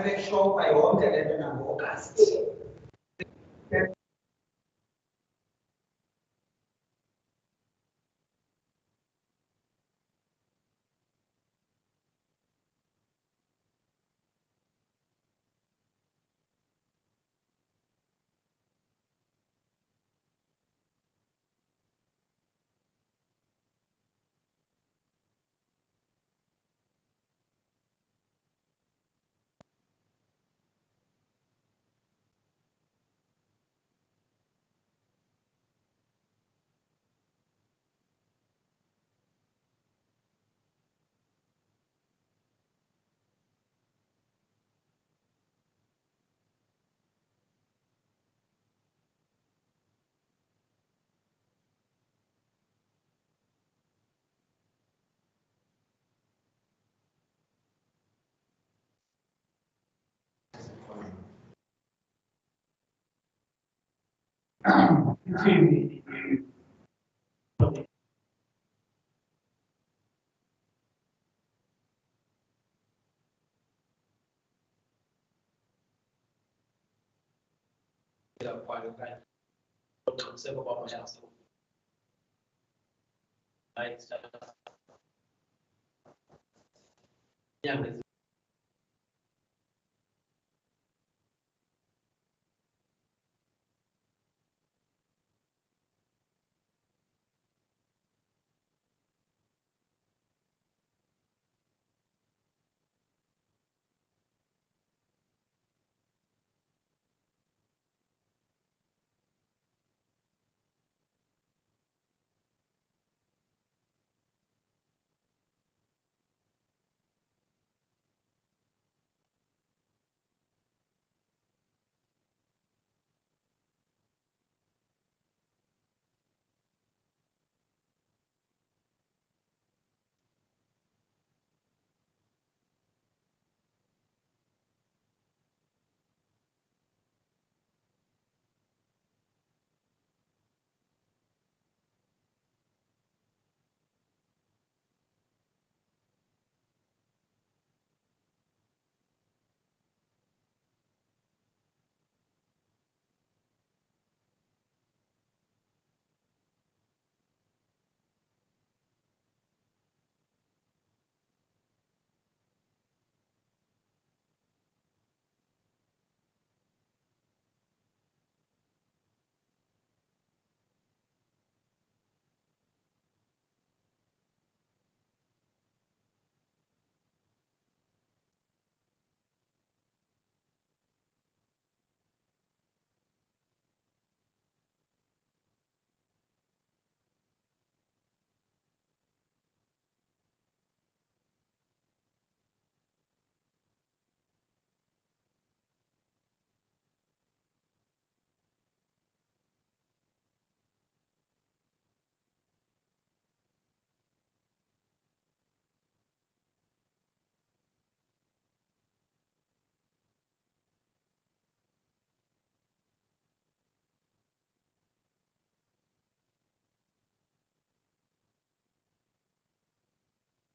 make sure by wonke le nto nangoAugust. Quite okay. Concern about my house. Yeah,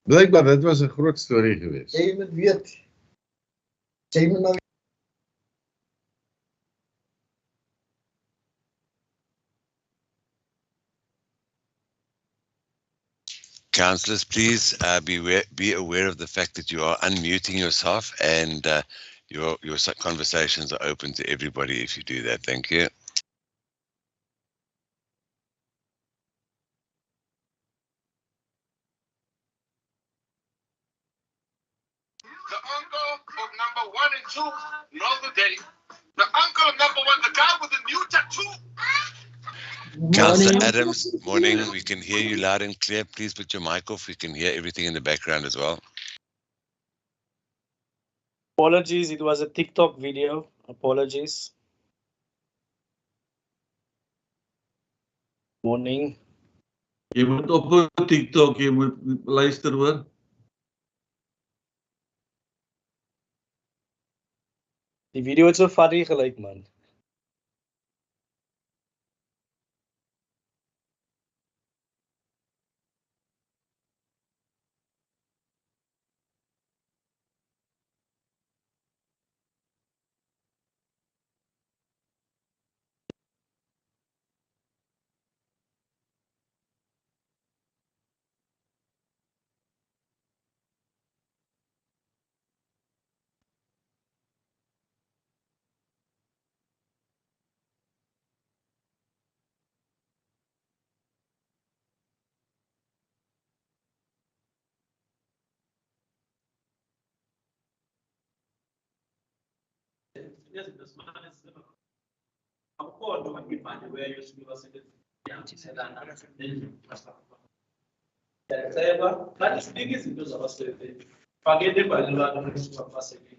Blijkbaar, dit was 'n groot storie geweest. Jy moet weet. Jy moet nou Councillors, please be aware of the fact that you are unmuting yourself and your conversations are open to everybody if you do that. Thank you. The uncle of number 1 and 2 know the date. The uncle of number 1, the guy with the new tattoo. Councillor Adams, morning. We can hear you loud and clear. Please put your mic off. We can hear everything in the background as well. Apologies, it was a TikTok video. Apologies. Morning. Jy moet op TikTok, jy moet luister hoor. Die video het so funny gelyk, man. izinto zimane akukhona okungifanyiweyo sibasebenziselana ndiyacela nathi sinike izinto zabasebenzi fakele imbalelwano nesuka kubasebenzi.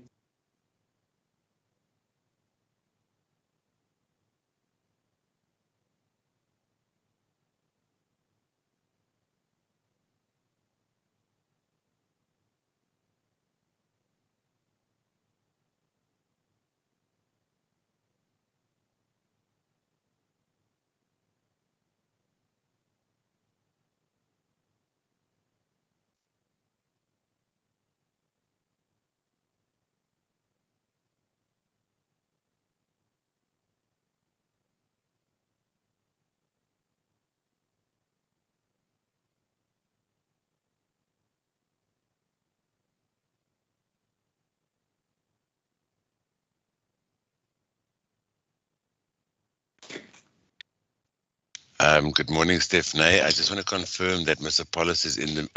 Good morning, Stephanie. I just want to confirm that Mr. Paulus is going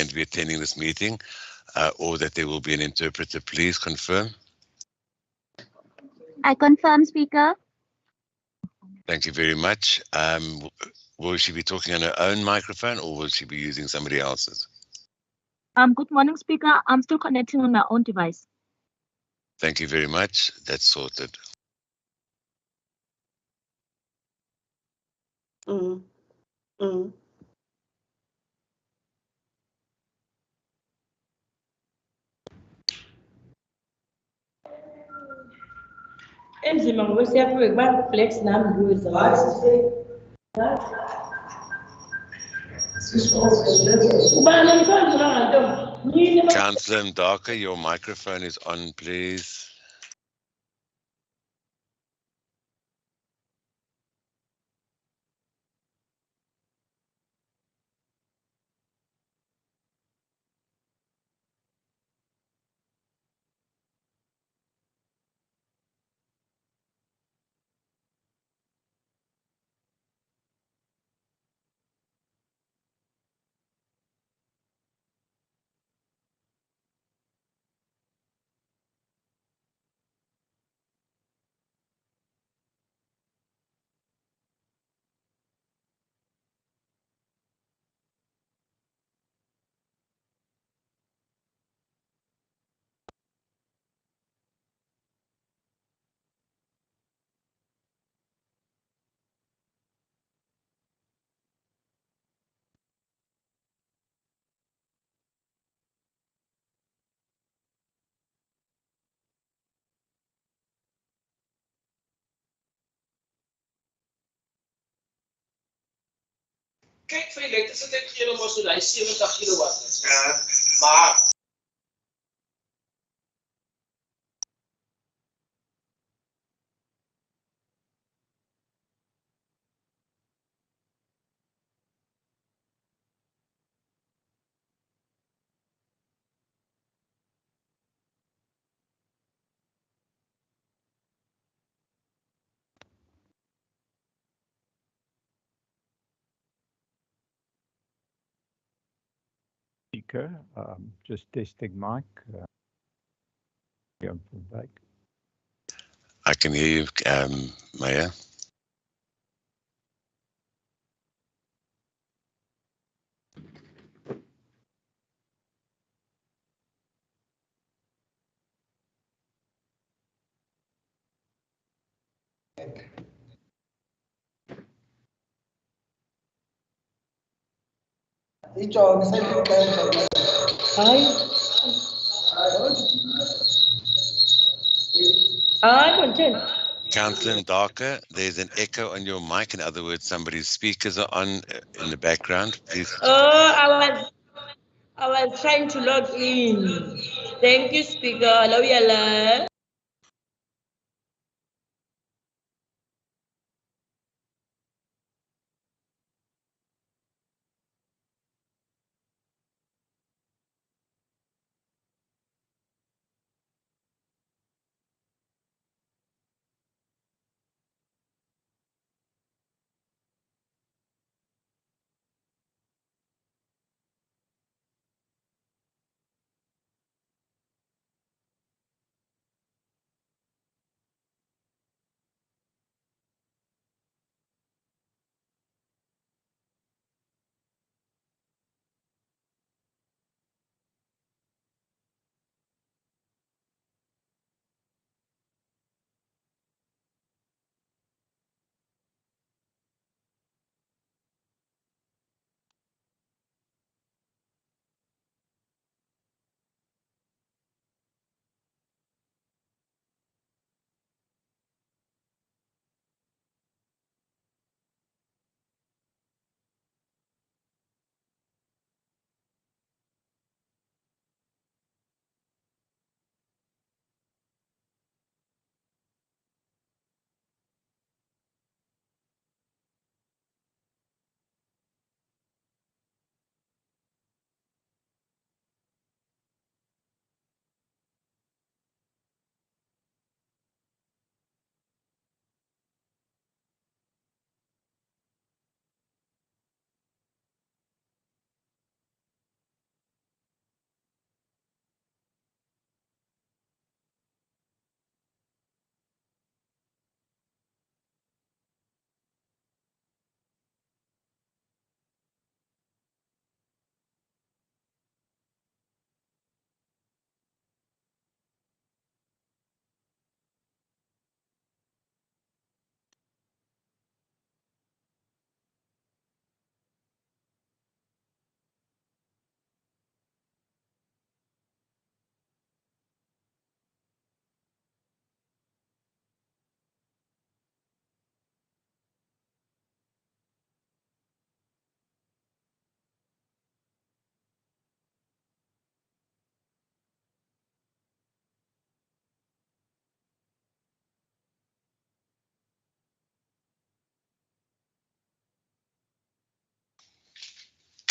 to be attending this meeting, or that there will be an interpreter. Please confirm. I confirm, Speaker. Thank you very much. Will she be talking on her own microphone, or will she be using somebody else's? Good morning, Speaker. I'm still connecting on my own device. Thank you very much. That's sorted. Enzima ngoba siyafika ba-flex nami ngiweza ubani mfana ngantombi yini Councillor Ndaka, your microphone is on, please. Kyk vir die elektriese gele mos so daai 70 kilowatt is. Maar Speaker, just testing mic. Yeah, back. I can hear you, Maya. hayi konje Councillor Ndaka, there's an echo on your mic. In other words, somebody's speakers are on in the background. Please. I was trying to log in. Thank you, Speaker. Hello, yala.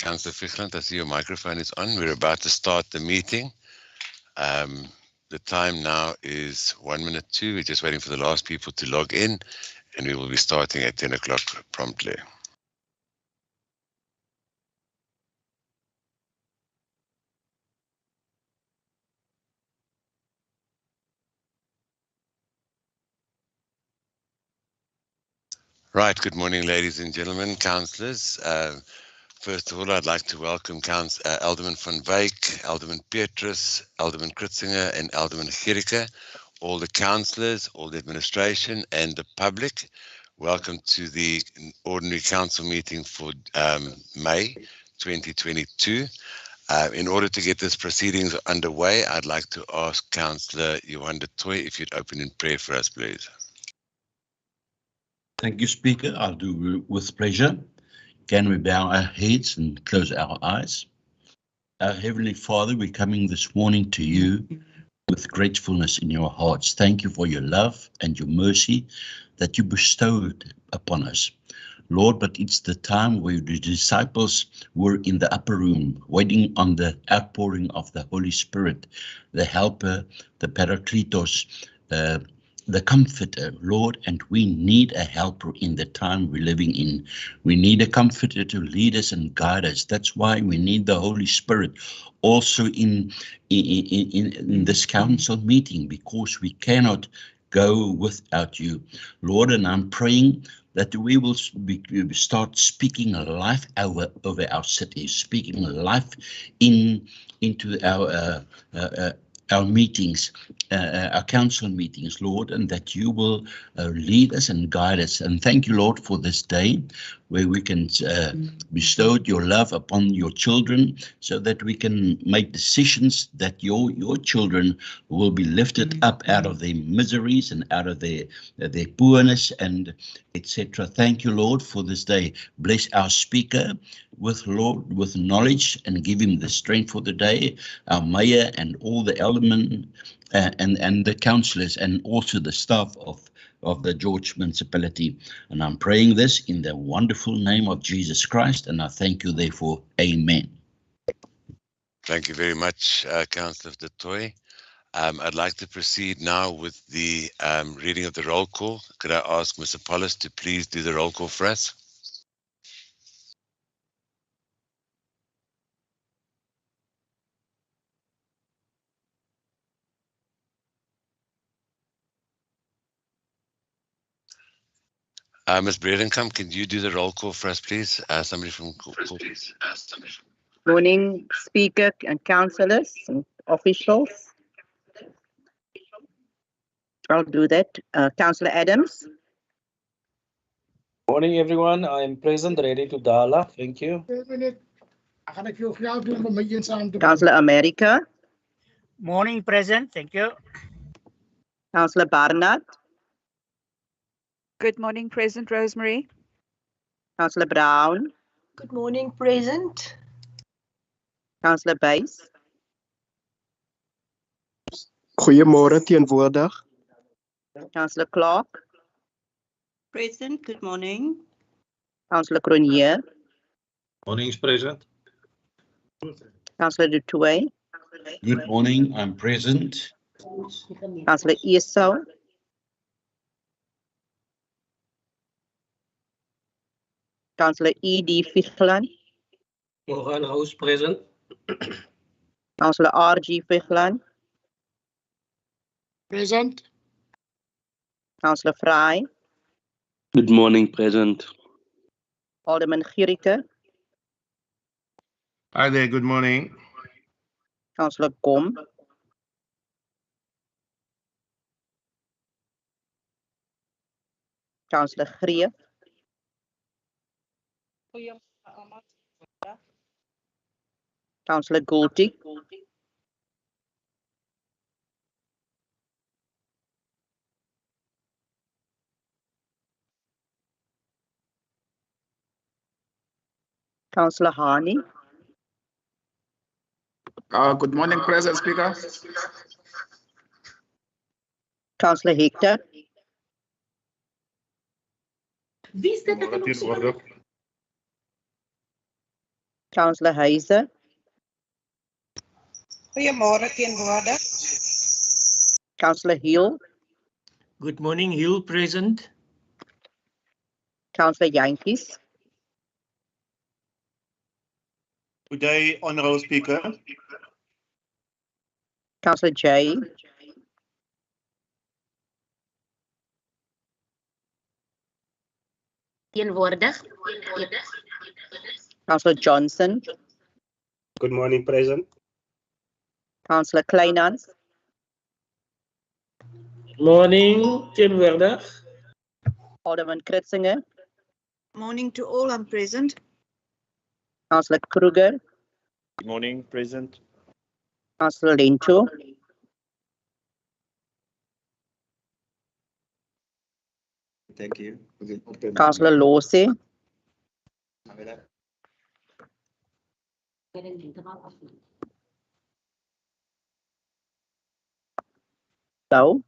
Councillor Fichland, I see your microphone is on. We're about to start the meeting. The time now is 1 minute to. We're just waiting for the last people to log in, and we will be starting at 10 o'clock promptly. Right, good morning, ladies and gentlemen, councillors. First of all, I'd like to welcome Alderman van Wyk, Alderman Petrus, Alderman Kritzinger, and Alderman Gericke, all the councillors, all the administration, and the public. Welcome to the ordinary council meeting for May 2022. In order to get this proceedings underway, I'd like to ask Councillor Johan de Tooy if you'd open in prayer for us, please. Thank you, Speaker. I'll do with pleasure. Can we bow our heads and close our eyes? Our Heavenly Father, we're coming this morning to you with gratefulness in your hearts. Thank you for your love and your mercy that you bestowed upon us. Lord, but it's the time where the disciples were in the upper room, waiting on the outpouring of the Holy Spirit, the Helper, the Parakletos, the Comforter, Lord, and we need a helper in the time we're living in. We need a Comforter to lead us and guide us. That's why we need the Holy Spirit also in this council meeting, because we cannot go without you, Lord. And I'm praying that we will start speaking life over our city, speaking life into our meetings, our council meetings, Lord, and that you will lead us and guide us. And thank you, Lord, for this day where we can bestow your love upon your children so that we can make decisions that your children will be lifted up out of their miseries and out of their poorness and etc. Thank you, Lord, for this day. Bless our speaker with knowledge and give him the strength for the day, our mayor and all the aldermen and the councillors and also the staff of the George municipality. And I'm praying this in the wonderful name of Jesus Christ, and I thank you therefore. Amen. Thank you very much, Councillor de Tooy. I'd like to proceed now with the reading of the roll call. Could I ask Ms. Apollos to please do the roll call for us? Ms. Bredenkamp, can you do the roll call for us, please? Somebody from Morning, Speaker and councillors and officials. I'll do that. Councillor Adams. Morning, everyone. I'm present, ready to dial. Thank you. Councillor America. Morning, present. Thank you. Councillor Barnard. Good morning, present, Rosemary. Councillor Brown. Good morning, present. Councillor Buys. Goeiemôre, teenwoordig. Councillor Clark. Present. Good morning. Councillor Cronje. Morning's present. Councillor de Tooy. Good morning, I'm present. Councillor Esau. Councillor E.D. Fichland. Morgan House present. Councillor R.G. Fichland. Present. Councillor Fry. Good morning, present. Alderman Gericke. Hi there, good morning. Councillor Kom. Councillor Greef. Councillor Goulty. Councillor Harney. Good morning, President Speaker. Councillor Hector. Councillor Heiser, Goeiemôre teenwoordig. Councillor Hill, Good morning, Hill present. Councillor Jantjies, Good day, Honourable Speaker. Councillor Jay, Teenwoordig. Councillor Johnson, Good morning, present. Councillor Kleinans, Morning, teenwoordig. Alderman Kritzinger, Morning to all, I'm present. Councillor Kruger, Good morning, present. Councillor Lento, Thank you. Councillor Losey, Lau,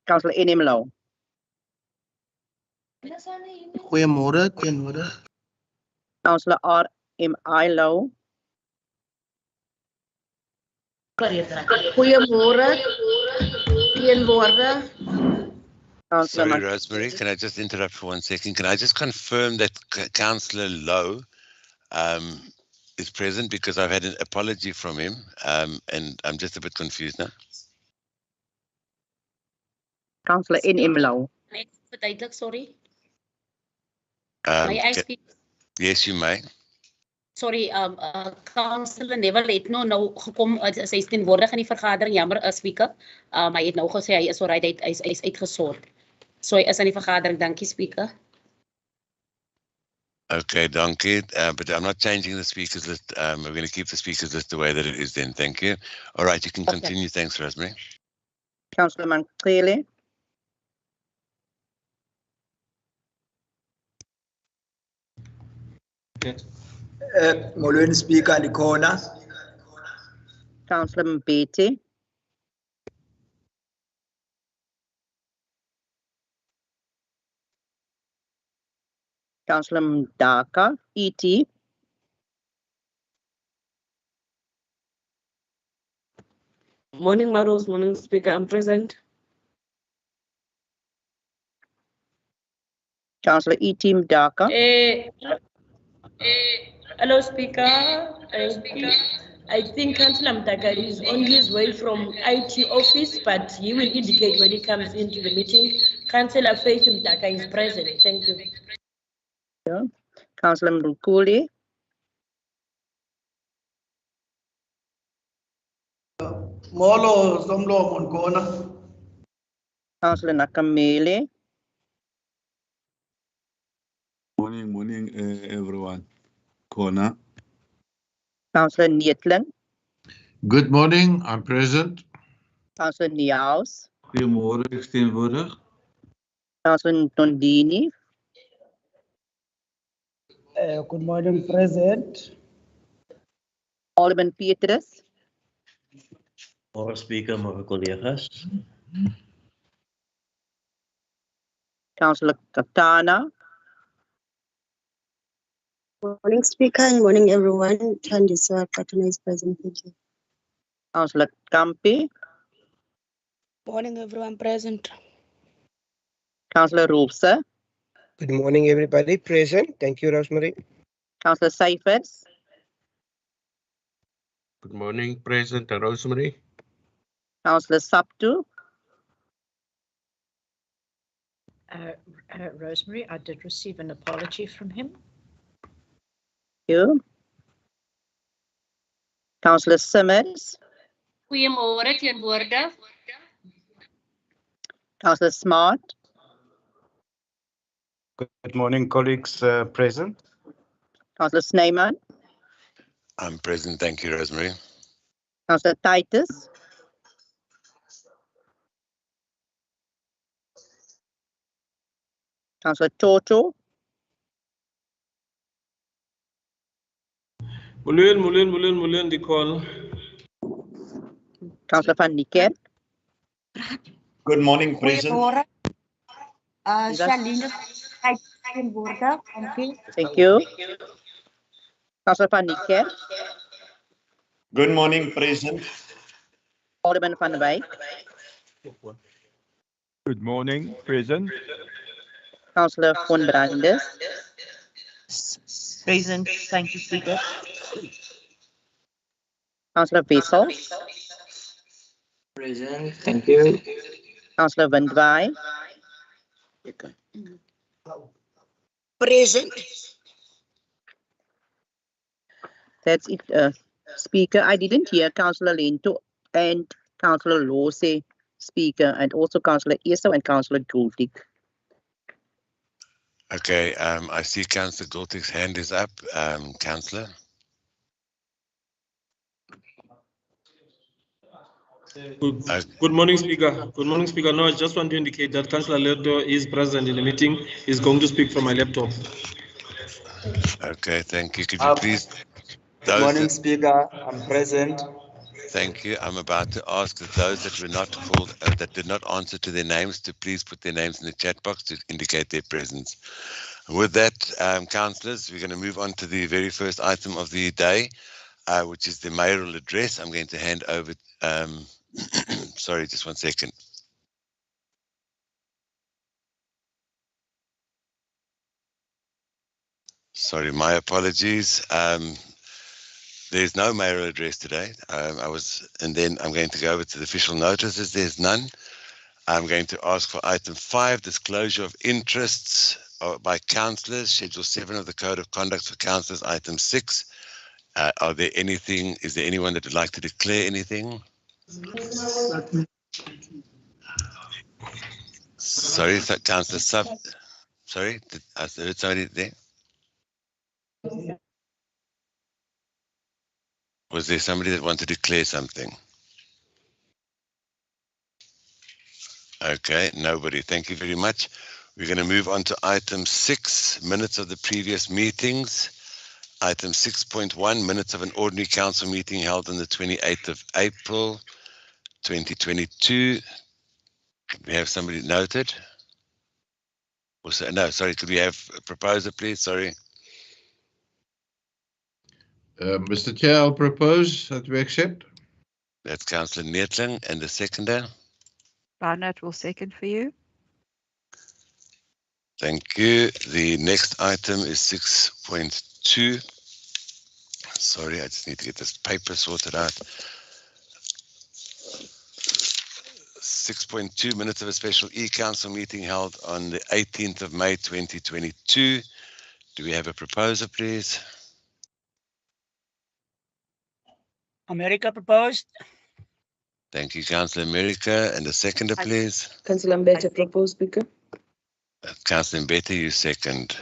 Councillor Enim Lau, Goeiemôre teenwoordig. Councillor R.M.I. Lau, Goeiemôre. Teenwoordig. Councillor Sorry, Rosemary, can I just interrupt for 1 second? Can I just confirm that Councillor Lowe is present, because I've had an apology from him, and I'm just a bit confused now. Councillor Enim Lau, Verduidelik, sorry. Um, May I ca- speak? yes, you may. Sorry, Councillor Neville het nou gekom, sy is teenwoordig in die vergadering, jammer Speaker. Hy het nou gesê hy is alright, hy is uitgesort. So hy is aan die vergadering, dankie Speaker. Okay, donkey. But I'm not changing the speakers list. We're going to keep the speakers list the way that it is then. Thank you. All right, you can continue. Thanks, Rosemary. Councillor Mantrele, Molweni Speaker ndikhona. Councillor Mbete, Councillor Mdaka, E.T., Morning, Marus. Morning, Speaker. I'm present. Councillor E.T. Mdaka, Hello, Speaker. I think Councillor Mtaka is on his way from IT office, but he will indicate when he comes into the meeting. Councillor Faith Mtaka is present. Thank you. Councillor Mrukuli, Molo somlomo ndikhona. Councillor Nakamele, Morning, everyone. Kona. Councillor Neetling, Good morning, I'm present. Councillor Niaus, Goeiemôre, ek is teenwoordig. Councillor Tondini, Good morning, present. Alderman Petrus, Môre Speaker, môre collega's. Councillor Katana, Morning, Speaker, and morning, everyone. Tandiswa Katana is present. Thank you. Councillor Kampi, Morning, everyone present. Councillor Roofse, Good morning, everybody present. Thank you, Rosemary. Councillor Seifers, Good morning, President Rosemary. Councillor Saptu, Rosemary, I did receive an apology from him. you. Councillor Simmons, Goeiemôre, teenwoordig. Councillor Smart, Good morning, colleagues present. Councillor Snyman, I'm present. Thank you, Rosemary. Councillor Titus, Councillor Toto, Mulien, die call. Councillor Van Niekerk, Good morning, President. Goeiemôre. Shaline teenwoordig. Dankie. Thank you. Councillor van Niekerk, Good morning, President. Alderman van Wyk, Good morning, present. Councillor von Brandes, Present. Thank you, Speaker. Councillor Wessel, Present. Thank you. Councillor Windwaai, Present. that's it. Speaker, I didn't hear Councillor Lento and Councillor Law say Speaker, and also Councillor Eso and Councillor Gultik. Okay, I see Councillor Gultik's hand is up. Councillor. Good morning, Speaker. Good morning, Speaker. No, I just want to indicate that Councillor Leto is present in the meeting. He's going to speak from my laptop. Okay, thank you. Could you please? Good morning, Speaker. I'm present. Thank you. I'm about to ask that those that were not called, that did not answer to their names, to please put their names in the chat box to indicate their presence. With that, councillors, we're going to move on to the very first item of the day, which is the mayoral address. I'm going to hand over. Sorry, just 1 second. Sorry, my apologies. There's no mayoral address today. And then I'm going to go over to the official notices. There's none. I'm going to ask for item 5, disclosure of interests by councillors, Schedule 7 of the Code of Conduct for councillors, item 6. Is there anyone that would like to declare anything? Sorry, Councillor Sub. Sorry, I heard somebody there. Was there somebody that wanted to declare something? Okay, nobody. Thank you very much. We're going to move on to item 6, minutes of the previous meetings. Item 6.1, minutes of an ordinary council meeting held on the 28th of April, 2022. Could we have somebody noted? No, sorry, could we have a proposer, please? Sorry. Mr. Chair, I'll propose that we accept. That's Councillor Neetling, and the seconder. Barnett will second for you. Thank you. The next item is 6.2. Sorry, I just need to get this paper sorted out. 6.2, minutes of a special e-council meeting held on the 18th of May 2022. Do we have a proposer, please? America proposed. Thank you, Councillor America. And the seconder, please. Councillor Mbete proposed, Speaker. Councillor Mbete, you second.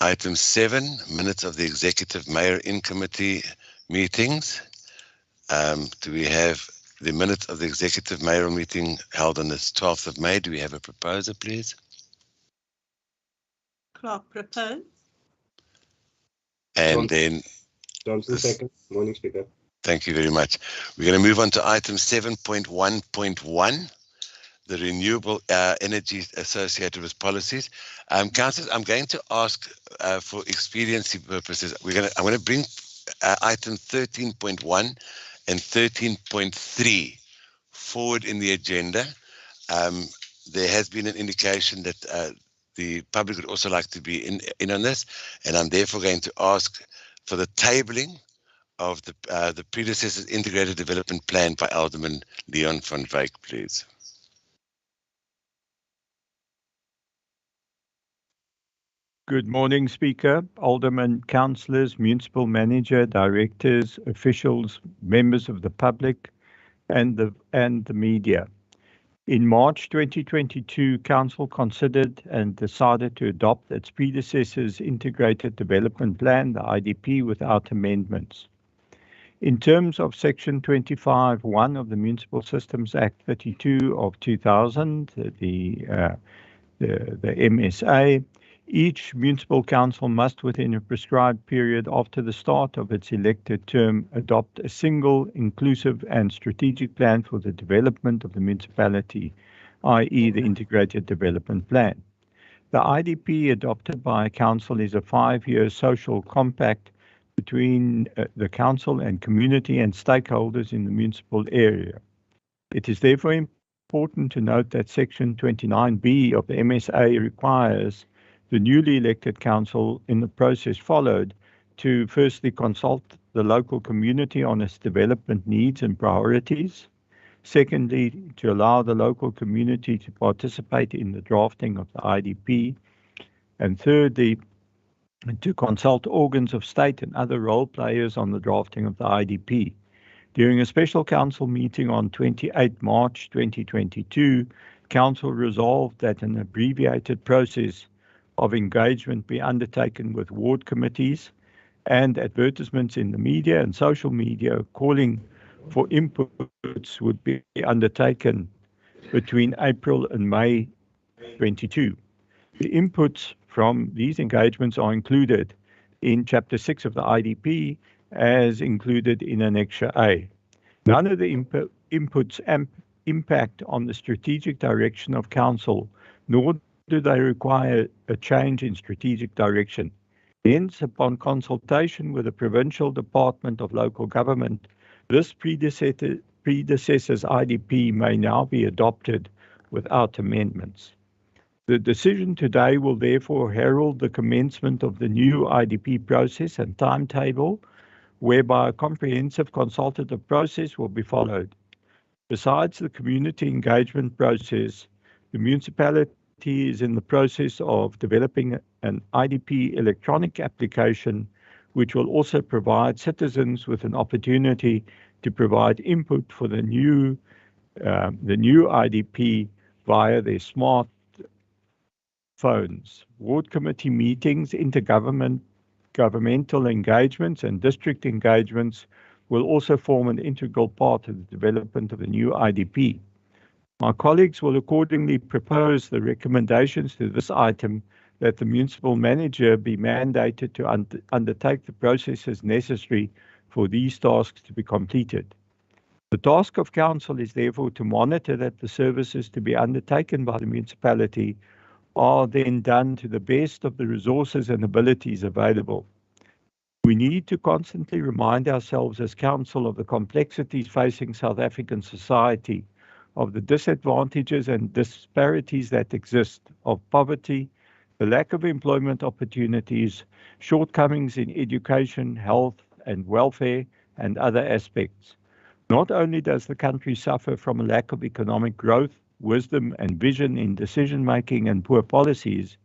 Item 7, minutes of the Executive Mayor in Committee meetings. Do we have the minutes of the Executive Mayoral meeting held on the 12th of May? Do we have a proposer, please? Clark propose. And then Johnson second. Morning, Speaker. Thank you very much. We're going to move on to item 7.1.1, the renewable energy associated with policies. Councillors, I'm going to ask for expediency purposes. I'm going to bring item 13.1 and 13.3 forward in the agenda. There has been an indication that the public would also like to be in on this, and I'm therefore going to ask for the tabling of the predecessor's integrated development plan by Alderman Leon van Wyk, please. Good morning, Speaker, Aldermen, councillors, municipal manager, directors, officials, members of the public, and the media. In March 2022, Council considered and decided to adopt its predecessor's integrated development plan, the IDP, without amendments. In terms of Section 25(1) of the Municipal Systems Act 32 of 2000, the MSA, Each municipal council must, within a prescribed period after the start of its elected term, adopt a single, inclusive and strategic plan for the development of the municipality, i.e. the Integrated Development Plan. The IDP adopted by a council is a 5-year social compact between the council and community and stakeholders in the municipal area. It is therefore important to note that Section 29B of the MSA requires the newly elected council in the process followed to firstly consult the local community on its development needs and priorities. Secondly, to allow the local community to participate in the drafting of the IDP. And thirdly, to consult organs of state and other role players on the drafting of the IDP. During a special council meeting on 28 March 2022, council resolved that an abbreviated process of engagement be undertaken with ward committees and advertisements in the media and social media calling for inputs would be undertaken between April and May 22. The inputs from these engagements are included in Chapter 6 of the IDP as included in Annexure A. None of the inputs impact on the strategic direction of council, nor do they require a change in strategic direction. Hence, upon consultation with the Provincial Department of Local Government, this predecessor's IDP may now be adopted without amendments. The decision today will therefore herald the commencement of the new IDP process and timetable, whereby a comprehensive consultative process will be followed. Besides the community engagement process, the municipality is in the process of developing an IDP electronic application, which will also provide citizens with an opportunity to provide input for the new IDP via their smart phones. Ward committee meetings, governmental engagements and district engagements will also form an integral part of the development of the new IDP. My colleagues will accordingly propose the recommendations to this item that the municipal manager be mandated to undertake the processes necessary for these tasks to be completed. The task of council is therefore to monitor that the services to be undertaken by the municipality are then done to the best of the resources and abilities available. We need to constantly remind ourselves as council of the complexities facing South African society, of the disadvantages and disparities that exist, of poverty, the lack of employment opportunities, shortcomings in education, health and welfare, and other aspects. Not only does the country suffer from a lack of economic growth, wisdom and vision in decision-making and poor policies,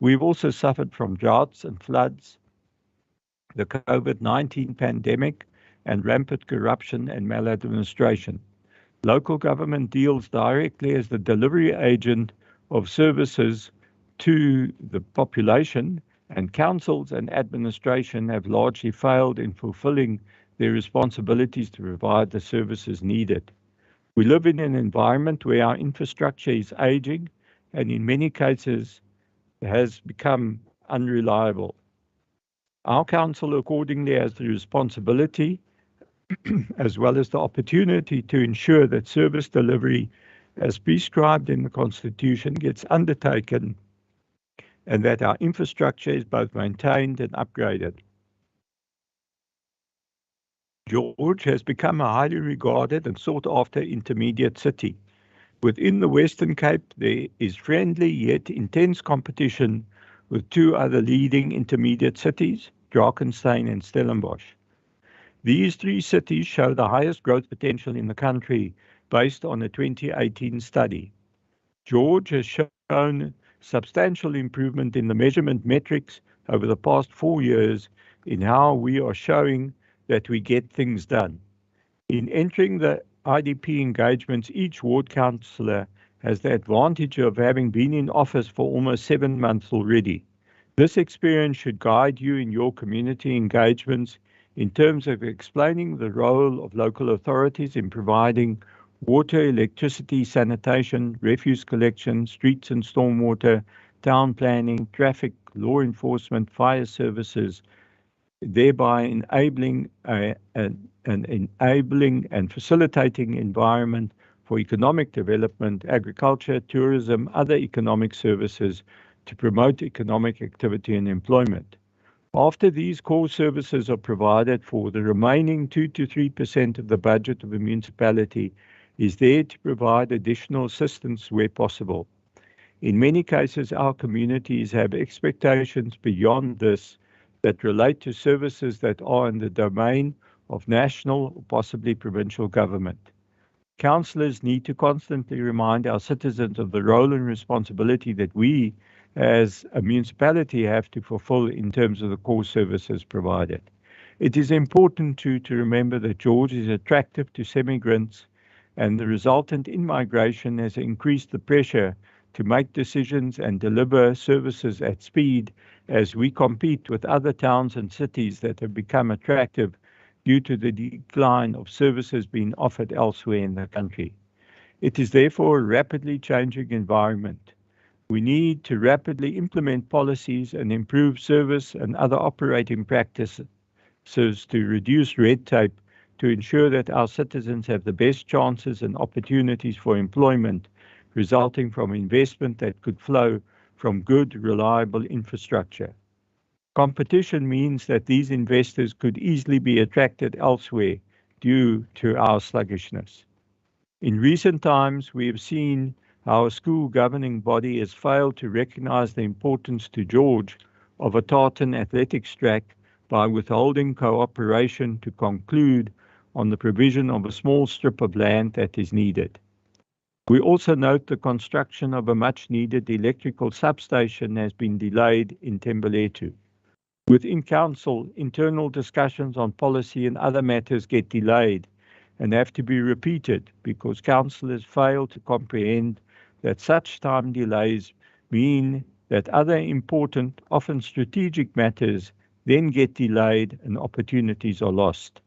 we've also suffered from droughts and floods, the COVID-19 pandemic, and rampant corruption and maladministration. Local government deals directly as the delivery agent of services to the population, and councils and administration have largely failed in fulfilling their responsibilities to provide the services needed. We live in an environment where our infrastructure is aging and in many cases has become unreliable. Our council accordingly has the responsibility as well as the opportunity to ensure that service delivery as prescribed in the Constitution gets undertaken and that our infrastructure is both maintained and upgraded. George has become a highly regarded and sought-after intermediate city. Within the Western Cape, there is friendly yet intense competition with two other leading intermediate cities, Drakensberg and Stellenbosch. These three cities show the highest growth potential in the country based on a 2018 study. George has shown substantial improvement in the measurement metrics over the past 4 years in how we are showing that we get things done. In entering the IDP engagements, each ward councillor has the advantage of having been in office for almost 7 months already. This experience should guide you in your community engagements in terms of explaining the role of local authorities in providing water, electricity, sanitation, refuse collection, streets and stormwater, town planning, traffic law enforcement, fire services, thereby enabling an enabling and facilitating environment for economic development, agriculture, tourism, other economic services to promote economic activity and employment. After these core services are provided for, the remaining 2 to 3% of the budget of a municipality is there to provide additional assistance where possible. In many cases, our communities have expectations beyond this that relate to services that are in the domain of national or possibly provincial government. Councillors need to constantly remind our citizens of the role and responsibility that we as a municipality have to fulfill in terms of the core services provided. It is important to remember that George is attractive to semi-migrants, and the resultant in-migration has increased the pressure to make decisions and deliver services at speed as we compete with other towns and cities that have become attractive due to the decline of services being offered elsewhere in the country. It is therefore a rapidly changing environment. We need to rapidly implement policies and improve service and other operating practices to reduce red tape to ensure that our citizens have the best chances and opportunities for employment resulting from investment that could flow from good, reliable infrastructure. Competition means that these investors could easily be attracted elsewhere due to our sluggishness. In recent times, we have seen how a school governing body has failed to recognize the importance to George of a tartan athletics track by withholding cooperation to conclude on the provision of a small strip of land that is needed. We also note the construction of a much-needed electrical substation has been delayed in Tembeletu. Within Council, internal discussions on policy and other matters get delayed and have to be repeated because councillors fail to comprehend that such time delays mean that other important, often strategic matters then get delayed and opportunities are lost.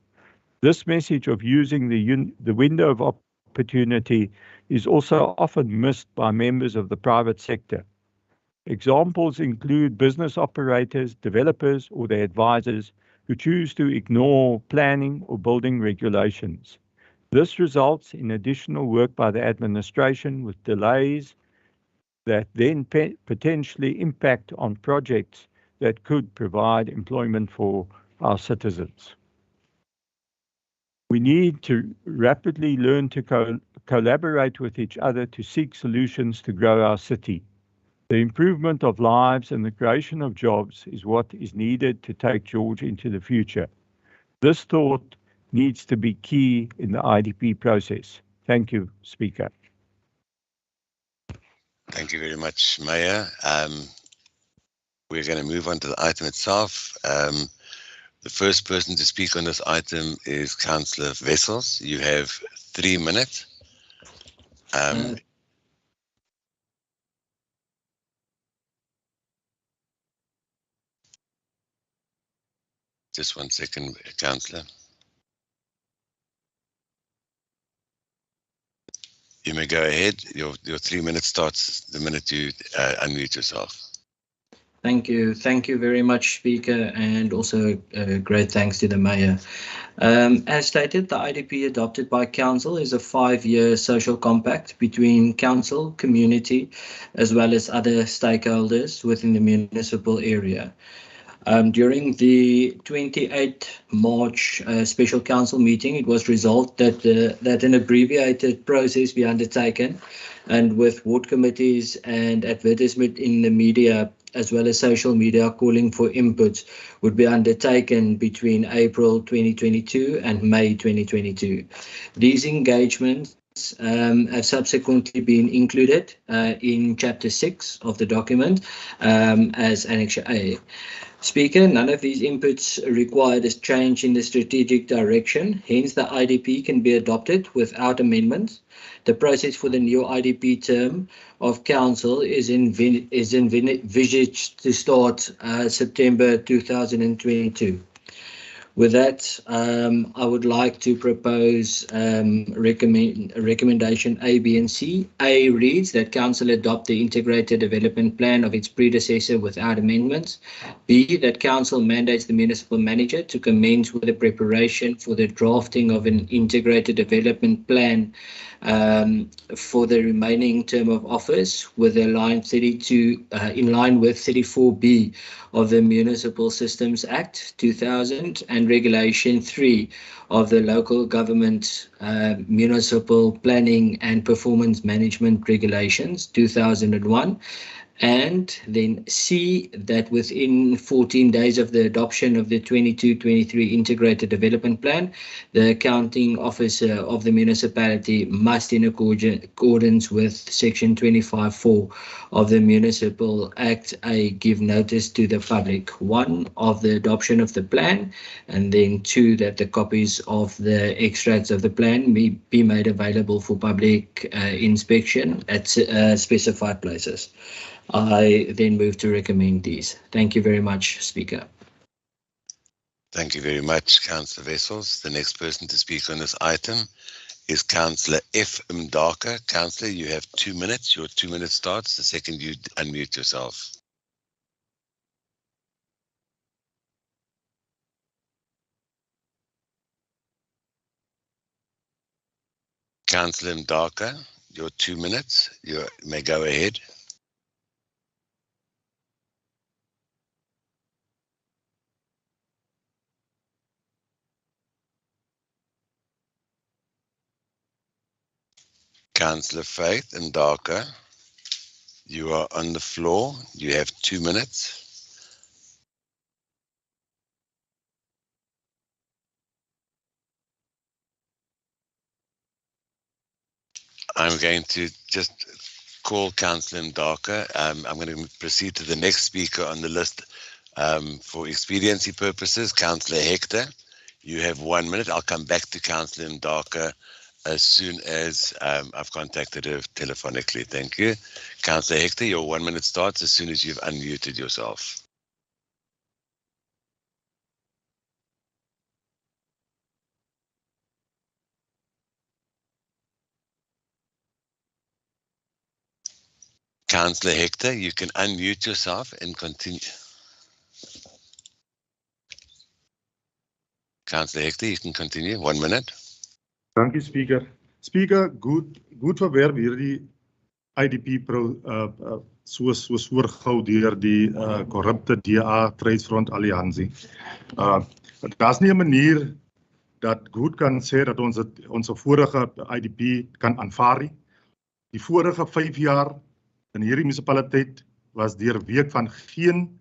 This message of using the window of opportunity is also often missed by members of the private sector. Examples include business operators, developers, or their advisors who choose to ignore planning or building regulations. This results in additional work by the administration with delays that then potentially impact on projects that could provide employment for our citizens. We need to rapidly learn to collaborate with each other to seek solutions to grow our city. The improvement of lives and the creation of jobs is what is needed to take George into the future. This thought needs to be key in the IDP process. Thank you, Speaker. Thank you very much, Mayor. We're going to move on to the item itself. The first person to speak on this item is Councillor Wessels. You have 3 minutes. Just 1 second, Councillor. You may go ahead. Your 3 minutes starts the minute you unmute yourself. Thank you. Thank you very much, Speaker, and also great thanks to the Mayor. As stated, the IDP adopted by Council is a 5-year social compact between Council, community, as well as other stakeholders within the municipal area. During the 28th March Special Council meeting, it was resolved that an abbreviated process be undertaken, and with ward committees and advertisement in the media, as well as social media calling for inputs, would be undertaken between April 2022 and May 2022. These engagements have subsequently been included in Chapter 6 of the document as Annex A. Speaker, none of these inputs required a change in the strategic direction, hence the IDP can be adopted without amendments. The process for the new IDP term of Council is envisaged to start September 2022. With that, I would like to propose recommendation A, B, and C. A reads that Council adopt the integrated development plan of its predecessor without amendments. B, that Council mandates the municipal manager to commence with the preparation for the drafting of an integrated development plan for the remaining term of office with the line 32 in line with 34B of the Municipal Systems Act 2000 and Regulation 3 of the Local Government Municipal Planning and Performance Management Regulations 2001. And then C, that within 14 days of the adoption of the 22-23 Integrated Development Plan, the accounting officer of the municipality must, in accordance with Section 25(4) of the Municipal Act, give notice to the public, 1, of the adoption of the plan, and then 2, that the copies of the extracts of the plan may be made available for public inspection at specified places. I then move to recommend these. Thank you very much, Speaker. Thank you very much, Councillor Wessels. The next person to speak on this item is Councillor F. Mdaka. Councillor, you have 2 minutes. Your 2 minutes starts the second you unmute yourself. Councillor Mdaka, your 2 minutes. You may go ahead. Councillor Faith Ndaka, you are on the floor. You have 2 minutes. I'm going to just call Councillor Ndaka. I'm going to proceed to the next speaker on the list for expediency purposes. Councillor Hector, you have 1 minute. I'll come back to Councillor Ndaka as soon as I've contacted her telephonically. Thank you. Councillor Hector, your 1 minute starts as soon as you've unmuted yourself. Councillor Hector, you can unmute yourself and continue. Councillor Hector, you can continue. 1 minute. Thank you, Speaker. Speaker, good verwerp hierdie IDP soos voorgehou deur die korrupte DA Tradesfront Alliansie. Daar's nie 'n manier dat goed kan sê dat ons vorige IDP kan aanvaar nie. Die vorige 5 jaar in hierdie munisipaliteit was deurweek van geen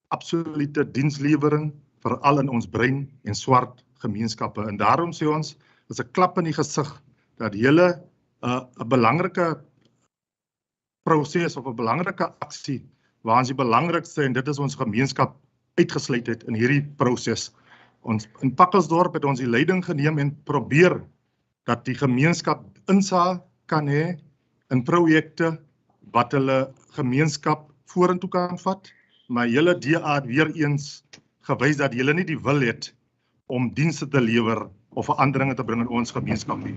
absolute dienslewering, veral in ons bruin en swart gemeenskappe. En daarom sê ons, is 'n klap in die gesig dat julle 'n belangrike proses of 'n belangrike aksie waar ons die belangrikste en dit is ons gemeenskap uitgesluit het in hierdie proses. Ons in Pakkelsdorp het ons die leiding geneem en probeer dat die gemeenskap insaag kan hê in projekte wat hulle gemeenskap vorentoe kan vat, maar julle DA het weer eens gewys dat julle nie die wil het om dienste te lewer of veranderinge te bring in ons gemeenskap nie.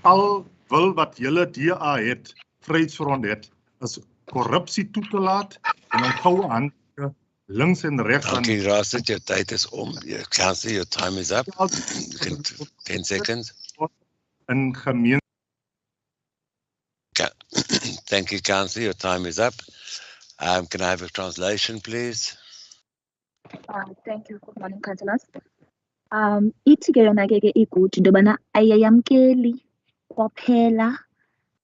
Al wil wat julle DA het, Vryheidsfront het, is korrupsie toe te laat en om goue hande links en regs aan. Okay, Rasid, jou tyd is om. Councillor, your time is up. 10 seconds. In gemeen. Thank you, Councillor. Your time is up. Can I have a translation, please? Thank you. Good morning, councillors. Ithi ke yona ke igude into yobana ayayamkeli kwaphela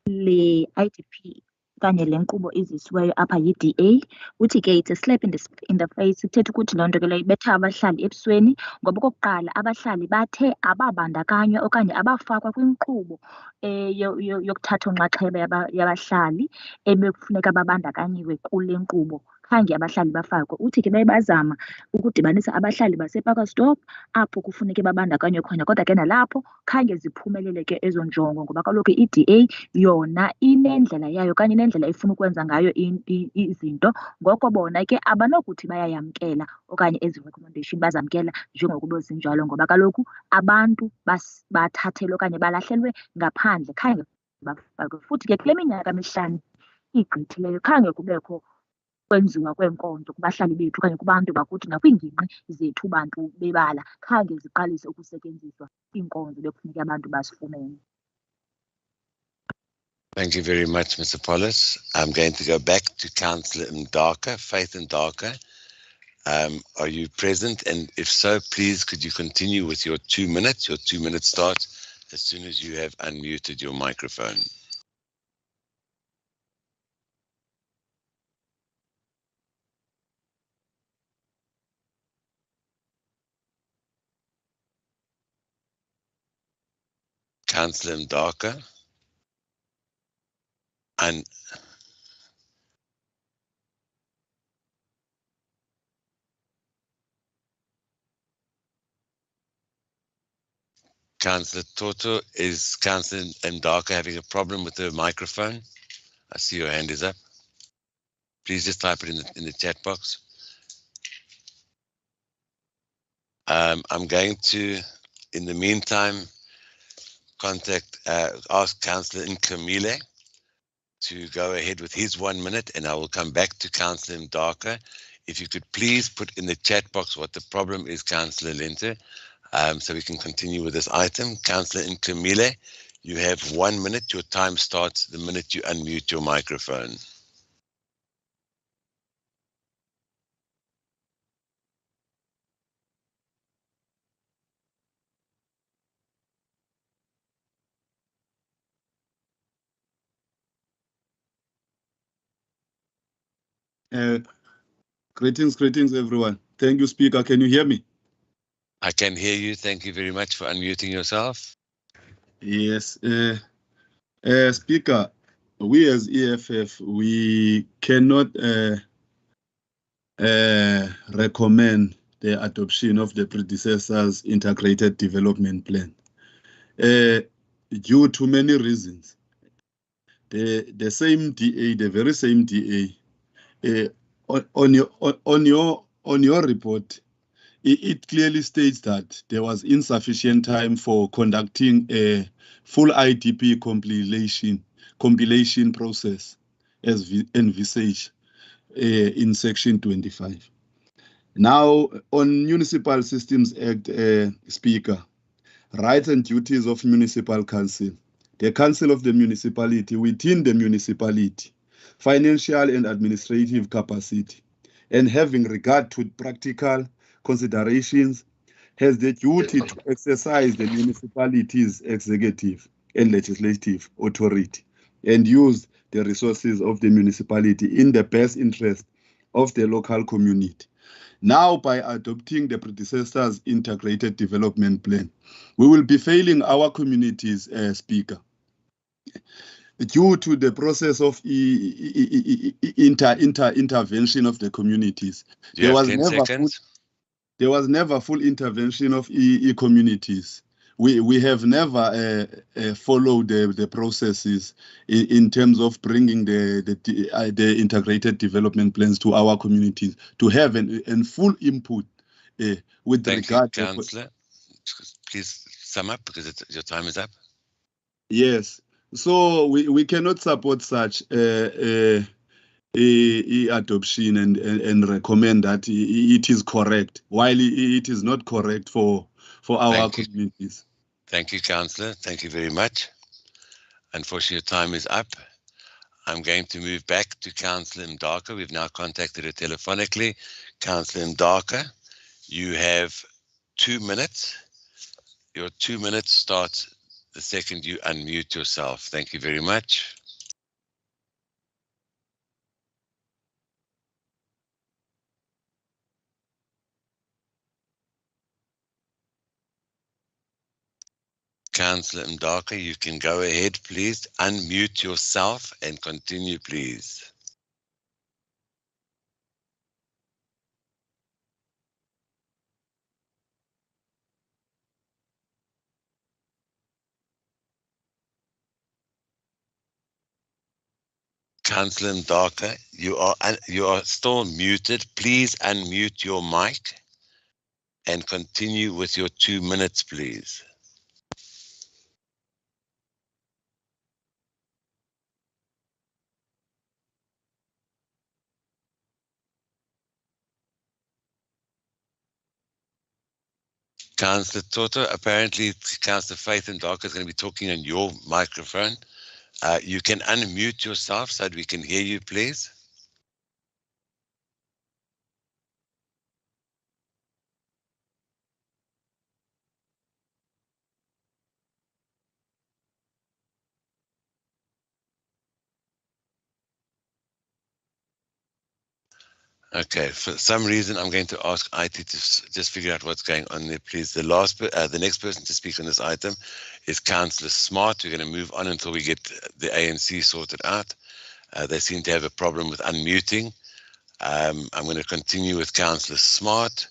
le IDP kanye le nkqubo izisiweyo apha yi-DA. Uthi ke it's a slap in the face. Ithetha ukuthi loo nto ke leyo ibetha abahlali ebusweni, ngoba okokuqala abahlali bathe ababandakanywa okanye abafakwa kwinkqubo yokuthatha unxaxheba yabahlali ebekufuneka babandakanyiwe kule nkqubo khange abahlali bafakwe. Uthi ke bayebazama ukudibanisa abahlali basePakastop apho kufuneke babandakanywe khona, kodwa ke nalapho khange ziphumelele ke ezo njongo, ngoba kaloku i-DA yona inendlela yayo okanye inendlela ifuna ukwenza ngayo izinto. Ngoko bona ke abanokuthi bayayamkela okanye ezi recommendation bazamkela njengokuba zinjalo, ngoba kaloku abantu bathathelwe okanye balahlelwe ngaphandle, khange bafakwe. Futhi ke kule minyaka mihlanu igqithileyo khange kubekho kwenziwa kweenkonzo kubahlali bethu okanye kubantu bakuthi nakwiingingqi zethu bantu bebala, khange ziqalise ukusetyenziswa iinkonzo bekufuneka abantu bazifumene. Thank you very much, Mr. Paulus. I'm going to go back to Councillor Mdaka, Faith Mdaka. Are you present? And if so, please could you continue with your 2 minutes? Your 2 minutes starts as soon as you have unmuted your microphone. Councillor Mdaka. And Councillor Toto, is Councillor Mdaka having a problem with the microphone? I see your hand is up. Please just type it in the chat box. I'm going to, in the meantime, ask Councillor Nkamile to go ahead with his 1 minute, and I will come back to Councillor Mdaka. If you could please put in the chat box what the problem is, Councillor Lenter, so we can continue with this item. Councillor Nkamile, you have 1 minute. Your time starts the minute you unmute your microphone. Greetings, everyone. Thank you, Speaker. Can you hear me? I can hear you. Thank you very much for unmuting yourself. Yes. Speaker, we as EFF, we cannot recommend the adoption of the predecessor's integrated development plan due to many reasons. The very same DA, on your report, it clearly states that there was insufficient time for conducting a full IDP compilation process as envisaged in Section 25. Now, on Municipal Systems Act, Speaker, rights and duties of municipal council, the council of the municipality within the municipality, financial and administrative capacity, and having regard to practical considerations, has the duty to exercise the municipality's executive and legislative authority and use the resources of the municipality in the best interest of the local community. Now, by adopting the predecessor's integrated development plan, we will be failing our communities, Speaker. Due to the process of intervention of the communities, there was never full intervention of communities. We have never followed the processes in terms of bringing the integrated development plans to our communities to have an full input with Thank regard. you, Councillor. Please sum up because your time is up. Yes. So we cannot support such adoption and recommend that it is correct, while it is not correct for our communities. Thank you, Councillor. Thank you very much. Unfortunately, your time is up. I'm going to move back to Councillor Mdaka. We've now contacted her telephonically. Councillor Mdaka, you have 2 minutes. Your 2 minutes starts the second you unmute yourself. Thank you very much. Councillor Mdaka, you can go ahead, please. Unmute yourself and continue, please. Councillor Ndaka, you are still muted. Please unmute your mic and continue with your 2 minutes, please. Councillor Toto, apparently Councillor Faith Ndaka is going to be talking on your microphone. You can unmute yourself so that we can hear you, please. Okay, for some reason, I'm going to ask IT to just figure out what's going on there, please. The next person to speak on this item is Councillor Smart. We're going to move on until we get the ANC sorted out. They seem to have a problem with unmuting. I'm going to continue with Councillor Smart.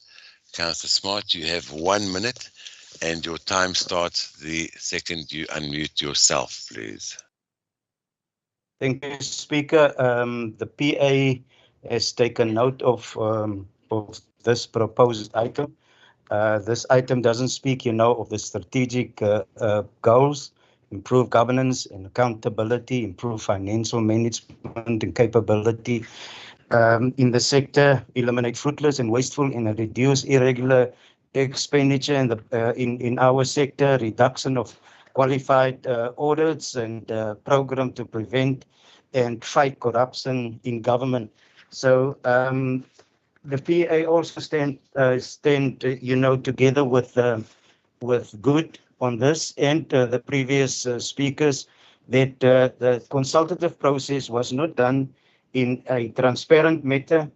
Councillor Smart, you have 1 minute, and your time starts the second you unmute yourself, please. Thank you, Speaker. The PA has taken note of this proposed item. This item doesn't speak, of the strategic goals, improve governance and accountability, improve financial management and capability in the sector, eliminate fruitless and wasteful and reduce irregular expenditure in our sector, reduction of qualified audits and program to prevent and fight corruption in government. So the PA also stand together with Good on this and the previous speakers that the consultative process was not done in a transparent manner.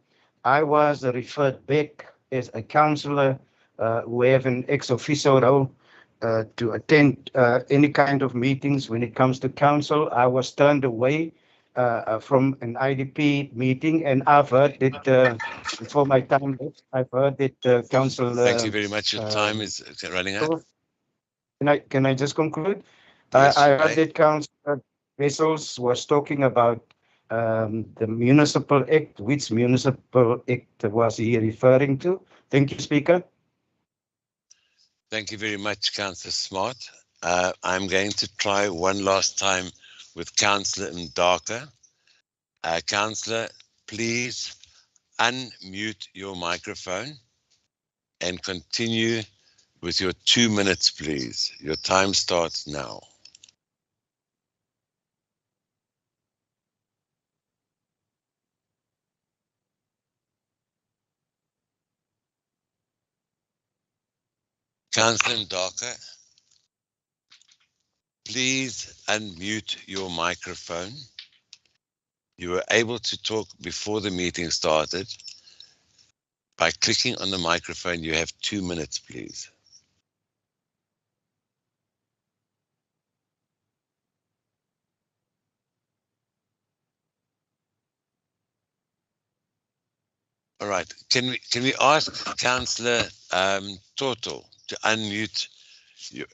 I was referred back as a councillor who have an ex officio role to attend any kind of meetings when it comes to council. I was turned away from an IDP meeting, and I've heard that before my time left, I've heard that council. Thank you very much. Your time is running out. Can I just conclude? Yes, I you heard may. that Councillor Wessels was talking about the Municipal Act. Which Municipal Act was he referring to? Thank you, Speaker. Thank you very much, Councillor Smart. I'm going to try one last time with Councillor Ndaka. Councillor, please unmute your microphone and continue with your 2 minutes, please. Your time starts now. Councillor Ndaka, please unmute your microphone. You were able to talk before the meeting started. By clicking on the microphone, you have 2 minutes, please. All right. Can we ask Councillor Toto to unmute you?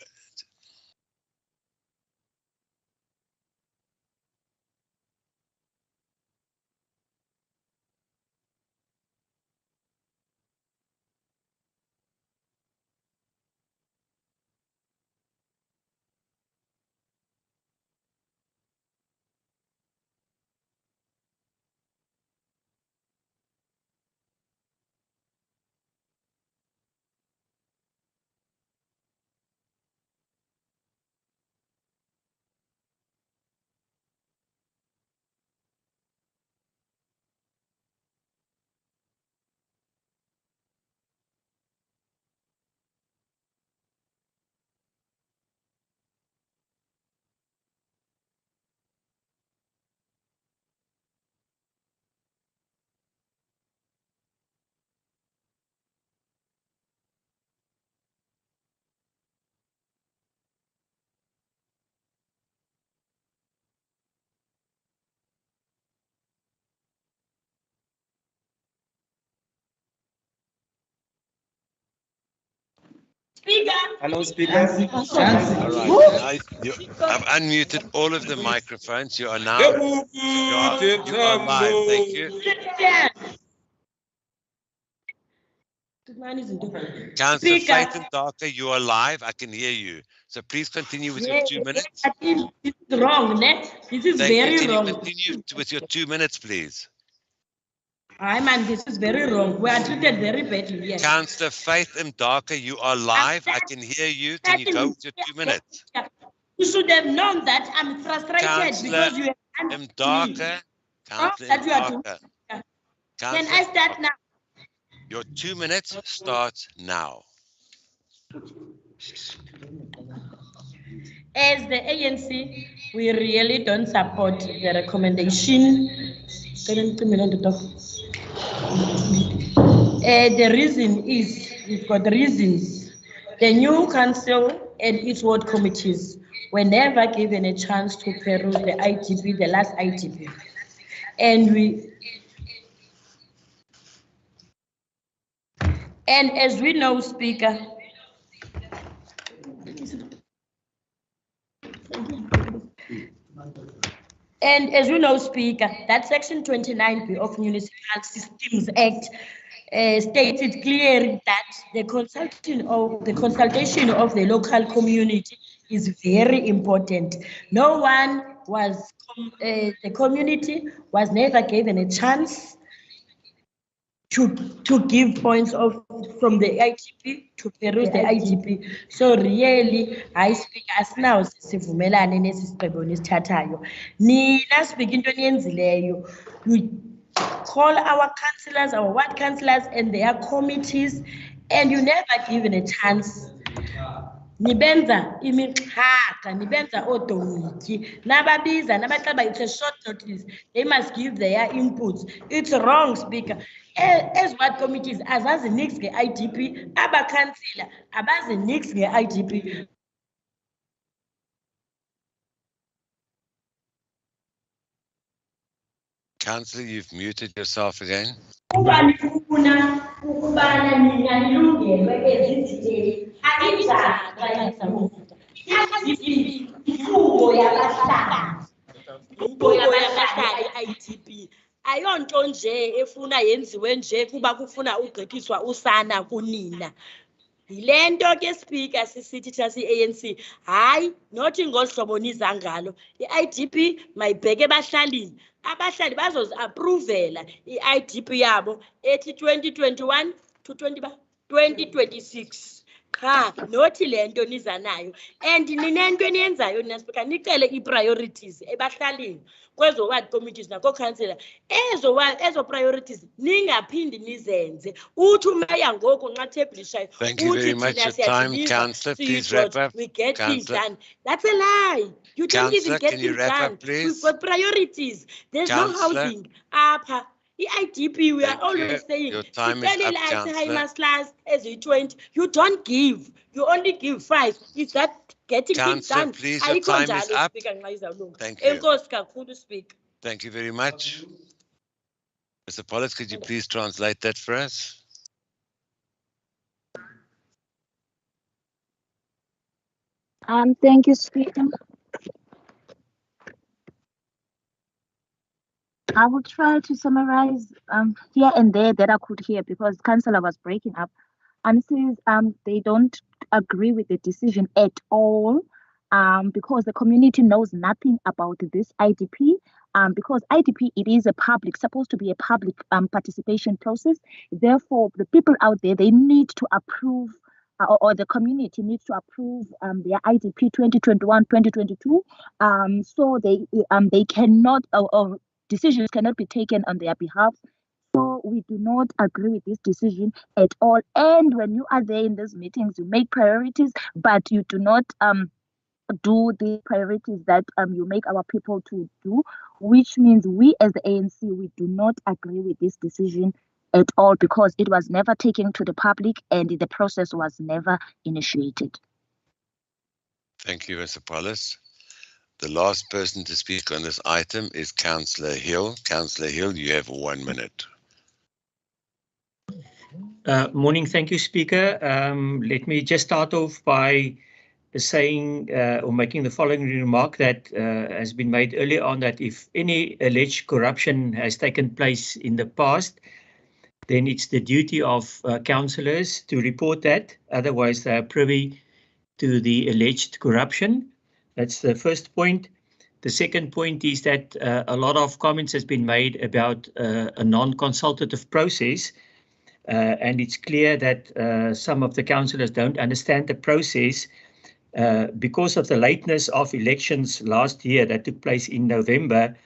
Speaker. Hello, Speaker. All right. I've unmuted all of the microphones. You are now you are live. Thank you. Councillor Faith and Darker, you are live. I can hear you. So please continue with your 2 minutes. This is wrong, ne? This is very Can wrong. you continue with your 2 minutes, please? Aye, man, this is very wrong. We are treated very badly here. Councillor Faith and Darker, you are live. I can hear you. Can you go with your 2 minutes? You should have known that I'm frustrated Councillor because you have Darker. Councillor Darker. Can I start now? Your 2 minutes starts now. As the ANC, we really don't support the recommendation. The reason is, we've got reasons. The new council and its ward committees were never given a chance to peruse the ITP, the last ITP. And as we know, Speaker, that Section 29B of Municipal Systems Act stated clearly that the consultation of the local community is very important. No one was, the community was never given a chance to give points from the ITP to peruse the ITP. So really, I speak as now, sivumelane nesisigqibo nisithathayo. Nina speak into eniyenzileyo. We call our councillors, our ward councillors and their committees, and you never given a chance. Nibenza imixhaka, nibenza odoniki, nababiza, nabaxaba, it's a short notice. They must give their inputs. It's wrong, Speaker. As ward committees, azazi nix nge ITP, aba councillor, abazi nix nge ITP. Councillor, you've muted yourself again. ITP ayonto nje efuna yenziwe nje kuba kufuna ugqithiswa usana kunina. Yile nto ke Speaker sisithi thina si-ANC, hayi nothi ngosihlobo niza ngalo. I-IDP mayibheke ebahlalini, abahlali bazozi-apruvela i-IDP yabo ethi 2021 to 2026. Cha, nothi le nto niza nayo, and ninento eniyenzayo nina Speaker, nicele i-priorities ebahlalini kwezo ward committees nako councillor, ezo priorities ningaphindi nizenze. Uthi umeya ngoku nxa tablishayo. Thank you very much. Your time, Councillor. Please wrap up. We get things done. That's a lie. You don't even get things done. We've got priorities. There's no housing. IDP, we are always saying, your time is up, Councillor. As you 20, you don't give. You only give 5. Is that getting things done? Please, your time is up. Thank you. Thank you very much. Mr. Pollis, could you please translate that for us? Thank you, Speaker. I will try to summarize here and there that I could hear because Councillor was breaking up. And says they don't agree with the decision at all because the community knows nothing about this IDP. Because IDP, it is supposed to be a public participation process. Therefore, the people out there, they need to approve or the community needs to approve their IDP 2021-2022. So they cannot, or decisions cannot be taken on their behalf. So we do not agree with this decision at all. And when you are there in these meetings, you make priorities, but you do not do the priorities that you make our people to do, which means we as the ANC, we do not agree with this decision at all because it was never taken to the public and the process was never initiated. Thank you, Mr. Pollis. The last person to speak on this item is Councillor Hill. Councillor Hill, you have 1 minute. Morning. Thank you, Speaker. Let me just start off by saying or making the following remark that has been made earlier on, that if any alleged corruption has taken place in the past, then it's the duty of councillors to report that. Otherwise, they are privy to the alleged corruption. That's the first point. The second point is that a lot of comments has been made about a non-consultative process. And it's clear that some of the councillors don't understand the process because of the lateness of elections last year that took place in November.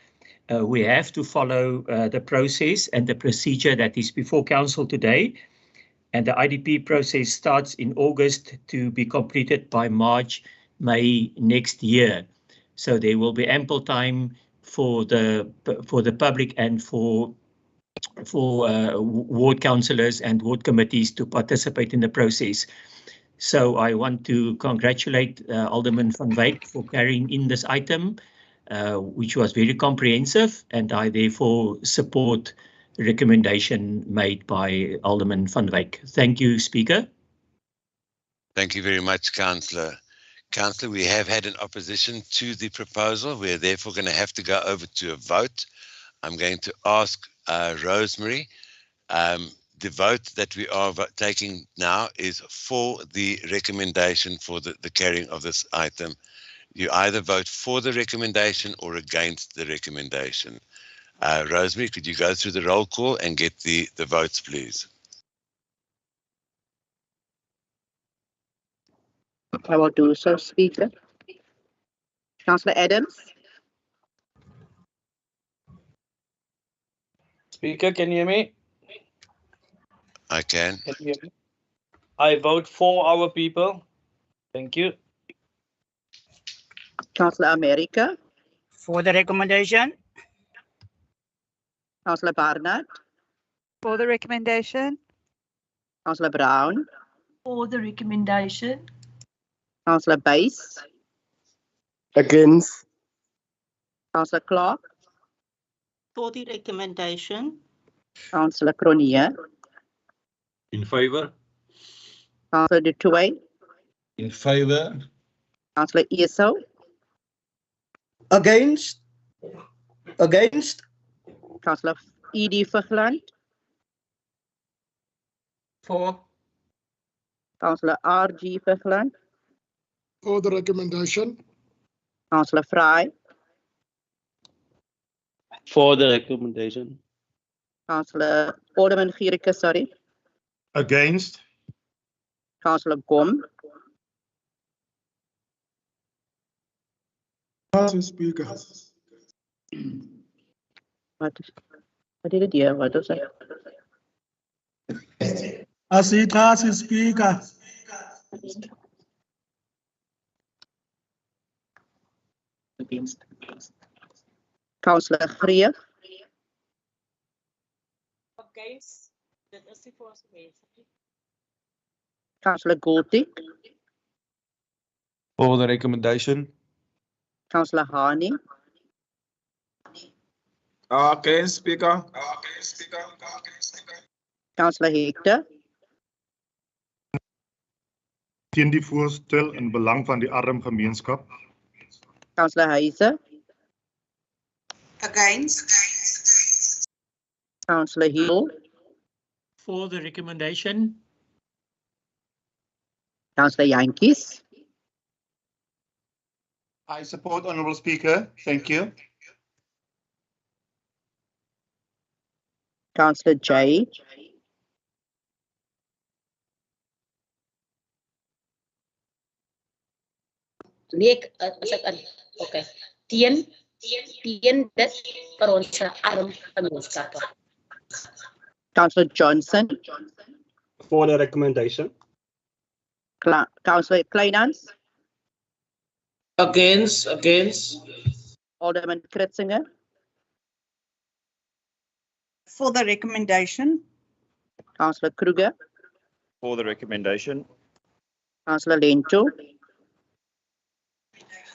We have to follow the process and the procedure that is before council today. And the IDP process starts in August to be completed by March, May next year. So there will be ample time for the public and for ward councillors and ward committees to participate in the process. So I want to congratulate Alderman van Wyk for carrying in this item, which was very comprehensive, and I therefore support the recommendation made by Alderman van Wyk. Thank you, Speaker. Thank you very much, Councillor. Councillor, we have had an opposition to the proposal. We're therefore going to have to go over to a vote. I'm going to ask Rosemary. The vote that we are taking now is for the recommendation for the carrying of this item. You either vote for the recommendation or against the recommendation. Rosemary, could you go through the roll call and get the votes, please? I will do so, Speaker. Councillor Adams. Speaker, can you hear me? I can. Can you hear me? I vote for our people. Thank you. Councillor America. For the recommendation. Councillor Barnard. For the recommendation. Councillor Brown. For the recommendation. Councillor Buys. Against. Councillor Clark. For the recommendation. Councillor Cronje. In favor. Councillor Du Toit. In favor. Councillor Eso. Against. Against. Councillor E.D. Vugland. For. Councillor R.G. Vugland. For the recommendation. Councillor Fry. For the recommendation. Councillor Alderman Gierke, sorry. Against. Councillor Gom. Speaker. What did it hear? What was that? Asitasi Speaker. Against. Councillor Greer. Against. Dit is die voorste mense. Councillor Goldie. For the recommendation. Councillor Hani. Okay, Speaker. Councillor Hector. Teen die voorstel in belang van die arm gemeenskap. Councillor Heiser. Against. Councillor Hill. For the recommendation. Councillor Yankees. I support, Honourable Speaker. Thank you. Councillor J. Nee, as ek okay. Teen dit vir ons arm gemeenskappe. Councillor Johnson. For the recommendation. Councillor Kleinans. Against. Alderman Kritzinger. For the recommendation. Councillor Kruger. For the recommendation. Councillor Lento.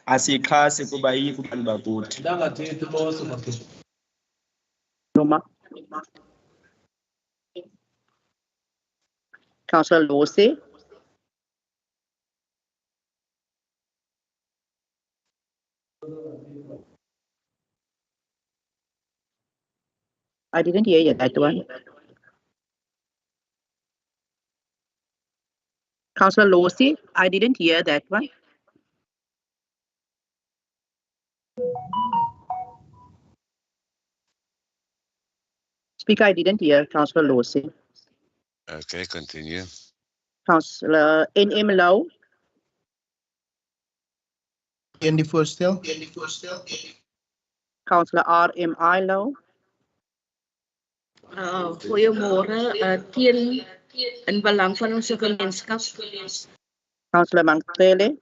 Asikhasi kuba yikho bakuthi. Noma. Councillor Losey. I didn't hear you, that one. Councillor Losey, I didn't hear that one. Speaker, I didn't hear Councillor Losey. Okay, continue. Councillor N.M. Low. In the first still. Councillor R.M.I. Low. Goeiemôre, teen in belang van ons gemeenskap. Councillor Mankrele.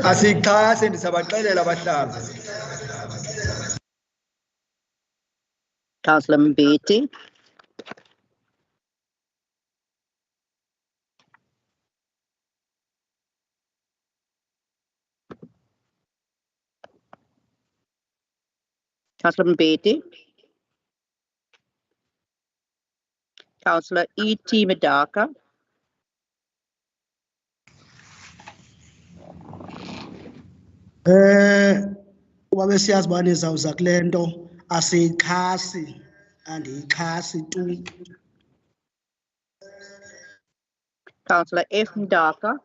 Asikhase ndisabaxelela abahlali. Councillor Mbete. Councillor Mbete. Councillor E.T. Medaka. Wabe siyazi bani izawuza kule nto asiyixhasi andiyixhasi tu. Councillor F. Medaka.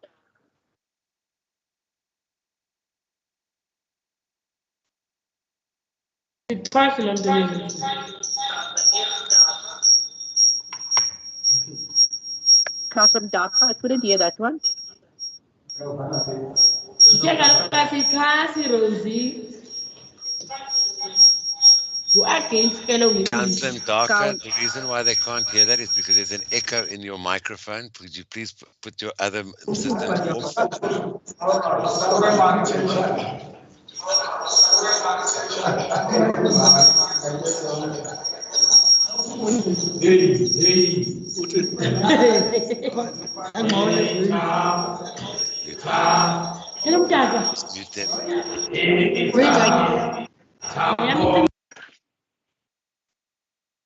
Councillor Medaka, I couldn't hear that one. Rosie. You are against fellow Councillor Mdaka, the reason why they can't hear that is because there's an echo in your microphone. Could you please put your other systems off? Hello, Mdaka. Mute them.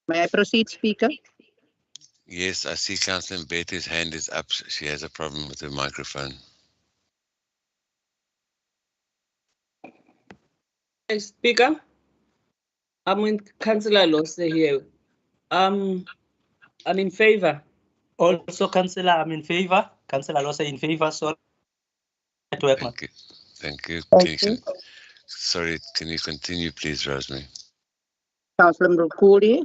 May I proceed, Speaker? Yes, I see Councillor Mbete's hand is up. She has a problem with her microphone. Speaker, I'm with Councillor Lose here. I'm in favor. Also, Councillor, I'm in favor. Councillor Lose in favor. So, network. Thank you. Thank you. Thank you. Sorry, can you continue, please, Rosemary? Councillor Mrukuli.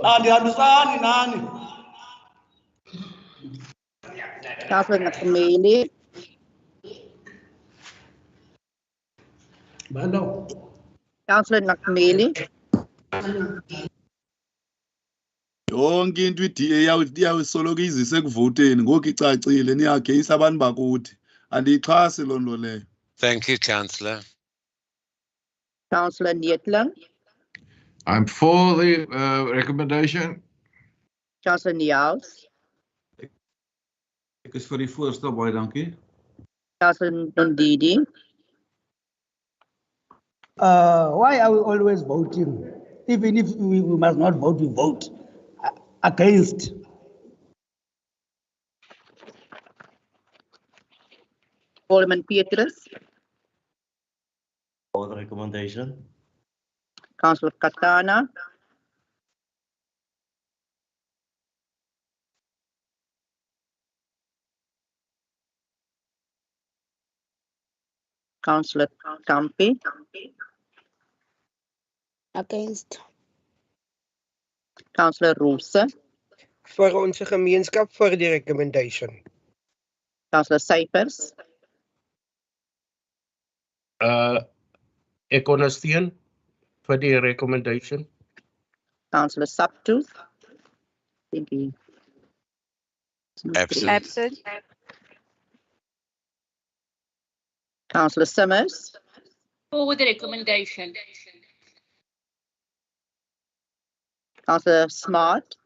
Andihambisani nani. Councillor Nakumeli. Councillor Nakumeli. Yonke into i-DA iyawusoloko izise ekuvoteni ngoku icacile niyageyisa abantu bakuthi. Andiyixhasi loo nto leyo. Thank you, Councillor. Councillor Nietlang. I'm for the recommendation. Councillor Niels. Ek is vir die voorstel, baie dankie. Councillor Ndidi. Why are we always voting? Even if we must not vote, we vote against. Alderman Petrus. For the recommendation. Councillor Katana. Councillor Tampi. Against. Councillor Rosa. Vir ons gemeenskap vir die recommendation. Councillor Cypers. Ek ondersteun vir die recommendation. Councillor Saptu. Thank you. Absent. Councillor Summers. For the recommendation. Councillor Smart.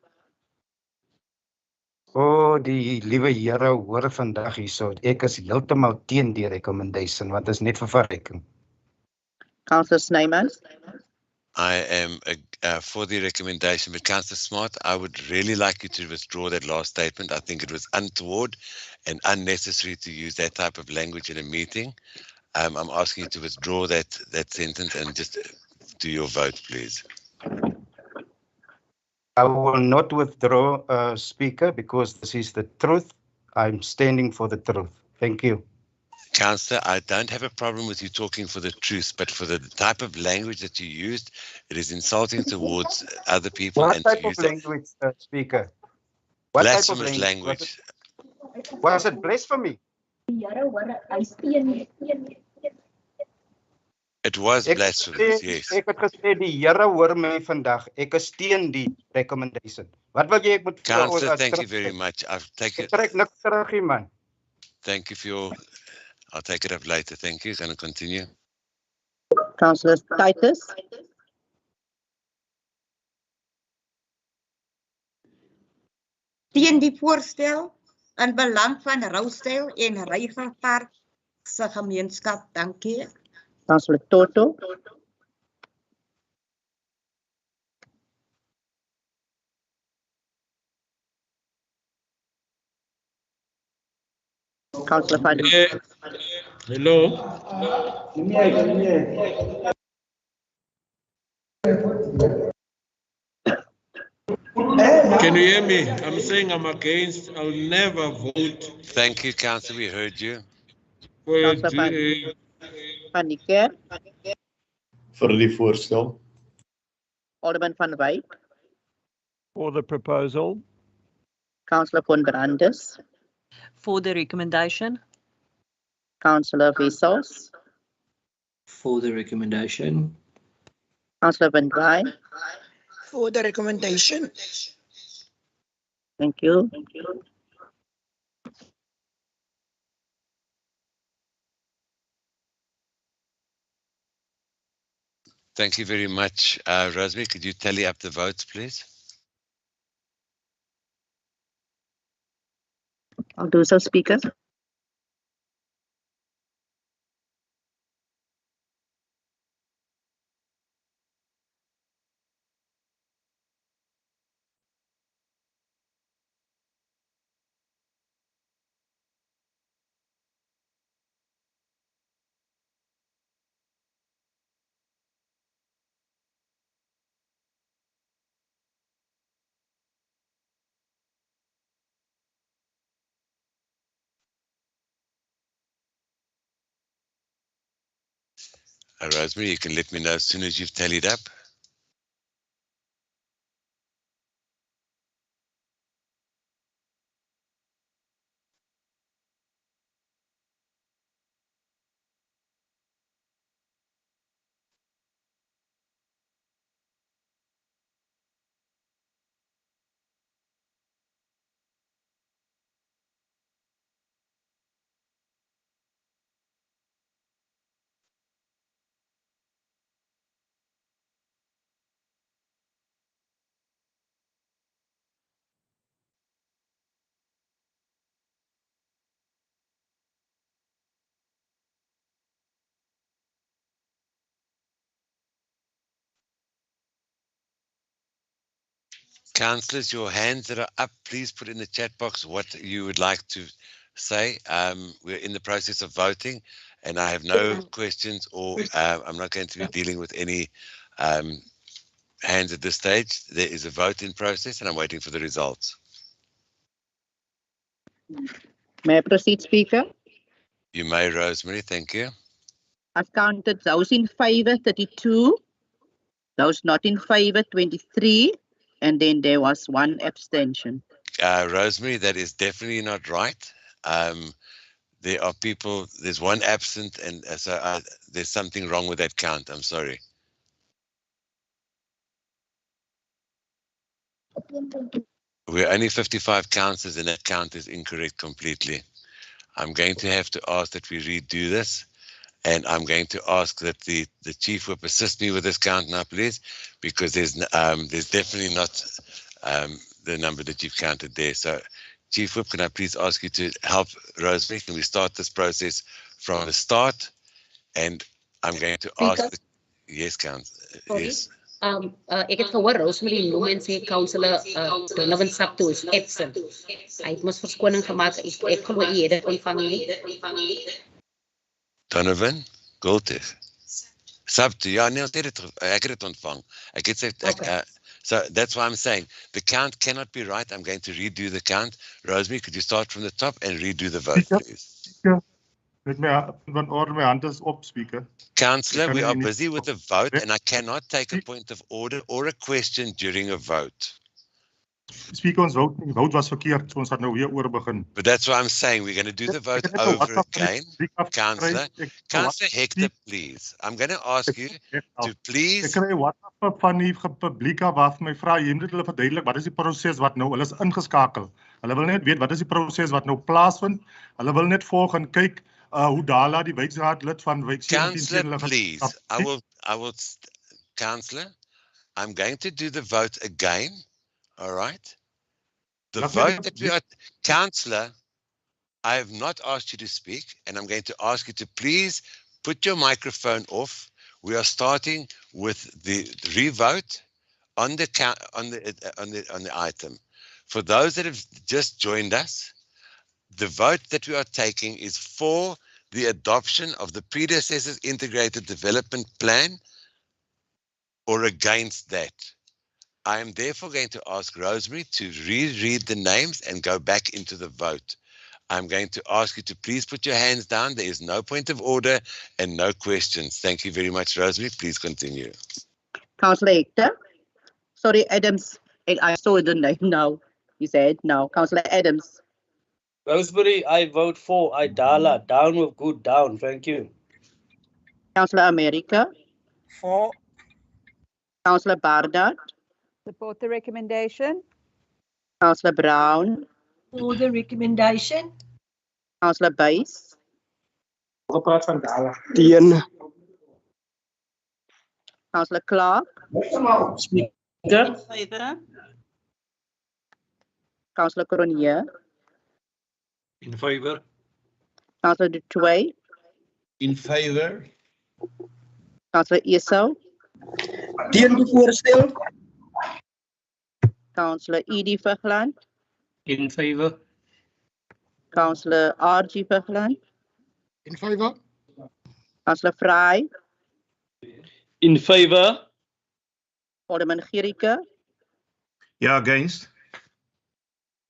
Die liewe Here hoor vandag hierso. Ek is heeltemal teen die recommendation want dit is net vir verrekking. Councillor Snyman. I am for the recommendation, but Councillor Smart, I would really like you to withdraw that last statement. I think it was untoward and unnecessary to use that type of language in a meeting. I'm asking you to withdraw that sentence and just do your vote, please. I will not withdraw, Speaker, because this is the truth. I'm standing for the truth. Thank you. Councillor, I don't have a problem with you talking for the truth, but for the type of language that you used, it is insulting towards other people. What and type to of use that language, Speaker? What type of blasphemous language. Was it blasphemy? It was blasphemous, yes. Ek het gesê die Here hoor my vandag. Ek is teen die recommendation. Wat wil jy ek moet Councillor, thank you very much. I've taken. Trek niks terug, man. Thank you for your. I'll take it up later. Thank you. Going to continue. Councillor Titus. Teen die voorstel in belang van Roustyl en Reigerpark se gemeenskap. Dankie. Councillor Toto. Councillor Van. Hello. Can you hear me? I'm saying I'm against. I'll never vote. Thank you, Councillor. We heard you. Councillor Van die Kerk. Vir die voorstel. Alderman van Wyk. For the proposal. Councillor von Brandes. For the recommendation. Councillor Wessels. For the recommendation. Councillor Van Rijn. For the recommendation. Thank you. Thank you very much. Rosemary, could you tally up the votes, please? I'll do so, Speaker. Rosemary, you can let me know as soon as you've tallied up. Councillors, your hands that are up, please put in the chat box what you would like to say. We're in the process of voting, and I have no questions, or I'm not going to be dealing with any hands at this stage. There is a vote in process, and I'm waiting for the results. May I proceed, Speaker? You may, Rosemary. Thank you. I've counted those in favour, 32. Those not in favour, 23. And then there was one abstention. Rosemary, that is definitely not right. There are people, there's one absent, and so there's something wrong with that count. I'm sorry. We're only 55 councillors, and that count is incorrect completely. I'm going to have to ask that we redo this, and I'm going to ask that the chief whip assist me with this count now, please, because there's definitely not the number that you've counted there. So, Chief Whip, can I please ask you to help Rosemary? Can we start this process from the start? And I'm going to ask. Yes, Councillor. Sorry. Yes. Ek het gehoor Rosemary noem en sê Councillor Donovan Sapto is absent. Hy het mos verskoning gemaak. Ek glo hy het dit ontvang nie. Donovan, Goltig. Sapto, ja, nee, ek het dit ontvang. Ek het sê, so that's why I'm saying the count cannot be right. I'm going to redo the count. Rosemary, could you start from the top and redo the vote, please? Met my order, my hand is op, Speaker. Councillor, we are busy with a vote and I cannot take a point of order or a question during a vote. Speaker, ons vote was verkeerd, so ons gaat nou weer oor begin. But that's why I'm saying we're going to do the vote over again. Councillor Hector, please. I'm going to ask you to please. Ek kry WhatsApp van die publiek af wat my vra, jy moet hulle verduidelik wat is die proses wat nou, hulle is ingeskakel. Hulle wil net weet wat is die proses wat nou plaasvind. Hulle wil net volg en kyk hoe Dala die wijkraad lid van wijk 17. Councillor, please. I will, Councillor, I'm going to do the vote again. All right. The vote that we are, Councillor, I have not asked you to speak, and I'm going to ask you to please put your microphone off. We are starting with the revote on the item. For those that have just joined us, the vote that we are taking is for the adoption of the predecessor's integrated development plan or against that. I am therefore going to ask Rosemary to reread the names and go back into the vote. I'm going to ask you to please put your hands down. There is no point of order and no questions. Thank you very much, Rosemary. Please continue. Councillor Hector. Sorry, Adams. I saw the name now. You said no. Councillor Adams. Rosemary, I vote for Idala. Down with good, down. Thank you. Councillor America. For. Councillor Barnard. Support the recommendation. Councillor Brown. For the recommendation. Councillor Buys. Teen. Councillor Clark. Speaker. In favour. Councillor Cronje. In favour. Councillor Dutoit. In favour. Councillor Esau. Teen die voorstel. Councillor Edie Vugland. In favour. Councillor R.G. Vugland. In favour. Councillor Fry. In favour. Alderman Gericke. Yeah, against.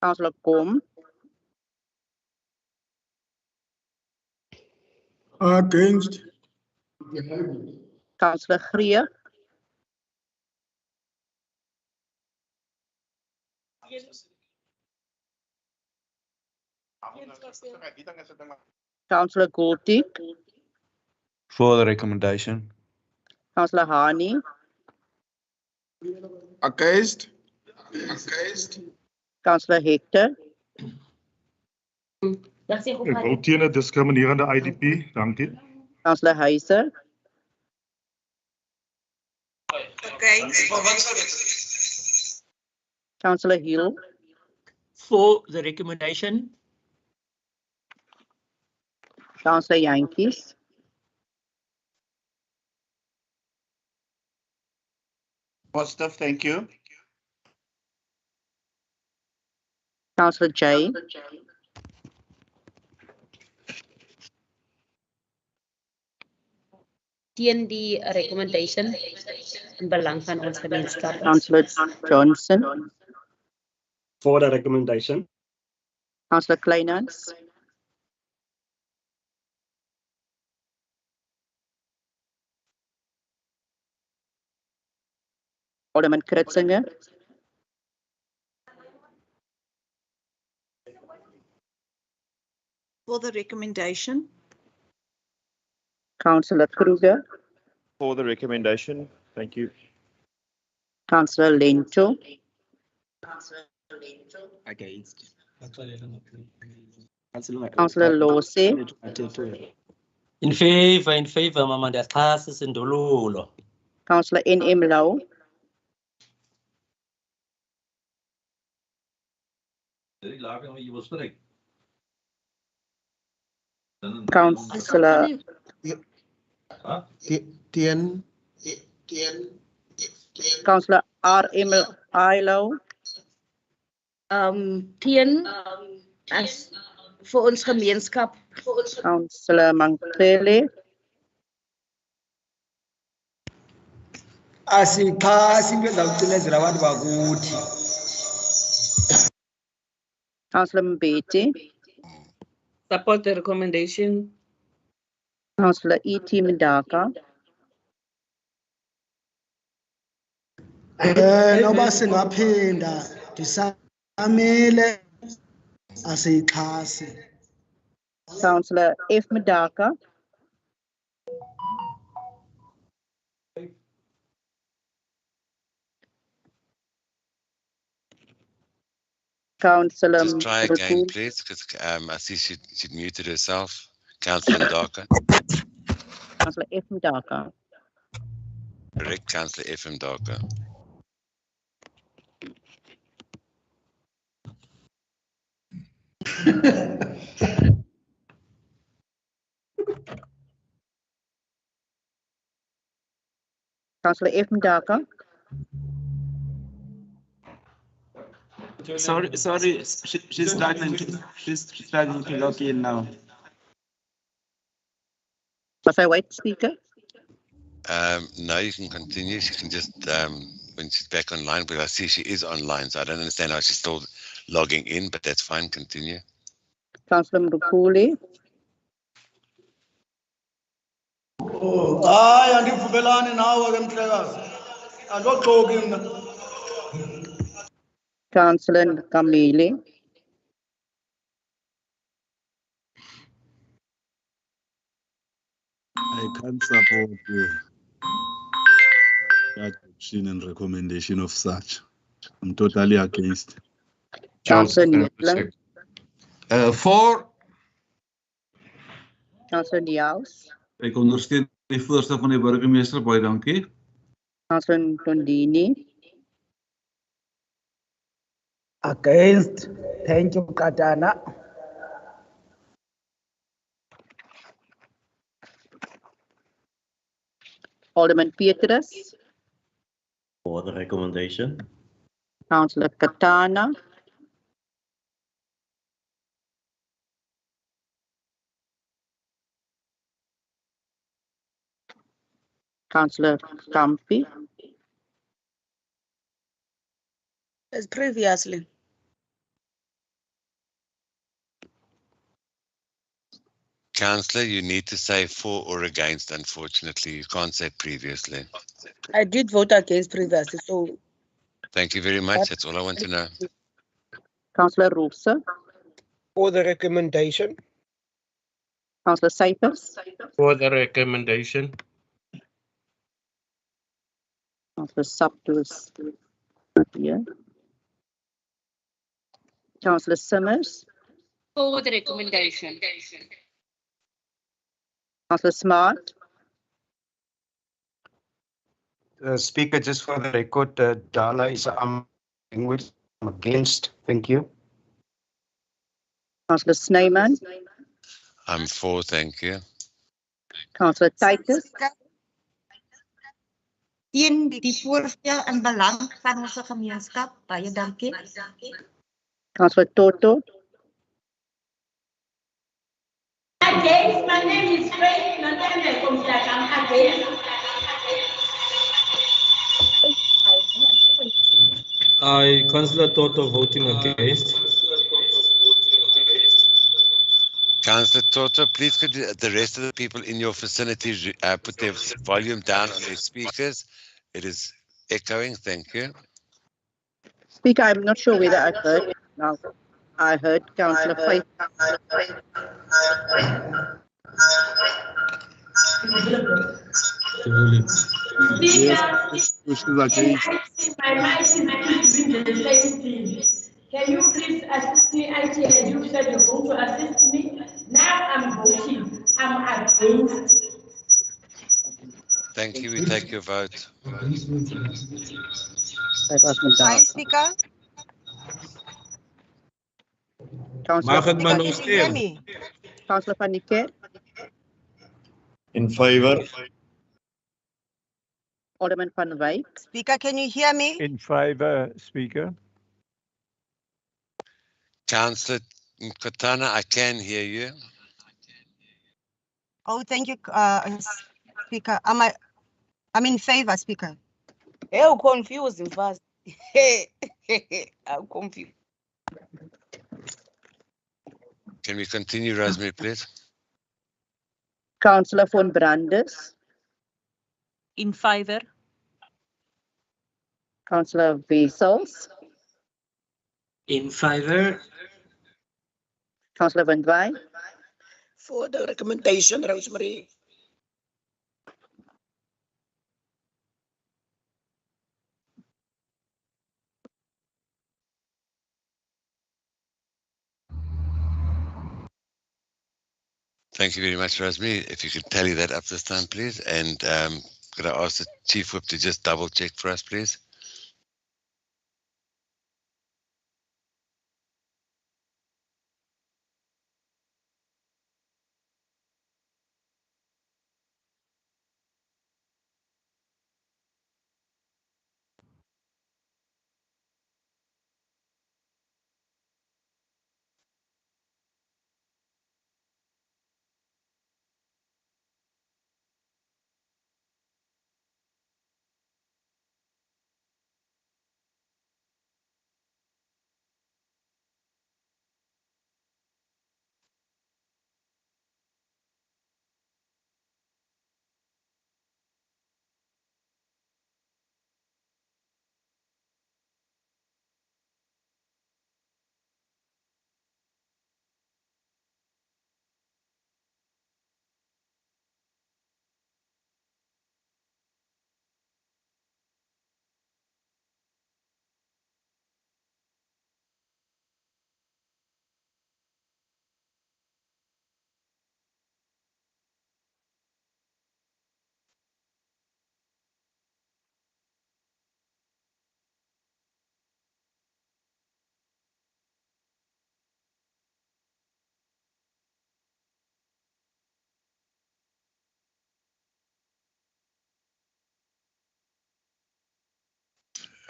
Councillor Kom. Against. Councillor Greer. Councillor Goldtick. For the recommendation. Councillor Hani. Against. Councillor Hector. Ek vote teen 'n diskriminerende IDP. Dankie. Councillor Heiser. Councillor Hill. For the recommendation. Councillor Yankees. Positive, thank you. Councillor J. Teen die recommendation in belang van ons gemeenskap. Councillor Johnson. For the recommendation. Councillor Kleinans. Alderman Kritzinger. For the recommendation. Councillor Kruger. For the recommendation. Thank you. Councillor Lento. Against. Councillor Lose. In favour, Mama. There's classes in Dololo. Councillor N.M. Lau. Councillor Teen Councillor R.M. Ilo. Teen as vir ons gemeenskap. Councillor Mankele. Asichasi into ezawucinezela abantu bakuthi. Councillor Mbete. Support the recommendation. Councillor E.T. Mdaka. Noba singaphinda ndisamile asiyixhasi. Councillor F. Mdaka. Councillor Just try again, Rukul. please, because I see she muted herself. Councillor Ndaka. Councillor F. Mdaka. Correct, Councillor F. Ndaka. Councillor F. Mdaka. Sorry, she's struggling to log in now. Must I wait, Speaker? No, you can continue. She can just, when she's back online, but I see she is online, so I don't understand how she's still logging in, but that's fine. Continue. Councillor Mrukuli. Hayi andivumelani nawe ke mhlekazi. Andoxoki mna. Councillor Kamili. I can't support that option and recommendation of such. I'm totally against. Councillor Niebler. For. Councillor Diaus. Ek ondersteun die voorstel van die burgemeester, baie dankie. Councillor Tondini. Against. Thank you, Katana. Alderman Petrus. For the recommendation. Councillor Katana. Councillor Kampi. As previously. Councillor, you need to say for or against, unfortunately. You can't say previously. I did vote against previously, so. Thank you very much. That's all I want to know. Councillor Rosa. For the recommendation. Councillor Cyphers. For the recommendation. Councillor Saptus. Not here. Councillor Summers. For the recommendation. Councillor Smart. Speaker, just for the record, Dala is language. I'm against. Thank you. Councillor Snyman. I'm for, thank you. Councillor Titus. Teen die voorstel in belang van ons gemeenskap. Baie dankie. Councillor Toto. Against, my name is Faith Natane Komsaka. I'm against. Councillor Toto voting against. Councillor Toto, please could the rest of the people in your vicinity put their volume down on their speakers. It is echoing. Thank you. Speaker, I'm not sure whether I heard. No, I heard Councillor Faith. My mic is doing the same thing. Can you please assist me? IT, you said you're going to assist me. Now I'm voting. I'm against. Thank you. We take your vote. Hi, Speaker. Councillor Mag het Can you hear me? Councillor Van die Kerk. In favor. Alderman van Wyk. Speaker, can you hear me? In favor, Speaker. Councillor Nkatana, I can hear you. Oh, thank you, Speaker. I'm in favor, Speaker. How confusing fast. I'm confused. Can we continue, Rosemary, please? Councillor von Brandes. In favor. Councillor Wessels. In favor. Councillor van Wyk. For the recommendation, Rosemary. Thank you very much, Rosemary. If you could tally that up this time, please. And could I ask the Chief Whip to just double check for us, please?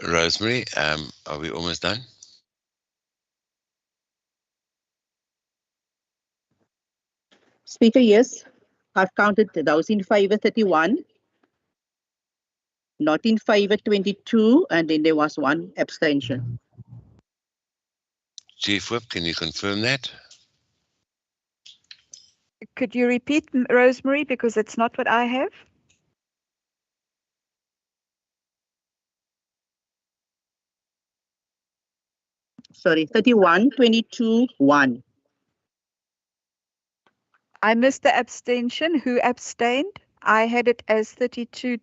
Rosemary, are we almost done? Speaker, yes. I've counted those in favor 31. Not in favor 22, and then there was one abstention. Chief Whip, can you confirm that? Could you repeat, Rosemary, because it's not what I have? Sorry, 31, 22, 1. I missed the abstention. Who abstained? I had it as 31,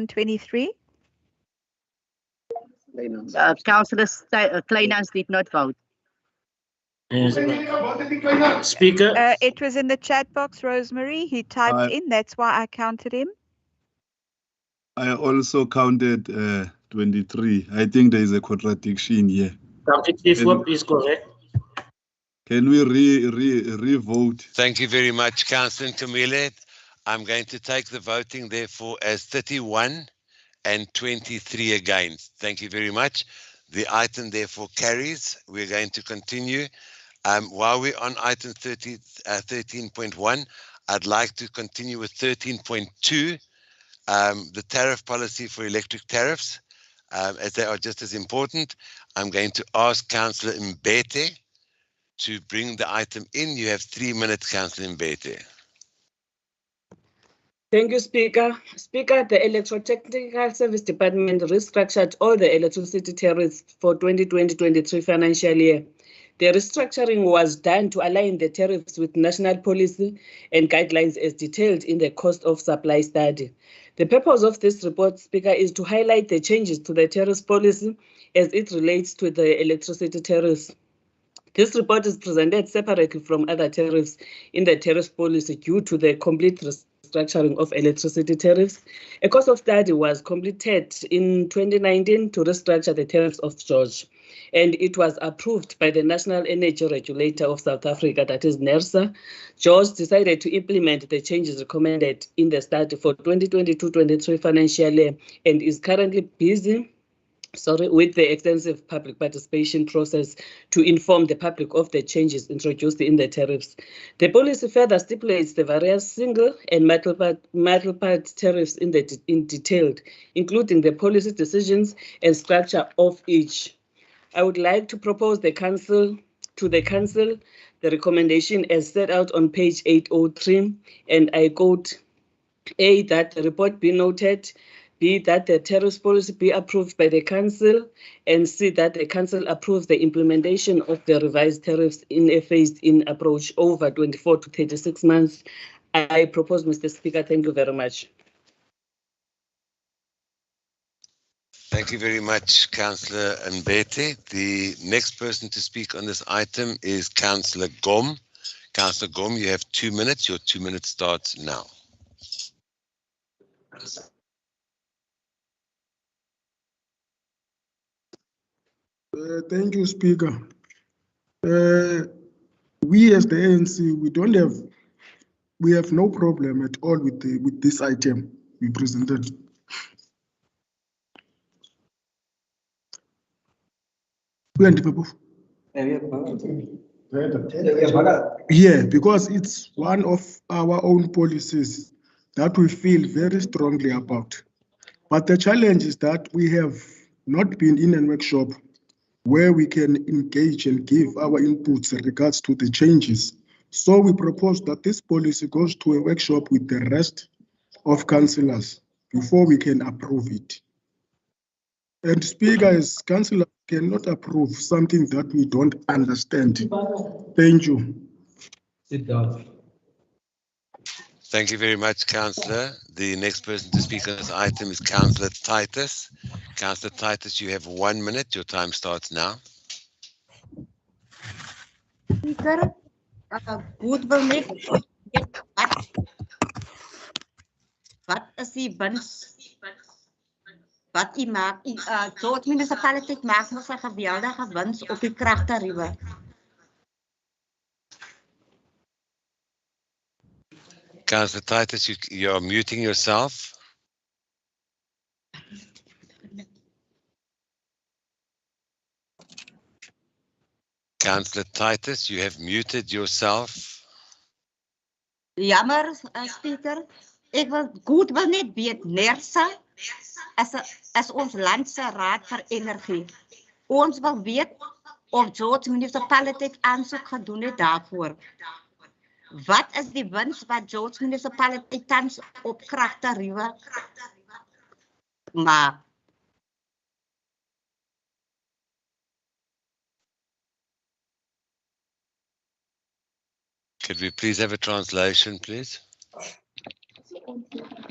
23. Councillor Kleinans did not vote. Speaker. It was in the chat box, Rosemary. He typed in. That's why I counted him. I also counted 23. I think there is a contradiction here. Chief Whip is correct. Can we re-vote? Thank you very much, Councillor Camille. I'm going to take the voting, therefore, as 31 and 23 against. Thank you very much. The item, therefore, carries. We're going to continue. While we're on item 13.1, I'd like to continue with 13.2, the tariff policy for electric tariffs, as they are just as important. I'm going to ask Councillor Mbete to bring the item in. You have 3 minutes, Councillor Mbete. Thank you, Speaker. Speaker, the Electrotechnical Service Department restructured all the electricity tariffs for 2020-23 financial year. The restructuring was done to align the tariffs with national policy and guidelines as detailed in the cost of supply study. The purpose of this report, Speaker, is to highlight the changes to the tariffs policy as it relates to the electricity tariffs. This report is presented separately from other tariffs in the tariff policy due to the complete restructuring of electricity tariffs. A course of study was completed in 2019 to restructure the tariffs of George. and it was approved by the National Energy Regulator of South Africa, that is NERSA. George decided to implement the changes recommended in the study for 2022-23 financial year and is currently busy with the extensive public participation process to inform the public of the changes introduced in the tariffs. The policy further stipulates the various single and multi-part tariffs in detailed, including the policy decisions and structure of each. I would like to propose the council the recommendation as set out on page 803, and I quote: A, that the report be noted; B, that the tariffs policy be approved by the council; and C, that the council approves the implementation of the revised tariffs in a phased-in approach over 24 to 36 months. I propose, Mr. Speaker. Thank you very much. Thank you very much, Councillor Mbete. The next person to speak on this item is Councillor Gom. Councillor Gom, you have 2 minutes. Your 2 minutes starts now. Thank you, Speaker. We as the ANC, we have no problem at all with this item we presented. Yeah, because it's one of our own policies that we feel very strongly about. But the challenge is that we have not been in a workshop where we can engage and give our inputs in regards to the changes. So we propose that this policy goes to a workshop with the rest of councillors before we can approve it. And Speaker, as councillors cannot approve something that we don't understand. Thank you. Sit down. Thank you very much, Councillor. The next person to speak on this item is Councillor Titus. Councillor Titus, you have 1 minute. Your time starts now. Speaker, goed wil net wat is die wins wat u maak? Tot munisipaliteit maak nog 'n geweldige wins op die kragtariewe. Councillor Titus, you are muting yourself. Councillor Titus, you have muted yourself. Jammer, Speaker. Ek wil net weet, NERSA is ons land se raad vir energie. Ons wil weet of George munisipaliteit aansoek gedoen het daarvoor. Wat is die wins wat George munisipaliteit tans op kragtariewe maak? Could we please have a translation, please?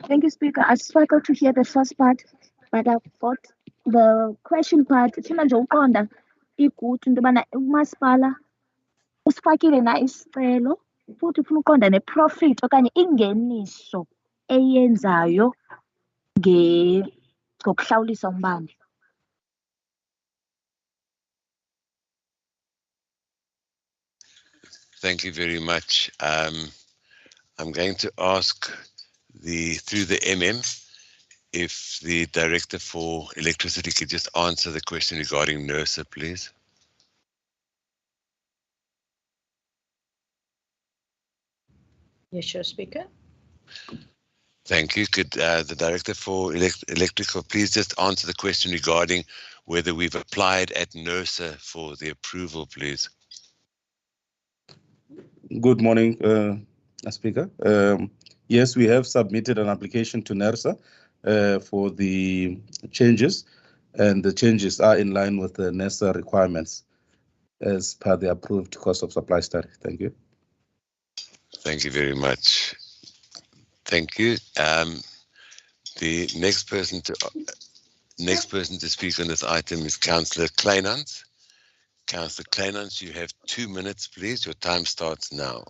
Thank you, Speaker. I struggled to hear the first part, but I got the question part. Thina nje uqonda igutu into yobana umasipala usifakile na isicelo futhi ufuna uqonda ne-profit okanye ingeniso eyenzayo ngokuhlawulisa umbane. Thank you very much. I'm going to ask through the MM if the Director for Electricity could just answer the question regarding NERSA, please. Yes, sure, Speaker. Thank you. Could the Director for Electrical please just answer the question regarding whether we've applied at NERSA for the approval, please? Good morning, Speaker. Yes, we have submitted an application to NERSA for the changes, and the changes are in line with the NERSA requirements as per the approved cost of supply study. Thank you. Thank you very much. Thank you. The next person to speak on this item is Councillor Kleinhans. Councillor Kleinhans, you have 2 minutes, please. Your time starts now.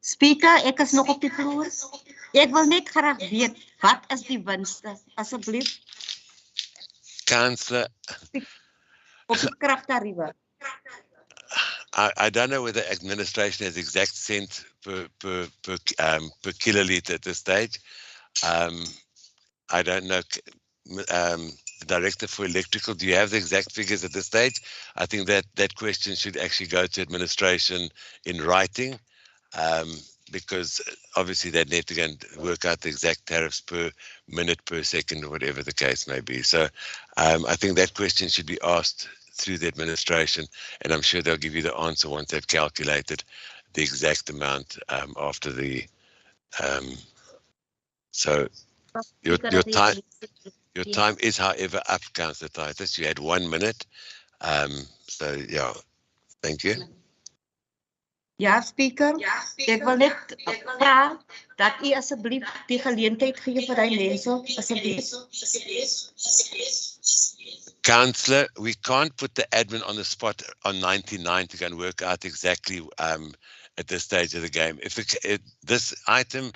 Speaker, ek is nog op die vloer. Ek wil net graag weet, wat is die winste? Asseblief, Councillor, op die kragtariewe. I don't know whether administration has exact cent per kiloliter at this stage. I don't know. The Director for Electrical, do you have the exact figures at this stage? I think that question should actually go to administration in writing, because obviously they need to go and work out the exact tariffs per minute, per second, or whatever the case may be. So I think that question should be asked through the administration, and I'm sure they'll give you the answer once they've calculated the exact amount after the. So your time is, however, up, Councillor Titus. You had 1 minute. So yeah, thank you. Ja, Speaker, ek wil net vra dat u asseblief die geleentheid gee vir die mense, asseblief. Councillor, we can't put the admin on the spot on 99 to go and work out exactly at this stage of the game. If this item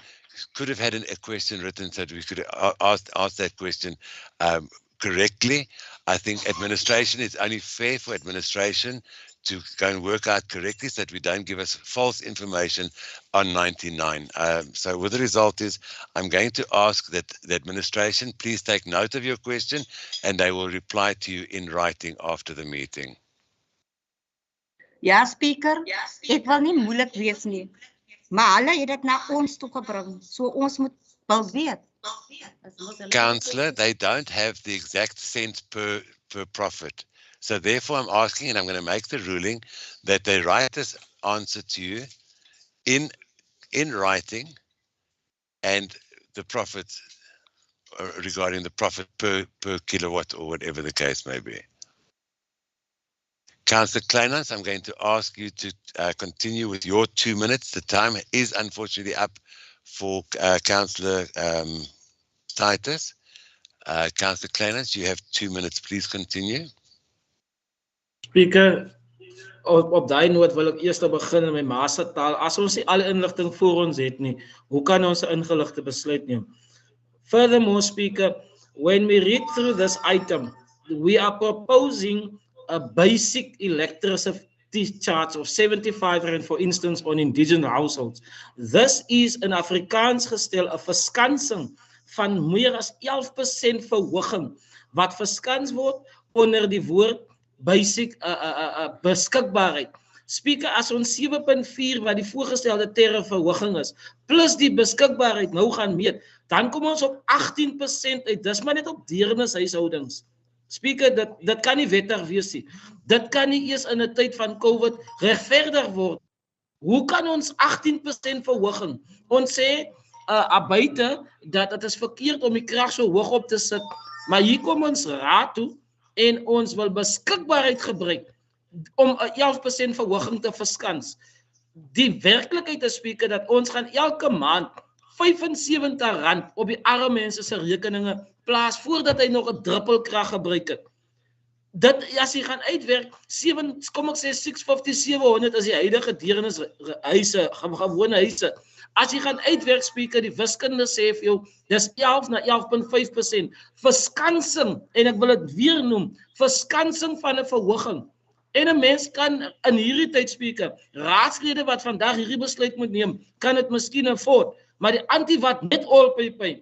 could have had a question written so that we could ask that question correctly. I think administration, it's only fair for administration to go and work out correctly so that we don't give us false information on 99. So what the result is, I'm going to ask that the administration please take note of your question and they will reply to you in writing after the meeting. Ja, Speaker, ek wil nie moeilik wees nie. Maar hulle het dit na ons toe gebring, so ons moet wel weet. Councillor, they don't have the exact cent per profit. So therefore I'm asking, and I'm going to make the ruling, that they write this answer to you in writing, and the profits regarding the profit per kilowatt or whatever the case may be. Councillor Kleinans, I'm going to ask you to continue with your 2 minutes. The time is unfortunately up for Councillor Titus. Councillor Kleinans, you have 2 minutes. Please continue. Speaker, op daai noot wil ek eers begin in my ma se taal. As ons nie alle inligting voor ons het nie, hoe kan ons 'n ingeligte besluit neem? Furthermore, Speaker, when we read through this item, we are proposing a basic electricity charge of 75 rand, for instance, on indigenous households. This is in Afrikaans gestel 'n verskansing van meer as 11% verhoging wat verskans word onder die woord basic beskikbaarheid. Speaker, as ons 7.4 wat die voorgestelde tariff verhoging is, plus die beskikbaarheid nou gaan meet, dan kom ons op 18% uit. Dis maar net op deernis huishoudings. Speaker, dit kan nie wettig wees nie. Dit kan nie eers in 'n tyd van COVID regverdig word. Hoe kan ons 18% verhoging? Ons sê buite dat dit is verkeerd om die krag so hoog op te sit, maar hier kom ons raad toe en ons wil beskikbaarheid gebruik om 'n 11% verhoging te verskans. Die werklikheid is, Speaker, dat ons gaan elke maand R75 op die arme mense se rekeninge plaas voordat hy nog 'n druppel krag gebruik het. Dit as jy gaan uitwerk, 650, 700 is die huidige deernis huise, gewone huise. As jy gaan uitwerk, Speaker, die wiskunde sê vir jou, dis 11 na 11.5%. Verskansing, en ek wil dit weer noem, verskansing van 'n verhoging. En 'n mens kan in hierdie tyd, Speaker, raadslede wat vandag hierdie besluit moet neem, kan dit miskien afford, maar die anti wat net olpypy,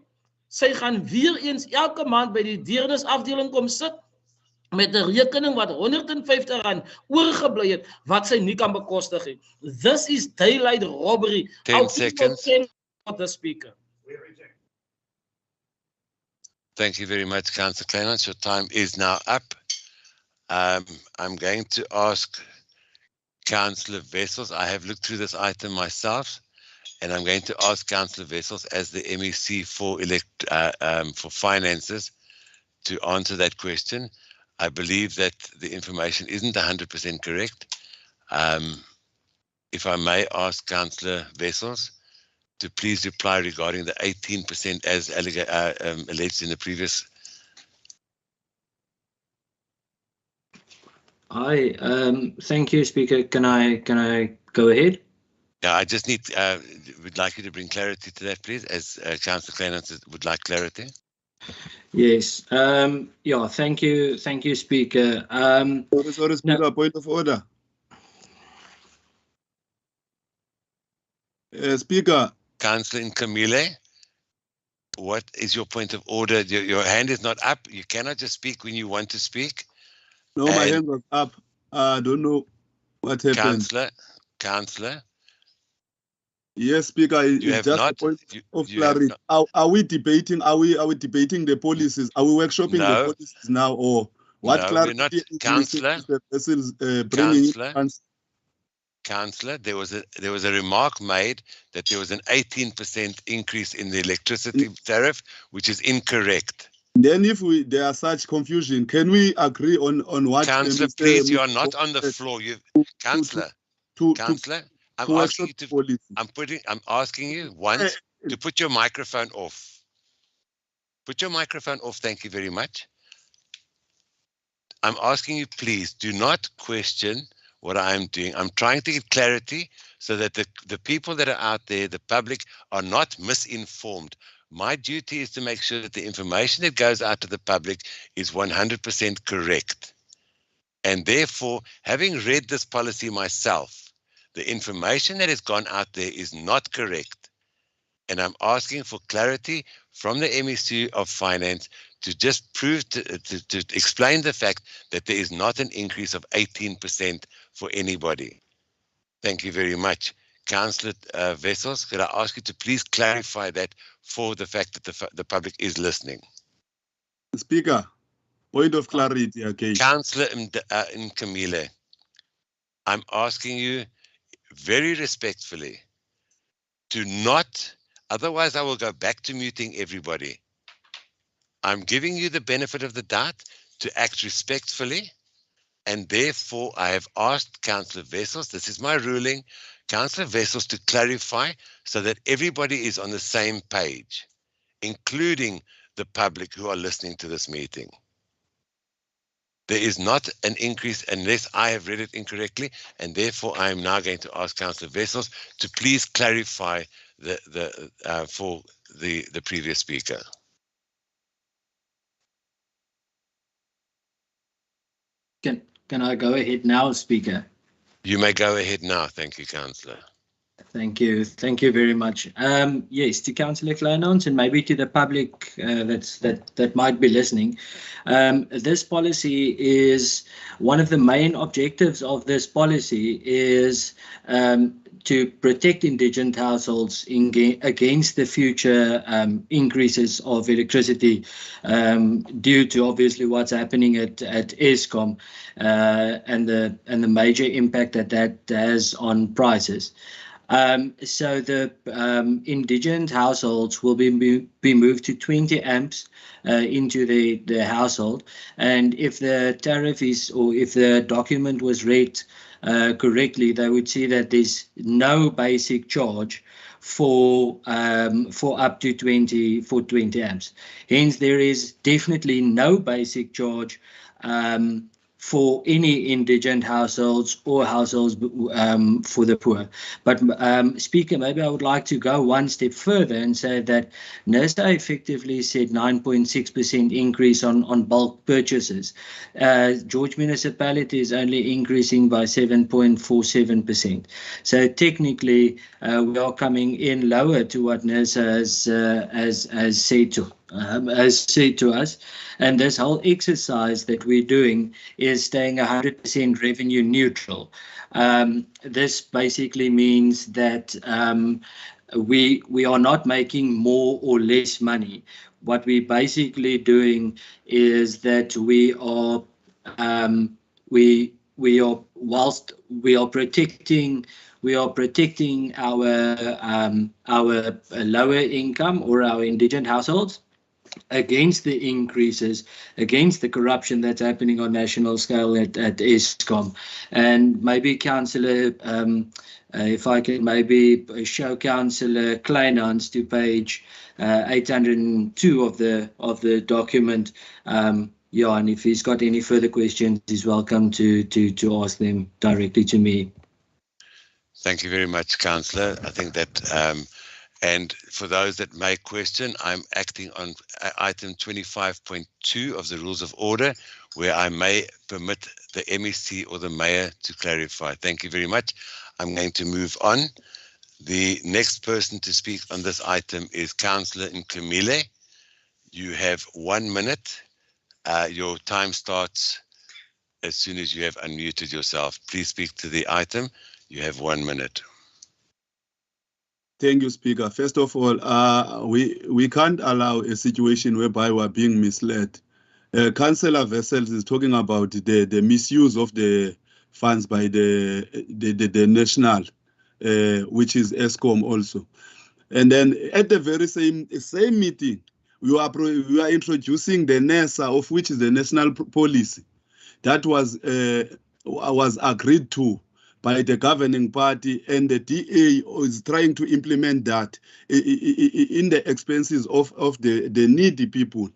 sy gaan weer eens elke maand by die deernisafdeling kom sit met 'n rekening wat R150 oorgebly het wat sy nie kan bekostig nie. This is daylight robbery. 10 seconds. The Speaker. Thank you very much, Councillor Kleinans. Your time is now up. I'm going to ask Councillor Wessels. I have looked through this item myself, and I'm going to ask Councillor Wessels as the MEC for finances to answer that question. I believe that the information isn't 100% correct. If I may ask Councillor Wessels to please reply regarding the 18% as alleged in the previous. Hi, thank you, Speaker. Can I go ahead? Yeah, I just need, would like you to bring clarity to that, please, as Councillor Kleinhans would like clarity. Yes. Yeah, thank you, Speaker. Sorry, Speaker, point of order. Speaker. Councillor Nkamile, what is your point of order? Your hand is not up. You cannot just speak when you want to speak. No, my hand was up. I don't know what happened. Councillor. Yes, Speaker. It's just a point of clarity. Are we debating? Are we debating the policies? Are we workshopping the policies now, or what no, clarity? We're not, Councillor. Councillor, there was a remark made that there was an 18% increase in the electricity tariff, which is incorrect. Then, if there are such confusion, can we agree on what? Councillor, please, you are not on the floor. Councillor, I'm asking you to. I'm asking you once to put your microphone off. Put your microphone off. Thank you very much. I'm asking you, please, do not question what I'm doing. I'm trying to get clarity so that the people that are out there, the public, are not misinformed. My duty is to make sure that the information that goes out to the public is 100% correct. And therefore, having read this policy myself, the information that has gone out there is not correct. And I'm asking for clarity from the MEC of Finance to just prove, to explain the fact that there is not an increase of 18% for anybody. Thank you very much. Councillor Wessels, could I ask you to please clarify that for the fact that the public is listening? Speaker, point of clarity, okay. Councillor Nkamile, I'm asking you very respectfully to not, otherwise I will go back to muting everybody. I'm giving you the benefit of the doubt to act respectfully, and therefore I have asked Councillor Wessels, this is my ruling, Councillor Wessels to clarify so that everybody is on the same page, including the public who are listening to this meeting. There is not an increase unless I have read it incorrectly, and therefore I am now going to ask Councillor Wessels to please clarify for the previous speaker. Can I go ahead now, Speaker? You may go ahead now. Thank you, Councillor. Thank you very much. Yes, to Councillor Kleinhans and maybe to the public that might be listening. This policy is one of the main objectives of this policy is to protect indigent households against the future increases of electricity due to obviously what's happening at Eskom and the major impact that has on prices. So the indigent households will be moved to 20 amps into the household, and if the tariff is, or if the document was read correctly, they would see that there's no basic charge for up to 20 amps. Hence, there is definitely no basic charge for any indigent households or households for the poor. But Speaker, maybe I would like to go one step further and say that NERSA effectively said 9.6% increase on bulk purchases. George Municipality is only increasing by 7.47%. So technically, we are coming in lower to what NERSA has said to us, and this whole exercise that we're doing is staying 100% revenue neutral. This basically means that we are not making more or less money. What we're basically doing is that we are whilst we are protecting our lower income or our indigent households against the increases, against the corruption that's happening on national scale at Eskom. And maybe Councillor, if I can maybe show Councillor Kleinhans to page 802 of the document. Yeah, and if he's got any further questions, he's welcome to ask them directly to me. Thank you very much, Councillor. I think that, and for those that may question, I'm acting on item 25.2 of the Rules of Order, where I may permit the MEC or the Mayor to clarify. Thank you very much. I'm going to move on. The next person to speak on this item is Councillor Nkumile. You have 1 minute. Your time starts as soon as you have unmuted yourself. Please speak to the item. You have 1 minute. Thank you, Speaker. First of all, we can't allow a situation whereby we're being misled. Councillor Wessels is talking about the misuse of the funds by the national, which is ESCOM also. And then at the very same meeting, we are introducing the NESA, of which is the national policy that was agreed to by the governing party, and the DA is trying to implement that in the expenses of the needy people.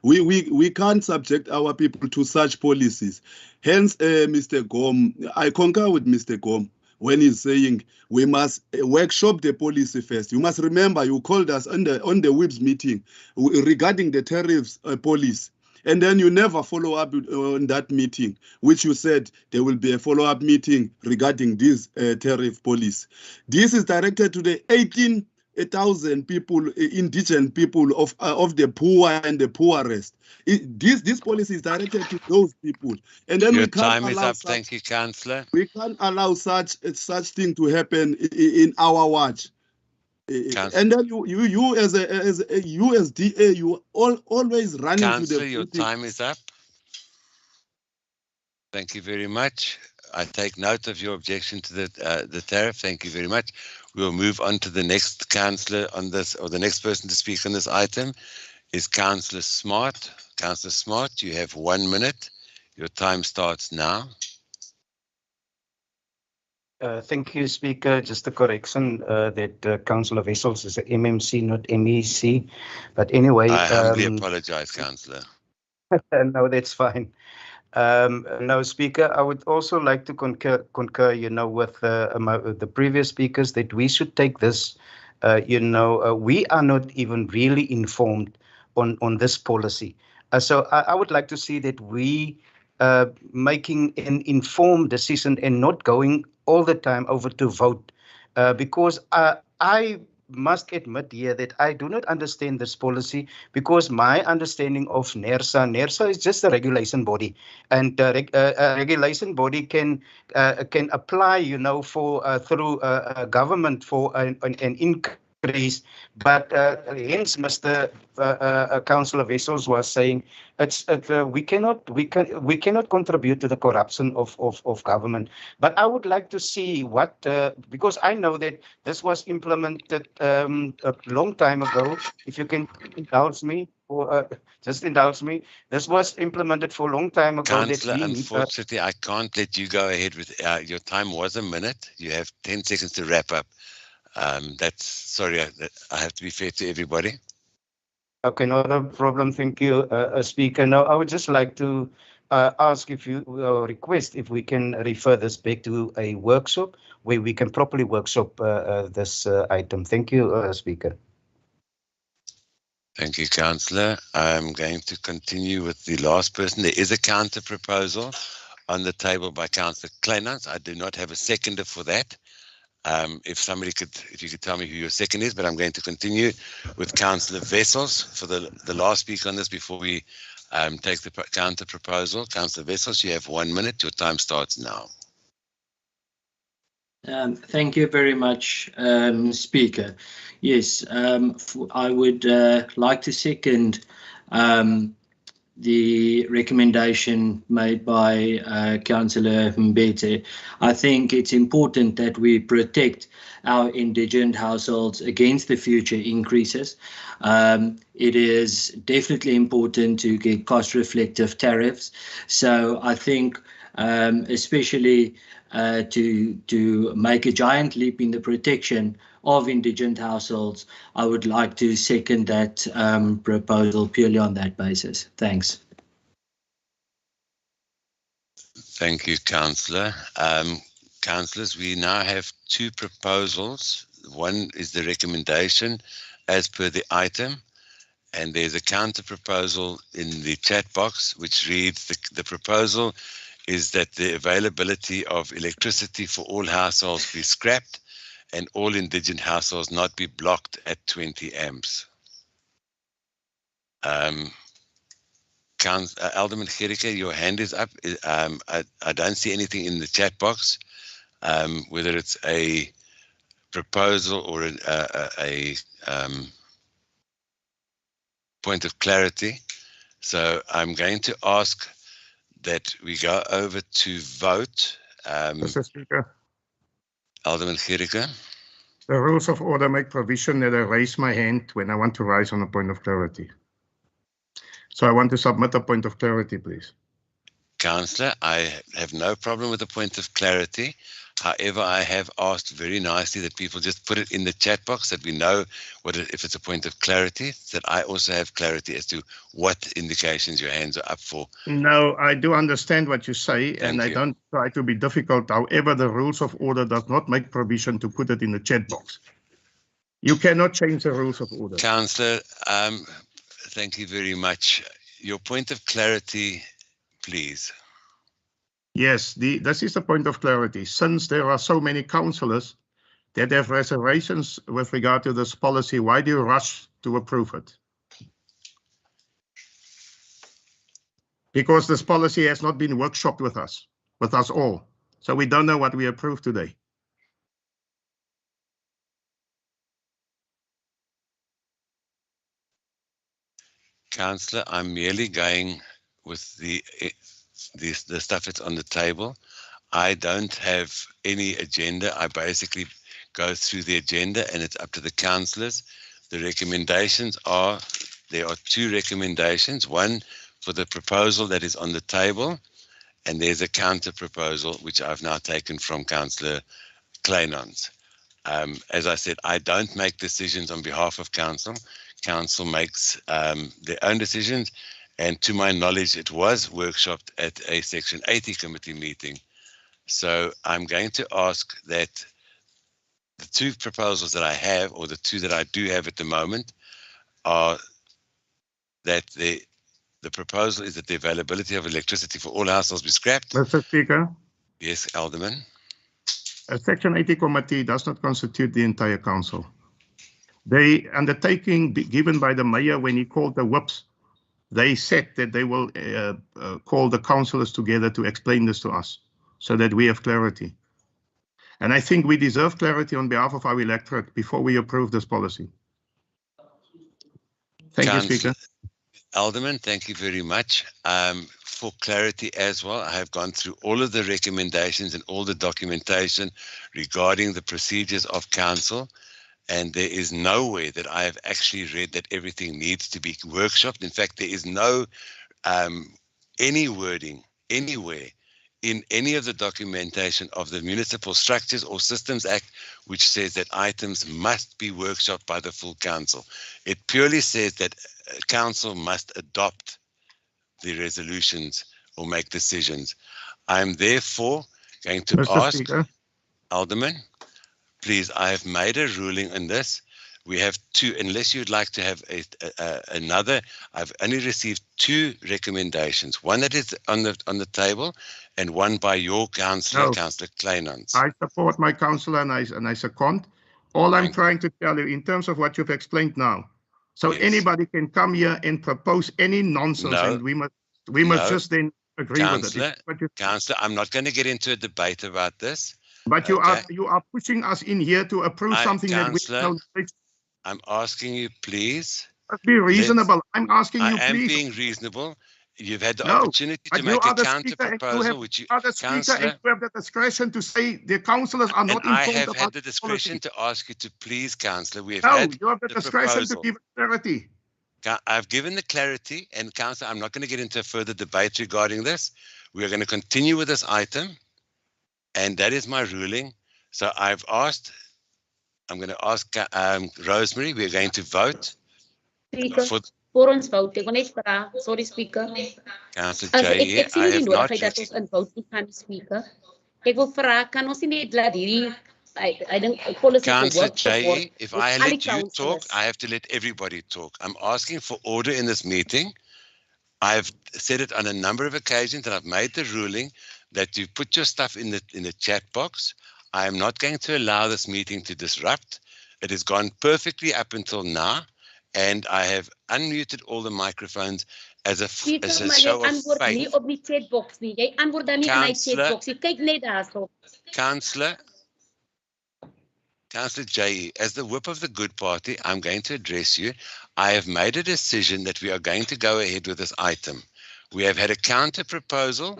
We can't subject our people to such policies. Hence, Mr. Gom, I concur with Mr. Gom when he's saying we must workshop the policy first. You must remember, you called us on the whips meeting regarding the tariffs policy. And then you never follow up on that meeting, which you said there will be a follow-up meeting regarding this tariff policy. This is directed to the 18,000 people, indigent people of the poor and the poorest. This policy is directed to those people. And then your time is up. Thank you, Councillor. We can't allow such thing to happen in our watch. And then you as a USDA, you always run into the. Councillor, your time is up. Thank you very much. I take note of your objection to the tariff. Thank you very much. We will move on to the next councillor on this, or the next person to speak on this item is Councillor Smart. Councillor Smart, you have 1 minute. Your time starts now. Thank you, Speaker. Just a correction that Councillor Wessels is a MMC, not MEC. But anyway, I humbly apologize, Councillor. No, that's fine. No, Speaker, I would also like to concur, with the previous speakers that we should take this. We are not even really informed on this policy. So I would like to see that we making an informed decision and not going all the time over to vote, because I must admit here that I do not understand this policy, because my understanding of NERSA is just a regulation body, and a regulation body can apply, for through government for an increase. But hence, Mr. Councillor Wessels was saying we cannot contribute to the corruption of government. But I would like to see what because I know that this was implemented a long time ago. If you can indulge me, or just indulge me, this was implemented for a long time ago. Councillor, unfortunately, I can't let you go ahead with your time was a minute. You have 10 seconds to wrap up. Sorry, I have to be fair to everybody. Okay, not a problem. Thank you, Speaker. Now, I would just like to ask if you request if we can refer this back to a workshop where we can properly workshop this item. Thank you, Speaker. Thank you, Councillor. I'm going to continue with the last person. There is a counter proposal on the table by Councillor Kleinans. I do not have a seconder for that. If you could tell me who your second is, but I'm going to continue with Councillor Wessels for the last speaker on this before we take the counter proposal. Councillor Wessels, you have 1 minute. Your time starts now. Thank you very much, Speaker. Yes, I would like to second the recommendation made by Councillor Rebate. I think it's important that we protect our indigent households against the future increases. It is definitely important to get cost-reflective tariffs. So I think especially to make a giant leap in the protection of indigent households, I would like to second that proposal purely on that basis. Thanks. Thank you, Councillor. Councillors, we now have two proposals. One is the recommendation as per the item, and there's a counter proposal in the chat box which reads the proposal is that the availability of electricity for all households be scrapped and all indigent households not be blocked at 20 amps. Alderman Gericke, your hand is up. I don't see anything in the chat box, whether it's a proposal or a point of clarity. So I'm going to ask that we go over to vote. Mr. Speaker, Alderman Gericke. the rules of order make provision that I raise my hand when I want to rise on a point of clarity. So I want to submit a point of clarity, please. Councillor, I have no problem with the point of clarity. However, I have asked very nicely that people just put it in the chat box that we know if it's a point of clarity, that I also have clarity as to what indications your hands are up for. No, I do understand what you say, and Thank I don't try to be difficult. However, the rules of order does not make provision to put it in the chat box. You cannot change the rules of order. Councillor, thank you very much. Your point of clarity, please. Yes, this is the point of clarity. Since there are so many councillors that have reservations with regard to this policy, why do you rush to approve it? Because this policy has not been workshopped with us all. So we don't know what we approved today. Councillor, I'm merely going with the stuff that's on the table. I don't have any agenda. I basically go through the agenda and it's up to the councillors. The recommendations are, there are two recommendations, one for the proposal that is on the table, and there's a counter proposal which I've now taken from Councillor Kleinans. As I said, I don't make decisions on behalf of council. Council makes their own decisions, and to my knowledge, it was workshopped at a Section 80 committee meeting. So I'm going to ask that the two proposals that I have, or the two that I do have at the moment, are that the proposal is that the availability of electricity for all households be scrapped. Mr. Speaker. Yes, Alderman. A Section 80 committee does not constitute the entire council. The undertaking given by the mayor when he called the whips, they said that they will call the councillors together to explain this to us so that we have clarity. And I think we deserve clarity on behalf of our electorate before we approve this policy. Thank you, Speaker. Alderman, thank you very much. For clarity as well, I have gone through all of the recommendations and all the documentation regarding the procedures of council, and there is nowhere that I have actually read that everything needs to be workshopped. In fact, there is no any wording anywhere in any of the documentation of the Municipal Structures or Systems Act which says that items must be workshopped by the full council. It purely says that council must adopt the resolutions or make decisions. I'm therefore going to ask Speaker. Alderman, please, I have made a ruling on this. We have two, unless you'd like to have another, I've only received two recommendations. One that is on the table and one by your councillor, No. Councillor Kleinans. I support my councillor and I second. All I'm trying to tell you in terms of what you've explained now. So anybody can come here and propose any nonsense, and we must just then agree with it. Councillor, I'm not going to get into a debate about this. But you are pushing us in here to approve something that we don't. I'm asking you, please. Be reasonable. I'm asking you, please. I am being reasonable. You've had the opportunity to make a counter proposal, which you, Councillor, you have the discretion to say the councillors are not informed. I have had the discretion to ask you to please, Councillor. We have had you have the discretion to give clarity. I've given the clarity, and Councillor, I'm not going to get into a further debate regarding this. We are going to continue with this item, and that is my ruling. So I've asked. I'm going to ask Rosemary. We're going to vote. Speaker, voor ons vote. Ek wil net vra, sorry Speaker. Councillor Jay, ek sien I nie have not nodigheid dat ons in vote nie gaan, Speaker. Ek wil vra, kan ons nie net laat hierdie I think policy Councillor work support Jay, if with I all die let you talk, councillors. I have to let everybody talk. I'm asking for order in this meeting. I've said it on a number of occasions, and I've made the ruling that you put your stuff in the chat box. I am not going to allow this meeting to disrupt. It has gone perfectly up until now, and I have unmuted all the microphones as a show of antwoord nie faith. op die chatbox nie. Jy antwoord dan nie in die chatbox. Jy kyk net daarso. Councillor J, as the whip of the good party, I'm going to address you. I have made a decision that we are going to go ahead with this item. We have had a counter proposal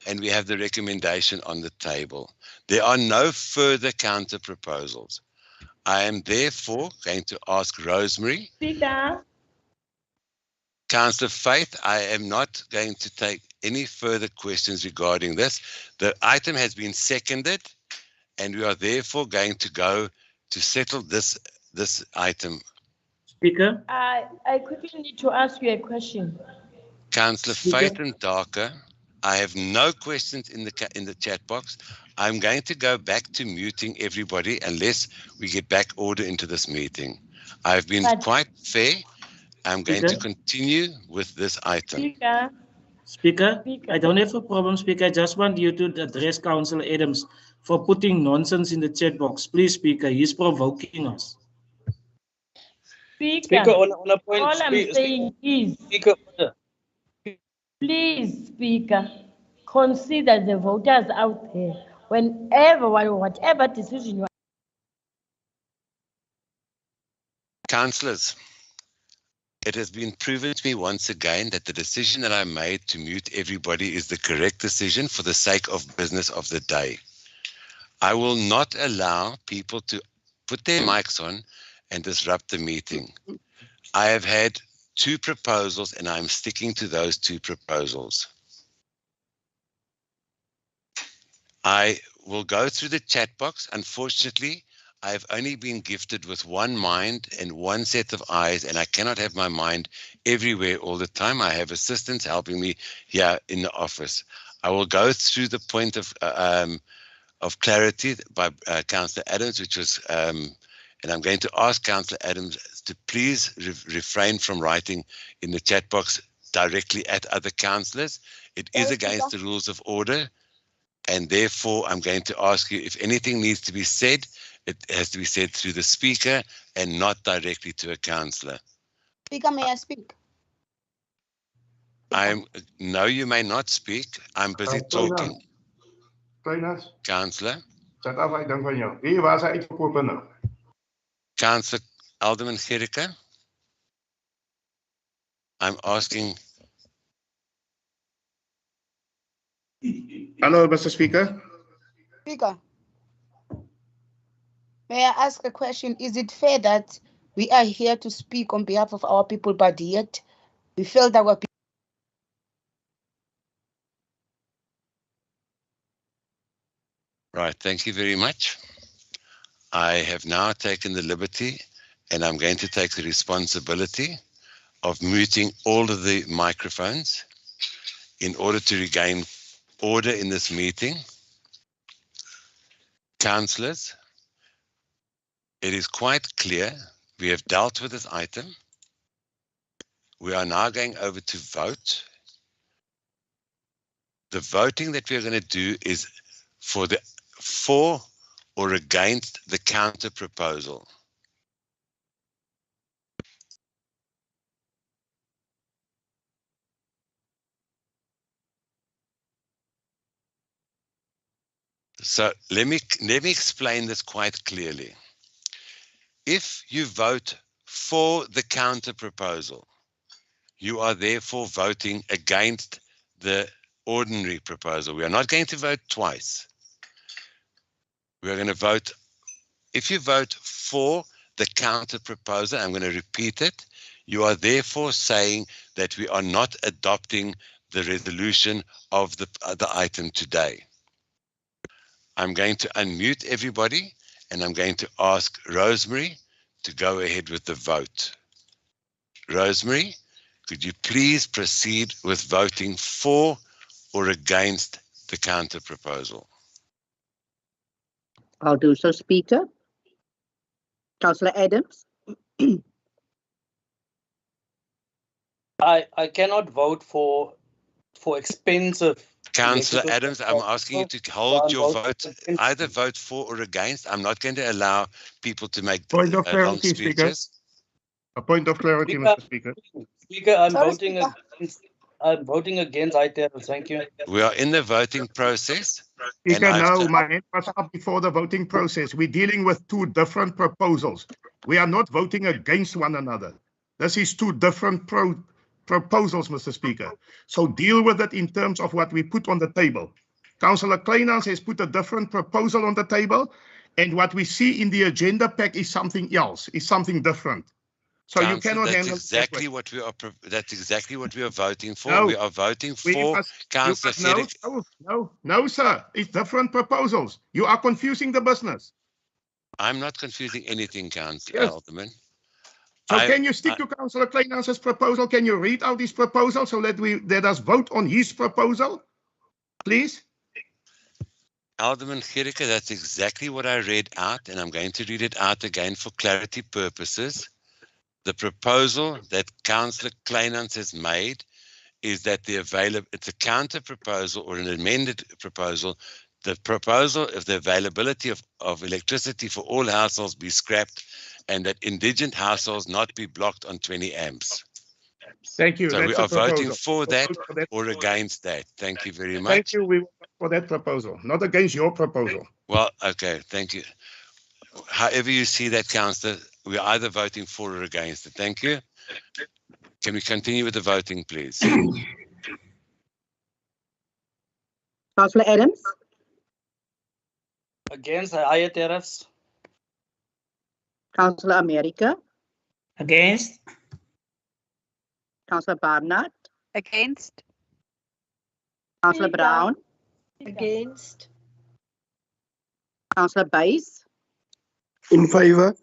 and we have the recommendation on the table. There are no further counter proposals. I am therefore going to ask Rosemary. Speaker. Councillor Faith, I am not going to take any further questions regarding this. The item has been seconded, and we are therefore going to go to settle this item. Speaker. I quickly need to ask you a question. Councillor Faith and Darker, I have no questions in the chat box. I'm going to go back to muting everybody unless we get back order into this meeting. I've been quite fair. I'm going to continue with this item. Speaker, I don't have a problem, Speaker. I just want you to address Councillor Adams for putting nonsense in the chat box. Please, Speaker, he's provoking us. Speaker, on a point, all I'm saying is, Speaker, please, Speaker, consider the voters out there. Whenever, whatever decision you are. Councillors, it has been proven to me once again that the decision that I made to mute everybody is the correct decision for the sake of business of the day. I will not allow people to put their mics on and disrupt the meeting. I have had 2 proposals and I'm sticking to those 2 proposals. I will go through the chat box. Unfortunately, I've only been gifted with one mind and one set of eyes, and I cannot have my mind everywhere all the time. I have assistants helping me here in the office. I will go through the point of clarity by Councillor Adams, which was, and I'm going to ask Councillor Adams to please refrain from writing in the chat box directly at other councillors. It is against the rules of order, and therefore I'm going to ask you if anything needs to be said, it has to be said through the speaker and not directly to a councillor. Speaker, may I speak? No, you may not speak. I'm busy talking. Councillor. Councillor Alderman Gericke. I'm asking. Hello, Mr. Speaker. Speaker, may I ask a question? Is it fair that we are here to speak on behalf of our people, but yet we feel that our people. Right, thank you very much. I have now taken the liberty, and I'm going to take the responsibility of muting all of the microphones in order to regain order in this meeting. Councillors, it is quite clear we have dealt with this item. We are now going over to vote. The voting that we are going to do is for or against the counter proposal. So let me explain this quite clearly. If you vote for the counter proposal, you are therefore voting against the ordinary proposal. We are not going to vote twice. We are going to vote, if you vote for the counter proposal, I'm going to repeat it, you are therefore saying that we are not adopting the resolution of the item today. I'm going to unmute everybody and I'm going to ask Rosemary to go ahead with the vote. Rosemary, could you please proceed with voting for or against the counter proposal? I'll do so, Speaker. Councillor Adams. I cannot vote for expensive. Councillor electrical Adams, I'm asking you to hold your vote, either vote for or against. I'm not going to allow people to make Point of long clarity, Speaker. speeches. A point of clarity, Mr. Speaker. Speaker, I'm Sorry, voting Speaker. against. I'm voting against ITERs. Thank you. We are in the voting process. And Speaker, I've no, just- my hand was up before the voting process. We're dealing with two different proposals. We are not voting against one another. This is two different proposals, Mr. Speaker. So deal with it in terms of what we put on the table. Councillor Kleinans has put a different proposal on the table, and what we see in the agenda pack is something else, is something different. So you Councillor, cannot that's handle exactly that way. what we are. That's exactly what we are voting for. No, we are voting We for must- Councillor you must- no, sir. It's different proposals. You are confusing the business. I'm not confusing anything, Councillor Yes. Alderman. So can you stick to Councillor Kleinans' proposal? Can you read out his proposal so that let us vote on his proposal, please? Alderman Gericke, that's exactly what I read out, and I'm going to read it out again for clarity purposes. The proposal that Councillor Kleinans has made is that it's a counter proposal or an amended proposal. The proposal of the availability of electricity for all households be scrapped and that indigent households not be blocked on 20 amps. Thank you. So we That's are a proposal. voting for that Vote for that. or against that. Thank you very much. Thank you. We will vote for that proposal, not against your proposal. Well, okay, thank you. However you see that, Councillor, we're either voting for or against it. Thank you. Can we continue with the voting, please? Councillor Adams. Against the higher tariffs. Councillor America. Against. Councillor Barnard. Against. Councillor Brown. Against. Councillor Buys. In favor.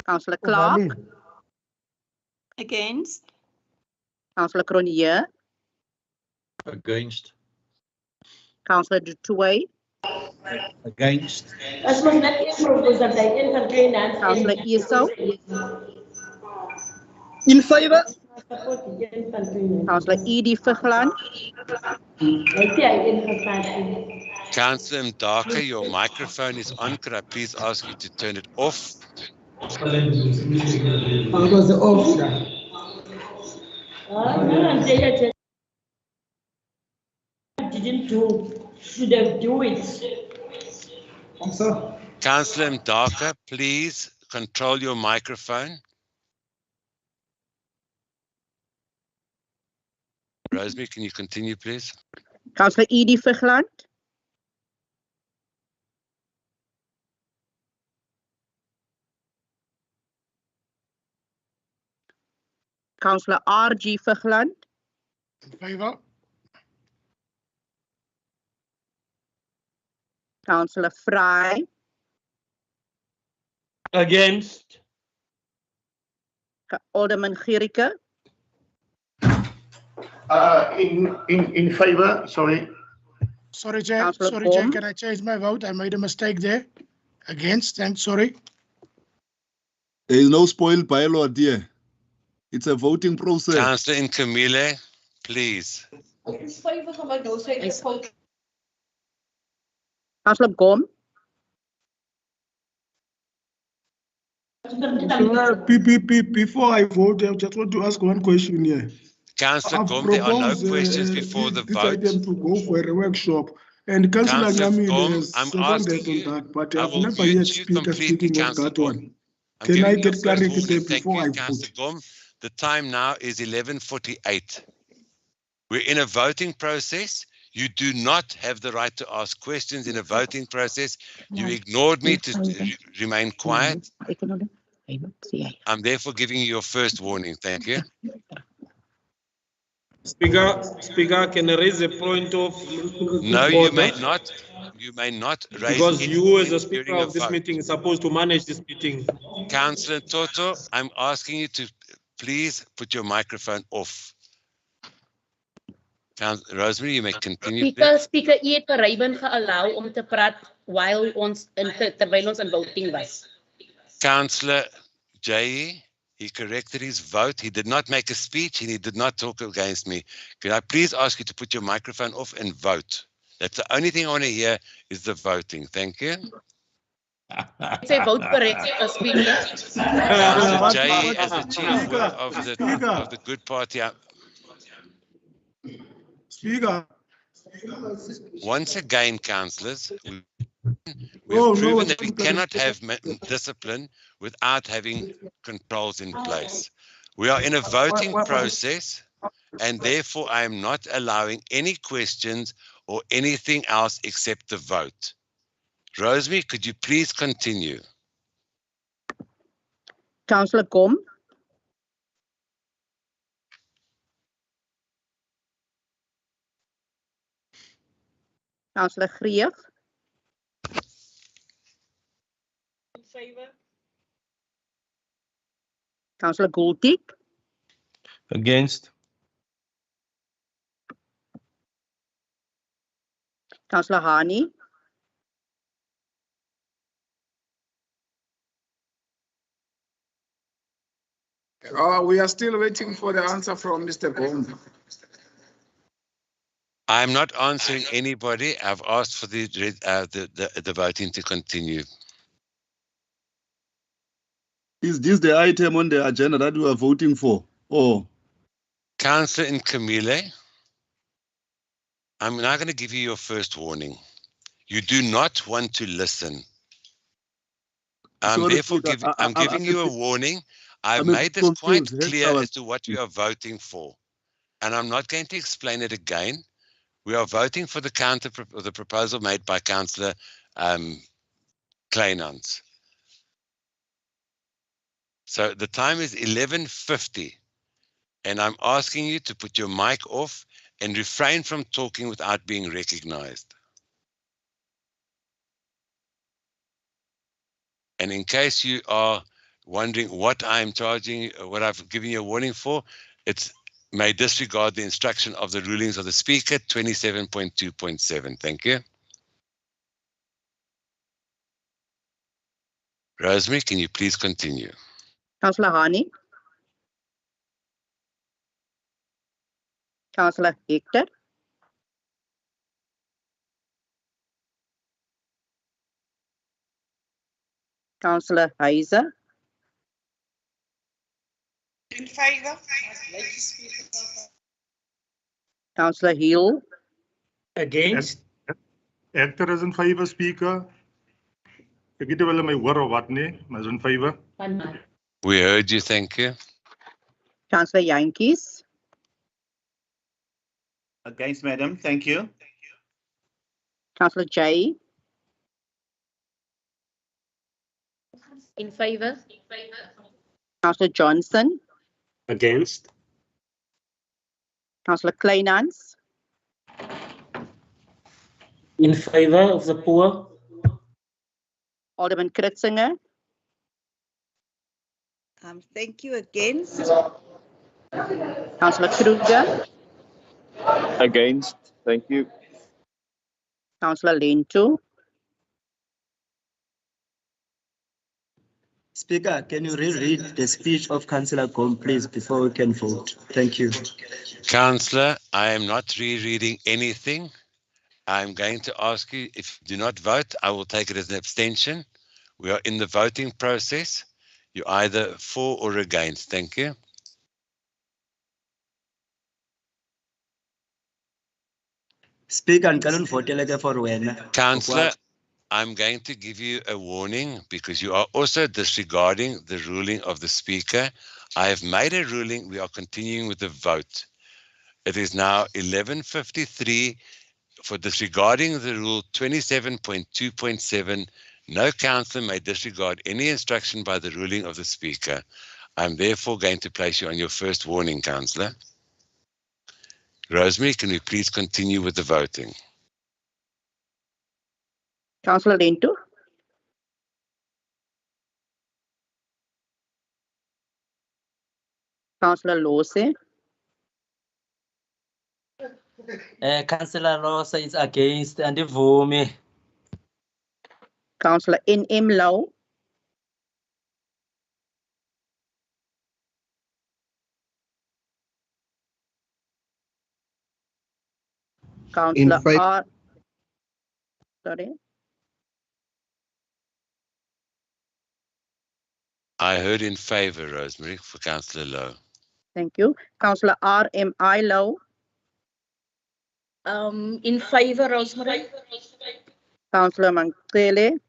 Councillor Clark. Against. Councillor Cronje. Against. Councillor Dutoy. Against. As was not approved that they entertain and Councillor Eso. In favor. Councillor Edie Vigland. Councillor Mdaka, your microphone is on. Could I please ask you to turn it off? It was off. Didn't do, should have do it. Councillor Mdaka, please control your microphone. Rosemary, can you continue, please? Councillor Edie Vigland. Councillor R.G. Vigland. In favor. Councillor Fry. Against. Alderman Gericke. In favor, sorry. Sorry, Chair. Councillor Sorry, Chair. Baum. Can I change my vote? I made a mistake there. Against, thanks. Sorry. There is no spoiled bylaw, dear. It's a voting process. Councillor Nkamile, please. Councillor Gom. Before I vote, I just want to ask one question here. Councillor I've Gom, there are no proposed, questions before the this vote. item to go for a workshop, and Councillor Councillor Nyamile Gom, has I'm seconded asking you, on that, but I I've will never mute yet you completely, speaking of Councillor that Gom. one. I'm Can I giving you a get first clarity warning. there Thank before I you, vote? Councillor Gom. The time now is 11:48. We're in a voting process. You do not have the right to ask questions in a voting process. You ignored me to remain quiet. I'm therefore giving you your first warning. Thank you. Speaker, can I raise a point of No, you may order? not. You may not raise Because any you, as a point speaker during a of this vote. meeting, is supposed to manage this meeting. Councillor Toto, I'm asking you to please put your microphone off. Rosemary, you may continue. Please. Speaker, u het vir Ruben geallow om te praat terwyl ons in voting was. Councillor Jay, he corrected his vote. He did not make a speech and he did not talk against me. Can I please ask you to put your microphone off and vote? That's the only thing I want to hear is the voting. Thank you. Say vote correct, Speaker. Councillor Jay, as the chief whip of the good party. Speaker. Once again, councillors, we've proven that we cannot have discipline without having controls in place. We are in a voting process, and therefore I am not allowing any questions or anything else except the vote. Rosemary, could you please continue? Councillor Kom. Councillor Greef. In favor. Councillor Goultik. Against. Councillor Hani. We are still waiting for the answer from Mr. Gombe. I'm not answering anybody. I've asked for the voting to continue. Is this the item on the agenda that we are voting for? Oh. Councillor Nkamile, I'm now going to give you your first warning. You do not want to listen. I'm giving you a warning. I've made this quite clear as to what we are voting for. And I'm not going to explain it again. We are voting for the the proposal made by Councillor Kleinans. So the time is 11:50, and I'm asking you to put your mic off and refrain from talking without being recognized. And in case you are wondering what I'm charging, what I've given you a warning for, it's may disregard the instruction of the rulings of the Speaker, 27.2.7. Thank you. Rosemary, can you please continue? Councillor Hani. Councillor Hector. Councillor Heiser. In favor. Councillor Hill. Against. Hector is in favor, Speaker. Ek weet nie hulle my hoor of wat nie, maar is in favor. We heard you, thank you. Councillor Yankees. Against, madam, thank you. Councillor Jay. In favor. Councillor Johnson. Against. Councillor Kleinans. In favor of the poor. Alderman Kritzinger. Thank you. Against. Councillor Kruger. Against, thank you. Councillor Lento. Speaker, can you reread the speech of Councillor Gombe, please, before we can vote? Thank you. Councillor, I am not rereading anything. I'm going to ask you, if you do not vote, I will take it as an abstention. We are in the voting process. You're either for or against. Thank you. Speaker, and can vote for when? Councillor, I'm going to give you a warning because you are also disregarding the ruling of the Speaker. I have made a ruling. We are continuing with the vote. It is now 11:53. For disregarding the rule 27.2.7, no councillor may disregard any instruction by the ruling of the Speaker. I'm therefore going to place you on your first warning, councillor. Rosemary, can we please continue with the voting? Councillor Lento. Councillor Lose. Councillor Rosa is against and Vumi. Councillor N.M. Lau. Councillor R. Sorry. I heard in favor, Rosemary, for Councillor Lowe. Thank you. Councillor R.M.I. Lau. In favor, Rosemary. Councillor Mankele.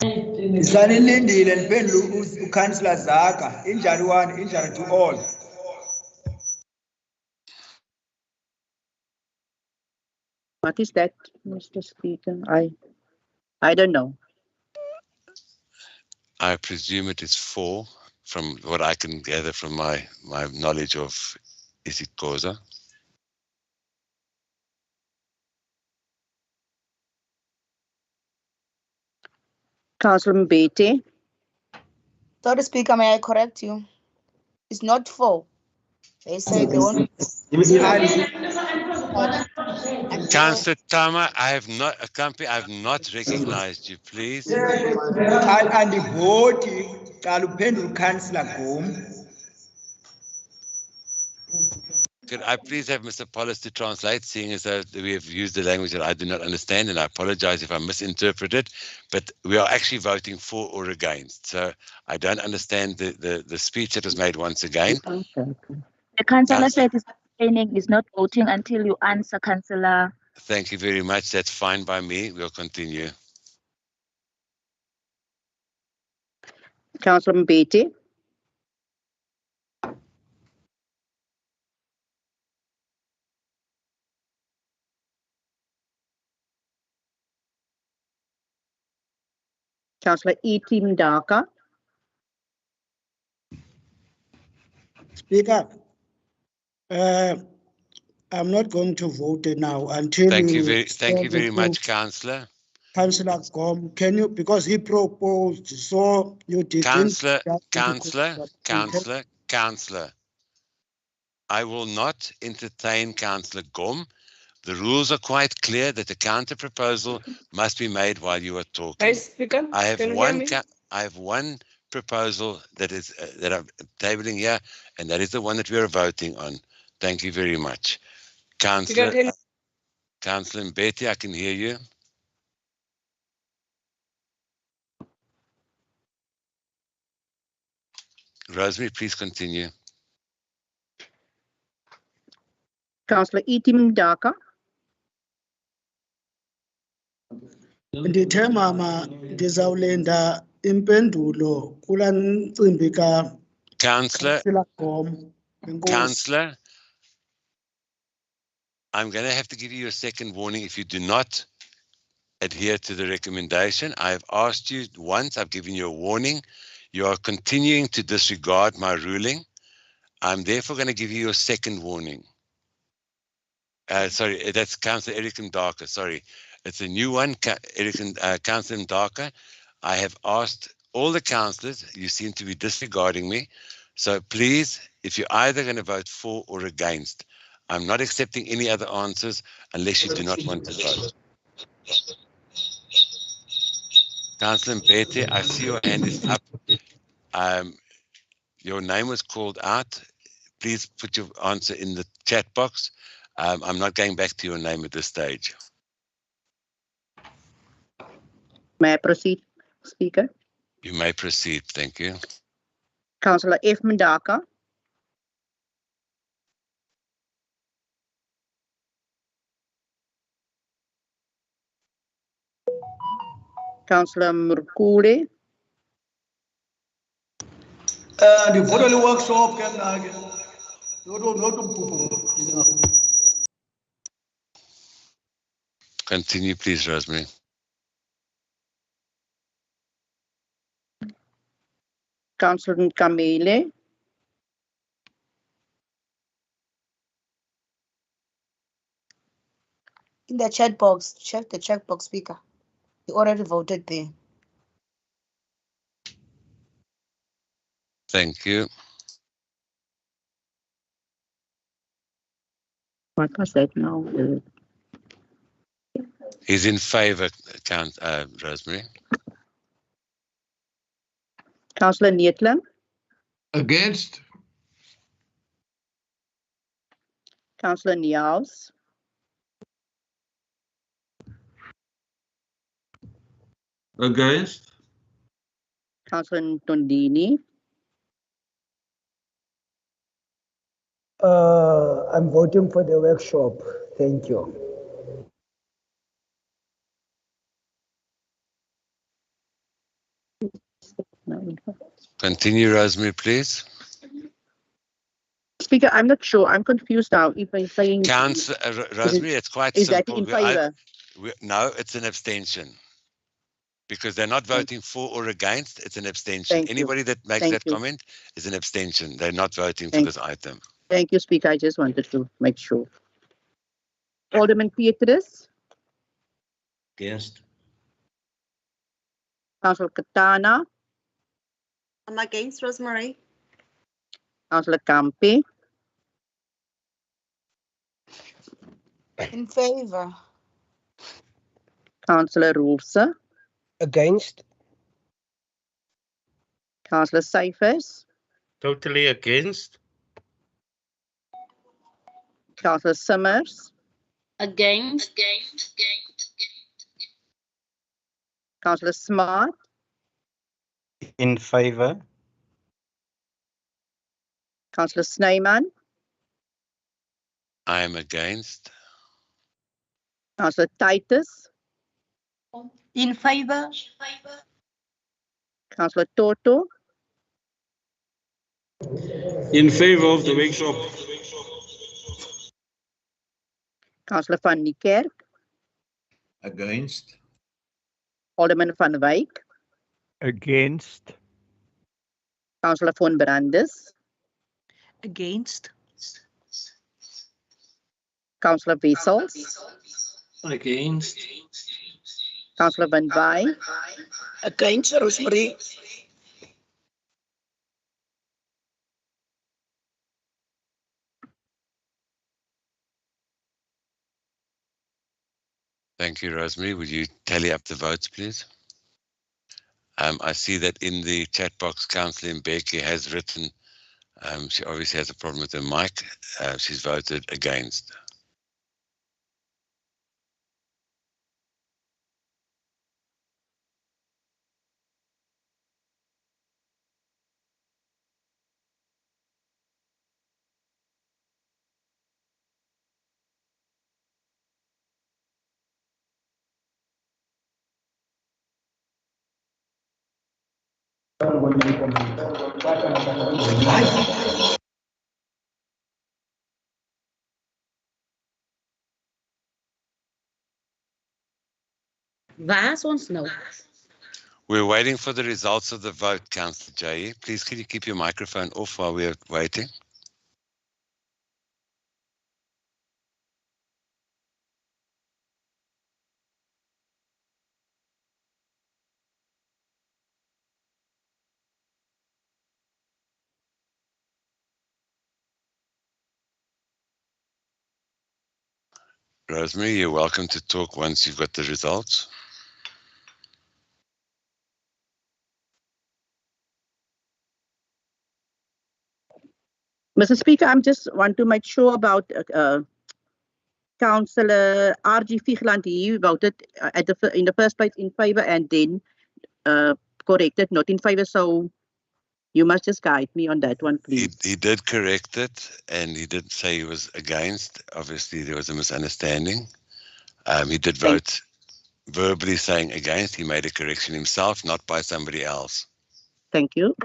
Ngisanilindile niphendule uCouncillor Zaka. Injari one, injari to all. What is that, Mr. Speaker? I don't know. I presume it is 4, from what I can gather from my knowledge of isiXhosa. Councillor Mbete. Sorry, Speaker, may I correct you? It's not 4. They say they want. Councillor Tama, I have not recognized you, please. Andivoti, cala uphendule uCouncillor Gom. Could I please have Mr. Pollis to translate, seeing as though we have used the language that I do not understand, and I apologize if I misinterpreted, but we are actually voting for or against. So I don't understand the speech that was made once again. The councillor said his abstaining is not voting until you answer, Councillor. Thank you very much. That's fine by me. We'll continue. Councillor Mbete. Councillor E.T. Mdaka. Speaker, I'm not going to vote now until thank you very much, Councillor. Councillor Gom, can you, because he proposed, so you didn't. Councillor. I will not entertain Councillor Gom. The rules are quite clear that the counter proposal must be made while you are talking. Hey, Speaker, I have can you one. hear me? I have one proposal that is that I'm tabling here, and that is the one that we are voting on. Thank you very much, Councillor. Councillor Mbete, I can hear you. Rosemary, please continue. Councillor E.T. Mdaka. Ndithe mama ndizawulinda impendulo kula ncimbi Councillor Gom. Councillor, I'm going to have to give you a second warning if you do not adhere to the recommendation. I have asked you once, I've given you a warning. You are continuing to disregard my ruling. I'm therefore going to give you a second warning. Sorry, that's Councillor Eric Ndaka. Sorry, it's a new one, Councillor Ndaka. I have asked all the councillors, you seem to be disregarding me. So please, if you're either going to vote for or against, I'm not accepting any other answers unless you do not want to vote. Councillor Mbete, I see your hand is up. Your name was called out. Please put your answer in the chat box. I'm not going back to your name at this stage. May I proceed, Speaker? You may proceed. Thank you. Councillor F. Mdaka. Councillor Murkule. Ndivota le workshop ke mna ke. Continue, please, Rosemary. Councillor Kamele. In the chat box, check the chat box, Speaker. You already voted there. Thank you. What was that now? He's in favor, Rosemary. Councillor Neethling, Against. Councillor Niels, Against. Councillor Tondini, I'm voting for the workshop. Thank you. Continue, Rosemary, please. Speaker, I'm not sure. I'm confused now. If I'm saying Rosemary, it's quite is simple. that in favour? No, it's an abstention. Because they're not voting for or against, it's an abstention. Thank you. Anybody that makes Thank that you. comment is an abstention. They're not voting for Thank- this item. Thank you, Speaker. I just wanted to make sure. Alderman Petrus, Against. Councillor Katana, I'm against Rosemary. Councillor Campe, In favor. Councillor Roelse, Against. Councillor Cyphers, Totally against. Councillor Summers, Against. Councillor Smart, In favor. Councillor Snyman, I am against. Councillor Titus, In favor. Councillor Toto, In favor of the workshop. Councillor Van Niekerk, Against. Alderman Van Wyk, Against. Councillor Von Brandes, Against. Councillor Wessels, Against. Councillor Van Wyk, Against Rosemary. Thank you, Rosemary. Would you tally up the votes, please? I see that in the chat box, Councillor Mbeki has written, she obviously has a problem with her mic. She's voted against. Waar is ons nou? We're waiting for the results of the vote, Councillor Jay. Please, can you keep your microphone off while we're waiting? Rosemary, you're welcome to talk once you've got the results. Mr. Speaker, I'm just want to make sure about Councillor R.G. Vigland. He voted in the first place in favor and then corrected not in favor. So you must just guide me on that one, please. He did correct it, and he did say he was against. Obviously, there was a misunderstanding. He did vote verbally saying against. He made a correction himself, not by somebody else. Thank you.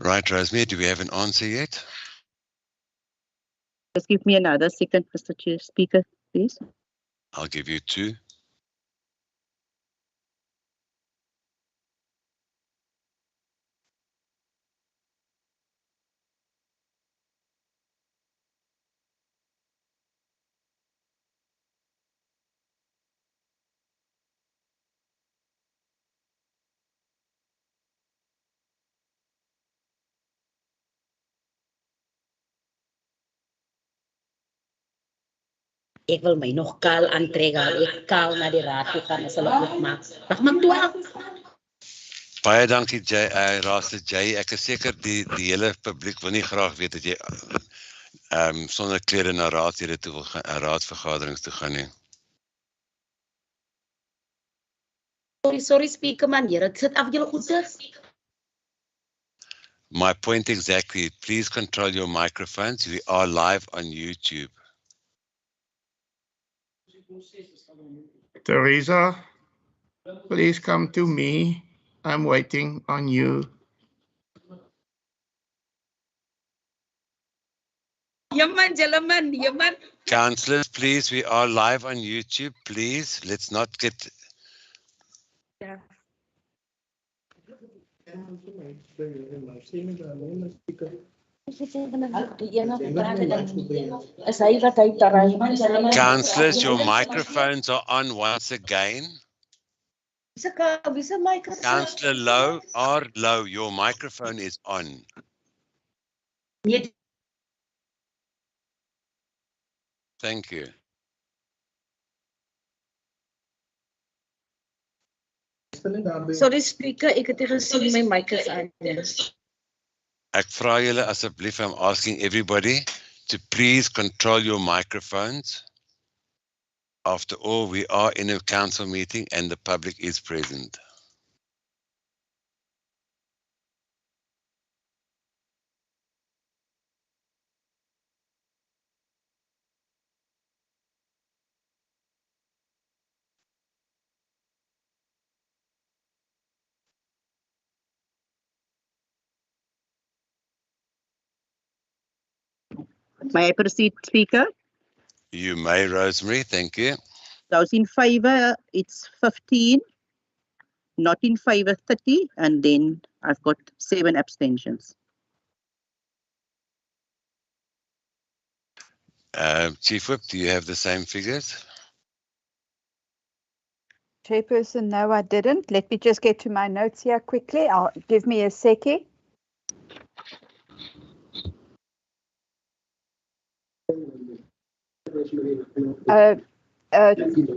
Right, Rosemary, do we have an answer yet? Just give me another second, Mr. Chair, Speaker, please. I'll give you 2. Ek wil my nog kaal aantrek, ek kaal na die raad toe gaan as hulle oopmaak. Dag maak 12. Baie dankie, Raadslid Jay. Ek is seker die hele publiek wil nie graag weet dat jy sonder klere na raadslede toe wil gaan, raadsvergaderings toe gaan nie. Sorry, Speaker, man. Here, sit af julle goede. My point exactly. Please control your microphones. We are live on YouTube. Teresa, please come to me. I'm waiting on you. Yaman. Councillors, please, we are live on YouTube. Please, let's not get... Yeah. Councillors, your microphones are on once again. Councillor Low, Low, your microphone is on. Thank you. Sorry, Speaker, ek het nie gesien my mic is aan. Ek vra julle asseblief, I'm asking everybody to please control your microphones. After all, we are in a council meeting and the public is present. May I proceed, Speaker? You may, Rosemary, thank you. Those in favour, it's 15. Not in favour, 30. And then I've got 7 abstentions. Chief Whip, do you have the same figures? Chairperson, no, I didn't. Let me just get to my notes here quickly. Give me a second.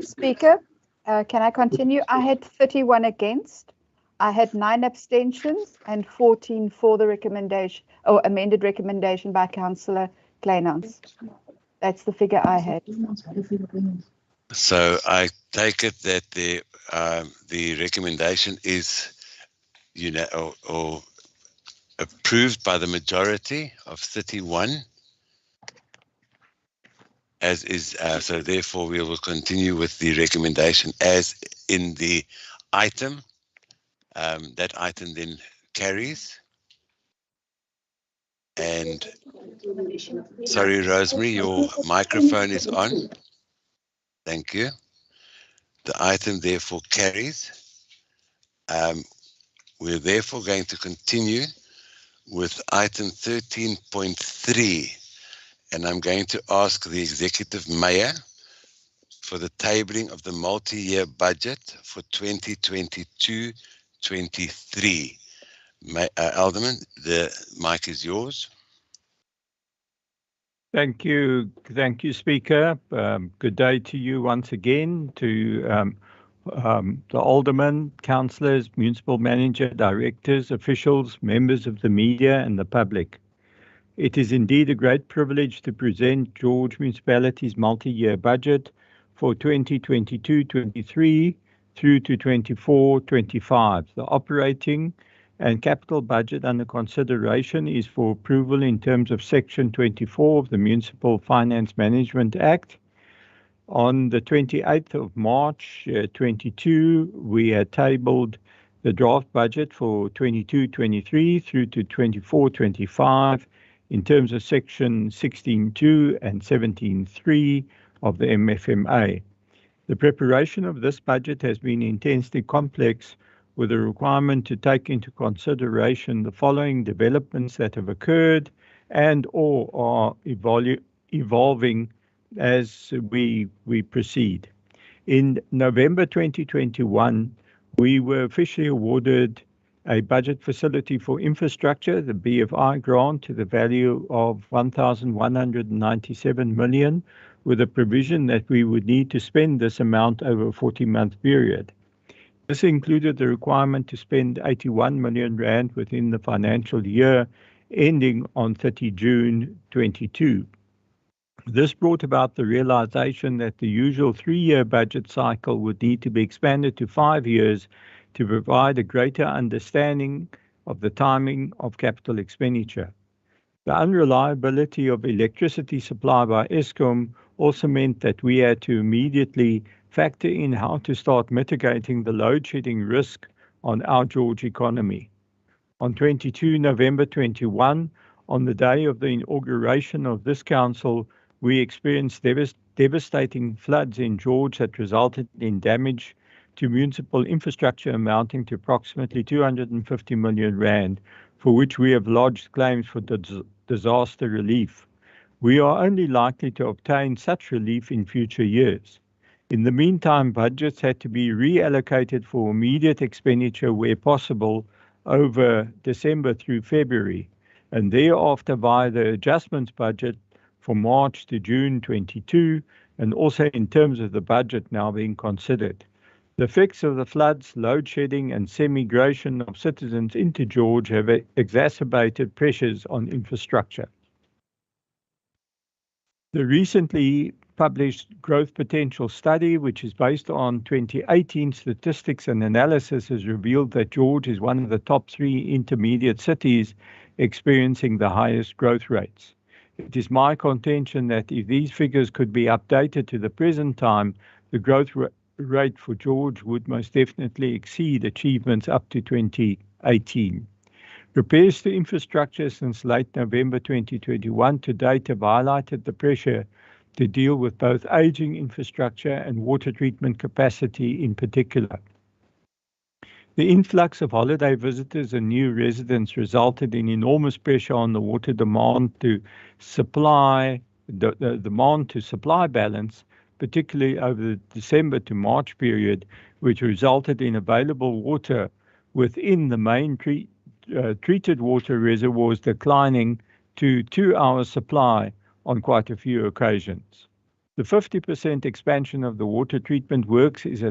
Speaker, can I continue? I had 31 against. I had 9 abstentions and 14 for the recommendation or amended recommendation by Councillor Kleinhans. That's the figure I had. So I take it that the recommendation is, or approved by the majority of 31. As is, so therefore we will continue with the recommendation as in the item. That item then carries. And sorry, Rosemary, your microphone is on. Thank you. The item therefore carries. We're therefore going to continue with item 13.3. And I'm going to ask the Executive Mayor for the tabling of the multi-year budget for 2022-23. Alderman, the mic is yours. Thank you, Speaker. Good day to you once again, to the Aldermen, Councillors, Municipal Manager, Directors, officials, members of the media and the public. It is indeed a great privilege to present George Municipality's multi-year budget for 2022-23 through to 24-25. The operating and capital budget under consideration is for approval in terms of Section 24 of the Municipal Finance Management Act. On the 28th of March 22, we had tabled the draft budget for 22-23 through to 24-25 in terms of Section 16.2 and 17.3 of the MFMA. The preparation of this budget has been intensely complex, with a requirement to take into consideration the following developments that have occurred and or are evolving as we proceed. In November 2021, we were officially awarded a budget facility for infrastructure, the BFI grant, to the value of 1,197 million, with a provision that we would need to spend this amount over a 40-month period. This included the requirement to spend 81 million rand within the financial year ending on 30 June 22. This brought about the realization that the usual 3-year budget cycle would need to be expanded to 5 years to provide a greater understanding of the timing of capital expenditure. The unreliability of electricity supply by Eskom also meant that we had to immediately factor in how to start mitigating the load shedding risk on our George economy. On 22 November 21, on the day of the inauguration of this council, we experienced devastating floods in George that resulted in damage to municipal infrastructure amounting to approximately 250 million rand, for which we have lodged claims for disaster relief. We are only likely to obtain such relief in future years. In the meantime, budgets had to be reallocated for immediate expenditure where possible over December through February, and thereafter via the adjustments budget for March to June 22, and also in terms of the budget now being considered. The effects of the floods, load shedding, and semigration of citizens into George have exacerbated pressures on infrastructure. The recently published growth potential study, which is based on 2018 statistics and analysis, has revealed that George is one of the top 3 intermediate cities experiencing the highest growth rates. It is my contention that if these figures could be updated to the present time, the growth rate for George would most definitely exceed achievements up to 2018. Repairs to infrastructure since late November 2021 to date have highlighted the pressure to deal with both aging infrastructure and water treatment capacity in particular. The influx of holiday visitors and new residents resulted in enormous pressure on the water demand to supply, the demand to supply balance, particularly over the December to March period, which resulted in available water within the main treated water reservoirs declining to 2 hours supply on quite a few occasions. The 50% expansion of the water treatment works is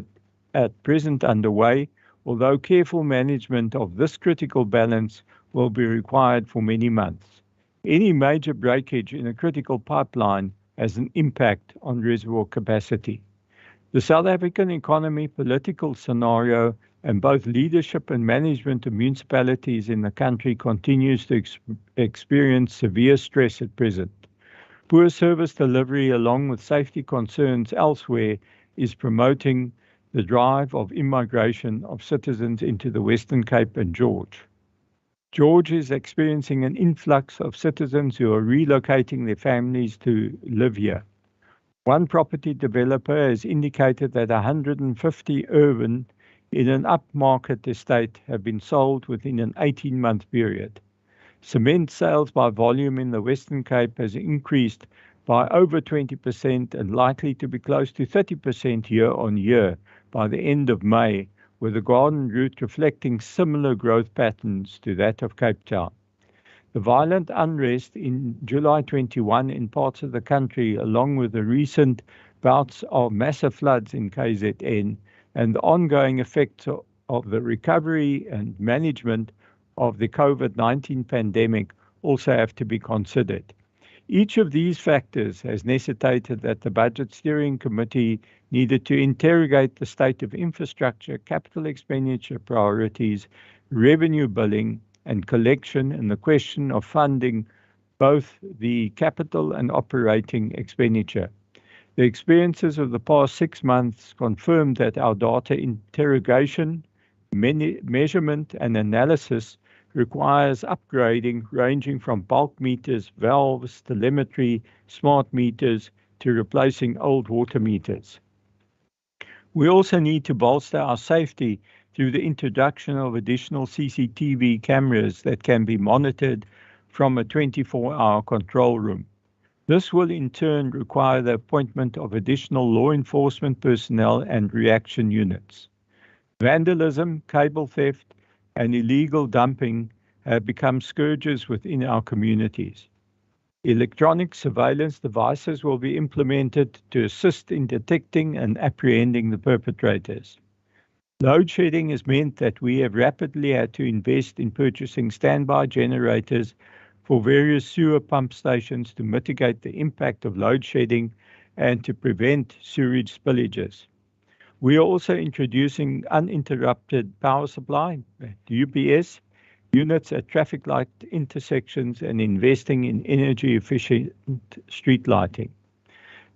at present underway, although careful management of this critical balance will be required for many months. Any major breakage in a critical pipeline has an impact on reservoir capacity. The South African economy, political scenario, and both leadership and management of municipalities in the country continues to experience severe stress at present. Poor service delivery, along with safety concerns elsewhere, is promoting the drive of immigration of citizens into the Western Cape and George. George is experiencing an influx of citizens who are relocating their families to live here. One property developer has indicated that 150 urban in an upmarket estate have been sold within an 18-month period. Cement sales by volume in the Western Cape has increased by over 20% and likely to be close to 30% year on year by the end of May, with the Garden Route reflecting similar growth patterns to that of Cape Town. The violent unrest in July 21 in parts of the country, along with the recent bouts of massive floods in KZN and the ongoing effects of the recovery and management of the COVID-19 pandemic, also have to be considered. Each of these factors has necessitated that the Budget Steering Committee needed to interrogate the state of infrastructure, capital expenditure priorities, revenue billing and collection, and the question of funding both the capital and operating expenditure. The experiences of the past 6 months confirmed that our data interrogation, Measurement and analysis requires upgrading ranging from bulk meters, valves, telemetry, smart meters to replacing old water meters. We also need to bolster our safety through the introduction of additional CCTV cameras that can be monitored from a 24-hour control room. This will in turn require the appointment of additional law enforcement personnel and reaction units. Vandalism, cable theft, and illegal dumping have become scourges within our communities. Electronic surveillance devices will be implemented to assist in detecting and apprehending the perpetrators. Load shedding has meant that we have rapidly had to invest in purchasing standby generators for various sewer pump stations to mitigate the impact of load shedding and to prevent sewage spillages. We are also introducing uninterrupted power supply, UPS, units at traffic light intersections and investing in energy efficient street lighting.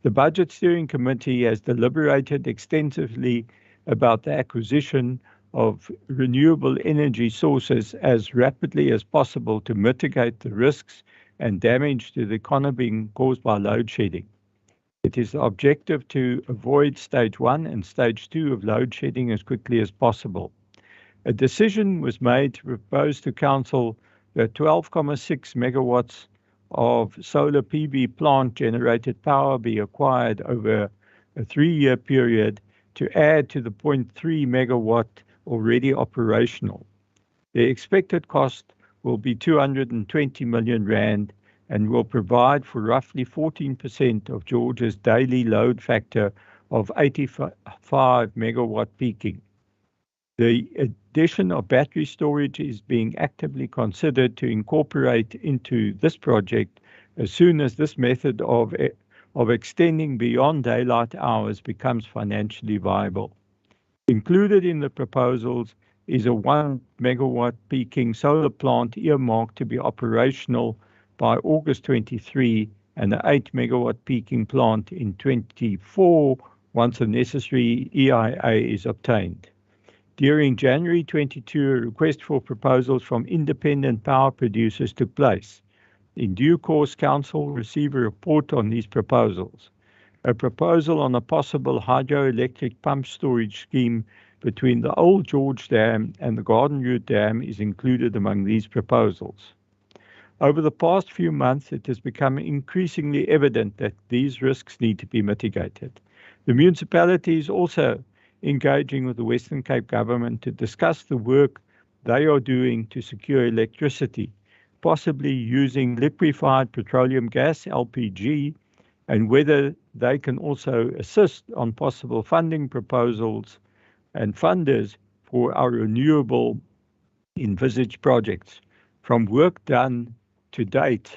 The Budget Steering Committee has deliberated extensively about the acquisition of renewable energy sources as rapidly as possible to mitigate the risks and damage to the economy caused by load shedding. It is the objective to avoid stage 1 and stage 2 of load shedding as quickly as possible. A decision was made to propose to Council that 12.6 megawatts of solar PV plant generated power be acquired over a 3-year period to add to the 0.3 megawatt already operational. The expected cost will be 220 million rand and will provide for roughly 14% of Georgia's daily load factor of 85 megawatt peaking. The addition of battery storage is being actively considered to incorporate into this project as soon as this method of extending beyond daylight hours becomes financially viable. Included in the proposals is a 1 megawatt peaking solar plant earmarked to be operational by August 23 and an 8 megawatt peaking plant in 24 once the necessary EIA is obtained. During January 22, a request for proposals from independent power producers took place. In due course, Council received a report on these proposals. A proposal on a possible hydroelectric pump storage scheme between the Old George Dam and the Garden Route Dam is included among these proposals. Over the past few months, it has become increasingly evident that these risks need to be mitigated. The municipality is also engaging with the Western Cape government to discuss the work they are doing to secure electricity, possibly using liquefied petroleum gas, LPG, and whether they can also assist on possible funding proposals and funders for our renewable envisaged projects. From work done to date,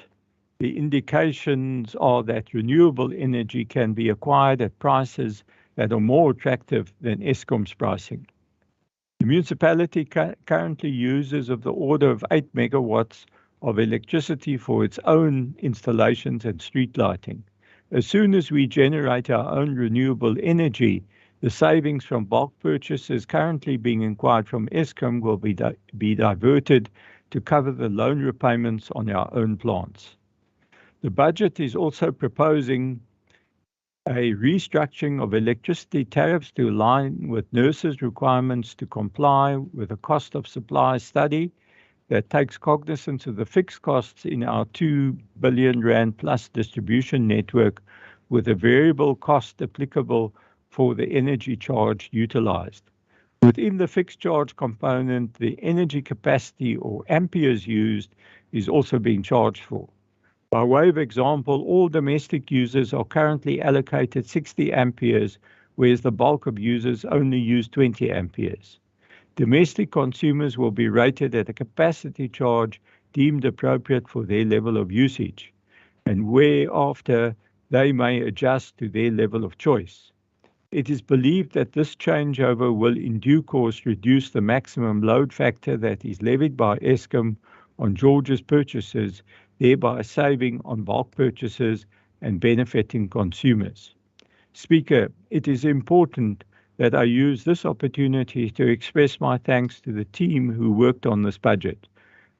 the indications are that renewable energy can be acquired at prices that are more attractive than Eskom's pricing. The municipality currently uses of the order of 8 megawatts of electricity for its own installations and street lighting. As soon as we generate our own renewable energy, the savings from bulk purchases currently being acquired from Eskom will be diverted to cover the loan repayments on our own plants. The budget is also proposing a restructuring of electricity tariffs to align with nurses' requirements to comply with a cost of supply study that takes cognizance of the fixed costs in our 2 billion rand plus distribution network with a variable cost applicable for the energy charge utilized. Within the fixed charge component, the energy capacity or amperes used is also being charged for. By way of example, all domestic users are currently allocated 60 amperes, whereas the bulk of users only use 20 amperes. Domestic consumers will be rated at a capacity charge deemed appropriate for their level of usage, and whereafter they may adjust to their level of choice. It is believed that this changeover will in due course reduce the maximum load factor that is levied by Eskom on Georgia's purchases, thereby saving on bulk purchases and benefiting consumers. Speaker, it is important that I use this opportunity to express my thanks to the team who worked on this budget,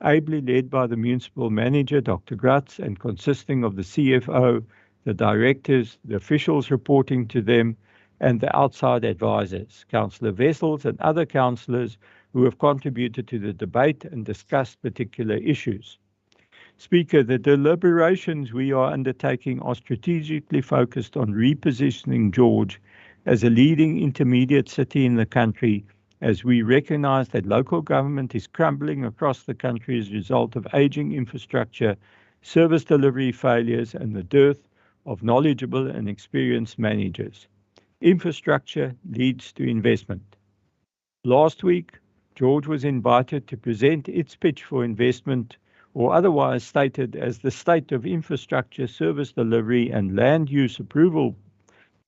ably led by the municipal manager, Dr. Gratz, and consisting of the CFO, the directors, the officials reporting to them, and the outside advisors, Councillor Wessels and other councillors who have contributed to the debate and discussed particular issues. Speaker, the deliberations we are undertaking are strategically focused on repositioning George as a leading intermediate city in the country, as we recognise that local government is crumbling across the country as a result of ageing infrastructure, service delivery failures, and the dearth of knowledgeable and experienced managers. Infrastructure leads to investment. Last week, George was invited to present its pitch for investment, or otherwise stated as the state of infrastructure, service delivery, and land use approval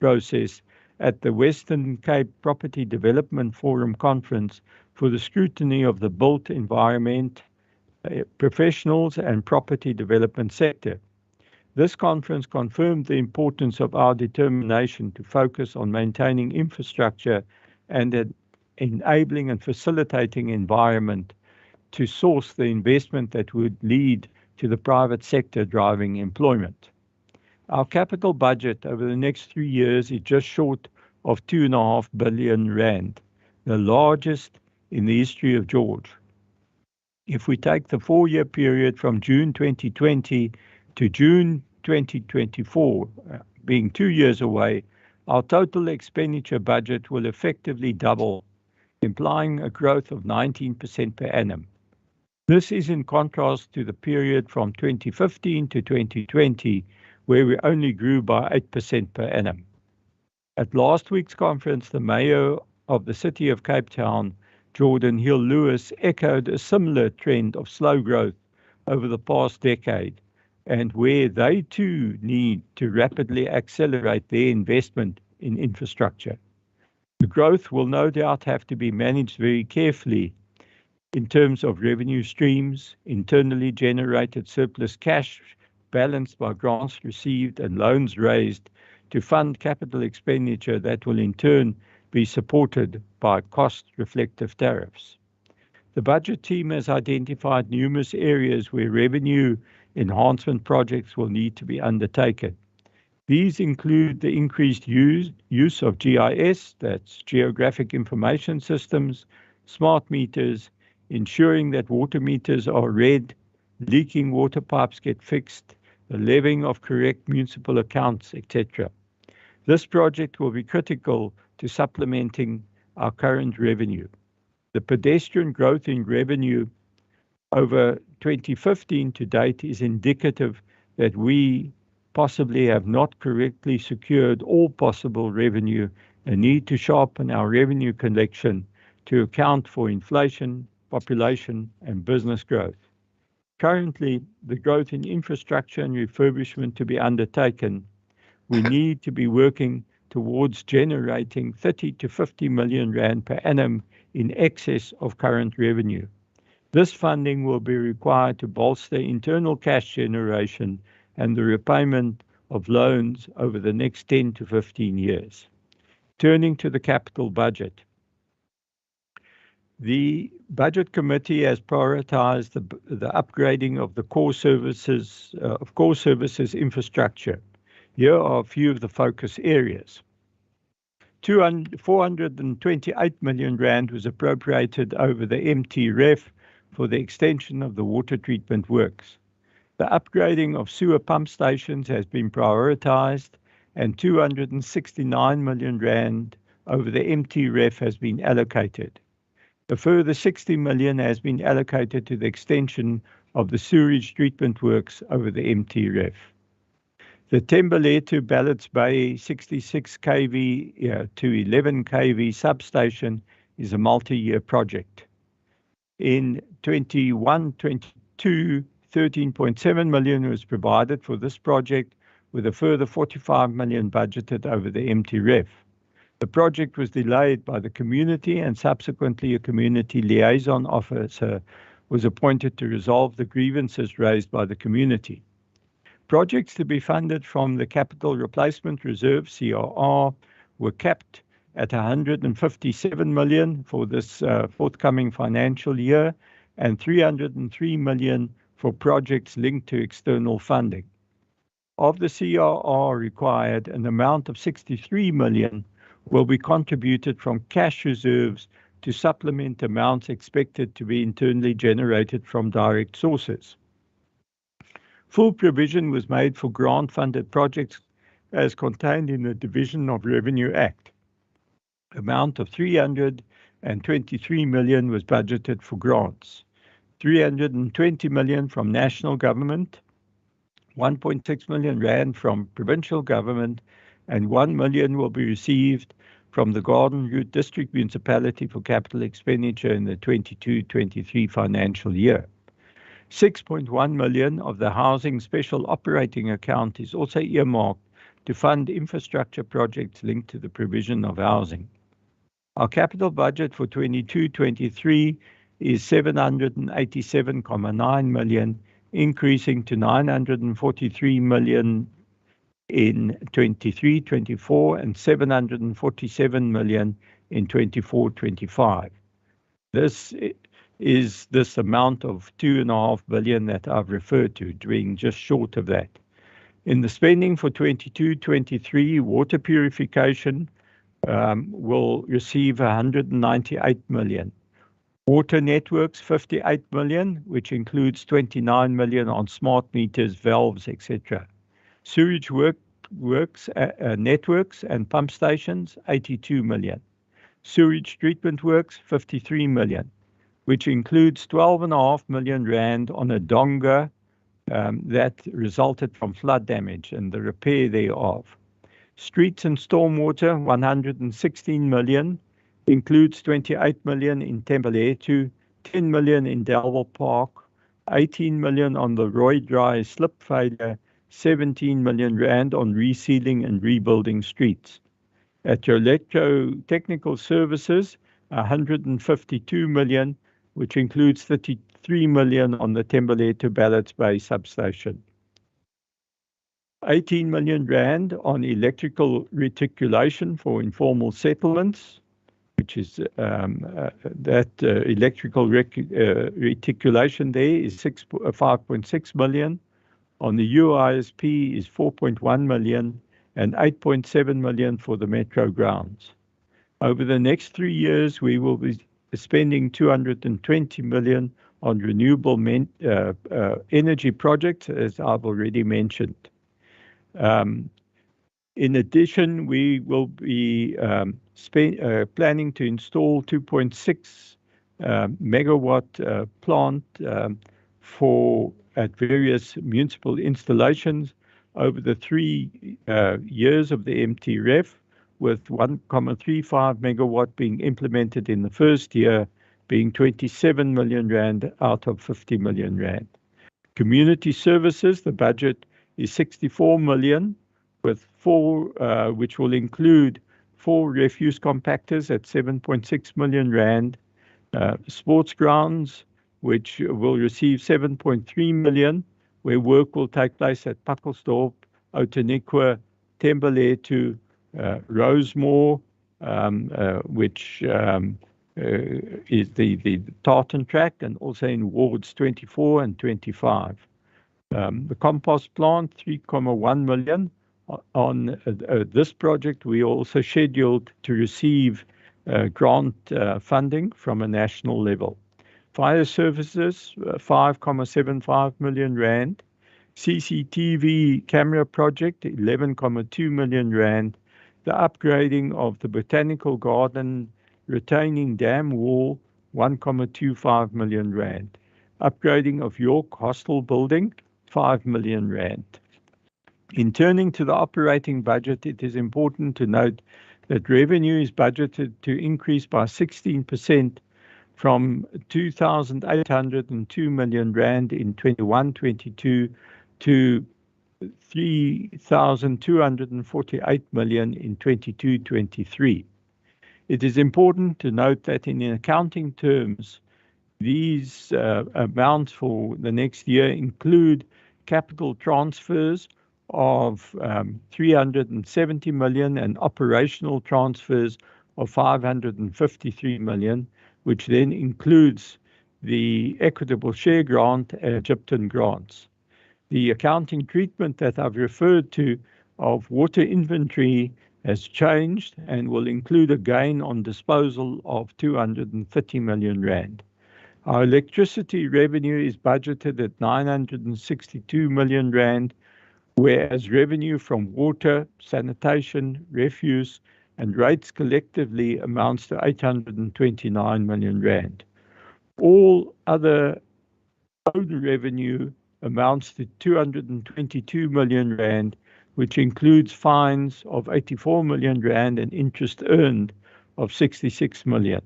process at the Western Cape Property Development Forum Conference for the scrutiny of the built environment, professionals, and property development sector. This conference confirmed the importance of our determination to focus on maintaining infrastructure and an enabling and facilitating environment to source the investment that would lead to the private sector driving employment. Our capital budget over the next 3 years is just short of 2.5 billion rand, the largest in the history of George. If we take the 4-year period from June 2020 to June 2024, being 2 years away, our total expenditure budget will effectively double, implying a growth of 19% per annum. This is in contrast to the period from 2015 to 2020, where we only grew by 8% per annum. At last week's conference, the Mayor of the City of Cape Town, Jordan Hill-Lewis, echoed a similar trend of slow growth over the past decade, and where they too need to rapidly accelerate their investment in infrastructure. The growth will no doubt have to be managed very carefully in terms of revenue streams, internally generated surplus cash balanced by grants received and loans raised to fund capital expenditure that will in turn be supported by cost-reflective tariffs. The budget team has identified numerous areas where revenue enhancement projects will need to be undertaken. These include the increased use of GIS, that's Geographic Information Systems, smart meters, ensuring that water meters are read, leaking water pipes get fixed, the levying of correct municipal accounts, etc. This project will be critical to supplementing our current revenue. The pedestrian growth in revenue over 2015 to date is indicative that we possibly have not correctly secured all possible revenue and need to sharpen our revenue collection to account for inflation, population, and business growth. Currently, the growth in infrastructure and refurbishment to be undertaken, we need to be working towards generating 30 to 50 million rand per annum in excess of current revenue. This funding will be required to bolster internal cash generation and the repayment of loans over the next 10 to 15 years. Turning to the capital budget. The Budget Committee has prioritized the upgrading of the core services infrastructure. Here are a few of the focus areas. 428 million rand was appropriated over the MTREF for the extension of the water treatment works. The upgrading of sewer pump stations has been prioritized, and 269 million rand over the MTREF has been allocated. A further 60 million has been allocated to the extension of the sewage treatment works over the MTREF. The Tembele to Ballots Bay 66 kV to 11 kV substation is a multi-year project. In 21-22, 13.7 million was provided for this project, with a further 45 million budgeted over the MTREF. The project was delayed by the community, and subsequently a community liaison officer was appointed to resolve the grievances raised by the community. Projects to be funded from the Capital Replacement Reserve, CRR, were capped at 157 million for this forthcoming financial year and 303 million for projects linked to external funding. Of the CRR required, an amount of 63 million will be contributed from cash reserves to supplement amounts expected to be internally generated from direct sources. Full provision was made for grant-funded projects as contained in the Division of Revenue Act. Amount of 323 million was budgeted for grants. 320 million from national government, 1.6 million rand from provincial government, and 1 million will be received from the Garden Route District Municipality for capital expenditure in the 22-23 financial year. 6.1 million of the Housing Special Operating Account is also earmarked to fund infrastructure projects linked to the provision of housing. Our capital budget for 22-23 is 787.9 million, increasing to 943 million in 23-24 and 747 million in 24-25. This is this amount of 2.5 billion that I've referred to, being just short of that. In the spending for 22-23, water purification will receive 198 million. Water networks, 58 million, which includes 29 million on smart meters, valves, etc. Sewage works, networks and pump stations, 82 million. Sewage treatment works, 53 million, which includes 12.5 million rand on a donga that resulted from flood damage and the repair thereof. Streets and stormwater, 116 million, includes 28 million in Tembeletu, 10 million in Delwell Park, 18 million on the Roy Dry slip failure, 17 million rand on resealing and rebuilding streets. At your electro-technical services, 152 million, which includes 33 million on the Tembeletu Ballots Bay substation. 18 million rand on electrical reticulation for informal settlements, which is electrical reticulation there is 5.6 million. On the UISP is 4.1 million and 8.7 million for the metro grounds. Over the next 3 years, we will be spending 220 million on renewable energy projects, as I've already mentioned. In addition, we will be planning to install 2.6 megawatt plant at various municipal installations over the 3 years of the MTREF, with 1.35 megawatt being implemented in the first year, being 27 million rand out of 50 million rand. Community services, the budget is 64 million, with 4, which will include 4 refuse compactors at 7.6 million rand, sports grounds, which will receive 7.3 million, where work will take place at Pakkelsdorp, Outeniqua, Tembeletu, Rosemore, which is the tartan track, and also in wards 24 and 25. The compost plant, 3.1 million. On this project, we are also scheduled to receive grant funding from a national level. Fire services, 5.75 million rand. CCTV camera project, 11.2 million rand. The upgrading of the Botanical Garden retaining dam wall, 1.25 million rand. Upgrading of York Hostel building, 5 million rand. In turning to the operating budget, it is important to note that revenue is budgeted to increase by 16% from 2,802 million rand in 21-22 to 3,248 million in 22-23. It is important to note that in accounting terms, these amounts for the next year include capital transfers of 370 million and operational transfers of 553 million, which then includes the equitable share grant and Egyptian grants. The accounting treatment that I've referred to of water inventory has changed and will include a gain on disposal of 230 million rand. Our electricity revenue is budgeted at 962 million rand, whereas revenue from water, sanitation, refuse, and rates collectively amounts to 829 million rand. All other own revenue amounts to 222 million rand, which includes fines of 84 million rand and interest earned of 66 million.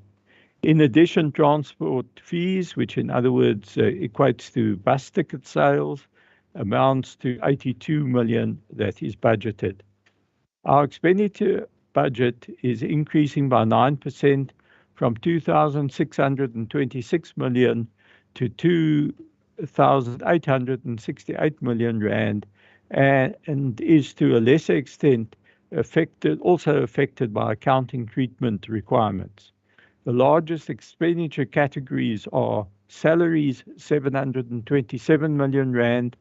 In addition, transport fees, which in other words equates to bus ticket sales, amounts to 82 million that is budgeted. Our expenditure budget is increasing by 9% from 2,626 million to 2,868 million rand, and is to a lesser extent also affected by accounting treatment requirements. The largest expenditure categories are salaries, 727 million rand,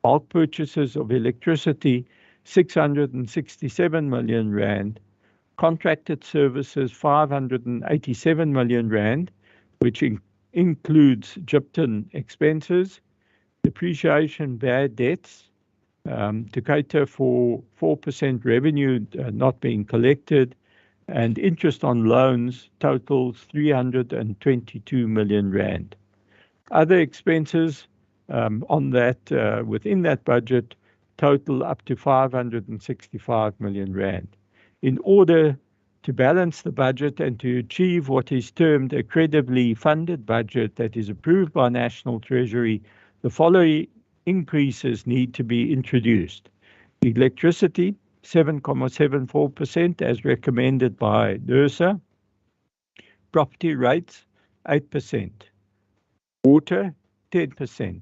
bulk purchases of electricity, 667 million rand, contracted services, 587 million rand, which includes Egyptian expenses, depreciation, bad debts, to cater for 4% revenue not being collected, and interest on loans totals 322 million rand. Other expenses within that budget total up to 565 million rand. In order to balance the budget and to achieve what is termed a credibly funded budget that is approved by National Treasury, the following increases need to be introduced. Electricity, 7.74% as recommended by NERSA. Property rates, 8%. Water, 10%.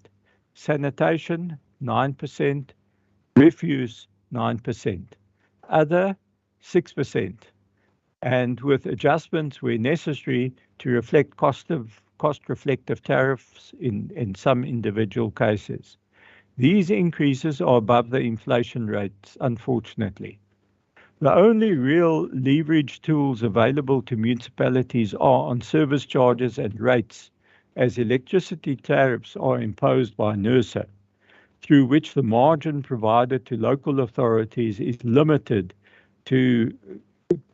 Sanitation, 9%. Refuse, 9%. Other, 6%. And with adjustments where necessary to reflect cost-reflective tariffs in some individual cases. These increases are above the inflation rates, unfortunately. The only real leverage tools available to municipalities are on service charges and rates, as electricity tariffs are imposed by NERSA, through which the margin provided to local authorities is limited to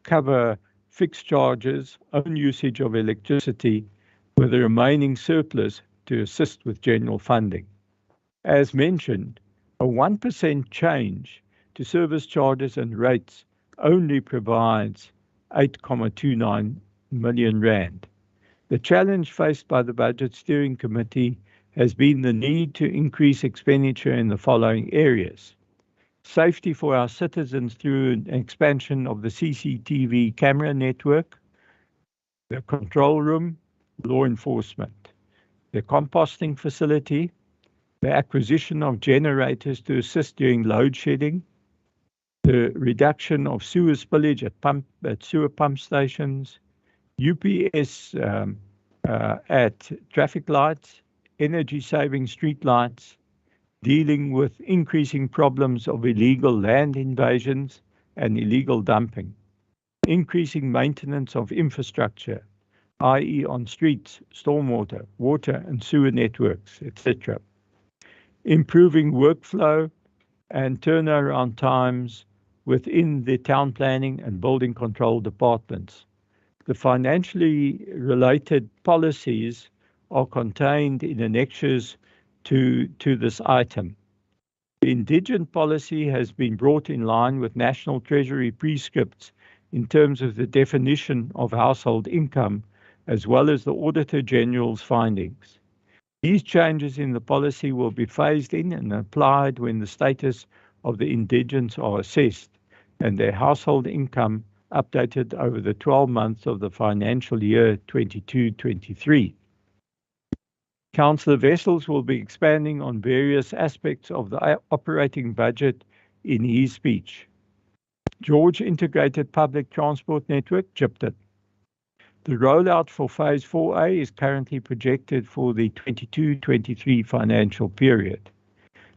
cover fixed charges, own usage of electricity, with the remaining surplus to assist with general funding. As mentioned, a 1% change to service charges and rates only provides 8.29 million rand. The challenge faced by the Budget Steering Committee has been the need to increase expenditure in the following areas. Safety for our citizens through an expansion of the CCTV camera network, the control room, law enforcement, the composting facility, the acquisition of generators to assist during load shedding, the reduction of sewer spillage at sewer pump stations, UPS at traffic lights, energy-saving street lights, dealing with increasing problems of illegal land invasions and illegal dumping, increasing maintenance of infrastructure, i.e. on streets, stormwater, water and sewer networks, etc. Improving workflow and turnaround times within the town planning and building control departments. The financially related policies are contained in annexures to this item. The indigent policy has been brought in line with National Treasury prescripts in terms of the definition of household income, as well as the Auditor General's findings. These changes in the policy will be phased in and applied when the status of the indigents are assessed and their household income updated over the 12 months of the financial year 22-23. Councillor Wessels will be expanding on various aspects of the operating budget in his speech. George Integrated Public Transport Network, GIPTIT. The rollout for Phase 4A is currently projected for the 22-23 financial period.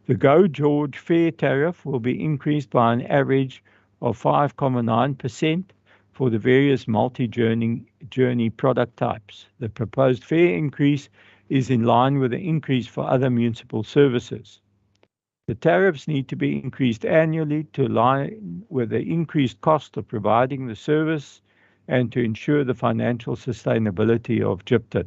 The Go George fare tariff will be increased by an average of 5.9% for the various multi-journey product types. The proposed fare increase is in line with the increase for other municipal services. The tariffs need to be increased annually to align with the increased cost of providing the service and to ensure the financial sustainability of GIPTIT.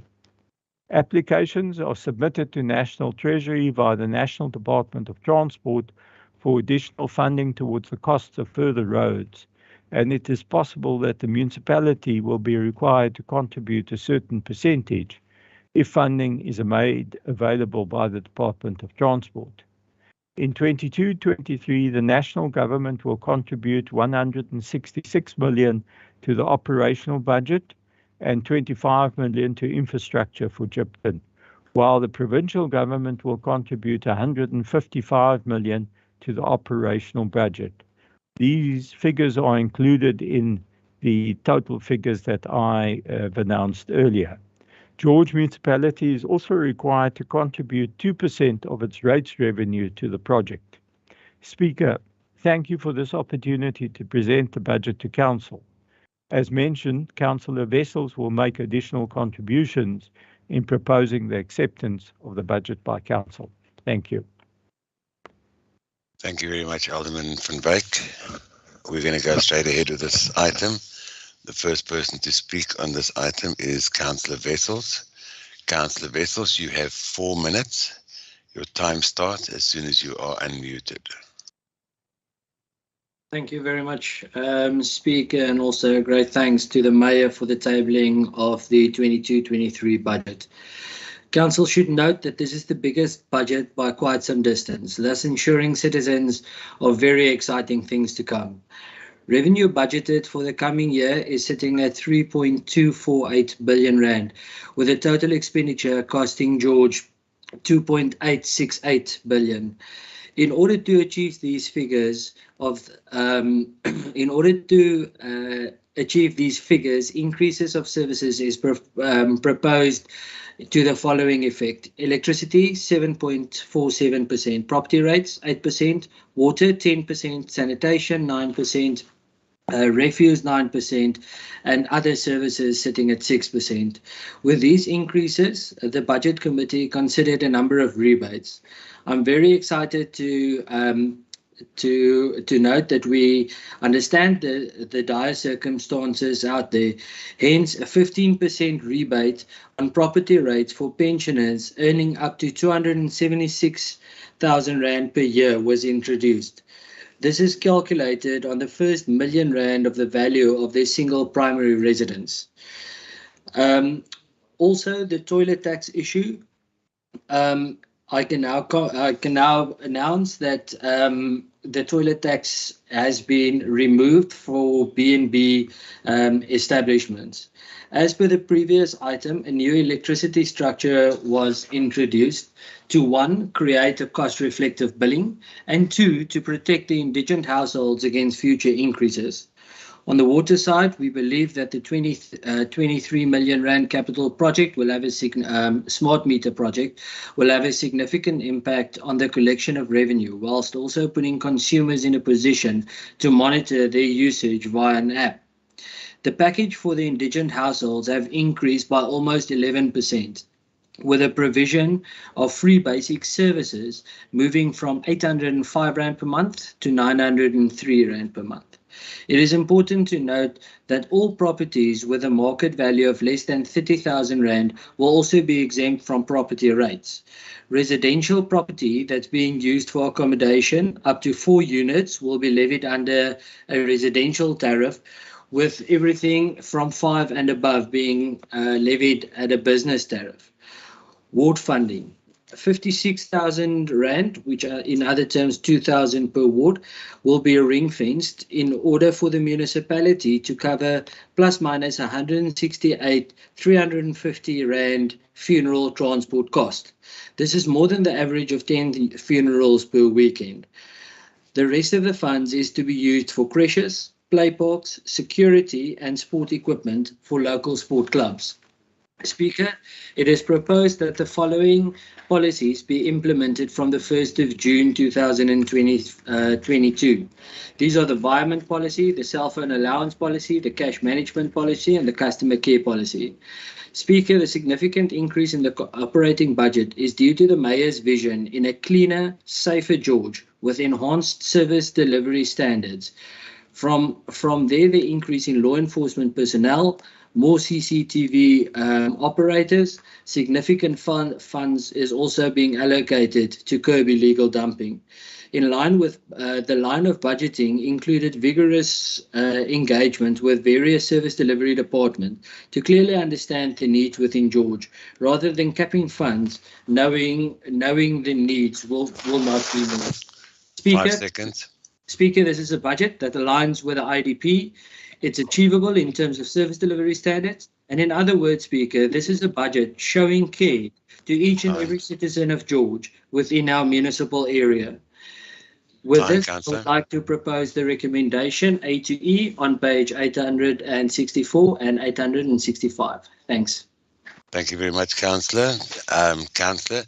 Applications are submitted to National Treasury via the National Department of Transport for additional funding towards the costs of further roads, and it is possible that the municipality will be required to contribute a certain percentage if funding is made available by the Department of Transport. In 22-23, the national government will contribute 166 million to the operational budget and 25 million to infrastructure for GIPTIT, while the provincial government will contribute 155 million to the operational budget. These figures are included in the total figures that I have announced earlier. George Municipality is also required to contribute 2% of its rates revenue to the project. Speaker, thank you for this opportunity to present the budget to Council. As mentioned, Councillor Wessels will make additional contributions in proposing the acceptance of the budget by Council. Thank you. Thank you very much, Alderman van Wyk. We're going to go straight ahead with this item. The first person to speak on this item is Councillor Wessels. Councillor Wessels, you have 4 minutes. Your time starts as soon as you are unmuted. Thank you very much, Speaker, and also a great thanks to the Mayor for the tabling of the 22-23 budget. Council should note that this is the biggest budget by quite some distance, thus ensuring citizens of very exciting things to come. Revenue budgeted for the coming year is sitting at 3.248 billion rand, with a total expenditure costing George 2.868 billion. In order to achieve these figures, increases of services is proposed to the following effect: electricity 7.47%, property rates 8%, water 10%, sanitation 9%. Refuse 9%, and other services sitting at 6%. With these increases, the Budget Committee considered a number of rebates. I'm very excited to note that we understand the dire circumstances out there. Hence, a 15% rebate on property rates for pensioners earning up to 276,000 rand per year was introduced. This is calculated on the first R1 million of the value of their single primary residence. Also, the toilet tax issue. I can now announce that the toilet tax has been removed for B&B establishments. As per the previous item, a new electricity structure was introduced to 1, create a cost-reflective billing, and 2, to protect the indigent households against future increases. On the water side, we believe that the 23 million rand capital project will have a smart meter project will have a significant impact on the collection of revenue, whilst also putting consumers in a position to monitor their usage via an app. The package for the indigent households have increased by almost 11%, with a provision of free basic services moving from 805 rand per month to 903 rand per month. It is important to note that all properties with a market value of less than 30,000 rand will also be exempt from property rates. Residential property that's being used for accommodation up to 4 units will be levied under a residential tariff, with everything from 5 and above being levied at a business tariff. Ward funding. 56,000 rand, which are in other terms 2,000 per ward, will be ring-fenced in order for the municipality to cover plus minus 168 350 rand funeral transport cost. This is more than the average of 10 funerals per weekend. The rest of the funds is to be used for creches, play parks, security and sport equipment for local sport clubs. Speaker, it is proposed that the following policies be implemented from the 1st of June 2022. These are the environment policy, the cell phone allowance policy, the cash management policy, and the customer care policy. Speaker, the significant increase in the operating budget is due to the Mayor's vision in a cleaner, safer George with enhanced service delivery standards. From there, the increase in law enforcement personnel, more CCTV operators, significant funds is also being allocated to curb illegal dumping. In line with the line of budgeting included vigorous engagement with various service delivery departments to clearly understand the needs within George, rather than capping funds, knowing the needs will not be met. Speaker, 5 seconds. Speaker, this is a budget that aligns with the IDP. It's achievable in terms of service delivery standards. And in other words, Speaker, this is a budget showing care to each and every citizen of George within our municipal area. With this, I would like to propose the recommendation A to E on page 864 and 865. Thanks. Thank you very much, Councillor. Councillor,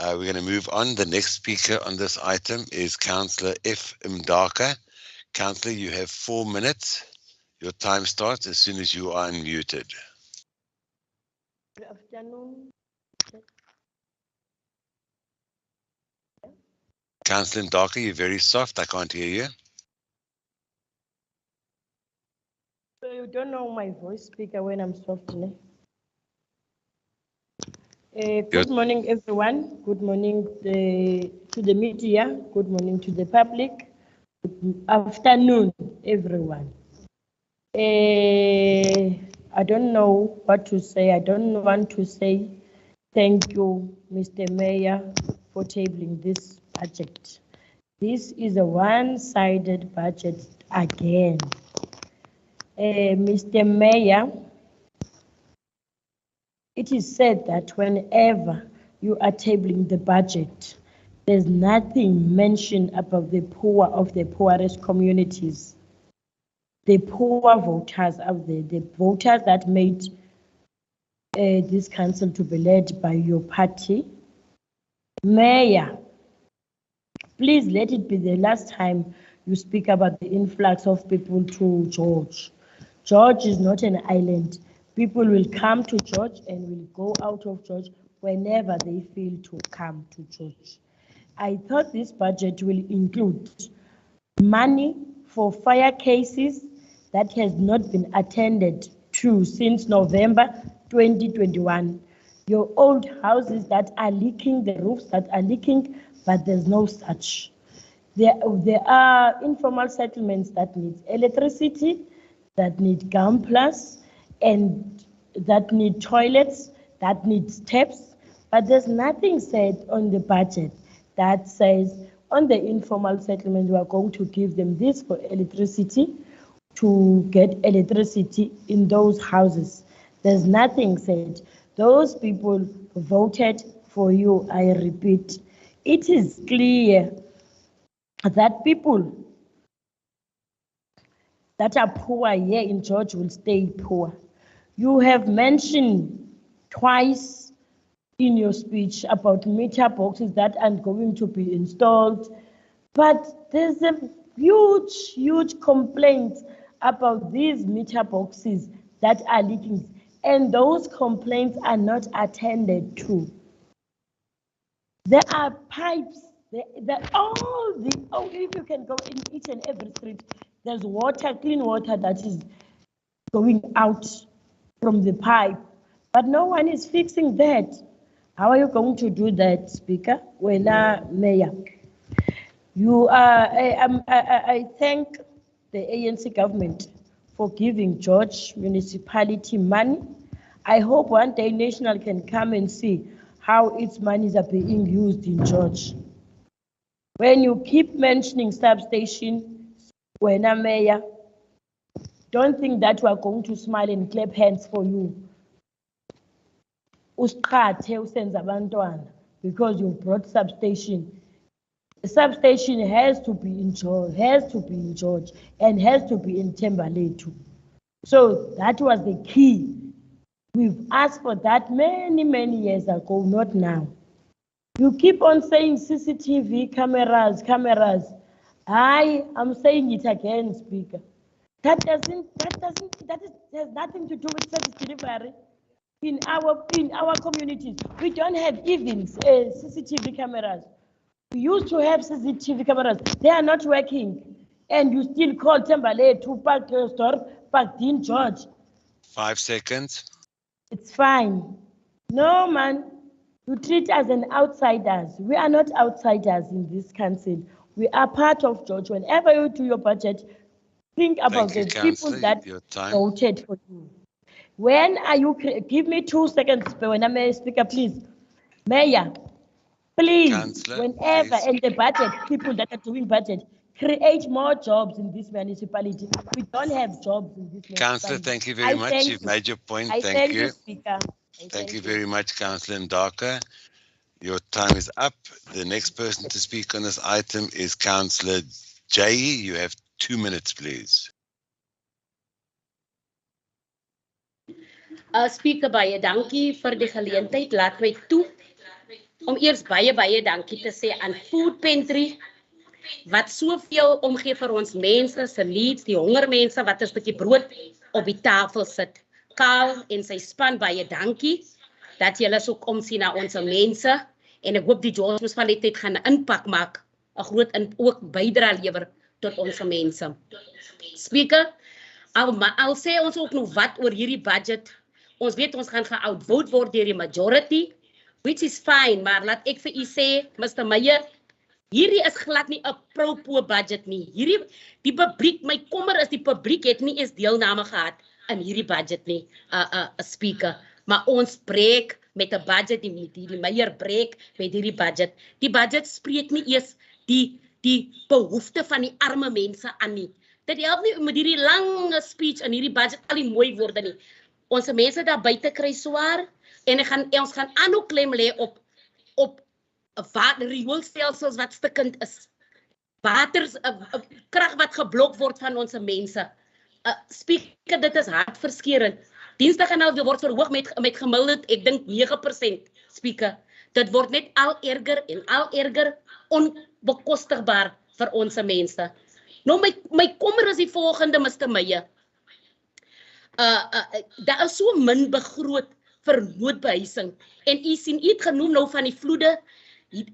we're going to move on. The next speaker on this item is Councillor F. Mdaka. Councillor, you have 4 minutes. Your time starts as soon as you are unmuted. Good afternoon. Councillor Mdaka, you're very soft. I can't hear you. So you don't know my voice, Speaker, when I'm soft, ne? Good morning, everyone. Good morning to the media. Good morning to the public. Good afternoon, everyone. I don't know what to say. I don't want to say thank you, Mr. Mayor, for tabling this budget. This is a one-sided budget again. Mr. Mayor, it is said that whenever you are tabling the budget, there's nothing mentioned about the poor of the poorest communities. The poor voters out there, the voters that made this council to be led by your party. Mayor, please let it be the last time you speak about the influx of people to George. George is not an island. People will come to George and will go out of George whenever they feel to come to George. I thought this budget will include money for fire cases that has not been attended to since November 2021. Your old houses that are leaking, the roofs that are leaking, but there's no such. There are informal settlements that need electricity, that need gun plus, and that need toilets, that need steps, but there's nothing said on the budget that says on the informal settlement we are going to give them this for electricity, to get electricity in those houses. There's nothing said. Those people voted for you, I repeat. It is clear that people that are poor here in George will stay poor. You have mentioned twice in your speech about meter boxes that are going to be installed, but there's a huge complaint about these meter boxes that are leaking, and those complaints are not attended to. There are pipes, if you can go in each and every street, there's water, clean water that is going out from the pipe, but no one is fixing that. How are you going to do that, Speaker? Well, Mayor, I thank the ANC government for giving George municipality money. I hope one day National can come and see how its monies are being used in George. When you keep mentioning substation, when a mayor, don't think that we are going to smile and clap hands for you. Because you brought substation. The substation has to be in George, and has to be in Timberlake too. So that was the key. We've asked for that many years ago, not now. You keep on saying CCTV cameras. I'm saying it again, Speaker. That has nothing to do with service delivery in our communities. We don't have even CCTV cameras. We used to have CCTV cameras. They are not working, and you still call Timberlake to park store, park Dean George. 5 seconds. It's fine. No, man. You treat us as outsiders. We are not outsiders in this council. We are part of George. Whenever you do your budget, think about the people that voted for you. When are you? Give me 2 seconds when I'm a speaker, please. Mayor, please, Councillor, whenever in the budget, people that are doing budget, create more jobs in this municipality. We don't have jobs in this municipality. Councillor, thank you very much. You've made your point. Thank you. Speaker. Thank you very much, Councillor Ndaka. Your time is up. The next person to speak on this item is Councillor Jay. You have 2 minutes, please. Speaker, baie dankie vir die geleentheid. Laat my toe om eers baie dankie te sê aan Food Pantry wat soveel omgee vir ons mense se needs, die hongermense wat 'n stukkie brood op die tafel sit. Kaal en sy span, baie dankie dat julle so omsien na ons mense, en ek hoop die George munisipaliteit gaan 'n impak maak, 'n groot ook bydra lewer tot ons mense. Speaker, al sê ons ook nog wat oor hierdie budget. Ons weet ons gaan outvote word deur die majority, which is fine, maar laat ek vir u sê, Mr. Meyer, hierdie is glad nie 'n pro-poor budget nie. Die publiek, my kommer is die publiek het nie eens deelname gehad in hierdie budget nie, Speaker. Maar ons breek met 'n budget, die Meyer breek met hierdie budget. Die budget spreek nie eers die behoefte van die arme mense aan nie. Dit help nie met hierdie lange speech in hierdie budget al die mooi woorde nie. Ons mense daar buite kry swaar en ons gaan aanhou klem lê op rioolstelsels wat stukkend is. Krag wat geblok word van ons mense. Speaker, dit is hartverskeurend. Dinsdag gaan al word verhoog met gemiddeld, ek dink 9%, Speaker. Dit word net al erger onbekostigbaar vir ons mense. Nou my kommer is die volgende, Mr. Meyer. Daar is so min begroot vir noodbehuising. En u het genoem nou van die vloede.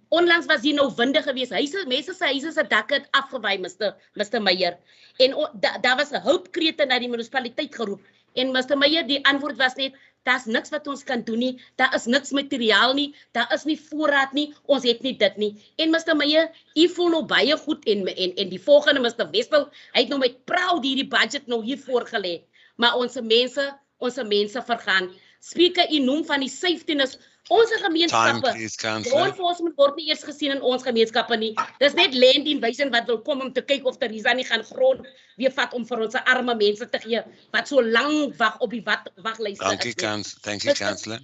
Onlangs was hier nou winde geweest. Mense se huise se dakke het afgewaai, Mr. Meyer. En daar was 'n hulpkrete na die munisipaliteit geroep. En Mr. Meyer, die antwoord was net, daar's niks wat ons kan doen nie. Daar is niks materiaal nie. Daar is nie voorraad nie. Ons het nie dit nie. En Mr. Meyer, u voel nou baie goed en die volgende Mr. Westel, hy het nou met proud hierdie budget nou hier voorgelê. Maar ons mense vergaan. Speaker, u noem van die safetyness. Ons gemeenskappe, law enforcement word nie eers gesien in ons gemeenskappe nie. Dis net land invasion wat wil kom om te kyk of Tariffs nie gaan grond weer vat om vir ons arme mense te gee, wat so lang wag op die waglyste is. Thank you, Councillor.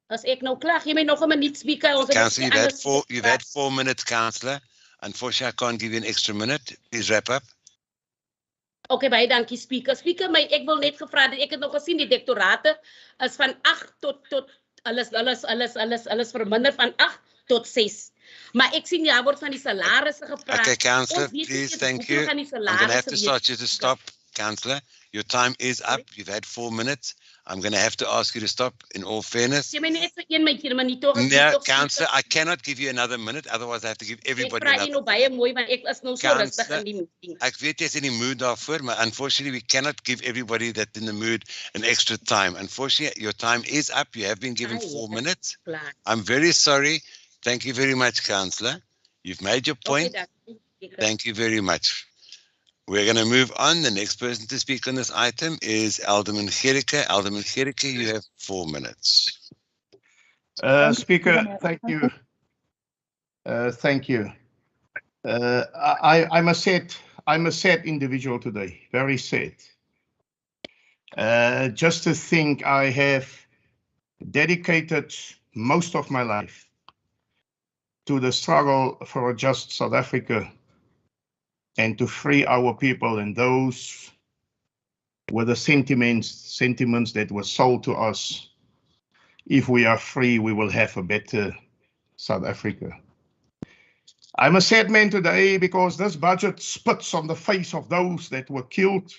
As ek nou klaar, gee my nog 'n minuut, Speaker. Councillor, you've had 4 minutes, Councillor. Unfortunately, I can't give you an extra minute. Please wrap up. Okay, baie dankie, Speaker. Speaker, ek wil net gevra dat ek het nog gesien die dektorate is van 8 tot alles verminder van 8 tot 6. Maar ek sien daar word van die salarisse gepraat. Okay, Councillor, please, thank you. I'm going to have to start you to stop, Councillor. Your time is up. You've had 4 minutes. I'm going to have to ask you to stop in all fairness. No, Councillor, I cannot give you another minute. Otherwise, I have to give everybody another. Councillor, ek weet jy is in die mood daarvoor, maar unfortunately, we cannot give everybody that in the mood an extra time. Unfortunately, your time is up. You have been given 4 minutes. I'm very sorry. Thank you very much, Councillor. You've made your point. Thank you very much. We're going to move on. The next person to speak on this item is Alderman Gericke. Alderman Gericke, you have 4 minutes. Speaker, thank you. Thank you. I'm a sad individual today, very sad. Just to think I have dedicated most of my life to the struggle for a just South Africa and to free our people and those were the sentiments that were sold to us. If we are free, we will have a better South Africa. I'm a sad man today because this budget spits on the face of those that were killed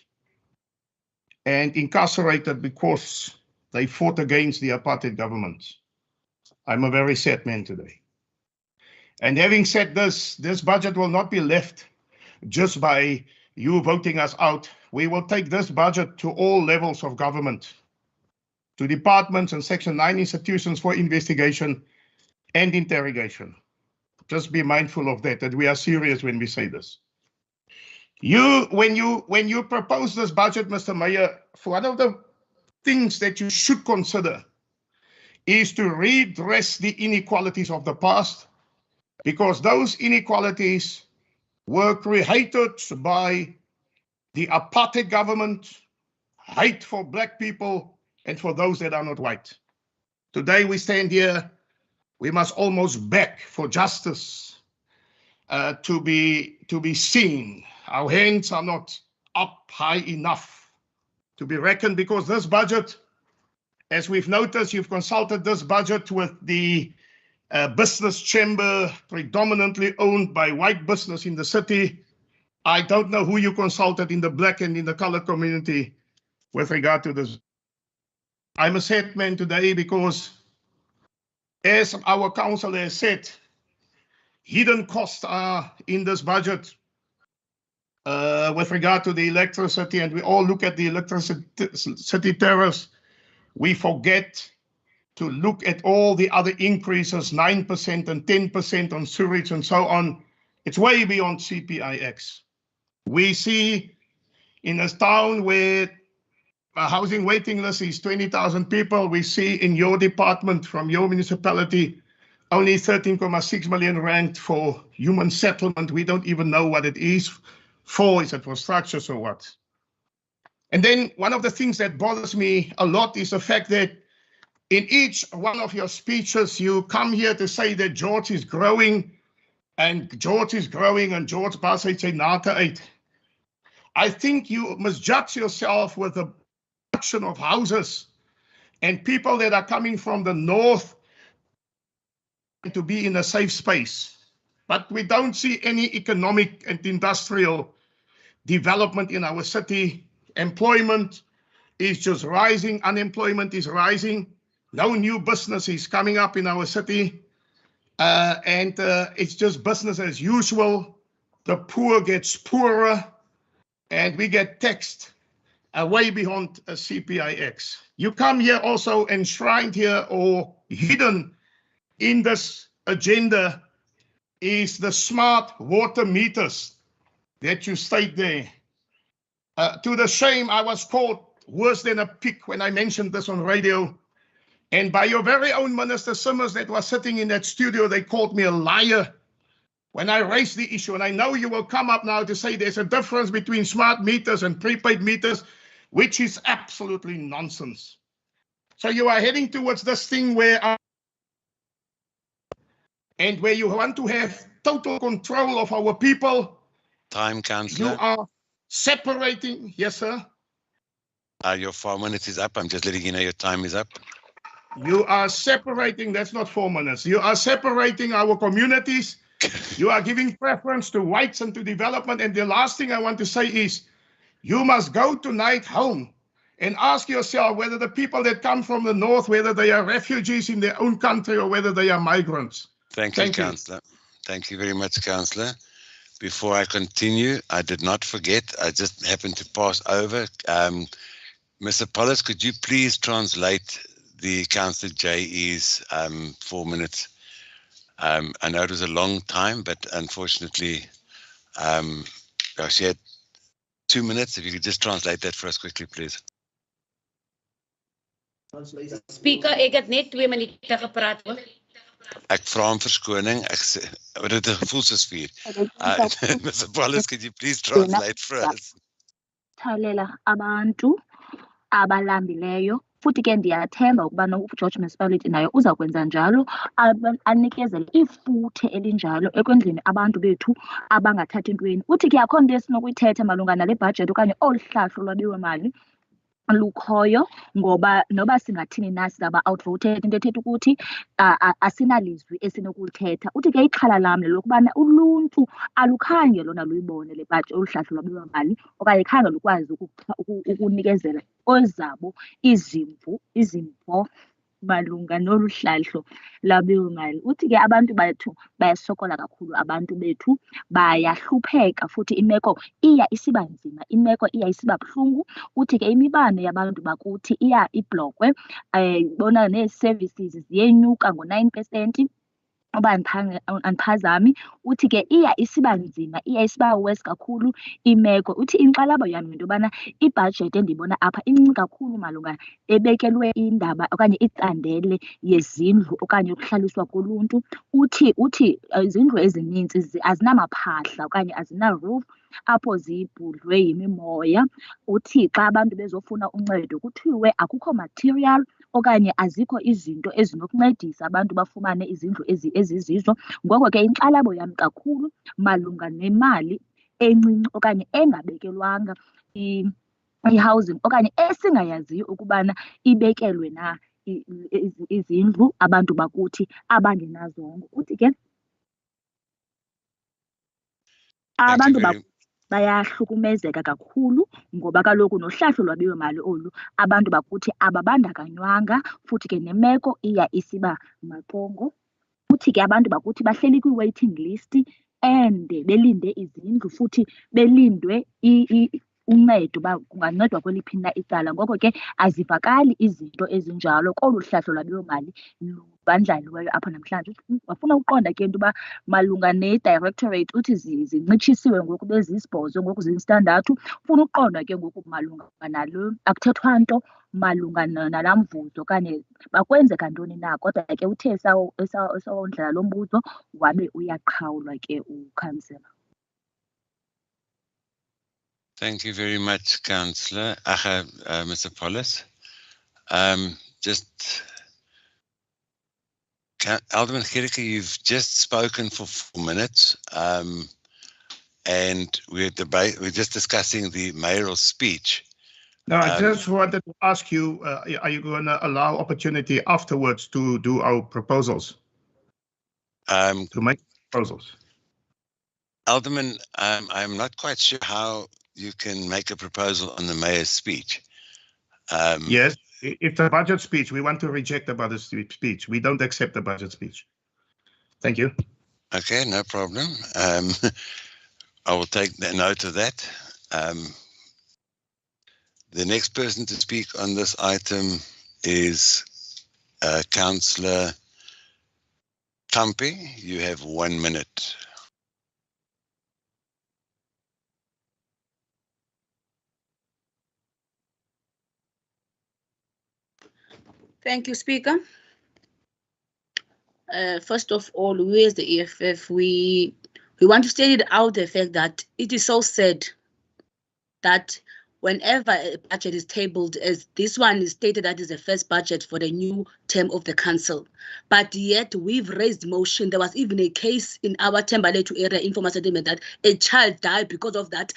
and incarcerated because they fought against the apartheid government. I'm a very sad man today. And having said this, this budget will not be left just by you voting us out. We will take this budget to all levels of government, to departments and Section 9 institutions for investigation and interrogation. Just be mindful of that we are serious when we say this. When you propose this budget, Mr. Mayor, one of the things that you should consider is to redress the inequalities of the past, because those inequalities were created by the apartheid government, hate for black people and for those that are not white. Today we stand here, we must almost beg for justice to be seen. Our hands are not up high enough to be reckoned, because this budget, as we've noticed, you've consulted this budget with the business chamber predominantly owned by white business in the city. I don't know who you consulted in the black and in the colored community with regard to this. I'm a sad man today because, as our councillor has said, hidden costs are in this budget with regard to the electricity, and we all look at the electricity tariffs. We forget to look at all the other increases, 9% and 10% on sewage and so on. It's way beyond CPIX. We see in a town where a housing waiting list is 20,000 people, we see in your department from your municipality only 13.6 million rand for human settlement. We don't even know what it is for. Is it for structures or what? And then one of the things that bothers me a lot is the fact that in each one of your speeches, you come here to say that George is growing and George Bassett say Nata 8. I think you must judge yourself with the production of houses and people that are coming from the north to be in a safe space. But we don't see any economic and industrial development in our city. Employment is just rising, unemployment is rising. No new business is coming up in our city, and it's just business as usual. The poor gets poorer, and we get taxed way beyond CPIX. You come here also enshrined here or hidden in this agenda is the smart water meters that you state there. To the shame, I was called worse than a pig when I mentioned this on radio. And by your very own Minister Simmers that was sitting in that studio, they called me a liar when I raised the issue. And I know you will come up now to say there's a difference between smart meters and prepaid meters, which is absolutely nonsense. So you are heading towards this thing where you want to have total control of our people. Time, Councillor. You are separating. Yes, sir. Your 4 minutes is up. I'm just letting you know your time is up. You are separating, that's not 4 minutes. You are separating our communities. You are giving preference to whites and to development. And the last thing I want to say is, you must go tonight home and ask yourself whether the people that come from the north, whether they are refugees in their own country or whether they are migrants. Thank you, Councillor. Thank you very much, Councillor. Before I continue, I did not forget, I just happened to pass over. Mr. Pollis, could you please translate the Councillor J.E.'s 4 minutes? I know it was a long time, but unfortunately, she had 2 minutes. If you could just translate that for us quickly, please. Speaker, ek het net 2 minute gepraat hoor. Ek vra om verskoning. Ek sê, dit gevoel soos 4. Mr. Pollis, could you please translate for us? Thalela abantu abalambileyo futhi ke ndiyathemba ukubana uGeorge Municipality nayo uza kwenza njalo, anikezele ifuthe elinjalo ekwenzeni abantu bethu abangathathi ntweni. Uthi ke akho nto esinokuyithetha malunga nale budget okanye olu hlahlo lwabiwomali lukhoyo, ngoba noba singathini na sizaba outvoted, into ethetha ukuthi asinalizwi esinokulithetha. Uthi ke ixhala lam lelokubana uluntu alukhange lona luyibone le budget, olu hlahlo lwabiwomali, okanye khange lukwazi ukunikezela ezabo izimvo malunga nolu hlahlo lwabiwomali. Uthi ke abantu bethu bayasokola kakhulu, abantu bethu bayahlupheka, futhi imeko iya isiba nzima, imeko iya isiba buhlungu. Uthi ke imibane yabantu bakuthi iya iblokwe, bona nee-services ziyenyuka ngo-9%. Uba andiphazami, uthi ke iya isiba nzima, iya isiba worse kakhulu imeko. Uthi inkxalabo yam yinto yobana ibhajethi endiyibona apha incinci kakhulu malunga ebekelwe indaba okanye icandelo yezindlu okanye ukuhlaliswa koluntu. Uthi izindlu ezininzi azinamaphahla okanye azina-roof apho zibhudlwe yimimoya. Uthi xa abantu bezofuna uncedo kuthiwe akukho material okanye azikho izinto ezinokuncedisa abantu bafumane izindlu ezizizo. Ngoko ke inkxalabo yam kakhulu malunga nemali encinci okanye engabekelwanga i-housing, okanye esingayaziyo ukubana ibekelwe na izindlu abantu bakuthi abangenazongo. Uthi ke abantu bayahlukumezeka kakhulu, ngoba kaloku nohlahlo lwabiwomali olu abantu bakuthi ababandakanywanga, futhi ke nemeko iya isiba maqongo. Uthi ke abantu bakuthi bahleli kwi-waiting list ende belinde izindlu, futhi belindwe uncedo uba kungancedwa kweliphi na icala. Ngoko ke azivakali izinto ezinjalo kolu hlahlo lwabiwomali lubandlaliweyo apha namhlanje. Bafuna uqonda ke into yoba malunga ne-directorate uthi zincitshisiwe ngoku bezisibhozo, ngoku ziyisithandathu. Funa uqonda ke ngoku malunga nalo akuthethwa nto malunga nalaa mvuzo okanye bakwenzeka ntoni na, kodwa ke uthe esawondlela lo mbuzo wabe uyaqhawulwa ke ukhansela. Thank you very much, Councillor. Mr. Paulus. Alderman Gericke, you've just spoken for 4 minutes, and we're just discussing the mayoral speech. No, I just wanted to ask you, are you going to allow opportunity afterwards to do our proposals? To make proposals? Alderman, I'm not quite sure how you can make a proposal on the mayor's speech. Yes, it's a budget speech. We want to reject the budget speech. We don't accept the budget speech. Thank you. Okay, no problem. I will take note of that. The next person to speak on this item is Councillor Kampi. You have 1 minute. Thank you, Speaker. First of all, we as the EFF, we want to state it out the fact that it is so sad that whenever a budget is tabled, as this one is stated that is the first budget for the new term of the council, but yet we've raised motion. There was even a case in our Thembalethu area informal settlement that a child died because of that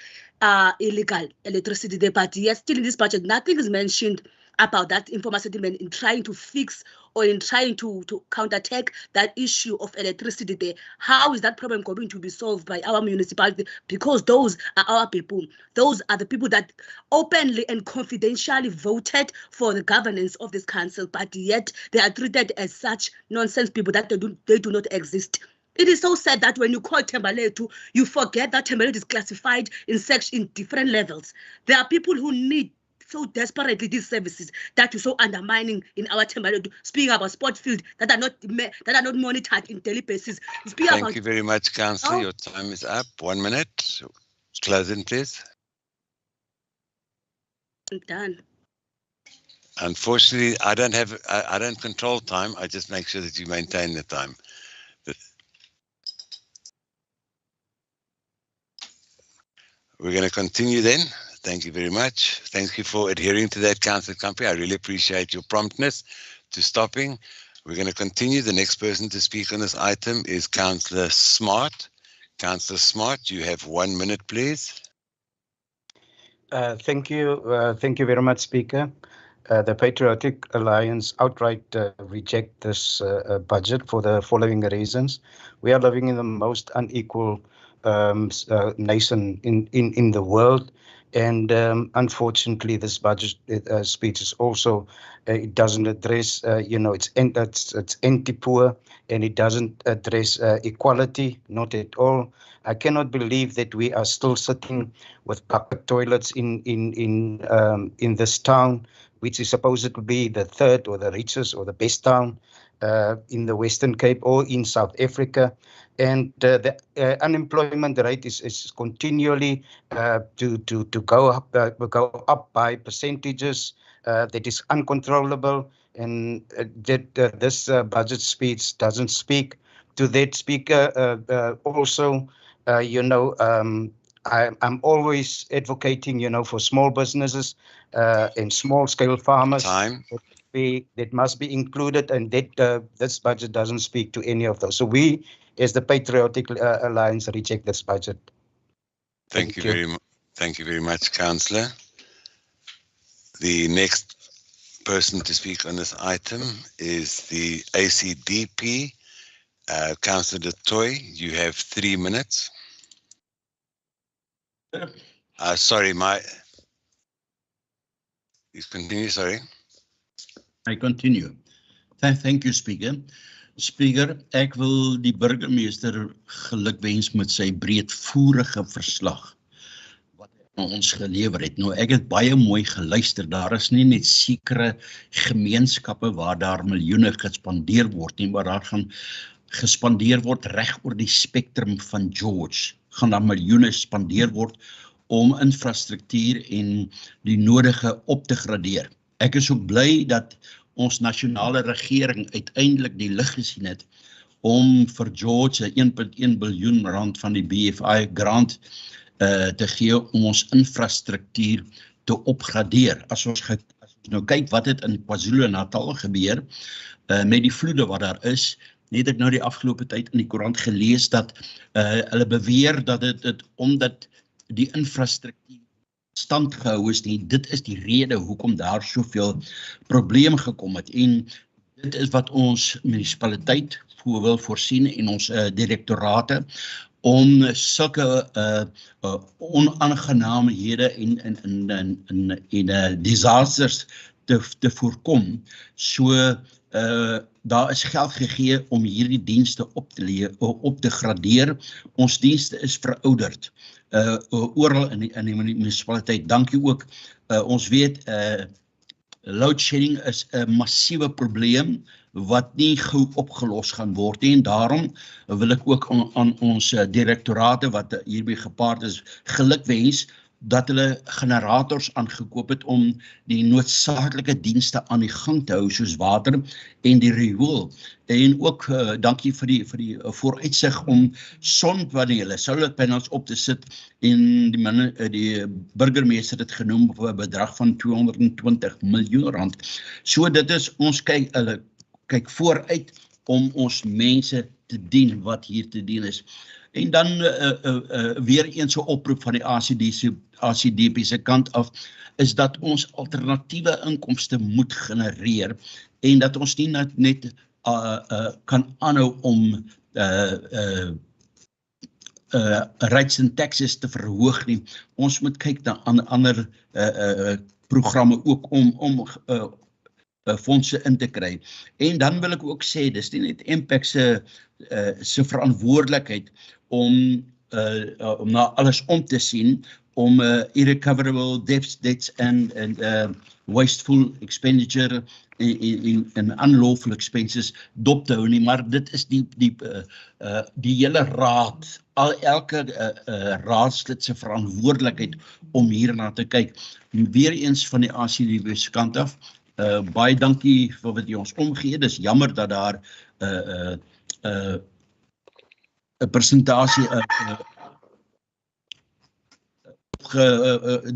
illegal electricity there, but yet still in this budget, nothing is mentioned about that informal settlement in trying to fix or in trying to counterattack that issue of electricity there. How is that problem going to be solved by our municipality? Because those are our people. Those are the people that openly and confidentially voted for the governance of this council, but yet they are treated as such nonsense people that they do not exist. It is so sad that when you call Thembalethu, you forget that Thembalethu is classified in different levels. There are people who need so desperately these services that you're so undermining in our Thembalethu. Speaking about sport field that are not monitored in daily basis. Thank you very much, Councillor. Your time is up. 1 minute. Close in, please. I'm done. Unfortunately, I don't control time. I just make sure that you maintain the time. We're going to continue then. Thank you very much. Thank you for adhering to that, Councillor Kampi. I really appreciate your promptness to stopping. We're going to continue. The next person to speak on this item is Councillor Smart. Councillor Smart, you have 1 minute, please. Thank you very much, Speaker. The Patriotic Alliance outright reject this budget for the following reasons. We are living in the most unequal nation in the world, and unfortunately, this budget speech is also it doesn't address it's anti-poor, and it doesn't address equality, not at all. I cannot believe that we are still sitting with public toilets in this town, which is supposed to be the third or the richest or the best town in the Western Cape or in South Africa. And the unemployment rate is continually to go up by percentages. That is uncontrollable, and this budget speech doesn't speak to that, Speaker. Also, I'm always advocating, for small businesses and small-scale farmers. Time. That must be included, and that this budget doesn't speak to any of those. So we, as the Patriotic Alliance, reject this budget. Thank you very much, Councillor. The next person to speak on this item is the ACDP. Councillor De Tooy, you have 3 minutes. Sorry, you continue, sorry. I continue. Thank you, Speaker. Speaker, ek wil die burgemeester gelukwens met sy breedvoerige verslag wat hy aan ons gelewer het. Nou, ek het baie mooi geluister. Daar is nie net sekere gemeenskappe waar daar miljoene gespandeer word nie, maar daar gaan gespandeer word reg oor die spektrum van George. Gaan daar miljoene spandeer word om infrastruktuur en die nodige op te gradeer. Ek is ook bly dat ons nasionale regering uiteindelik die lig gesien het om vir George 1.1 biljoen rand van die BFI grant te gee om ons infrastruktuur te opgradeer. As ons nou kyk wat het in KwaZulu-Natal gebeur met die vloede wat daar is, het ek nou die afgelope tyd in die koerant gelees dat hulle beweer dat dit omdat die infrastruktuur stand gehou is nie, dit is die rede hoekom daar soveel probleme gekom het, en dit is wat ons munisipaliteit wil voorsien en ons direktorate om sulke onaangenaamhede en disasters te voorkom. So daar is geld gegee om hierdie dienste op te gradeer. Ons dienste is verouderd. Oral in die munisipaliteit. Dankie ook. Ons weet, load shedding is 'n massiewe probleem wat nie gou opgelos gaan word nie, en daarom wil ek ook aan ons direktorate wat hierby gepaard is, gelukwens dat hulle generators aangekoop het om die noodsaaklike dienste aan die gang te hou, soos water en die riool. En ook dankie vir die vooruitsig om sonpanele, solarpanels op te sit, en die burgemeester het genoem op 'n bedrag van 220 miljoen rand. So dit is, ons kyk vooruit om ons mense te dien wat hier te dien is. En dan weer eens 'n oproep van die ACDP se kant af, is dat ons alternatiewe inkomste moet genereer, en dat ons nie net kan aanhou om rates en taxes te verhoog nie. Ons moet kyk na ander programme ook om fondse in te kry. En dan wil ek ook sê, dis nie net Impact se verantwoordelikheid om na alles om te sien, om irrecoverable debts and wasteful expenditure en unlawful expenses dop te hou nie, maar dit is die hele raad, elke raadslid se verantwoordelikheid om hierna te kyk. Weer eens van die ACDP se kant af, baie dankie vir wat jy ons omgee. Dis jammer dat daar 'n persentasie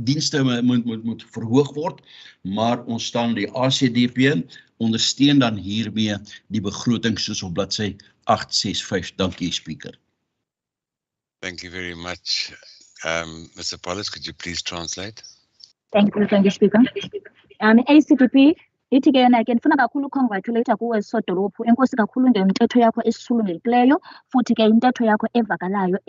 dienste moet verhoog word, maar ons staan die ACDP ondersteun dan hiermee die begroting soos op bladsy 865. Dankie, Speaker. Thank you very much. Mr. Paulus, could you please translate? Thank you, Speaker. ACDP, ithi ke yona ke ndifuna kakhulu congratulate kuwe Sodolophu, enkosi kakhulu ngentetho yakho esisulungeleyo, futhi ke intetho yakho evakalayo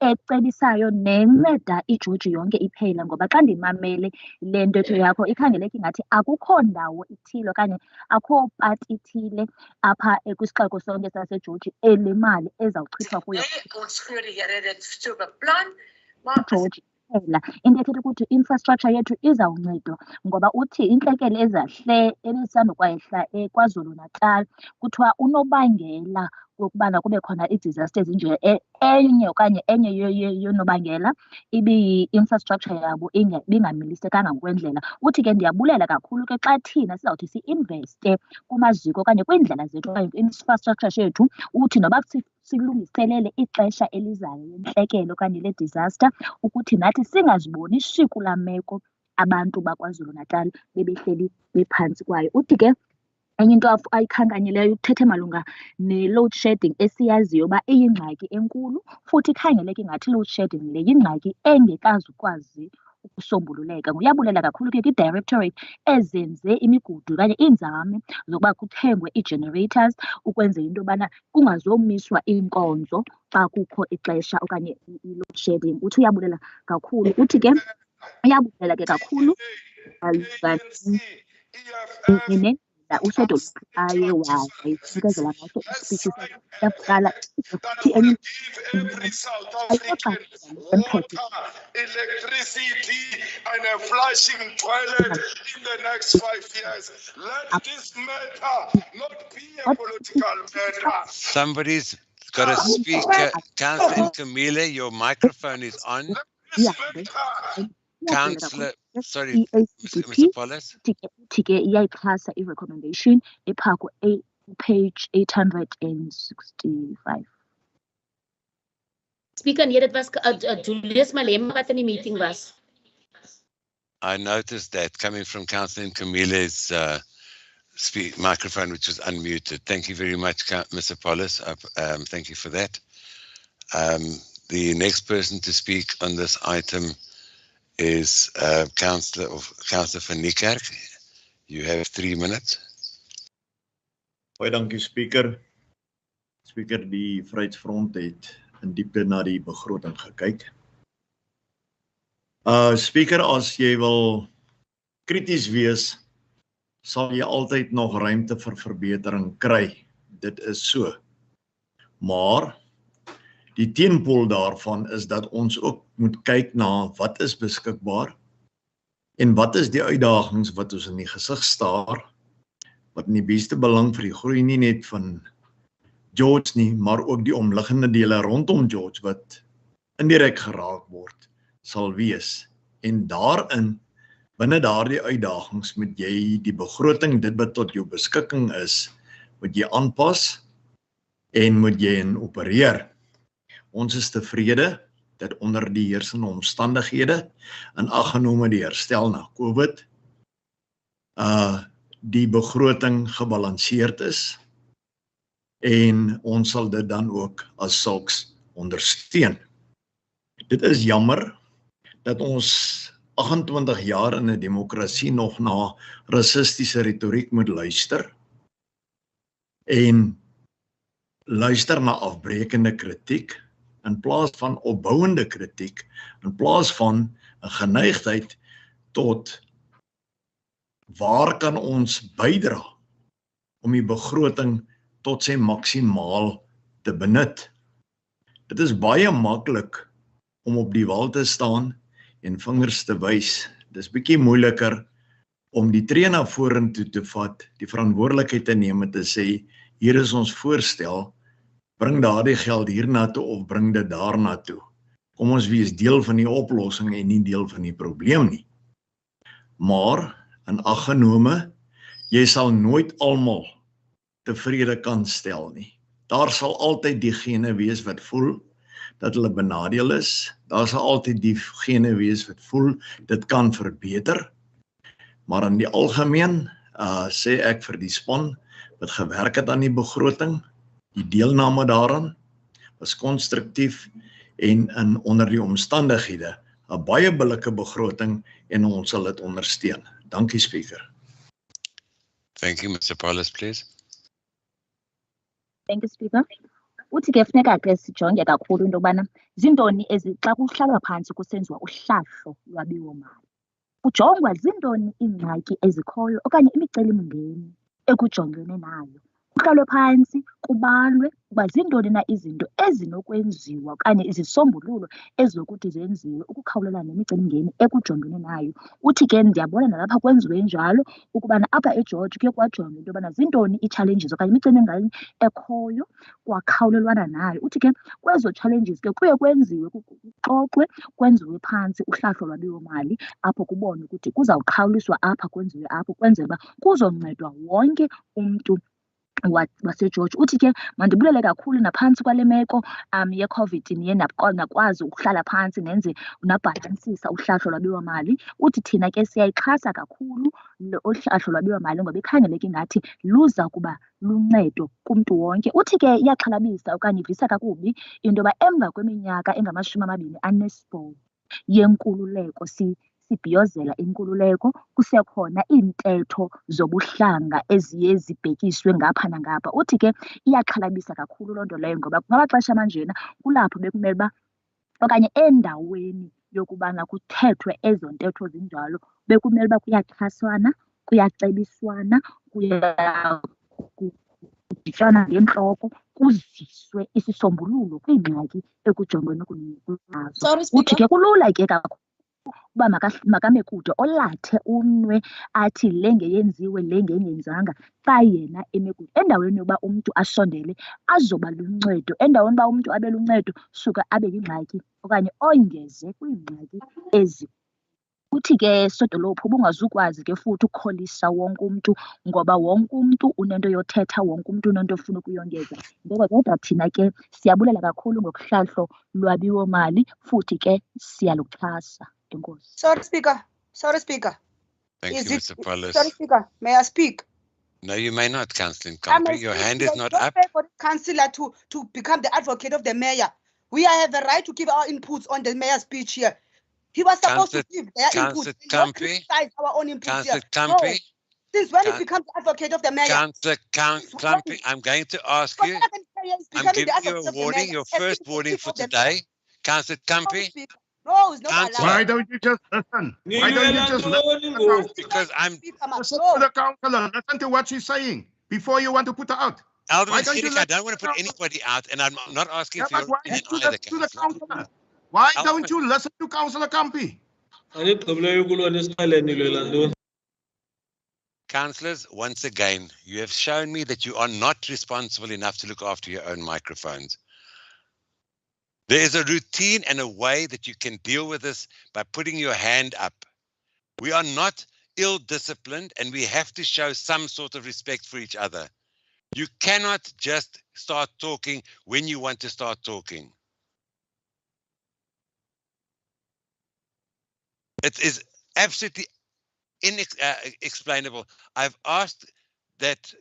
ecebisayo nenceda iJoji yonke iphela, ngoba xa ndimamele le ntetho yakho ikhangeleka ingathi akukho ndawo ithile okanye akho part ithile apha kwisixeko sonke saseJoji elemali ezawuchithwa kuyo iJoji phela. Into ethetha ukuthi infrastructure yethu izawuncedwa, ngoba uthi intlekele ezahle ebisandukwayehla eKwaZulu Natal kuthiwa unobangela wokubana kube khona ii-disasters nje enye okanye enye yonobangela ibi-infrastructure yabo ibingamilisekanga ngokwendlela. Uthi ke ndiyabulela kakhulu ke xa thina sizawuthi si-investe kumaziko okanye kwiindlela zethu okanye kwi-infrastructure yethu, uthi noba silungiselele ixesha elizayo lentlekelo okanye le-disaster, ukuthi nathi singaziboni kula meko abantu baKwaZulu Natal bebehleli bephantsi kwayo. Uthi ke enye into ayikhankanyileyo uthethe malunga ne-load shedding esiyaziyo uba iyingxaki enkulu, futhi ikhangeleka ingathi load shedding le yingxaki engekazukwazi ukusombululeka. Uyabulela kakhulu ke kwi-directorate ezenze imigudu okanye iinzame zokuba kuthengwe ii-generators ukwenzela into yobana kungazomiswa iinkonzo xa kukho ixesha okanye i-load shedding. Uthi uyabulela kakhulu. Uthi ke uyabulela ke kakhulu uSodolophu aye wayinikezela ngaso ispeech yakuqala futhi electricity and a flushing toilet in the next 5 years. Let this matter not be a political matter. Somebody's got a speaker. Councillor Camille, your microphone is on. Councillor, sorry, Mr. Paulus. Tike iyayixhasa i-recommendation epha page 865. Speaker, nee, dit was Julius Malema wat in die meeting was. I noticed that coming from Councillor Camile's microphone, which was unmuted. Thank you very much, Mr. Paulus. Thank you for that. The next person to speak on this item is Councillor van Niekerk. You have 3 minutes. Baie dankie, Speaker. Speaker, die Vryheidsfront het in diepte na die begroting gekyk. Speaker, as jy wil krities wees, sal jy altyd nog ruimte vir verbetering kry. Dit is so. Maar die teenpool daarvan is dat ons ook moet kyk na wat is beskikbaar en wat is die uitdagings wat ons in die gesig staar, wat in die beste belang vir die groei nie net van George nie, maar ook die omliggende dele rondom George wat indirek geraak word, sal wees. En daarin, binne daardie uitdagings, moet jy die begroting, dit wat tot jou beskikking is, moet jy aanpas en moet jy in opereer. Ons is tevrede dat onder die heersende omstandighede, in ag genome die herstel na COVID, die begroting gebalanseerd is en ons sal dit dan ook as sulks ondersteun. Dit is jammer dat ons 28 jaar in 'n demokrasie nog na rassistiese retoriek moet luister en luister na afbrekende kritiek in plaas van opbouende kritiek, in plaas van 'n geneigtheid tot waar kan ons bydra om die begroting tot sy maksimaal te benut. Dit is baie maklik om op die wal te staan en vingers te wys. Dis bietjie moeiliker om die tree na vorentoe te vat, die verantwoordelikheid te neem en te sê, hier is ons voorstel, bring daardie geld hierna toe of bring dit daarna toe. Kom ons wees deel van die oplossing en nie deel van die probleem nie. Maar, in ag genome, jy sal nooit almal tevrede kan stel nie. Daar sal altyd diegene wees wat voel dat hulle benadeel is. Daar sal altyd diegene wees wat voel dit kan verbeter. Maar in die algemeen sê ek vir die span wat gewerk het aan die begroting, die deelname daaraan was konstruktief en onder die omstandighede 'n baie billike begroting en ons sal dit ondersteun. Dankie, Speaker. Thank you, Mr. Paulus, please. Thank you, Speaker. Uthi ke funeka ke sijonge kakhulu into yobana zintoni xa kuhlalwa phantsi kusenziwa uhlahlo lwabiwo-mali. Kujongwa zintoni iingxaki ezikhoyo okanye imicelimngeni ekujongene nayo. Kuhlalwe phantsi kubalwe uba zintoni na izinto ezinokwenziwa okanye izisombululo ezizokuthi zenziwe ukukhawulelana nemicelimngeni ekujongene nayo. Uthi ke ndiyabona nalapha kwenziwe njalo ukubana apha eGeorge kuye kwajongwa into yobana zintoni ii-challenges okanye imicelimngeni ekhoyo kwakhawulelwana nayo. Uthi ke kwezo challenges ke kuye kwenziwe kuxoxwe kwenziwe phantsi uhlahlo lwabiwo-mali apho kubonwe ukuthi kuzawuqhawuliswa apha kwenziwe apho kwenzela uba kuzoncedwa wonke umntu waseGeorge. Uthi ke mandibulele kakhulu naphantsi kwale meko yeCOVID niye nakwazi ukuhlala phantsi nenze nabhalansisa uhlahlo lwabiwo-mali. Uthi thina ke siyayixhasa kakhulu uhlahlo lwabiwo-mali ngoba ikhangeleka ingathi luza kuba luncedo kumntu wonke. Uthi ke iyaxhalabisa okanye ivisa kakubi into yoba emva kweminyaka engama-28 yenkululeko sibhiyozela inkululeko kusekhona iintetho zobuhlanga eziye zibhekiswe ngapha nangapha. Uthi ke iyaxhalabisa kakhulu loo nto leyo ngoba ngamaxesha amanjena kulapho bekumele uba okanye endaweni yokubana kuthethwe ezo ntetho zinjalo bekumele uba kuyaxhaswana, kuyacebiswana, kudityanwa ngentloko kuziswe isisombululo kwiingxaki ekujongene nazo. Uthi ke kulula ke kakhulu uba makame kude olathe unwe athi le ngeyenziwe le ngengenzanga xa yena eme kude. Endaweni yoba umntu asondele azoba luncedo, endaweni uba umntu abe luncedo suka abe yingxaki okanye ongeze kwiingxaki ezi. Uthi ke sodolophu ubungazukwazi ke futhi ukukholisa wonke umntu ngoba wonke umntu unento yothetha, wonke umntu unento ofuna ukuyongeza. Ngoba kodwa thina ke siyabulela kakhulu ngokuhlahlo lwabiwo-mali futhi ke siyaluxhasa. Enkosi. Sorry, Speaker. Sorry, Speaker. Thank you, Mr. Paulus. Sorry, Speaker. May I speak? No, you may not, Councillor Nkampi. Your hand is not up. For the councillor to become the advocate of the mayor. We have the right to give our inputs on the mayor's speech here. He was supposed to give their inputs, not criticize our own inputs here. No. Since when he becomes the advocate of the mayor? Councillor Nkampi, I'm going to ask you. I'm giving you a warning, your first warning for today. Councillor Nkampi. No, it's not allowed. Why don't you just listen? Why don't you just listen? Because I'm listen to the councillor. Listen to what she's saying before you want to put her out. Alderman Sierik, I don't want to put anybody out, and I'm not asking for your opinion either, Councillor. Why don't you listen to Councillor Kampi? Councillors, once again, you have shown me that you are not responsible enough to look after your own microphones. There is a routine and a way that you can deal with this by putting your hand up. We are not ill-disciplined, and we have to show some sort of respect for each other. You cannot just start talking when you want to start talking. It is absolutely inexplainable. I've asked that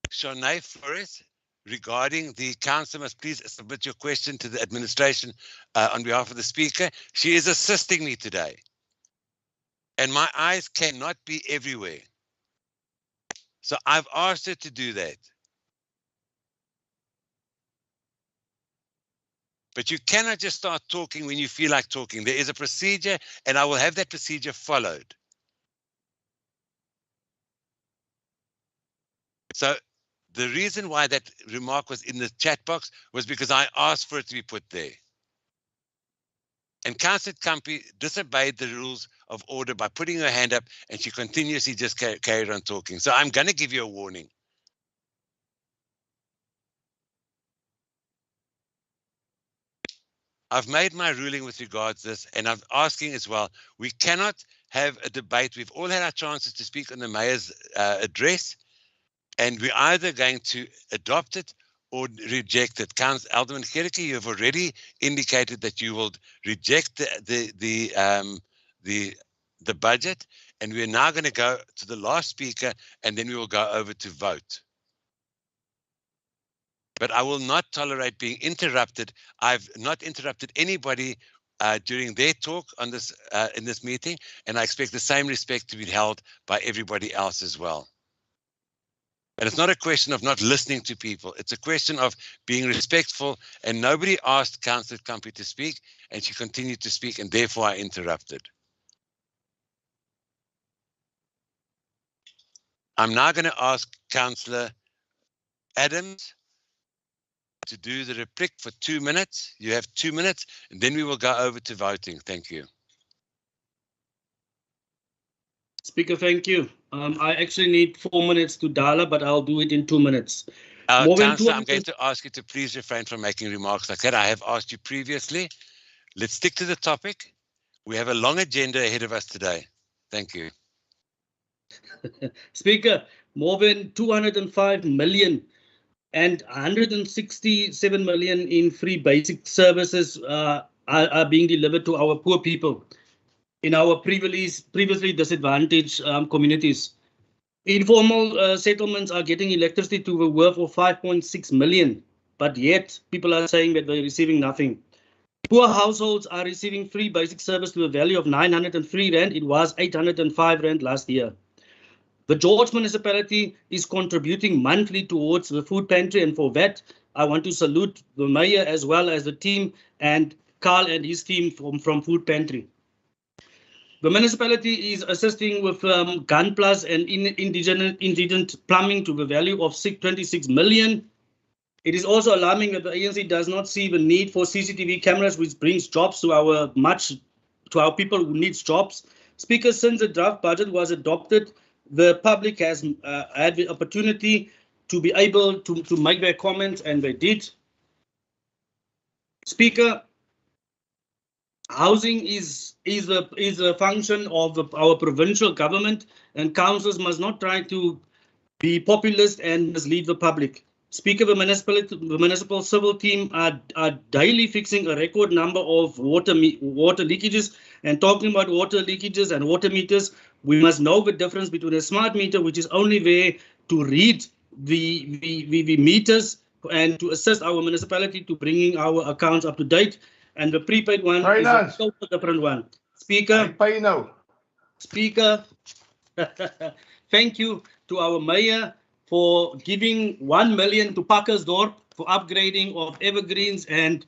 Shanae Flores, regarding the council, must please submit your question to the administration on behalf of the speaker. She is assisting me today, and my eyes cannot be everywhere. So I've asked her to do that. But you cannot just start talking when you feel like talking. There is a procedure, and I will have that procedure followed. So the reason why that remark was in the chat box was because I asked for it to be put there. And Councillor Kampi disobeyed the rules of order by putting her hand up, and she continuously just carried on talking. So I'm going to give you a warning. I've made my ruling with regards to this, and I'm asking as well, we cannot have a debate. We've all had our chances to speak on the mayor's address, and we're either going to adopt it or reject it? Alderman Gericke, you have already indicated that you will reject the budget, and we're now going to go to the last speaker, and then we will go over to vote. But I will not tolerate being interrupted. I've not interrupted anybody during their talk on this in this meeting, and I expect the same respect to be held by everybody else as well. And it's not a question of not listening to people. It's a question of being respectful, and nobody asked Councillor Kampi to speak, and she continued to speak, and therefore I interrupted. I'm now going to ask Councillor Adams to do the replic for 2 minutes. You have 2 minutes, and then we will go over to voting. Thank you. Speaker, thank you. I actually need 4 minutes to dial, but I'll do it in 2 minutes. Councillor, I'm going to ask you to please refrain from making remarks like that. I have asked you previously. Let's stick to the topic. We have a long agenda ahead of us today. Thank you. Speaker, more than 205 million and 167 million in free basic services are being delivered to our poor people in our previously disadvantaged communities. Informal settlements are getting electricity to the worth of 5.6 million, but yet people are saying that they're receiving nothing. Poor households are receiving free basic service to a value of 903 Rand. It was 805 Rand last year. The George municipality is contributing monthly towards the food pantry, and for that, I want to salute the mayor as well as the team and Carl and his team from food pantry. The municipality is assisting with gun plus and indigent plumbing to the value of 26 million. It is also alarming that the ANC does not see the need for CCTV cameras, which brings jobs to our people who need jobs. Speaker, since the draft budget was adopted, the public has had the opportunity to be able to make their comments, and they did. Speaker, housing is a function of our provincial government, and councils must not try to be populist and mislead the public. Speaker, the municipal civil team are daily fixing a record number of water leakages. And talking about water leakages and water meters, we must know the difference between a smart meter, which is only there to read the meters and to assist our municipality to bringing our accounts up to date, and the prepaid one is a totally different one. Speaker, Speaker, thank you to our mayor for giving 1 million to Parkersdorp for upgrading of Evergreens and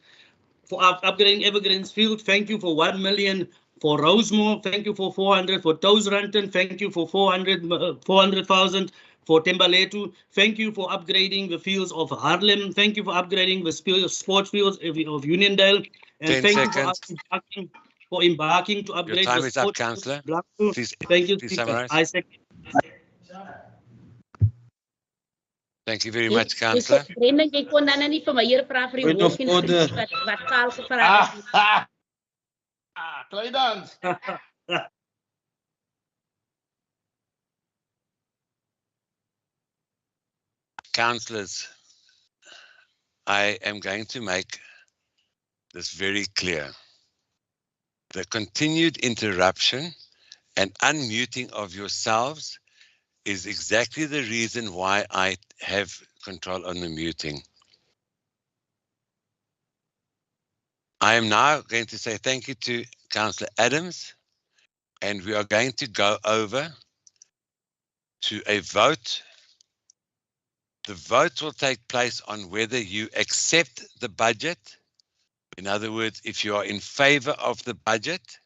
for upgrading Evergreens field. Thank you for 1 million for Rosemore. Thank you for 400 for Toesranton. Thank you for 400,000 for Tembaletu. Thank you for upgrading the fields of Haarlem. Thank you for upgrading the sports fields of Uniondale. And thank you for embarking to upgrade. Your time the is up, Councillor. Please, thank you, please Speaker. summarize. I second. Thank you very much, Councillor. Brendan, jy kon dan nie vir my hier vra vir die Point of hoofkin order. wat Karl gevra het. Kleidans. Councillors, I am going to make this very clear. The continued interruption and unmuting of yourselves is exactly the reason why I have control on the muting. I am now going to say thank you to Councillor Adams, and we are going to go over to a vote. The vote will take place on whether you accept the budget. In other words, if you are in favor of the budget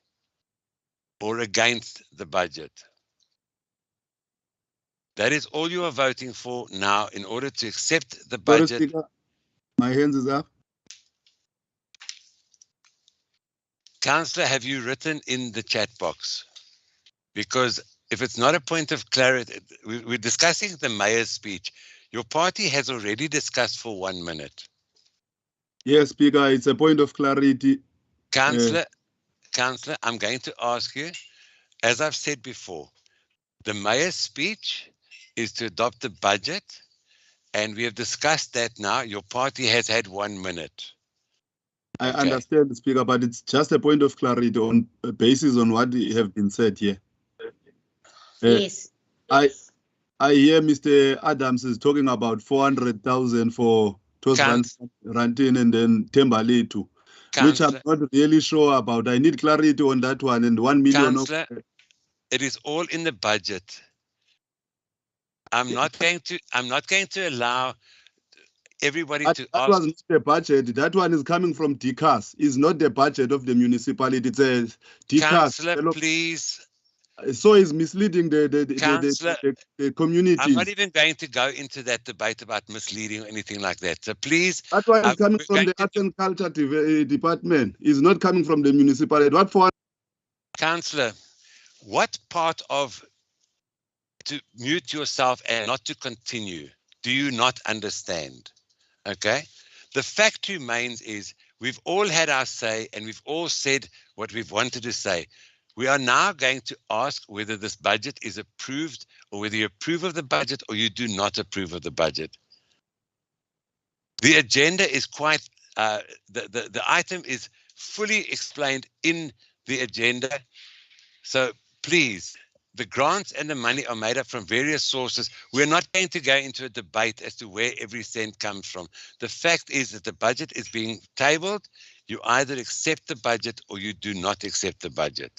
or against the budget. That is all you are voting for now in order to accept the budget. Speaker, my hands is up. Councillor, have you written in the chat box? Because if it's not a point of clarity, we're discussing the mayor's speech. Your party has already discussed for 1 minute. Yes, Speaker, it's a point of clarity. Councillor, I'm going to ask you, as I've said before, the mayor's speech is to adopt the budget, And we have discussed that now. Your party has had 1 minute. I understand, Speaker, but it's just a point of clarity on basis on what have been said here. Yes. I hear Mr. Adams is talking about 400,000 for Rantin and then Tembaletu, which I'm not really sure about. I need clarity on that one, and 1 million. Councillor, it is all in the budget. I'm not going to allow everybody to that ask. Was not the budget. That one is coming from DCAS. It's not the budget of the municipality. It's a DCAS. Councillor, please. So it's misleading the community. I'm not even going to go into that debate about misleading or anything like that. So please. That one is coming from the Arts and Culture Department. It's not coming from the municipality. What for? Councillor, what part of to mute yourself and not to continue do you not understand? Okay? The fact remains is we've all had our say and we've all said what we've wanted to say. We are now going to ask whether this budget is approved or whether you approve of the budget or you do not approve of the budget. The agenda is quite, the item is fully explained in the agenda. So please, the grants and the money are made up from various sources. We're not going to go into a debate as to where every cent comes from. The fact is that the budget is being tabled. You either accept the budget or you do not accept the budget.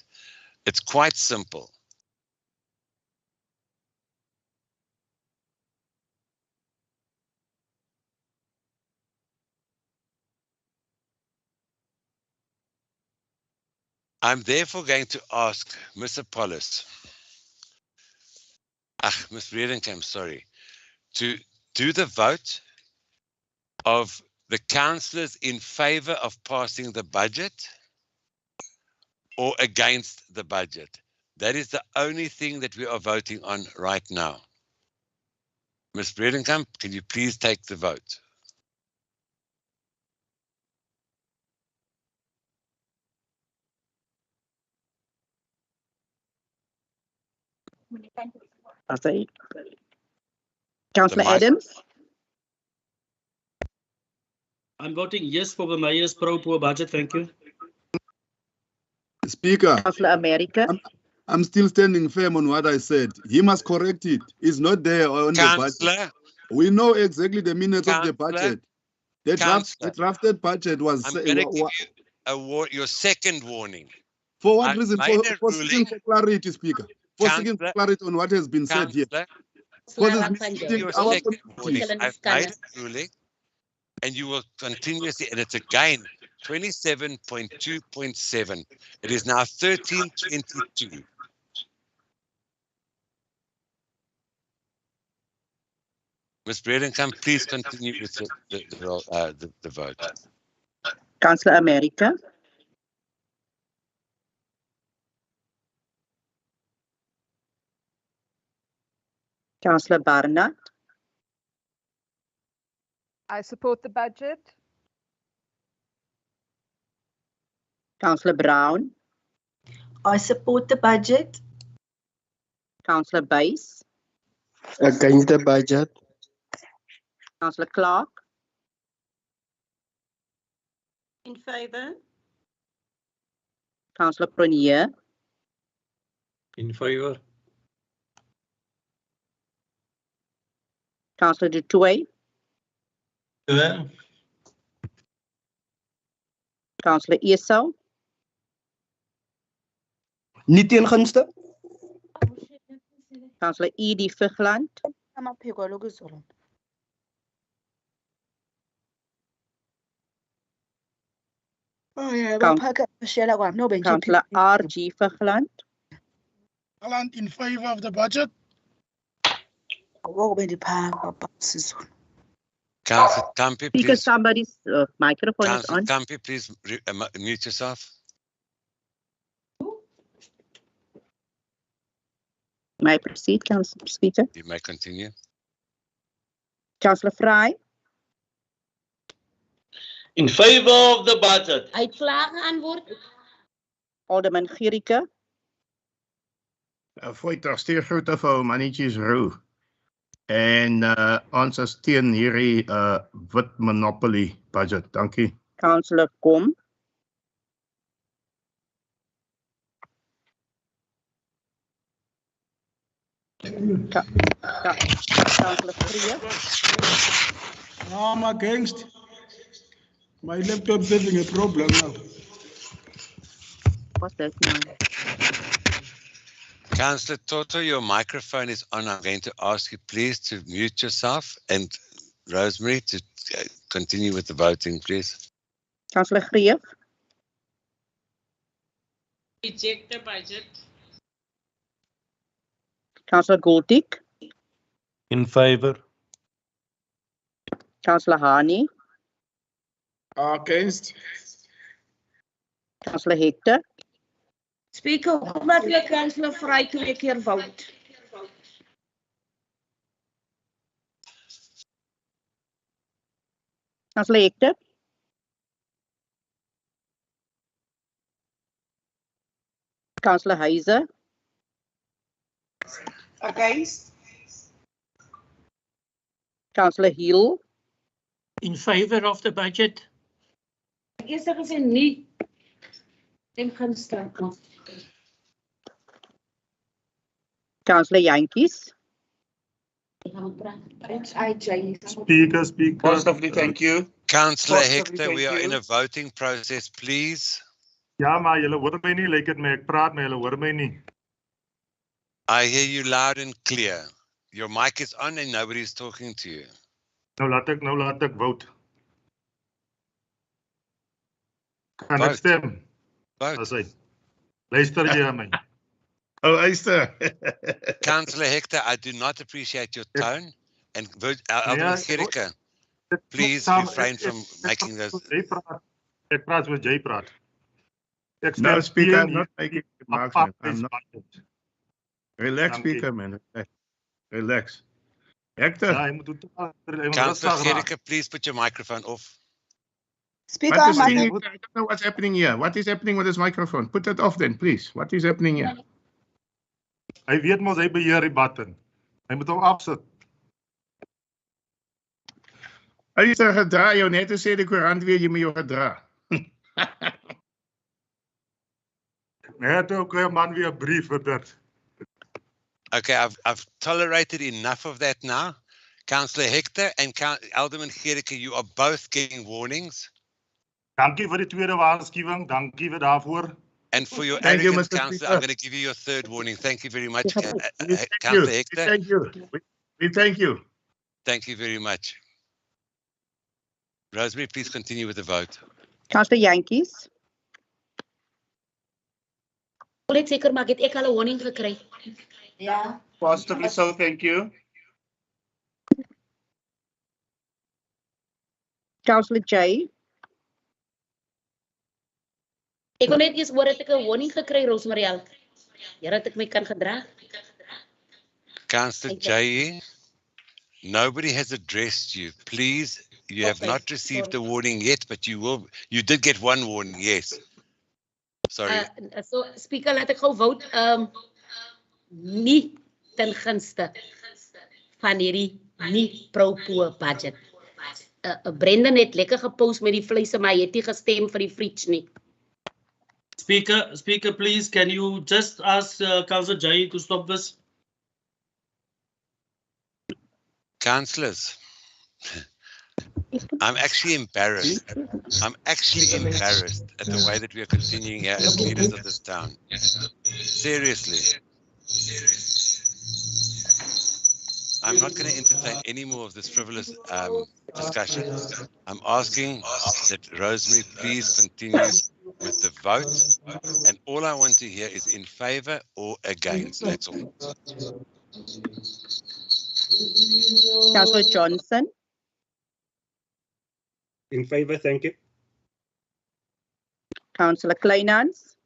It's quite simple. I'm therefore going to ask Ms. Apollos, Ms. Redenkamp, sorry, to do the vote of the councillors in favor of passing the budget or against the budget. That is the only thing that we are voting on right now. Ms. Redenkamp, can you please take the vote? Councillor Adams? I'm voting yes for the mayor's pro-poor budget. Thank you. Speaker. Councillor America? I'm still standing firm on what I said. He must correct it. It's not there on the budget. We know exactly the minutes of the budget. The drafted budget was... I'm going to give you your second warning. For what reason? For seeking for clarity, Speaker. For seeking for clarity on what has been said here. I've made a ruling, and you will continuously, and it's again 27.2.7. It is now 1322. Ms. Bredenkamp, please continue with the vote. Councillor America? Councillor Barnard? I support the budget. Councillor Brown? I support the budget. Councillor Buys? Against the budget. Councillor Clark? In favour. Councillor Prunier? In favour. Councillor Du Toit? Councillor Esau? Nie teen gunste. Councillor Edie Vigland? Councillor R.G. Vigland? In favor of the budget. Councillor Kampi, please. Because somebody's microphone is on. Councillor Kampi, please mute yourself. May I proceed, Councillor Speaker? You may continue. Councillor Fry? In favor of the budget. Uitvlaag antwoord. Alderman Gericke? Voorzitter, stuur groeten voor mannetjes Roe. En ons is teen hierdie wit monopoly budget. Dankie. Councillor Kom. Councillor Freer. I'm against. My laptop's having a problem now. What's that now? Councillor Toto, your microphone is on. I'm going to ask you please to mute yourself, and Rosemary to continue with the voting, please. Councillor Greef. Reject the budget. Councillor Goldtick. In favor. Councillor Hani. Against. Councillor Hector. Speaker, hoe maak jy Councillor vry 2 keer vote? Councillor Hector. Councillor Heiser. Against. Councillor Hill. In favor of the budget. Eers gesê nie. Ten gunste. Councillor Yankees. Speaker. Possibly, thank you. Councillor Possibly, Hector, thank we are you. in a voting process, please. Ja, maar julle hoor my nie, lyk dit my ek praat, maar julle hoor my nie. I hear you loud and clear. Your mic is on and nobody's talking to you. Nou laat ek vote. Kan Vote. ek stem? Vote. As hy. Luister jy aan my? Oh, luister. Councillor Hector, I do not appreciate your tone. And Alderman Gericke, please refrain from making those. Ek praat soos jy praat. Ek No, stem Speaker, I'm teen not hier making op remarks, man. pap I'm not. budget. Relax, Dankie. Speaker, man. Relax. Hector. Ja, hy moet Councillor Gericke, please put your microphone off. Speaker, What is my happening? I don't know what's happening here. What is happening with this microphone? Put it off then, please. What is happening here? Hy weet mos hy beheer die button. Hy moet hom afsit. Hy is er gedra, jou net te sê die koerant weer jy moet jou gedra. Net ook 'n man weer 'n brief vir dit. Okay, I've tolerated enough of that now. Councillor Hector and Alderman Gericke, you are both getting warnings. Dankie vir die tweede waarskuwing. Dankie vir daarvoor. And for your Thank you, arrogance, Mr. Councillor, Speaker. I'm going to give you your third warning. Thank you very much, Thank Councillor you. Hector. Thank you. We thank you. Thank you very much. Rosemary, please continue with the vote. Councillor Yankees. Net seker maar ek het al 'n warning gekry. Ja. Possibly so, thank you. Councillor J. Ek kon net eers hoor dat ek 'n warning gekry, Rosmariel. Here dat ek my kan gedra. Councillor J, nobody has addressed you. Please, you have not received a warning yet, but you will. You did get one warning, yes. Sorry. So Speaker, laat ek gou vote nie ten gunste van hierdie nie pro-poor budget. Brendan het lekker gepost met die vleise, maar hy het nie gestem vir die friets nie. Speaker, please, can you just ask Councillor Jai to stop this? Councillors, I'm actually embarrassed. I'm actually embarrassed at the way that we are continuing here as leaders of this town. Seriously. I'm not going to entertain any more of this frivolous discussion. I'm asking that Rosemary please continue with the vote. And all I want to hear is in favor or against. That's all. Councillor Johnson. In favor, thank you. Councillor Kleinhans.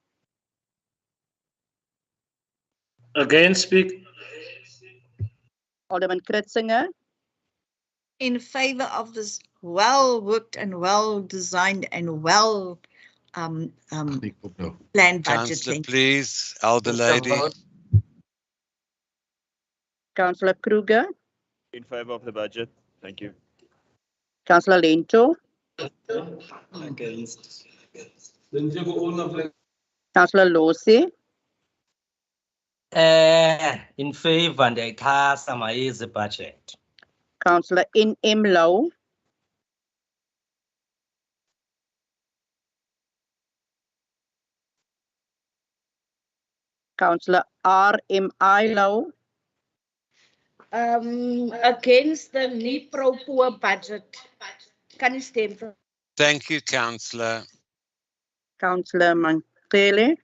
Against, Speaker. Alderman Kritzinger. In favor of this well-worked and well-designed and well planned budget. Councillor, please, elder lady. Councillor Kruger. In favor of the budget. Thank you. Councillor Lento. Against. Councillor Losi. In favor and I cast the budget. Councillor In Low. Councillor RMI Low. Against the nie pro-poor budget. Kan nie stem vir. Thank you, Councillor. Councillor Mankele.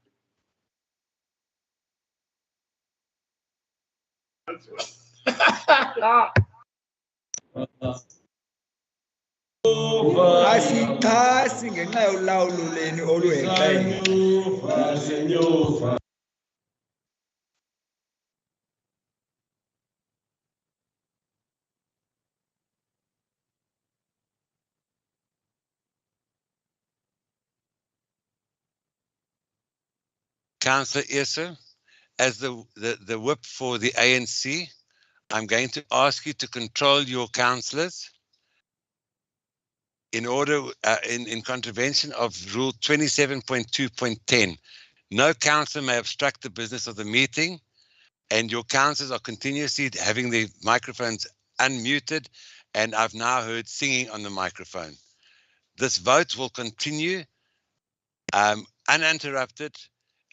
Asithasi ngenxa yolawulo leni oluhenhla. Councillor Issa, as the whip for the ANC, I'm going to ask you to control your councillors in order, in contravention of Rule 27.2.10. No councillor may obstruct the business of the meeting, and your councillors are continuously having the microphones unmuted, and I've now heard singing on the microphone. This vote will continue uninterrupted,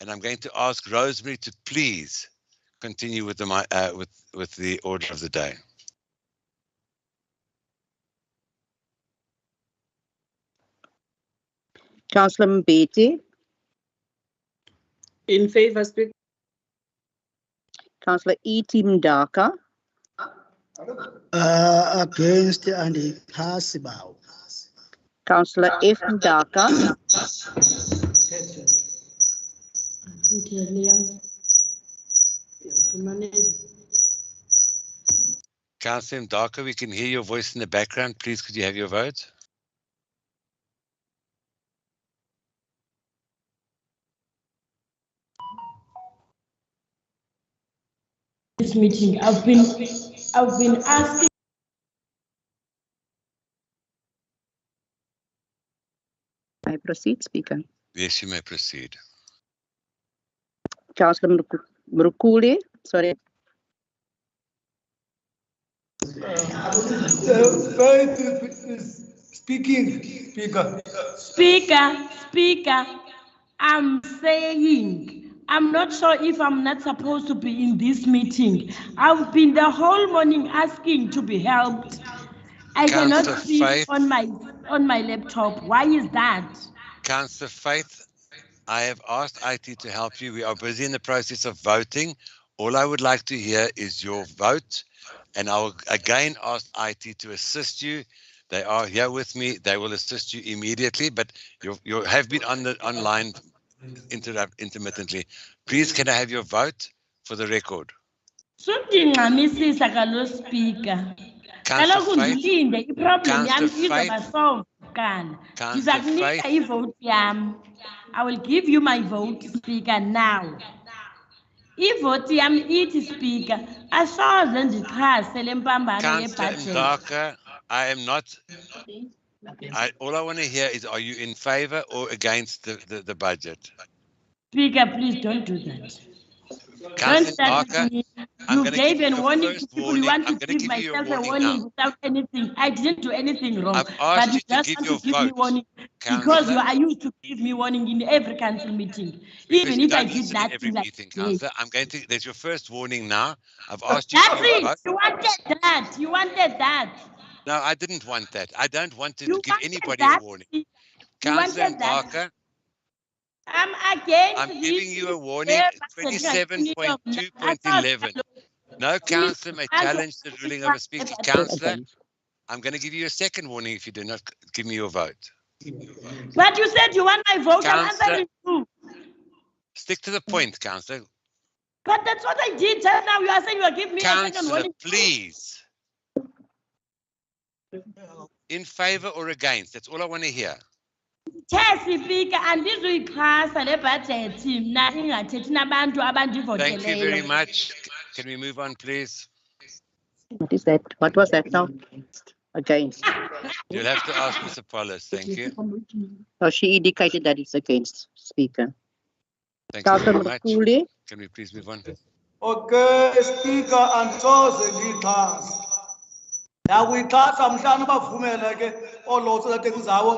and I'm going to ask Rosemary to please continue with the with the order of the day. Councillor Mbete. In favor, Speaker. Councillor E.T. Mdaka. Against and impossible. Councillor F. Mdaka. Councillor Mdaka, we can hear your voice in the background. Please, could you have your vote? This meeting, I've been asking. I proceed, Speaker. Yes, you may proceed. Councillor Mrukuli, sorry. Speaking, Speaker. Speaker, I'm saying, I'm not sure if I'm not supposed to be in this meeting. I've been the whole morning asking to be helped. I cannot see on my laptop. Why is that? Councillor Faith, I have asked IT to help you. We are busy in the process of voting. All I would like to hear is your vote, and I will again ask IT to assist you. They are here with me. They will assist you immediately, but you have been on the online intermittently. Please, can I have your vote for the record? Kaloku ndilinde iproblem yam izoba solved kana. Ndizakunika ivote yam. I will give you my vote, Speaker, now. Ivote yam ithi, Speaker, asoze ndixhase le mpambano yebudget. Councillor, I am not. All I want to hear is, are you in favor or against the budget? Speaker, please don't do that. Councillor Barker, you gave a warning to people. You want to give myself a warning without anything. I didn't do anything wrong. I've asked you to give your vote. Warning because you are used to give me warning in every council meeting. Even if I did that. Every meeting, Councillor, I'm going to. There's your first warning now. I've asked you. That's it. You wanted that. You wanted that. No, I didn't want that. I don't want to give anybody a warning. Councillor Barker. I'm giving you a warning, 27.2.11. No councillor may challenge the ruling of a speaker. Councillor, I'm going to give you a second warning if you do not give me your vote. But you said you want my vote. I'm answering you. Stick to the point, Councillor. But that's what I did just now. You are saying you are giving me a second warning. Please. In favor or against? That's all I want to hear. Yes, Speaker, andizuyixhasa le budget mna ingathethi nabantu abandivoteleyo. Thank you very much. Can we move on, please? What is that? What was that now? Against. You'll have to ask Mr. Paulus. Thank you. Oh, she indicated that it's against, Speaker. Thank you very Councillor much. Mkhuli. Can we please move on? Okay, Speaker, andisoze ndiyixhasa. Ndakuyixhasa mhlawumbi bavumela ke oolotso lateku zawo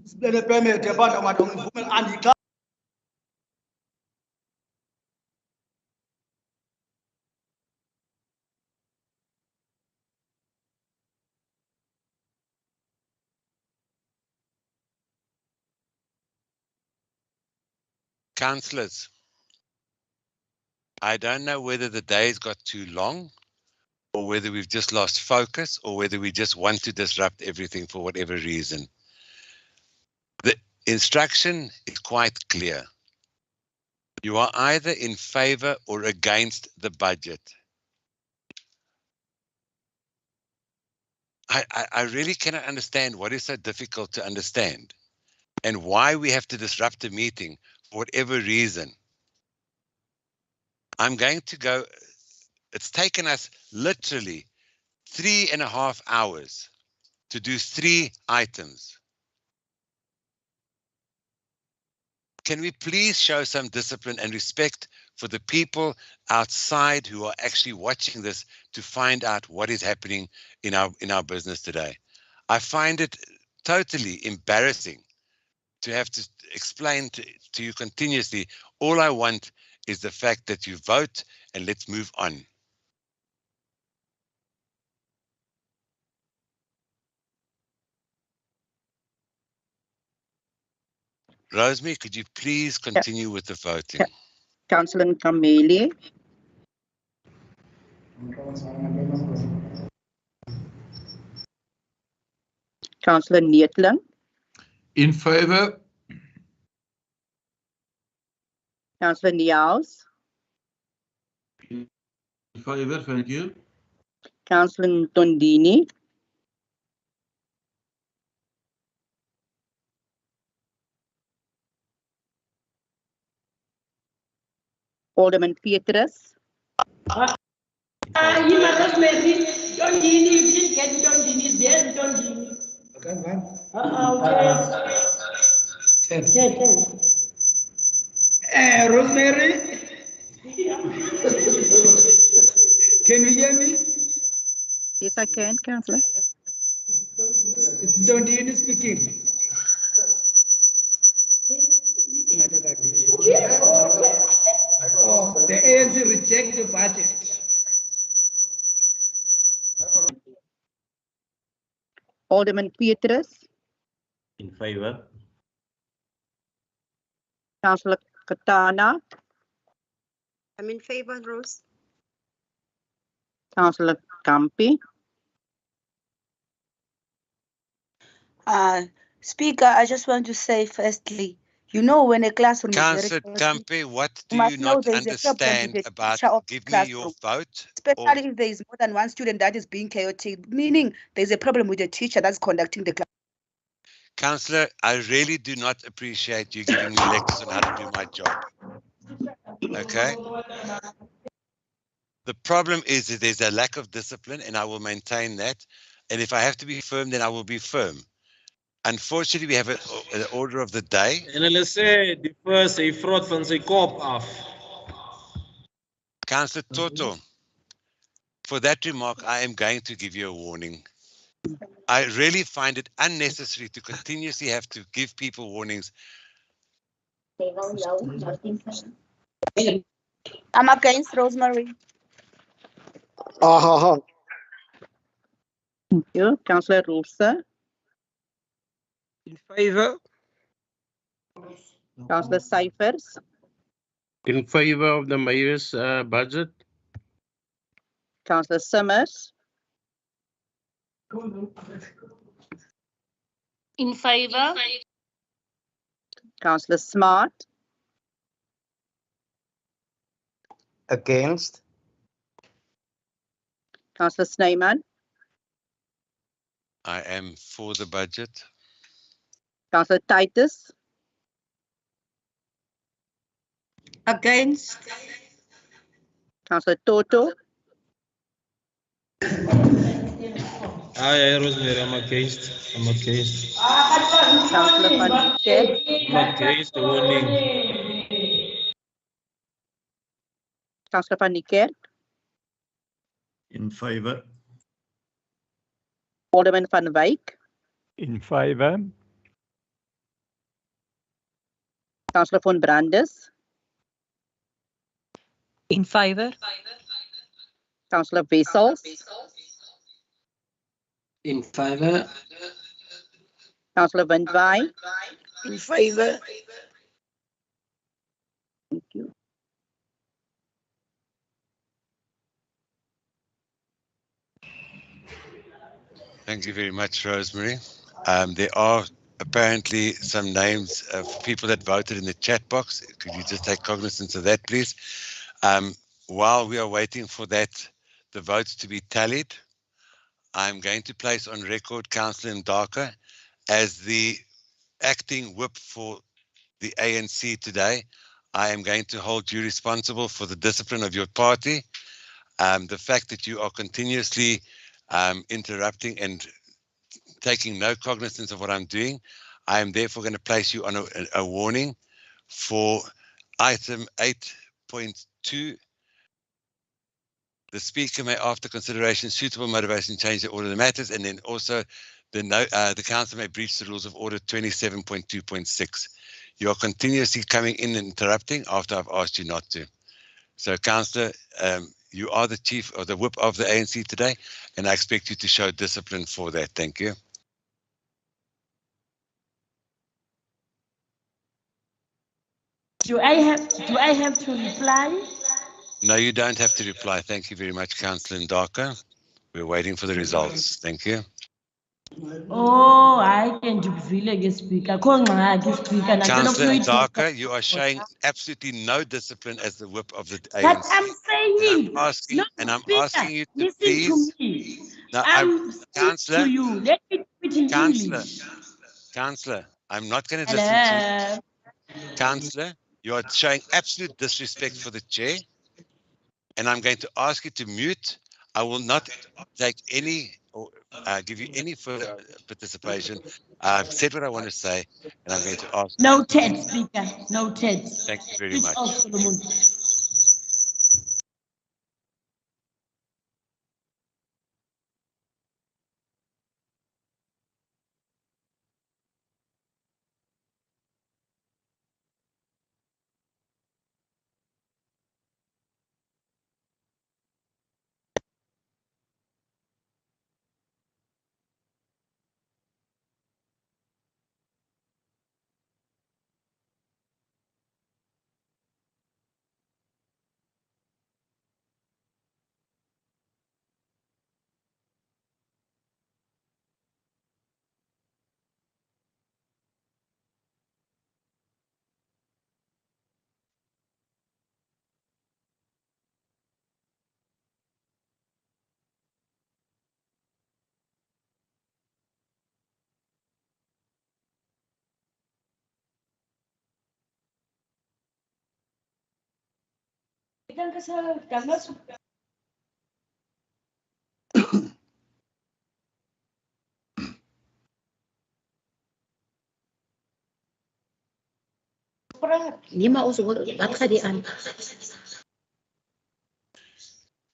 sibe nepemethi abantu abangavumela andiyixhasi. Councillors, I don't know whether the days got too long or whether we've just lost focus or whether we just want to disrupt everything for whatever reason. The instruction is quite clear. You are either in favor or against the budget. I really cannot understand what is so difficult to understand and why we have to disrupt the meeting for whatever reason. I'm going to go, it's taken us literally 3.5 hours to do 3 items. Can we please show some discipline and respect for the people outside who are actually watching this to find out what is happening in our business today? I find it totally embarrassing to have to explain to you continuously. All I want is the fact that you vote and let's move on. Rosemary, could you please continue with the voting? Councillor Kameli. Councillor Neetling. In favor. Councillor Niels. In favor, thank you. Councillor Tondini. Alderman Petrus. You must maybe don't didn't get don't dini, there's don't dini. Okay. Rosemary. Can you hear me? Yes, I can, Councillor. It's Dondini speaking. Oh, the ANC reject the budget. Alderman Petrus. In favor. Councillor Katana. I'm in favor, Rose. Councillor Kampi. Speaker, I just want to say firstly, you know, when a classroom Councillor is very Kampe, what do must you know not there is a problem understand with the about? teacher of Give the me your classroom. vote. Especially if there is more than one student that is being chaotic, meaning there's a problem with the teacher that's conducting the class. Councillor, I really do not appreciate you giving me lectures on how to do my job. Okay? The problem is that there's a lack of discipline, and I will maintain that. And if I have to be firm, then I will be firm. Unfortunately, we have an order of the day. En hulle sê die first hy vrot van sy kop af. Councillor Toto, for that remark, I am going to give you a warning. I really find it unnecessary to continuously have to give people warnings. I'm against Rosemary. Thank you. Councillor Rosa. In favor. Councillor Cyphers. In favor of the mayor's budget. Councillor Summers. In favor. Councillor Smart. Against. Councillor Snyman. I am for the budget. Councillor Titus. Against. Councillor Toto. Aye, Rosemary, I'm against. I'm against. Councillor Van Niekerk, I'm against the warning. Councillor Van Niekerk, In favor. Alderman Van Wyk, In favor. Councillor Von Brandes, In favor. Councillor Wessels, In favor. Councillor Windwy. In favor. Thank you. Thank you very much, Rosemary. There are apparently some names of people that voted in the chat box. Could you just take cognizance of that, please? While we are waiting for that, the votes to be tallied, I'm going to place on record Councillor Ndaka as the acting whip for the ANC today. I am going to hold you responsible for the discipline of your party. The fact that you are continuously interrupting and taking no cognizance of what I'm doing, I am therefore going to place you on a warning for item 8.2. The Speaker may, after consideration, suitable motivation, change the order of the matters, and then also the Council may breach the rules of order 27.2.6. You are continuously coming in and interrupting after I've asked you not to. So, Councillor, you are the chief or the whip of the ANC today, and I expect you to show discipline for that. Thank you. Do I have to reply? No, you don't have to reply. Thank you very much, Councillor Ndaka. We're waiting for the results. Thank you. Oh, I can't feel like a speaker. Councillor Ndaka, you are showing absolutely no discipline as the whip of the ANC. But I'm saying, I'm asking you to listen please. to me. No, Councillor, to you. Let me do it in English. Councillor, I'm not going to listen to you. Councillor, you are showing absolute disrespect for the chair, and I'm going to ask you to mute. I will not take any or give you any further participation. I've said what I want to say, and I'm going to ask. Noted, Speaker. Noted. Thank you very much.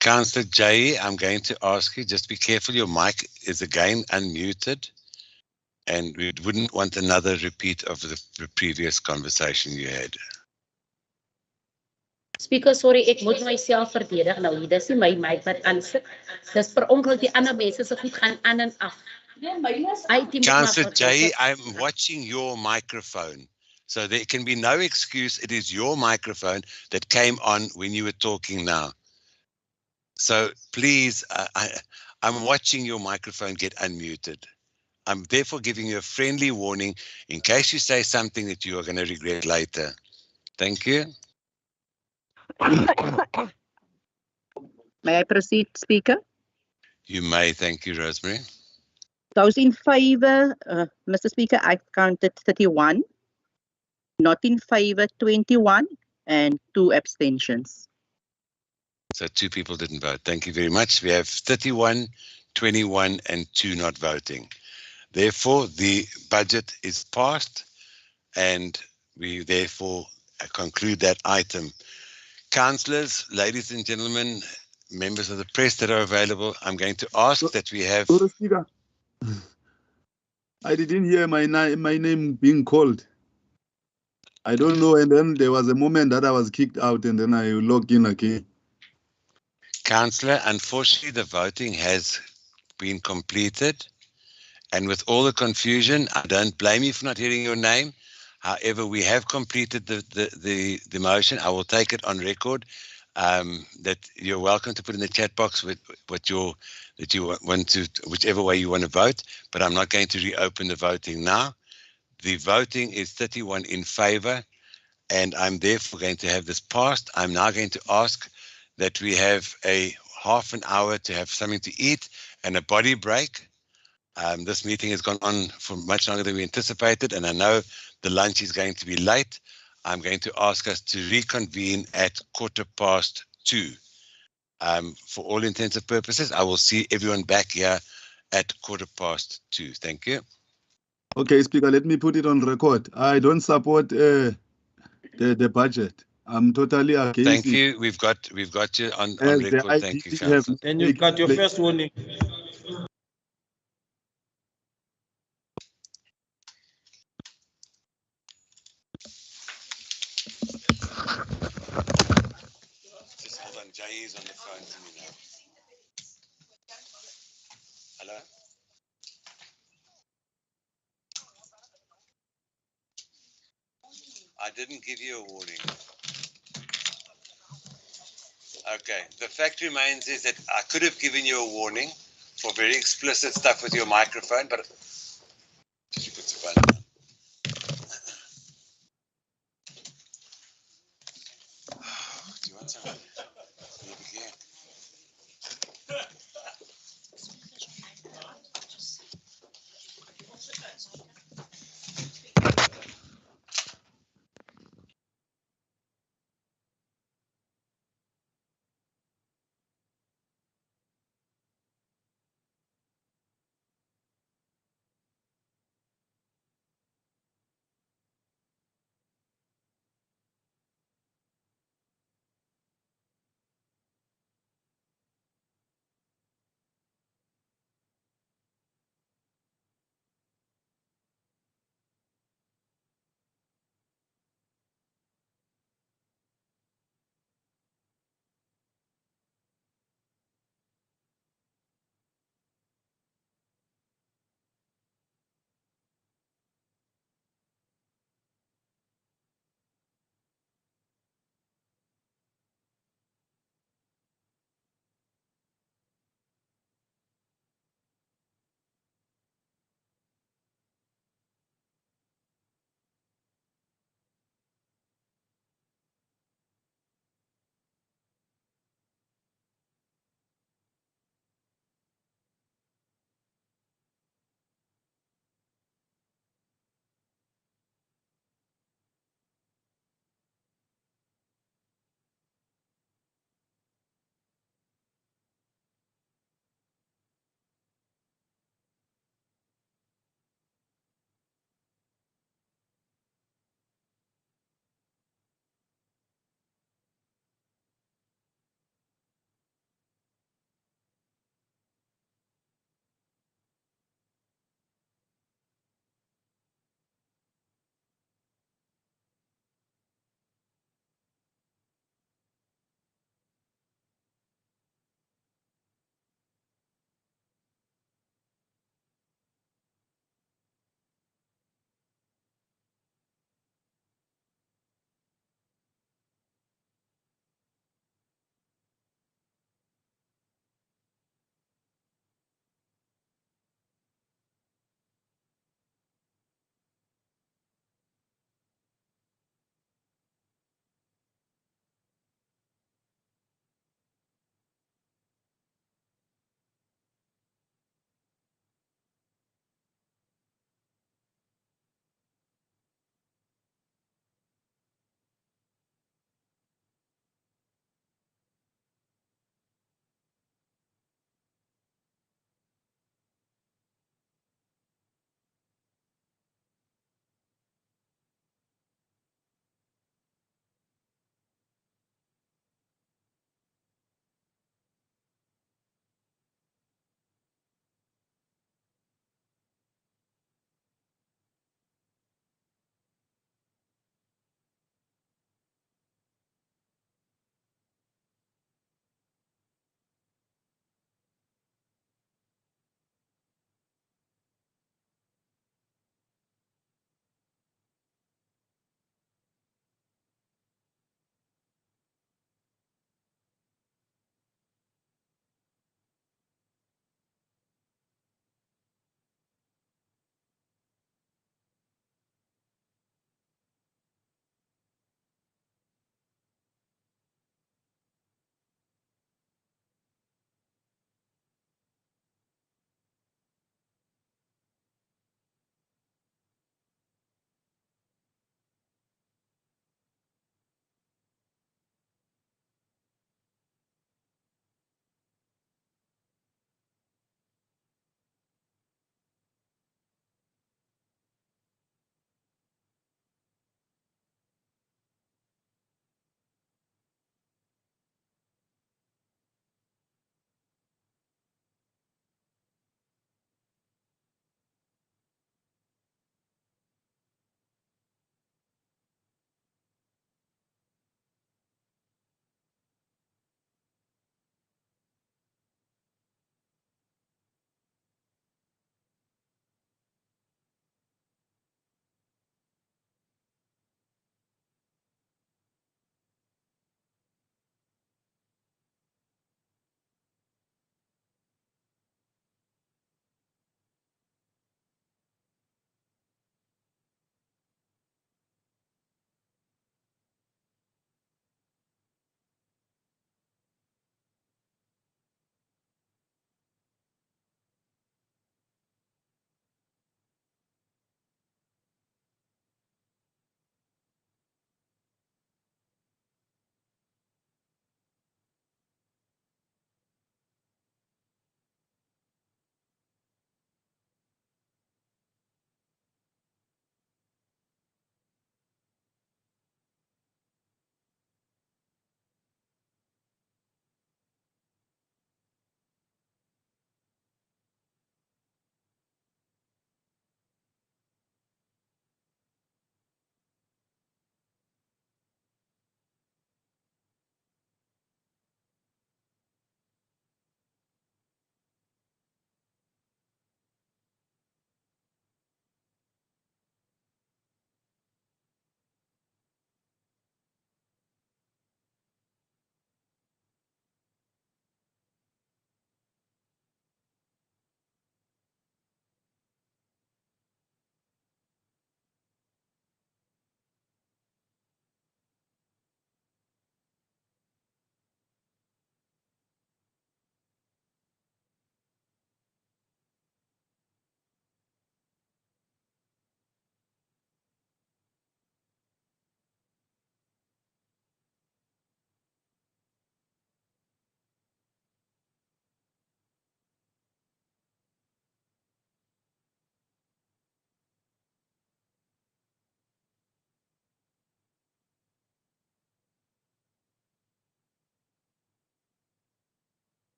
Councillor Jay, I'm going to ask you, just be careful, your mic is again unmuted, and we wouldn't want another repeat of the previous conversation you had. Speaker, sorry, ek moet myself verdedig nou. Dis nie my mic wat aansit. Dis per ongeluk die ander mense se goed gaan aan en af. Councillor Jay, I'm watching your microphone. So there can be no excuse. It is your microphone that came on when you were talking now. So please, I'm watching your microphone get unmuted. I'm therefore giving you a friendly warning in case you say something that you are going to regret later. Thank you. May I proceed, Speaker? You may. Thank you, Rosemary. Those in favour, Mr. Speaker, I've counted 31. Not in favour, 21, and 2 abstentions. So 2 people didn't vote. Thank you very much. We have 31, 21, and 2 not voting. Therefore, the budget is passed, and we therefore conclude that item. Councillors, ladies and gentlemen, members of the press that are available, I'm going to ask that we have... Sorry, Speaker. I didn't hear my name being called. I don't know, and then there was a moment that I was kicked out, and then I logged in again. Councillor, unfortunately, the voting has been completed, and with all the confusion, I don't blame you for not hearing your name. However, we have completed the motion. I will take it on record that you're welcome to put in the chat box with what that you want to, whichever way you want to vote, but I'm not going to reopen the voting now. The voting is 31 in favor, and I'm therefore going to have this passed. I'm now going to ask that we have a half an hour to have something to eat and a body break. This meeting has gone on for much longer than we anticipated, and I know the lunch is going to be late. I'm going to ask us to reconvene at 2:15. For all intents and purposes, I will see everyone back here at 2:15. Thank you. Okay, Speaker, let me put it on record. I don't support the budget. I'm totally against Thank it. you. We've got you on As the record. Thank you, IDP have Councillor. And you've got your first warning. Just hold on. Jay is on the phone to me now. Hello? I didn't give you a warning. Okay. The fact remains is that I could have given you a warning for very explicit stuff with your microphone, but... Did you put the phone down? Do you want some? Yeah.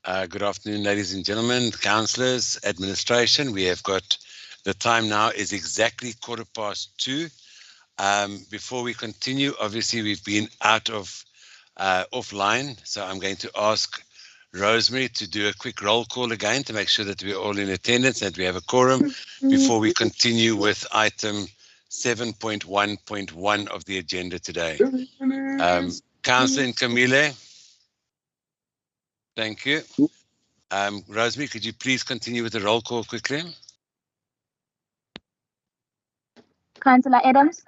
Good afternoon, ladies and gentlemen, councillors, administration. We have got, the time now is exactly 2:15. Before we continue, obviously we've been out of offline, so I'm going to ask Rosemary to do a quick roll call again to make sure that we're all in attendance and we have a quorum before we continue with item 7.1.1 of the agenda today. Councillor Camille. Thank you. Rosemary, could you please continue with the roll call quickly? Councillor Adams.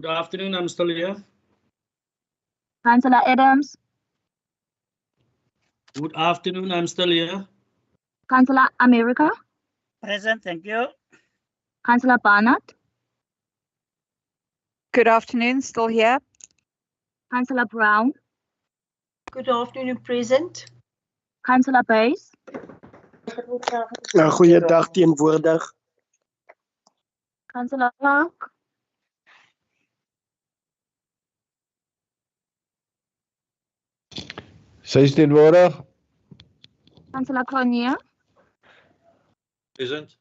Good afternoon, I'm still here. Councillor Adams. Good afternoon, I'm still here. Councillor America. Present, thank you. Councillor Barnett. Good afternoon, still here. Councillor Brown. Good afternoon, present. Councillor Buys. Goeiedag, teenwoordig. Councillor Clark. Sy is teenwoordig. Councillor Cornier. Present.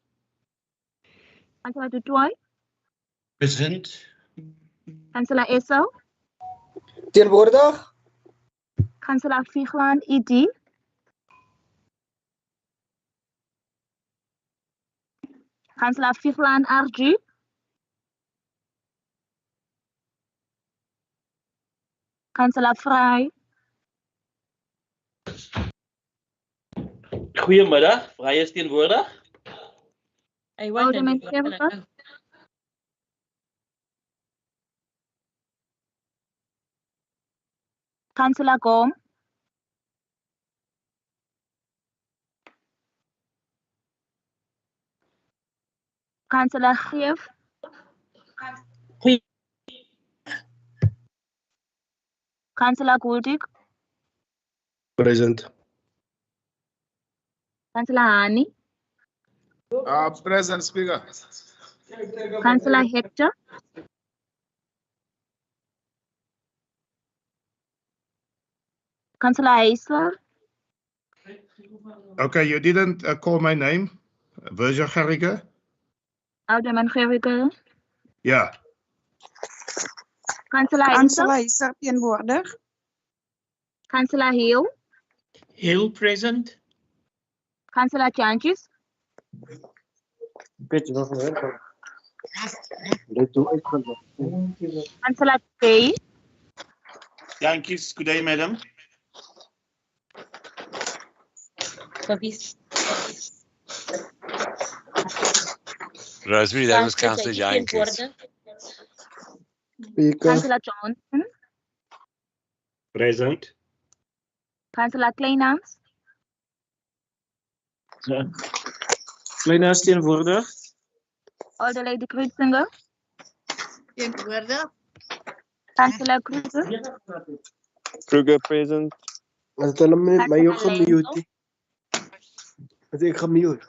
Councillor Dutoy. Present. Councillor Esso. Teenwoordig. Councillor Fiegland, ED. Councillor Fiegland, RG. Councillor Vrij. Goedemiddag, Vrij is teenwoordig. Alderman Kemper. Councillor Gom. Councillor Geef. Councillor Gouldig. Present. Councillor Hani. Present, Speaker. Councillor Hector. Councillor Eisler. Okay, you didn't call my name. Virgil Gerricke? Alderman Gerricke. Yeah. Councillor Iser teenwoordig. Councillor Hill. Hill present. Councillor Changes. Councillor Kay. Yankees, good day, madam. Rosemary, that was Councillor Jenkins. Councillor Johnson. Present. Councillor Kleinans. Kleinans teenwoordig. Alder Lady Kruisinger. Teenwoordig. Councillor Kruger. Kruger present. As hulle my ook gemute. As ek gemute.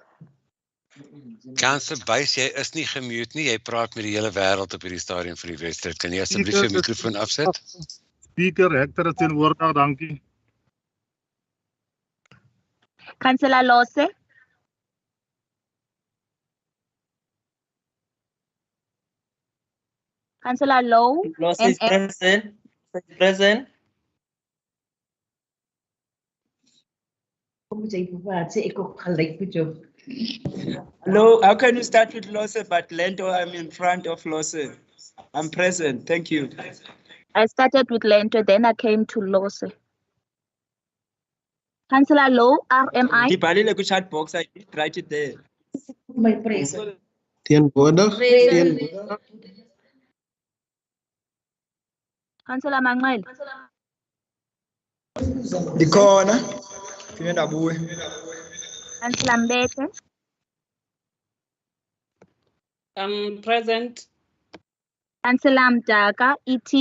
Councillor Buys, jy is nie gemute nie. Jy praat met die hele wêreld op hierdie stadium vir die Wesdrit. Kan jy asseblief jou mikrofoon afset? Speaker Hector is teenwoordig, dankie. Councillor Losse. Councillor Low. Losse is present. Present. Hello, how can you start with Losse but Lento I'm in front of Losse? I'm present, thank you. I started with Lento, then I came to Losse. Councillor Low, RMI. Die balile ku chat box, I did write it there. My present. Teenwoordig. Councillor Manuel. Dikhona. Phinde ndabuye. Councillor Mbete. Present. Councillor Mdaka, ET.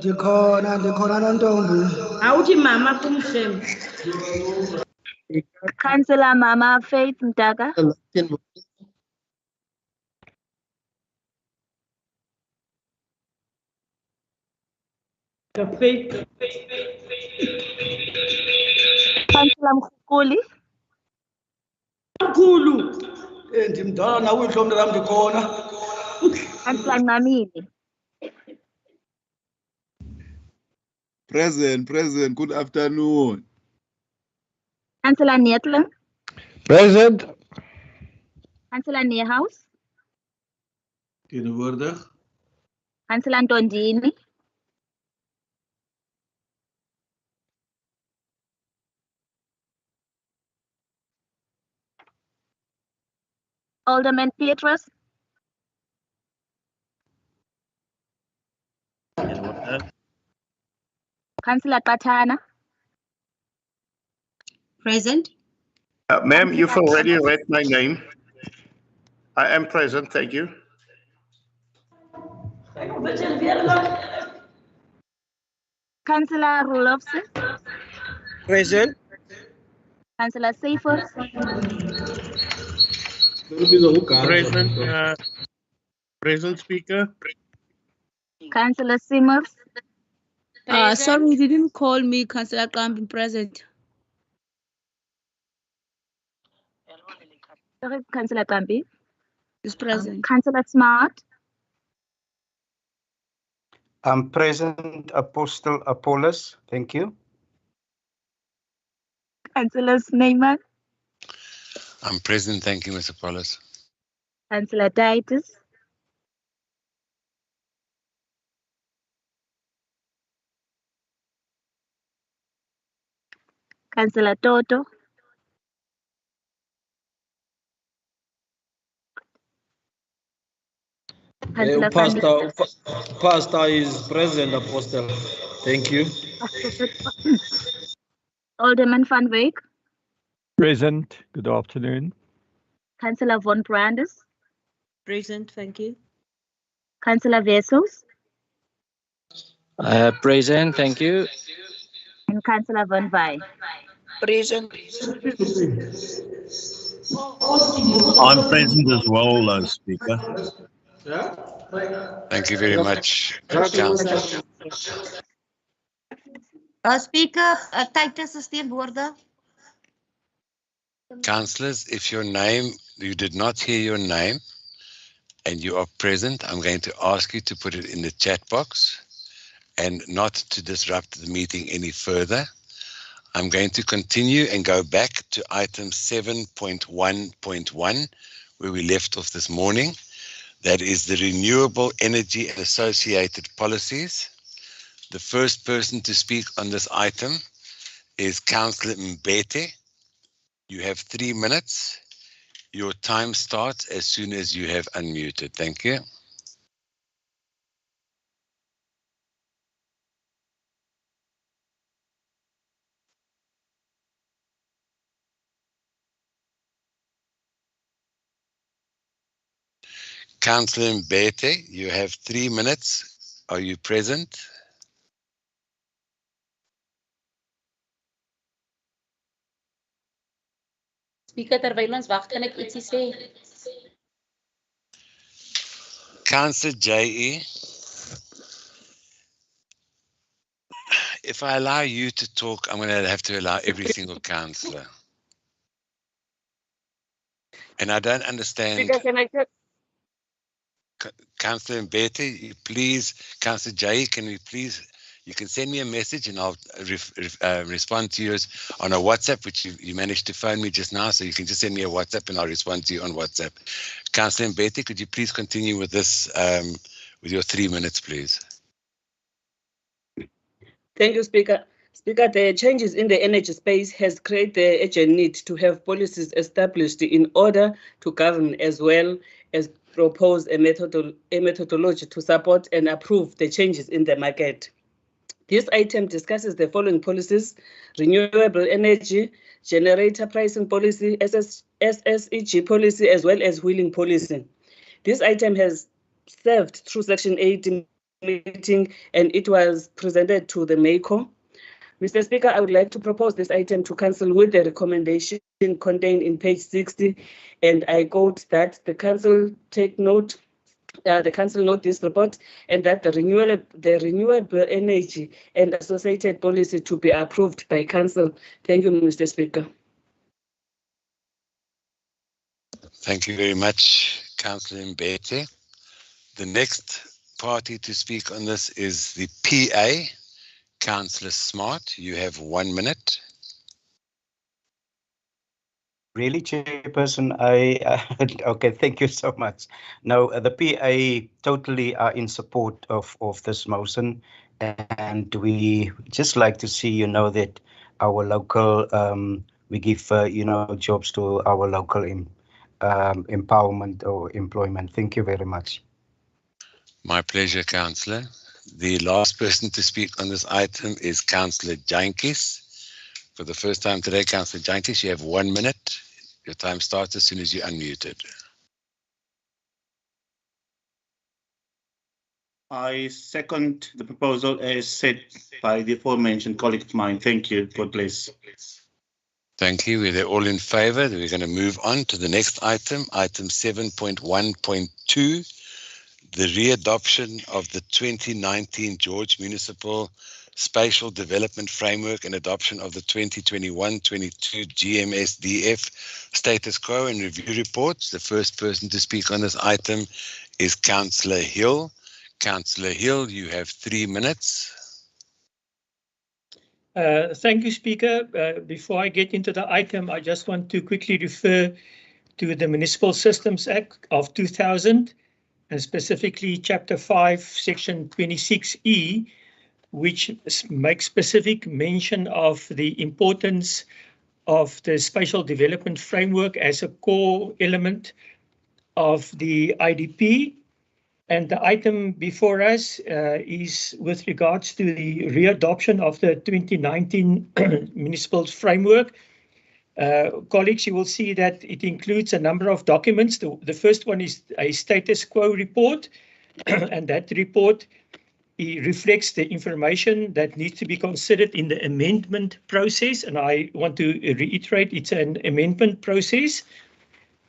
Dikhona nontombi. Awuthi mama kumshem. Councillor Mama Faith Mdaka. Teenwoordig. Councillor Mkhulu. Mkhulu. Ndimdala nawe ihlombe lam ndikhona. Councillor Ngamini. Present. Good afternoon. Councillor Neetling. Present. Councillor Neerhouse. Teenwoordig. Councillor Ntondini. Alderman Petrus. Councillor Patana. Present. Ma'am, you've already read my name. I am present, thank you. Councillor Rulofse. Present. Councillor Seifers. Present Speaker. Councillor Simmers. Sorry, you didn't call me, Councillor Kambi, present. Sorry, Councillor Kambi. Is present. Councillor Smart. I'm present, Apostle Apollos. Thank you. Councillor Snyman. I'm present, thank you, Mr. Paulus. Councillor Titus. Councillor Toto. Councillor Pastor is present, Apostle. Thank you. Alderman Van Wyk. Present. Good afternoon. Councillor Von Brandes. Present, thank you. Councillor Wessels. Present, thank you. And Councillor Van Wy. Present. I'm present as well, Speaker. Thank you very much, Councillor. Speaker, Titus is teenwoordig. Councillors, if your name, you did not hear your name and you are present, I'm going to ask you to put it in the chat box and not to disrupt the meeting any further. I'm going to continue and go back to item 7.1.1, where we left off this morning. That is the renewable energy and associated policies. The first person to speak on this item is Councillor Mbete. You have 3 minutes. Your time starts as soon as you have unmuted. Thank you. Councillor Mbete, you have 3 minutes. Are you present? Speaker, terwyl ons wag, kan ek ietsie sê? Councillor J.E., if I allow you to talk, I'm going to have to allow every single councillor. And I don't understand. Speaker, can I just... Councillor Mbete, please, Councillor J.E., can we please, you can send me a message and I'll respond to you on a WhatsApp, which you managed to phone me just now, so you can just send me a WhatsApp and I'll respond to you on WhatsApp. Councillor Mbete, could you please continue with this, with your 3 minutes, please? Thank you, Speaker. Speaker, the changes in the energy space has created the urgent need to have policies established in order to govern, as well as propose a methodology to support and approve the changes in the market. This item discusses the following policies: renewable energy, generator pricing policy, SSEG policy, as well as wheeling policy. This item has served through Section 8 meeting and it was presented to the MACO. Mr. Speaker, I would like to propose this item to council with the recommendation contained in page 60, and I quote that the council take note the council note this report and that the renewable energy and associated policy to be approved by council. Thank you, Mr. Speaker. Thank you very much, Councillor Mbete. The next party to speak on this is the PA, Councillor Smart. You have 1 minute. Really, Chairperson, okay, thank you so much. No, the PA totally are in support of this motion, and we just like to see, that our local, we give, jobs to our local empowerment or employment. Thank you very much. My pleasure, Councillor. The last person to speak on this item is Councillor Jantjies. For the first time today, Councillor Jantjies, you have 1 minute. Your time starts as soon as you're unmuted. I second the proposal as said by the aforementioned colleague of mine. Thank you. God bless. Thank you. We're all in favour. We're going to move on to the next item, item 7.1.2, the readoption of the 2019 George Municipal Spatial Development Framework and adoption of the 2021-22 GMSDF status quo and review reports. The first person to speak on this item is Councillor Hill. Councillor Hill, you have 3 minutes. Thank you, Speaker. Before I get into the item, I just want to quickly refer to the Municipal Systems Act of 2000, and specifically Chapter 5, Section 26E, which makes specific mention of the importance of the spatial development framework as a core element of the IDP. And the item before us is with regards to the readoption of the 2019 municipal framework. Colleagues, you will see that it includes a number of documents. The first one is a status quo report, and that report reflects the information that needs to be considered in the amendment process. And I want to reiterate, it's an amendment process.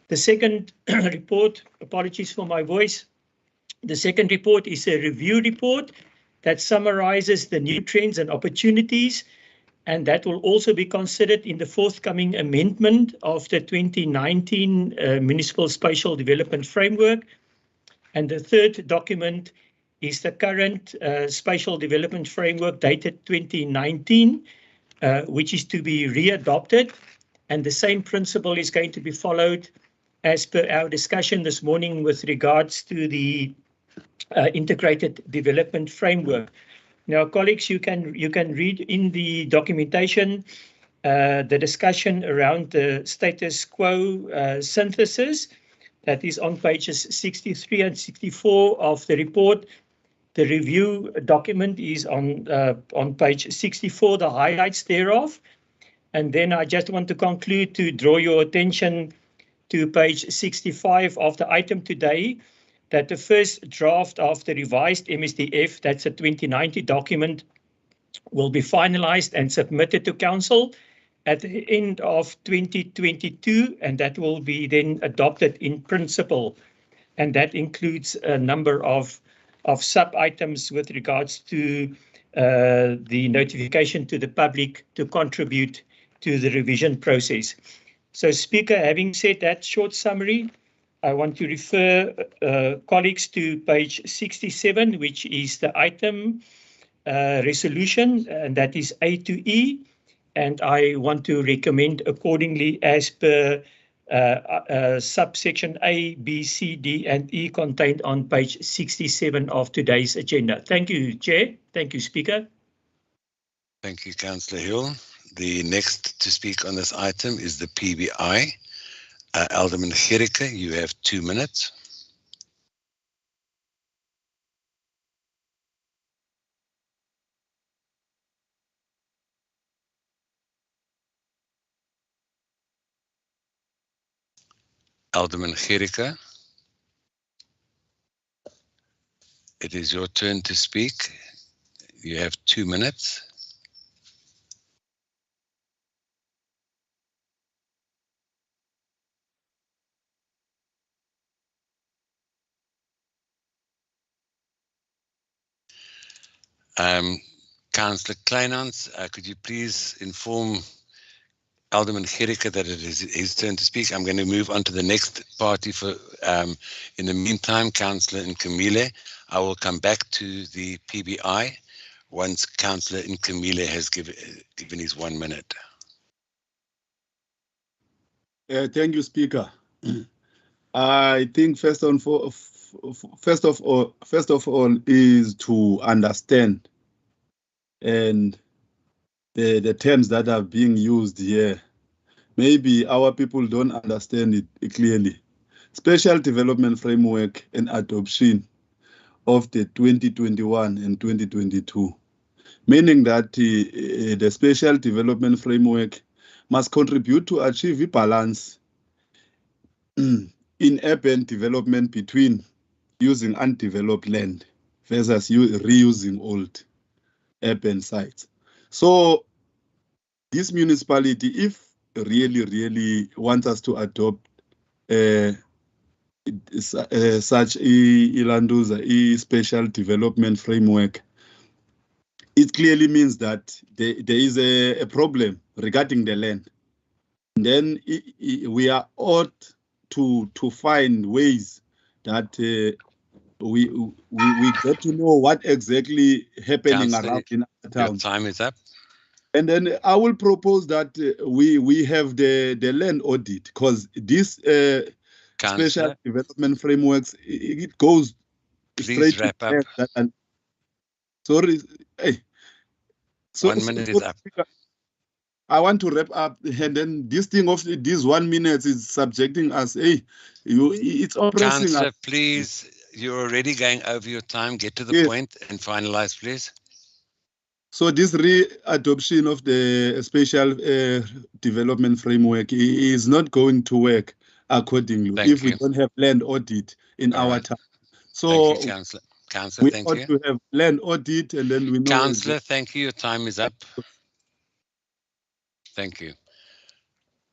The second report, apologies for my voice, the second report is a review report that summarizes the new trends and opportunities, and that will also be considered in the forthcoming amendment of the 2019 Municipal Spatial Development Framework. And the third document is the current Spatial Development Framework dated 2019, which is to be readopted. And the same principle is going to be followed as per our discussion this morning with regards to the integrated development framework. Now, colleagues, you can read in the documentation the discussion around the status quo synthesis that is on pages 63 and 64 of the report. The review document is on page 64, the highlights thereof. And then I just want to conclude to draw your attention to page 65 of the item today, that the first draft of the revised MSDF, that's a 2019 document, will be finalized and submitted to Council at the end of 2022, and that will be then adopted in principle. And that includes a number of sub-items with regards to the notification to the public to contribute to the revision process. So, Speaker, having said that short summary, I want to refer colleagues to page 67, which is the item resolution, and that is A to E. And I want to recommend accordingly as per subsection A, B, C, D, and E contained on page 67 of today's agenda. Thank you, Chair. Thank you, Speaker. Thank you, Councillor Hill. The next to speak on this item is the PBI. Alderman Gericke, you have 2 minutes. Alderman Gericke, it is your turn to speak. You have 2 minutes. Councillor Kleinhans, could you please inform Alderman Gericke that it is his turn to speak? I'm going to move on to the next party for, in the meantime, Councillor Nkamile. I will come back to the PBI once Councillor Nkamile has given his 1 minute. Thank you, Speaker. I think first of all is to understand and the terms that are being used here. Maybe our people don't understand it clearly. Special Development Framework and adoption of the 2021 and 2022, meaning that the Special Development Framework must contribute to achieve a balance in urban development between using undeveloped land versus reusing old urban sites. So this municipality, if really wants us to adopt such a special development framework, it clearly means that there is a problem regarding the land. Then we are ought to find ways that we get to know what exactly happening around in our town. Your time is up. And then I will propose that we have the land audit, because this special development frameworks, it goes Please straight wrap to up. and sorry, hey. 1 minute is up. I want to wrap up, and then this thing of these 1 minute is subjecting us. Hey, it's oppressing Councillor, us. please, you're already going over your time. Get to the point and finalize, please. So this re-adoption of the special development framework is not going to work accordingly if we don't have land audit in our town. So Thank you, Councillor. Councillor, we thank ought you. to have land audit, and then we know. Councillor, thank you. Your time is up. Thank you.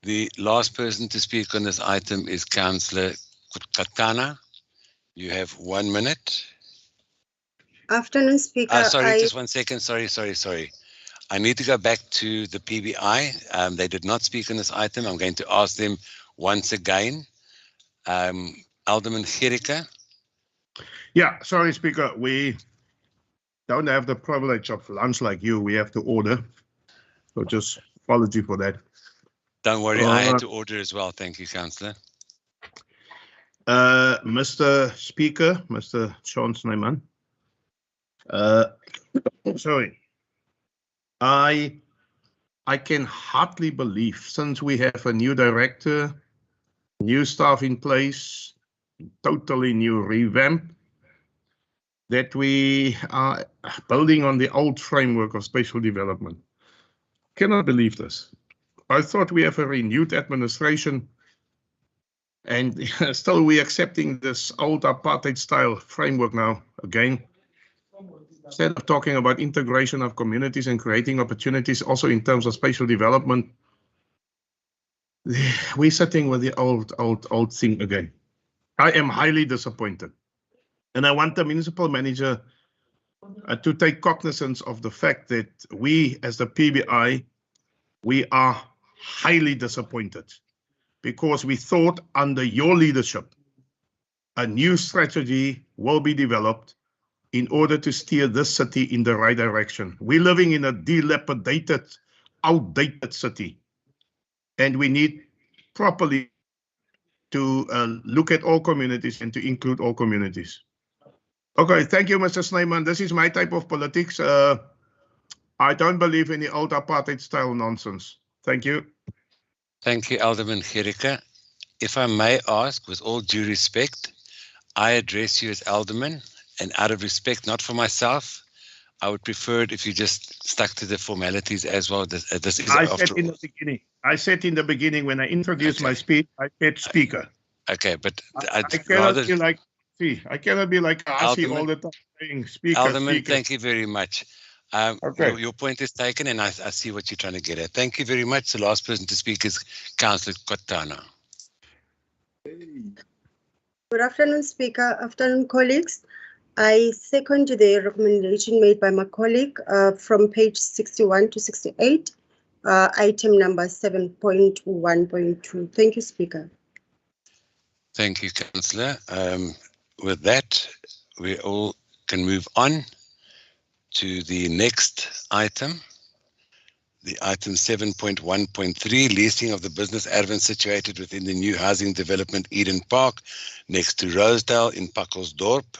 The last person to speak on this item is Councillor Katana. You have 1 minute. Afternoon, Speaker. Sorry, just 1 second. Sorry. I need to go back to the PBI. They did not speak on this item. I'm going to ask them once again. Alderman Gericke. Yeah, sorry, Speaker. We don't have the privilege of lunch like you. We have to order. So just apology for that. Don't worry, I had to order as well. Thank you, Councillor. Mr. Speaker, Mr. Sean Snyman. Sorry. I can hardly believe, since we have a new director, new staff in place, totally new revamp, that we are building on the old framework of spatial development. Cannot believe this. I thought we have a renewed administration, and still we accepting this old apartheid style framework now again. Instead of talking about integration of communities and creating opportunities also in terms of spatial development, we're sitting with the old thing again. I am highly disappointed. And I want the municipal manager to take cognizance of the fact that we, as the PBI, we are highly disappointed because we thought under your leadership, a new strategy will be developed in order to steer this city in the right direction. We're living in a dilapidated, outdated city, and we need properly to look at all communities and to include all communities. Okay, thank you, Mr. Snyman. This is my type of politics. I don't believe in the old apartheid style nonsense. Thank you. Thank you, Alderman Gericke. If I may ask, with all due respect, I address you as Alderman, and out of respect, not for myself, I would prefer it if you just stuck to the formalities as well. This is I said in the beginning when I introduced my speech, I said speaker. Okay, but I cannot be like, I cannot be like Asi all the time saying speaker. Alderman, speaker. thank you very much. Okay. Your point is taken, and I see what you're trying to get at. Thank you very much. The last person to speak is Councillor Kotana. Good afternoon, Speaker. Afternoon, colleagues. I second the recommendation made by my colleague from page 61 to 68, item number 7.1.2. Thank you, Speaker. Thank you, Councillor. With that, we all can move on to the next item. The item 7.1.3, leasing of the business admin situated within the new housing development Eden Park next to Rosedale in Pakkelsdorp.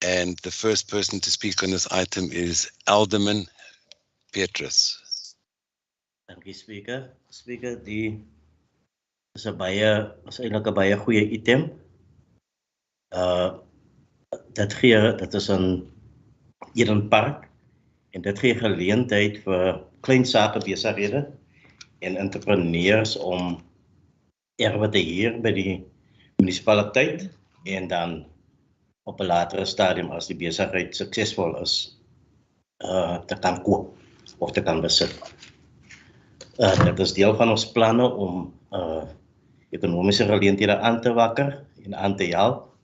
And the first person to speak on this item is Alderman Petrus. Dankie Speaker. Speaker, die is eintlik 'n baie goeie item. Dit is 'n Eden Park en dit gee geleentheid vir klein sake besighede en entrepreneurs om erwe te huur by die munisipaliteit en dan op 'n latere stadium as die besigheid suksesvol is te kan koop of te kan besit. Dit is deel van ons planne om ekonomiese geleenthede aan te wakker en aan te help.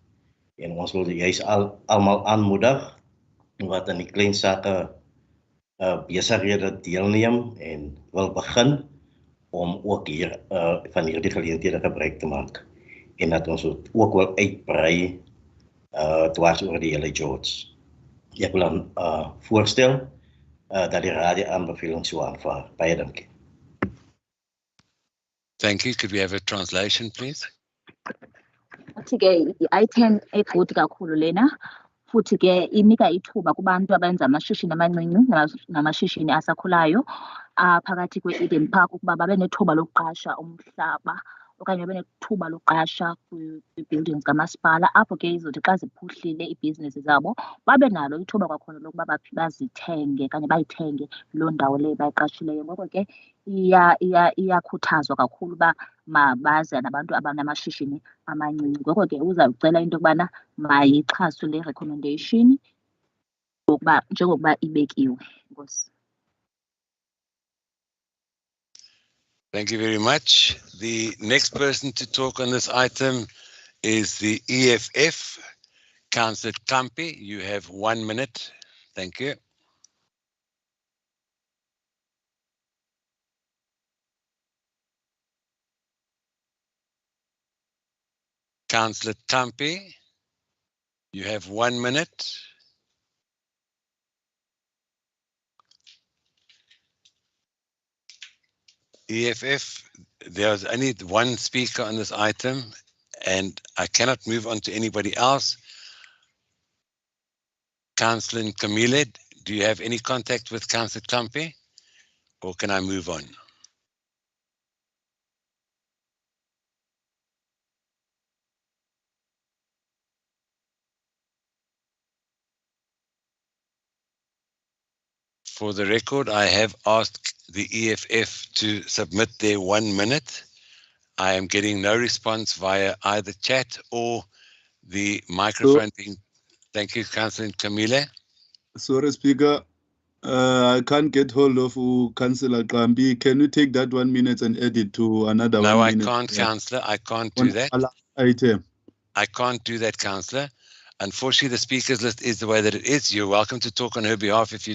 En ons wil juist almal aanmoedig wat aan die klein sake besighede deelneem en wil begin om ook hier van hierdie geleenthede gebruik te maak. En dat ons ook wil uitbrei dwars oor die hele George. Ek wil dan voorstel dat die raad die aanbeveling so aanvaar. Baie dankie. Thank you. Could we have a translation, please? Futhi-ke i-item egood kakhulu lena, futhi-ke inika ithuba kubantu abenza amashishini amancinci namashishini asakhulayo phakathi kwe-Eden Park ukuba babe nethuba lokuqasha umhlaba okanye babe nethuba lokuqasha kwi-buildings kamasipala, apho ke izothi xa ziphuhlile iibhizinesi zabo babe nalo ithuba kwakhona lokuba bazithenge okanye bayithenge loo ndawo leyo bayiqashileyo. Ngoko ke iyakhuthazwa kakhulu uba mabaze nabantu abanamashishini amancinci. Ngoko ke uzawucela into yokubana mayixhaswe le recommendation njengokuba ibekiwe. Enkosi. Thank you very much. The next person to talk on this item is the EFF, Councillor Kampi. You have 1 minute. Thank you. Councillor Kampi, you have 1 minute. EFF, there's only one speaker on this item and I cannot move on to anybody else. Councillor Camille, do you have any contact with Councillor Kampi or can I move on? For the record, I have asked the EFF to submit their 1 minute. I am getting no response via either chat or the microphone being. Thank you, Councillor Camille. Sorry, Speaker. I can't get hold of Councillor Kambi. Can you take that 1 minute and add it to another 1 minute? No, I can't, Councillor. I can't do that. Item. I can't do that, Councillor. Unfortunately, the speakers list is the way that it is. You're welcome to talk on her behalf if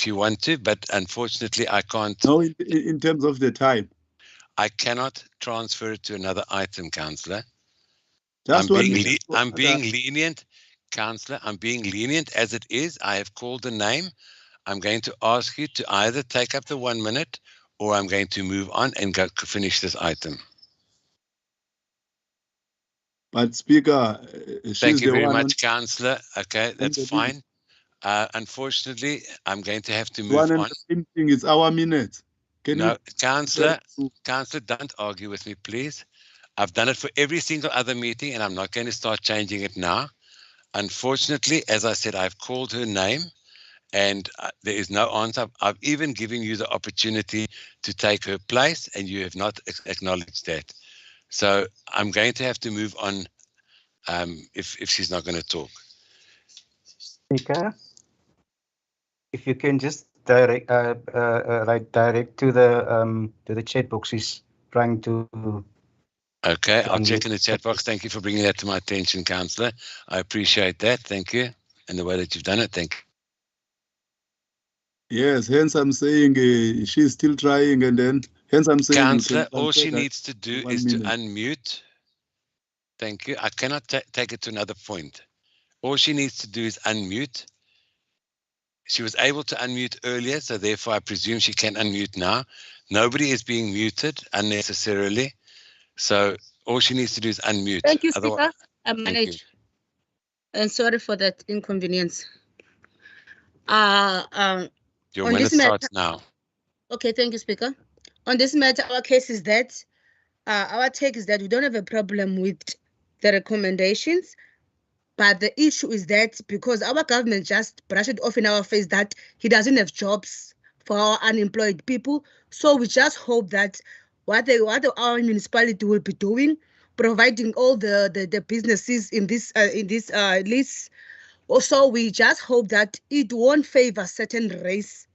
you want to, but unfortunately, I can't. No, in terms of the time. I cannot transfer it to another item, Councillor. Just I'm being lenient, Councillor. I'm being lenient as it is. I have called the name. I'm going to ask you to either take up the 1 minute or I'm going to move on and go finish this item. But Speaker, thank you very much, Councillor. Okay, that's fine. Unfortunately, I'm going to have to move on. The same thing is our minute. No, Councillor, don't argue with me, please. I've done it for every single other meeting and I'm not going to start changing it now. Unfortunately, as I said, I've called her name and there is no answer. I've even given you the opportunity to take her place and you have not acknowledged that. So I'm going to have to move on if she's not going to talk. Speaker, if you can just direct direct to the chat box. She's trying to Okay, I'll check in the chat box. Thank you for bringing that to my attention, Councillor. I appreciate that. Thank you. And the way that you've done it, thank you. Yes, hence I'm saying she's still trying, and then hence I'm saying. Councillor, all she needs to do is to unmute. Thank you. I cannot take it to another point. All she needs to do is unmute. She was able to unmute earlier, so therefore I presume she can unmute now. Nobody is being muted unnecessarily. So all she needs to do is unmute. Thank you, Speaker. I manage. And sorry for that inconvenience. Your minute starts now. Okay, thank you, Speaker. On this matter, our case is that our take is that we don't have a problem with the recommendations, but the issue is that because our government just brushed it off in our face that he doesn't have jobs for our unemployed people. So we just hope that what our municipality will be doing, providing all the businesses in this list. Also, we just hope that it won't favor certain race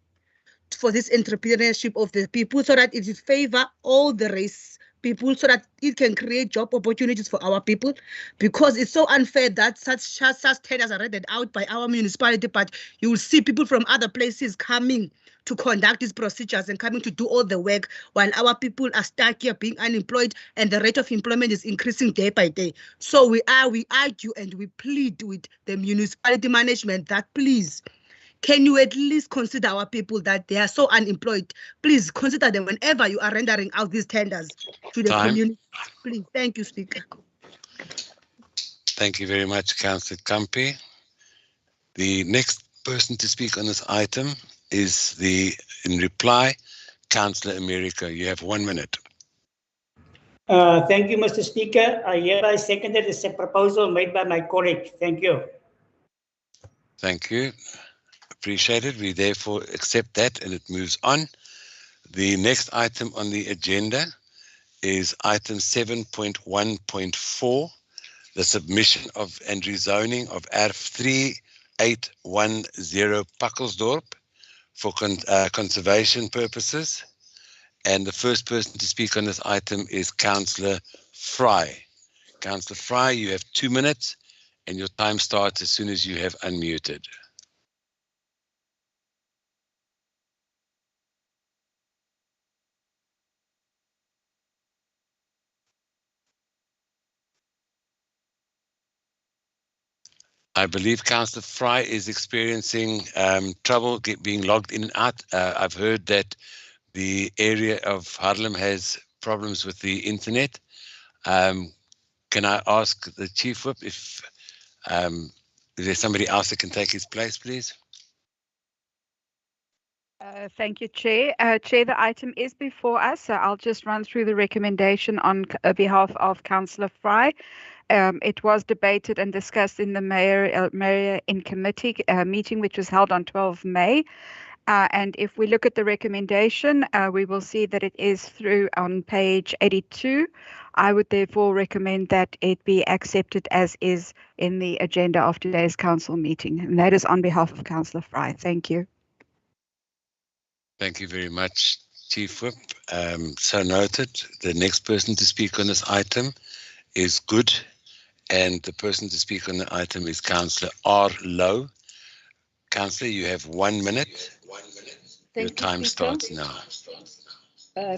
for this entrepreneurship of the people, so that it will favor all the race people, so that it can create job opportunities for our people, because it's so unfair that such tenders are rented out by our municipality, but you will see people from other places coming to conduct these procedures and coming to do all the work while our people are stuck here being unemployed and the rate of employment is increasing day by day. So we argue and we plead with the municipality management that please, can you at least consider our people that they are so unemployed? Please consider them whenever you are rendering out these tenders to the community. Please, thank you, Speaker. Thank you very much, Councillor Kampi. The next person to speak on this item is in reply, Councillor America. You have 1 minute. Thank you, Mr. Speaker. I hereby seconded this proposal made by my colleague. Thank you. Thank you. Appreciate it. We therefore accept that and it moves on. The next item on the agenda is item 7.1.4, the submission of and rezoning of Erf 3810 Pakkelsdorp for conservation purposes. And the first person to speak on this item is Councillor Fry. Councillor Fry, you have 2 minutes and your time starts as soon as you have unmuted. I believe Councillor Fry is experiencing trouble being logged in and out. I've heard that the area of Haarlem has problems with the internet. Can I ask the Chief Whip if there's somebody else that can take his place, please? Thank you, Chair. Chair, the item is before us, so I'll just run through the recommendation on behalf of Councillor Fry. It was debated and discussed in the Mayor in Committee meeting, which was held on 12 May. And if we look at the recommendation, we will see that it is through on page 82. I would therefore recommend that it be accepted as is in the agenda of today's council meeting. And that is on behalf of Councillor Fry. Thank you. Thank you very much, Chief Whip. So noted. The next person to speak on this item is Good. And the person to speak on the item is Councillor R. Low. Councillor, you have 1 minute. Your time starts now.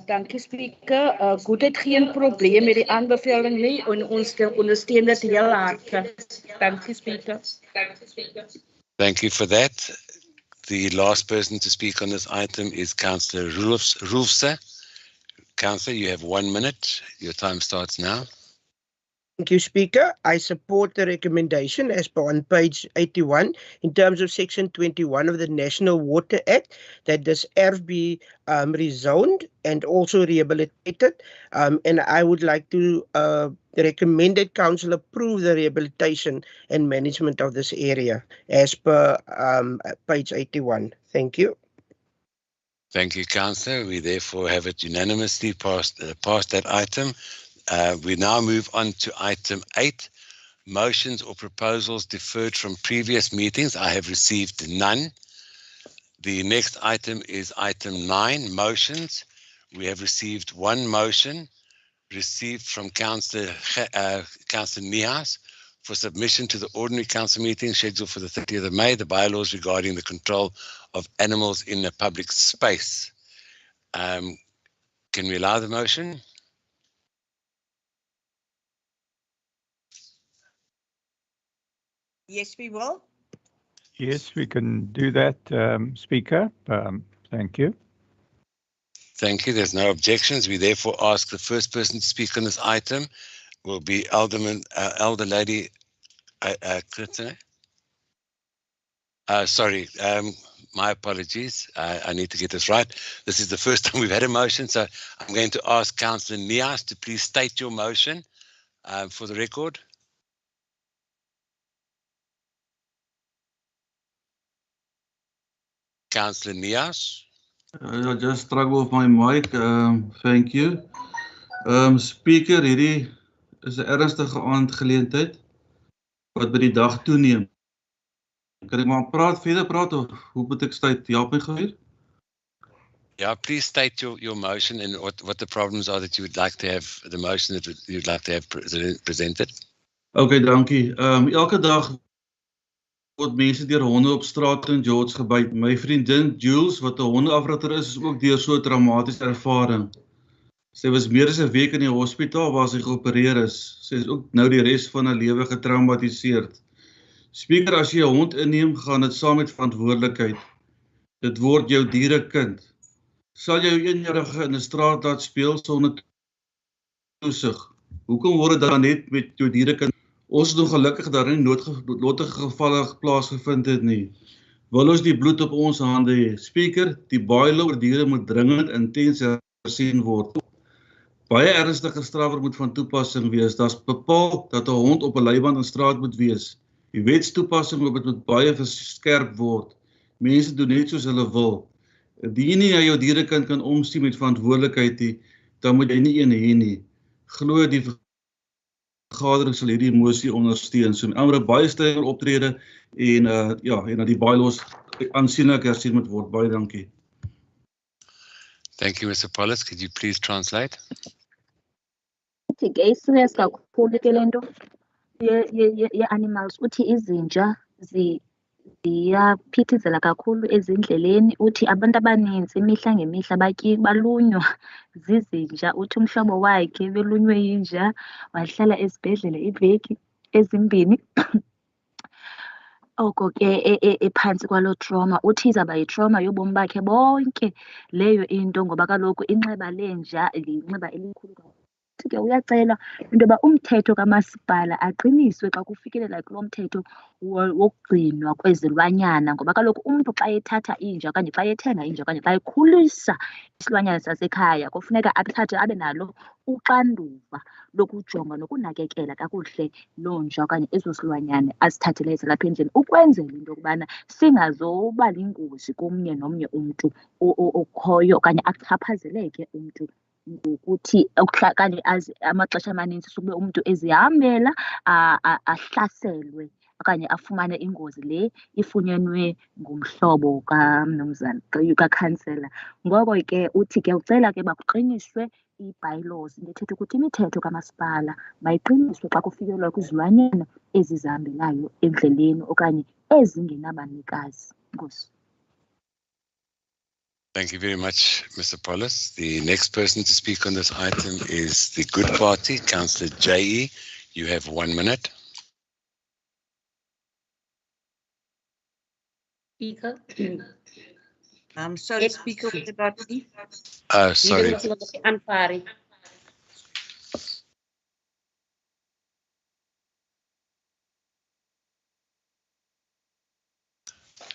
Dankie Speaker. Goed het geen probleem met die aanbeveling nie en ons ondersteun dit heel hartlik. Dankie Speaker. Thank you for that. The last person to speak on this item is Councillor Roelofse. Councillor, you have 1 minute. Your time starts now. Thank you, Speaker. I support the recommendation as per on page 81 in terms of section 21 of the National Water Act that this ERF be rezoned and also rehabilitated. And I would like to recommend that Council approve the rehabilitation and management of this area as per page 81. Thank you. Thank you, Councillor. We therefore have it unanimously passed that item. We now move on to item 8, motions or proposals deferred from previous meetings. I have received none. The next item is item 9, motions. We have received 1 motion received from Councillor Nihas for submission to the ordinary council meeting scheduled for the 30th of May, the bylaws regarding the control of animals in a public space. Can we allow the motion? Yes, we will. Yes, we can do that, Speaker. Thank you. Thank you. There's no objections. We therefore ask the first person to speak on this item will be Elder Lady Kritsene. Sorry, my apologies. I need to get this right. This is the first time we've had a motion, so I'm going to ask Councillor Nias to please state your motion for the record. Councillor Nias. I just struggle with my mic. Thank you. Speaker, hierdie is 'n ernstige aangeleentheid wat by die dag toeneem. Kan ek maar verder praat of hoe moet ek state? Help my gou. Yeah, please state your motion and what the problems are that you would like to have, the motion that you'd like to have presented. Okay, dankie. Elke dag word mense deur honde op straat in George gebyt. My vriendin Jules, wat 'n hondeafratter is ook deur so 'n traumatiese ervaring. Sy was meer as 'n week in die hospitaal waar sy geopereer is. Sy is ook nou die res van haar lewe getraumatiseerd. Speaker, as jy 'n hond inneem, gaan dit saam met verantwoordelikheid. Dit word jou dierekind. Sal jy jou 1-jarige in 'n straat laat speel sonder toesig? Hoekom word dit dan net met jou dierekind? Ons is ongelukkig dat nie noodlottige gevalle plaasgevind het nie. Wil ons die bloed op ons hande hê? Speaker, die bylaw oor diere moet dringend intens hersien word. Baie ernstige straffe moet van toepassing wees. Daar's bepaal dat 'n hond op 'n leiband in straat moet wees. Die wetstoepassing op dit moet baie verskerp word. Mense doen net soos hulle wil. Indien jy nie jou dierekind kan omsien met verantwoordelikheid nie, dan moet jy nie een hê nie. Glo die vergadering sal hierdie mosie ondersteun. So met baie stywer optrede en en dat die bylaws aansienlik hersien moet word. Baie dankie. Thank you, Mr. Paulus. Could you please translate? Uthi-ke serious kakhulu ke lento ye-animals uthi izinja ziyaphithizela kakhulu ezindleleni. Uthi abantu abaninzi imihla ngemihla balunywa zizinja. Uthi umhlobo wakhe belunywe yinja wahlala esibhedlela iveki ezimbini. Oko ke ephantsi kwalo trauma uthi izawuba yitrauma yobomi bakhe bonke leyo into, ngoba kaloku inxeba lenja linxeba elikhulu kakhulu. Ke uyacela into yoba umthetho kamasipala aqiniswe xa kufikelela kulo mthetho wokugcinwa kwezilwanyana, ngoba kaloku umntu xa ethatha inja okanye xa ethenga inja okanye xa ekhulisa isilwanyana sasekhaya kufuneka athathe abe nalo uxanduva lokujonga nokunakekela kakuhle loo nja okanye ezo silwanyana azithathileyo zalapha endlini, ukwenzela into yokubana singazoba lingozi komnye nomnye umntu okhoyo okanye achaphazeleke umntu ngokuthi okanye amaxesha amaninzi sube umntu ezihambela ahlaselwe okanye afumane ingozi le ifunyenwe ngumhlobo kamnumzana kakhansela. Ngoko ke uthi ke ucela ke bakuqiniswe ii-bylaws, ndithetha ukuthi imithetho kamasipala mayiqiniswe xa kufikelelwa kwizilwanyana ezizihambelayo endleleni okanye ezingenabanikazi. Enkosi. Thank you very much, Mr. Paulus. The next person to speak on this item is the Good Party, Councillor J.E. You have 1 minute. Speaker. Sorry, Speaker, what about me? Sorry.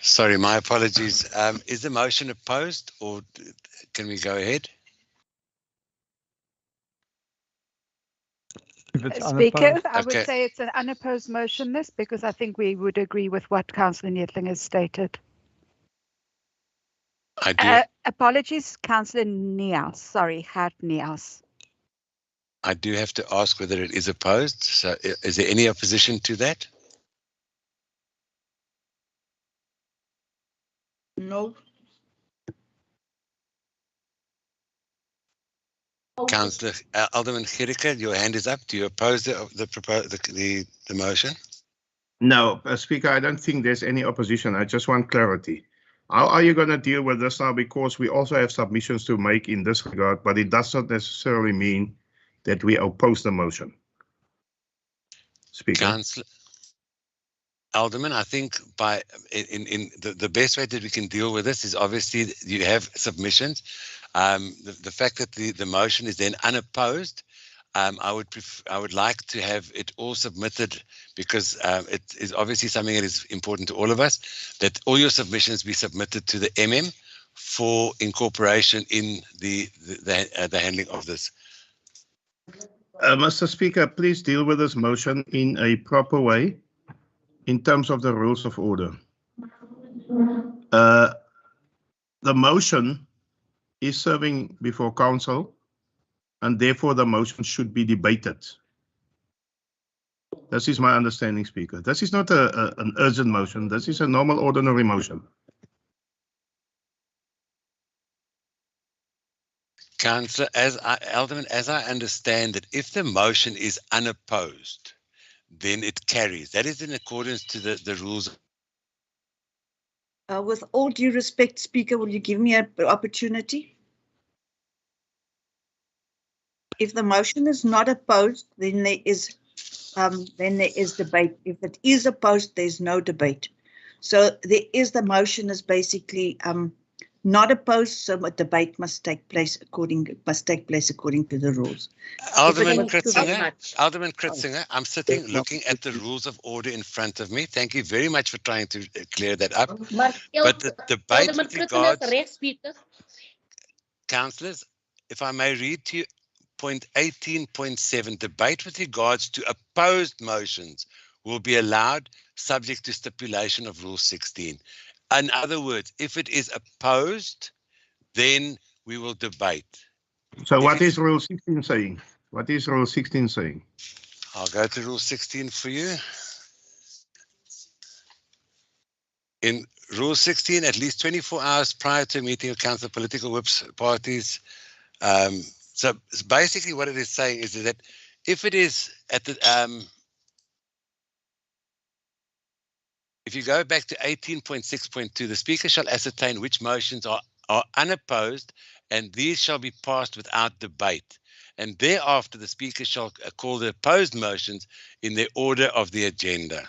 Sorry, my apologies. Is the motion opposed or can we go ahead? Speaker, I would say it's an unopposed motion, this, because I think we would agree with what Councillor Neethling has stated. I do. Apologies, Councillor Nias. Sorry, Hart Nias. I do have to ask whether it is opposed. So is there any opposition to that? No. Councillor Alderman Gericke, your hand is up. Do you oppose the motion? No, Speaker, I don't think there's any opposition. I just want clarity. How are you going to deal with this now? Because we also have submissions to make in this regard, but it does not necessarily mean that we oppose the motion. Speaker. Councillor Alderman, I think the best way that we can deal with this is obviously you have submissions. The fact that the motion is then unopposed, I would like to have it all submitted because it is obviously something that is important to all of us, that all your submissions be submitted to the MM for incorporation in the handling of this. Mr. Speaker, please deal with this motion in a proper way in terms of the rules of order. The motion is serving before council, and therefore the motion should be debated. This is my understanding, Speaker. This is not an urgent motion. This is a normal, ordinary motion. Councillor, Alderman, as I understand it, if the motion is unopposed, then it carries. That is in accordance to the rules. With all due respect, Speaker, will you give me an opportunity? If the motion is not opposed, then there is debate. If it is opposed, there's no debate. So the motion is basically not opposed, so a debate must take place according to the rules. Alderman Kritzinger, I'm sitting looking at the rules of order in front of me. Thank you very much for trying to clear that up. But the debate with regards, councillors, if I may read to you, point 18.7, debate with regards to opposed motions will be allowed subject to stipulation of Rule 16. In other words, if it is opposed, then we will debate. So what is Rule 16 saying? What is Rule 16 saying? I'll go to Rule 16 for you. In Rule 16, at least 24 hours prior to a meeting of council political whips parties. So basically what it is saying is that if it is at the, if you go back to 18.6.2, the Speaker shall ascertain which motions are unopposed, and these shall be passed without debate. And thereafter, the Speaker shall call the opposed motions in the order of the agenda.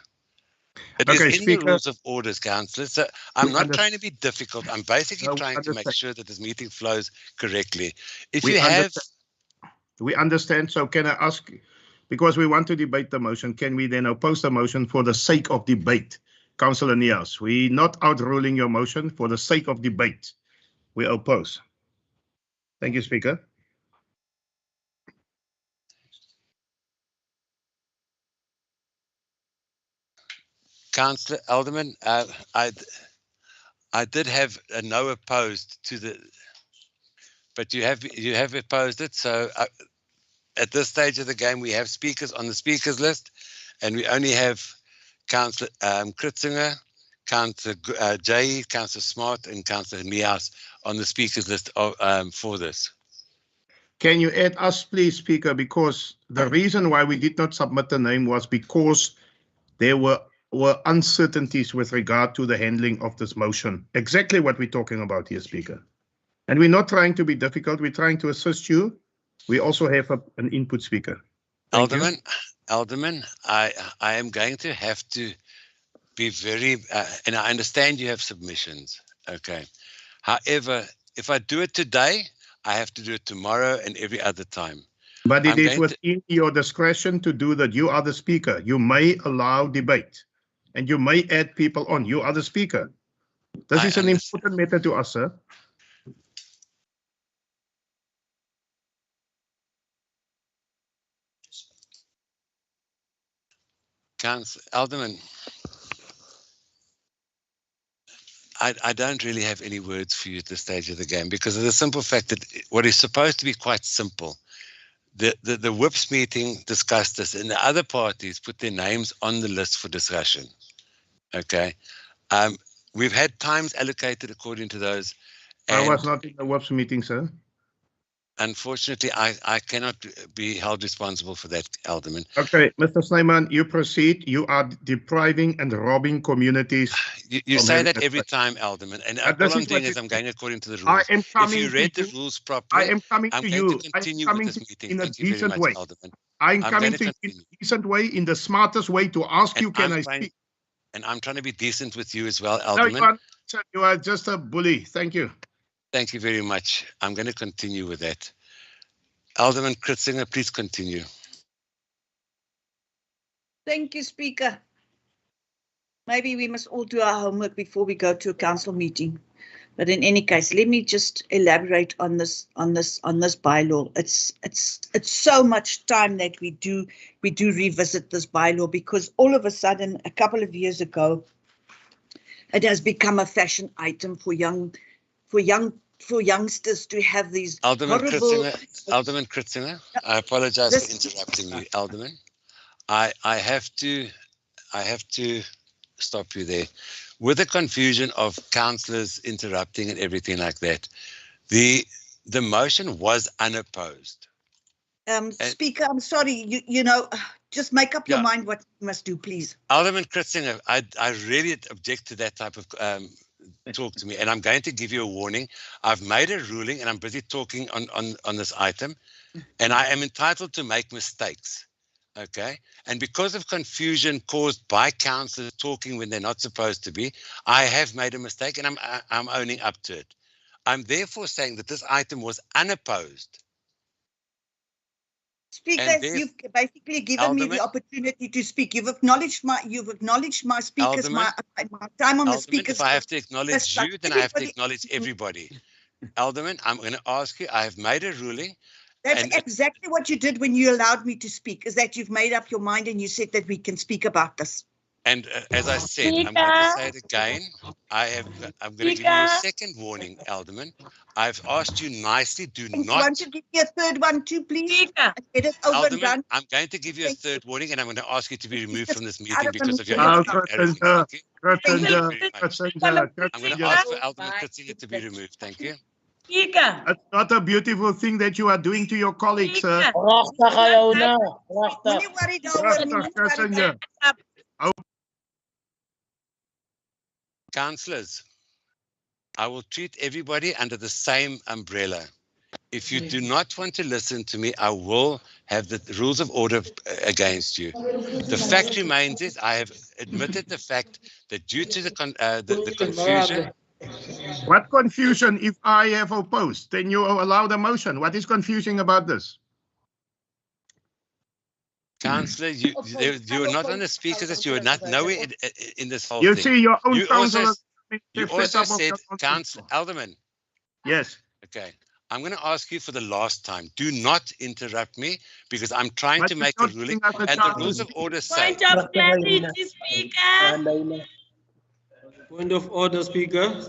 It is in Speaker, the rules of orders, Councillor. So I'm not trying to be difficult. I'm basically trying to make sure that this meeting flows correctly. If you have... We understand. So can I ask, because we want to debate the motion, can we then oppose the motion for the sake of debate? Councillor Nias, we're not outruling your motion for the sake of debate. We oppose. Thank you, Speaker. Councillor Alderman, I did have a no opposed to the, but you have opposed it. So at this stage of the game, we have speakers on the speakers list, and we only have Councillor Kritzinger, Councillor Jay, Councillor Smart, and Councillor Nias on the speakers list for this. Can you add us, please, Speaker? Because the reason why we did not submit the name was because there were uncertainties with regard to the handling of this motion. Exactly what we're talking about here, Speaker. And we're not trying to be difficult. We're trying to assist you. We also have an input, Speaker. Alderman, I am going to have to be very, and I understand you have submissions, okay. However, if I do it today, I have to do it tomorrow and every other time. But it is within your discretion to do that. You are the Speaker. You may allow debate, and you may add people on. You are the Speaker. This is an important matter to us, sir. Councillor Alderman, I don't really have any words for you at this stage of the game because of the simple fact that what is supposed to be quite simple, the whips meeting discussed this, and the other parties put their names on the list for discussion. Okay, we've had times allocated according to those. I was not in the whips meeting, sir. unfortunately, I cannot be held responsible for that, Alderman. Okay, Mr. Snyman, you proceed. You are depriving and robbing communities. You say that every time, Alderman, and all I'm doing is I'm going according to the rules. I am coming If you read to the you. rules properly, I am coming I'm to going you. to continue with this meeting. In a Thank you very decent much, way. Alderman. I'm I'm coming going to to you in a decent way, in the smartest way to ask you, can I speak? And I'm trying to be decent with you as well, No, Alderman. you are just a bully. Thank you. Thank you very much. I'm going to continue with that. Alderman Kritzinger, please continue. Thank you, Speaker. Maybe we must all do our homework before we go to a council meeting. But in any case, let me just elaborate on this bylaw. It's so much time that we do revisit this bylaw, because all of a sudden, a couple of years ago, it has become a fashion item for youngsters to have these Alderman horrible. Kritzinger, I apologize for interrupting you, Alderman. I have to stop you there. With the confusion of councillors interrupting and everything like that, the motion was unopposed. Speaker, I'm sorry, you know, just make up your mind what you must do, please. Alderman Kritzinger, I really object to that type of talk to me, and I'm going to give you a warning. I've made a ruling, and I'm busy talking on this item, and I am entitled to make mistakes. Okay, and because of confusion caused by councillors talking when they're not supposed to be, I have made a mistake, and I'm owning up to it. I'm therefore saying that this item was unopposed. Speaker, you've basically given me the opportunity to speak. You've acknowledged my speakers, Alderman, my time on the speakers. If I have to acknowledge you, then I have to acknowledge everybody. Alderman, I'm going to ask you. I have made a ruling. That's exactly what you did when you allowed me to speak, is that you've made up your mind and you said that we can speak about this. And as I said, I'm going to say it again. I'm going to give you a second warning, Alderman. I've asked you nicely, do not. You want to give me a third one too, please? Get it over Alderman, and done. I'm going to give you a third warning, and I'm going to ask you to be removed from this meeting of because of your the embarrassing. I'm going to ask for Alderman Kritzinger to be removed. Thank you. It's not a beautiful thing that you are doing to your colleagues, sir. Councillors, I will treat everybody under the same umbrella. If you do not want to listen to me, I will have the rules of order against you. The fact remains is I have admitted the fact that due to the confusion. What confusion? If I have opposed, then you allow the motion. What is confusing about this? Councillor, you are not on the speakers list. You are not nowhere in this whole thing. You see your own councillor. You also said, Councillor Alderman. Yes. Okay. I'm going to ask you for the last time. Do not interrupt me because I'm trying to make a ruling, and the rules of order say. Point of clarity, Speaker. Point of order, Speaker.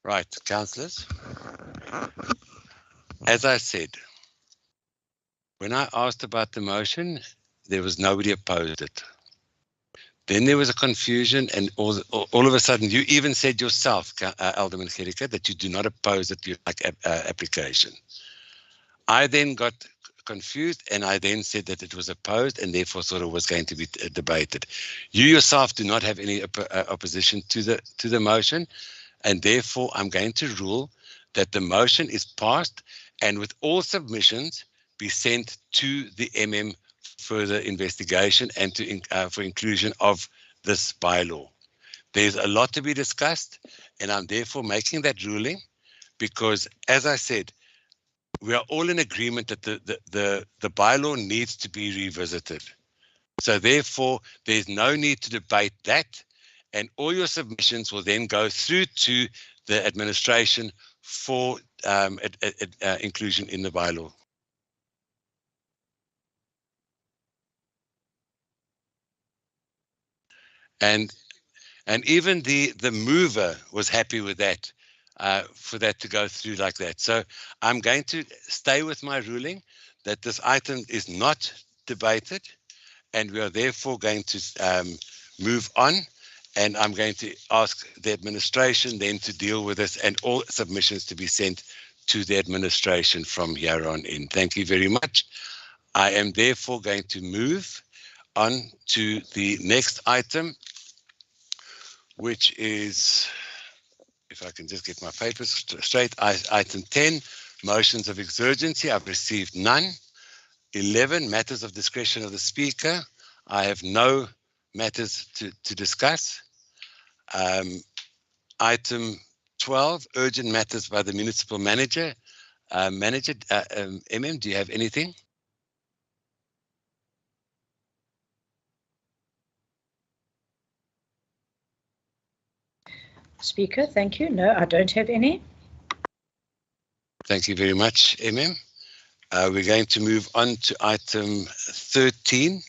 Right, councillors. As I said, when I asked about the motion, there was nobody opposed it. Then there was a confusion, and all of a sudden, you even said yourself, Alderman Gericke, that you do not oppose it like application. I then got confused, and I then said that it was opposed, and therefore sort of was going to be debated. You yourself do not have any opposition to the motion, and therefore I'm going to rule that the motion is passed, and with all submissions be sent to the MM further investigation and for inclusion of this bylaw. There's a lot to be discussed, and I'm therefore making that ruling because, as I said, we are all in agreement that the bylaw needs to be revisited. So therefore, there's no need to debate that, and all your submissions will then go through to the administration for inclusion in the bylaw. And even the mover was happy with that, for that to go through like that. So I'm going to stay with my ruling that this item is not debated, and we are therefore going to move on. And I'm going to ask the administration then to deal with this and all submissions to be sent to the administration from here on in. Thank you very much. I am therefore going to move on to the next item, which is, if I can just get my papers straight, item 10, motions of exurgency. I've received none. 11, matters of discretion of the Speaker. I have no matters to discuss. Item 12, urgent matters by the municipal manager. MM, do you have anything? Speaker, thank you. No, I don't have any. Thank you very much, MM. We're going to move on to item 13.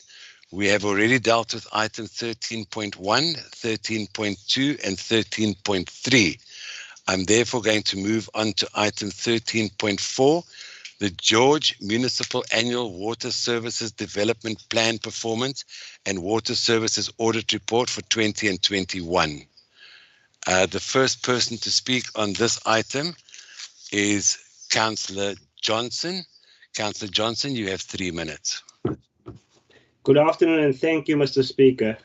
We have already dealt with item 13.1, 13.2, and 13.3. I'm therefore going to move on to item 13.4, the George Municipal Annual Water Services Development Plan Performance and Water Services Audit Report for 20 and 21. The first person to speak on this item is Councillor Johnson. Councillor Johnson, you have 3 minutes. Good afternoon and thank you, Mr. Speaker.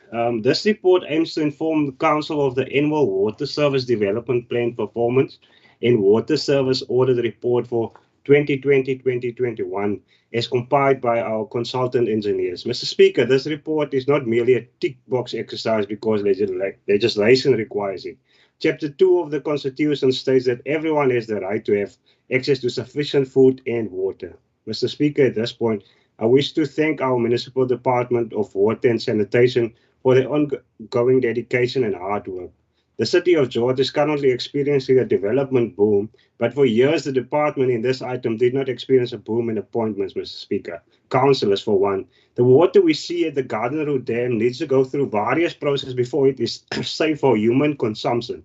This report aims to inform the Council of the Annual Water Service Development Plan Performance and Water Service Audit Report for 2020-2021 as compiled by our consultant engineers. Mr. Speaker, this report is not merely a tick box exercise because legislation requires it. Chapter 2 of the Constitution states that everyone has the right to have access to sufficient food and water. Mr. Speaker, at this point, I wish to thank our Municipal Department of Water and Sanitation for their ongoing dedication and hard work. The City of George is currently experiencing a development boom, but for years the department in this item did not experience a boom in appointments, Mr. Speaker. Councillors, for one. The water we see at the Garden Road Dam needs to go through various processes before it is safe for human consumption.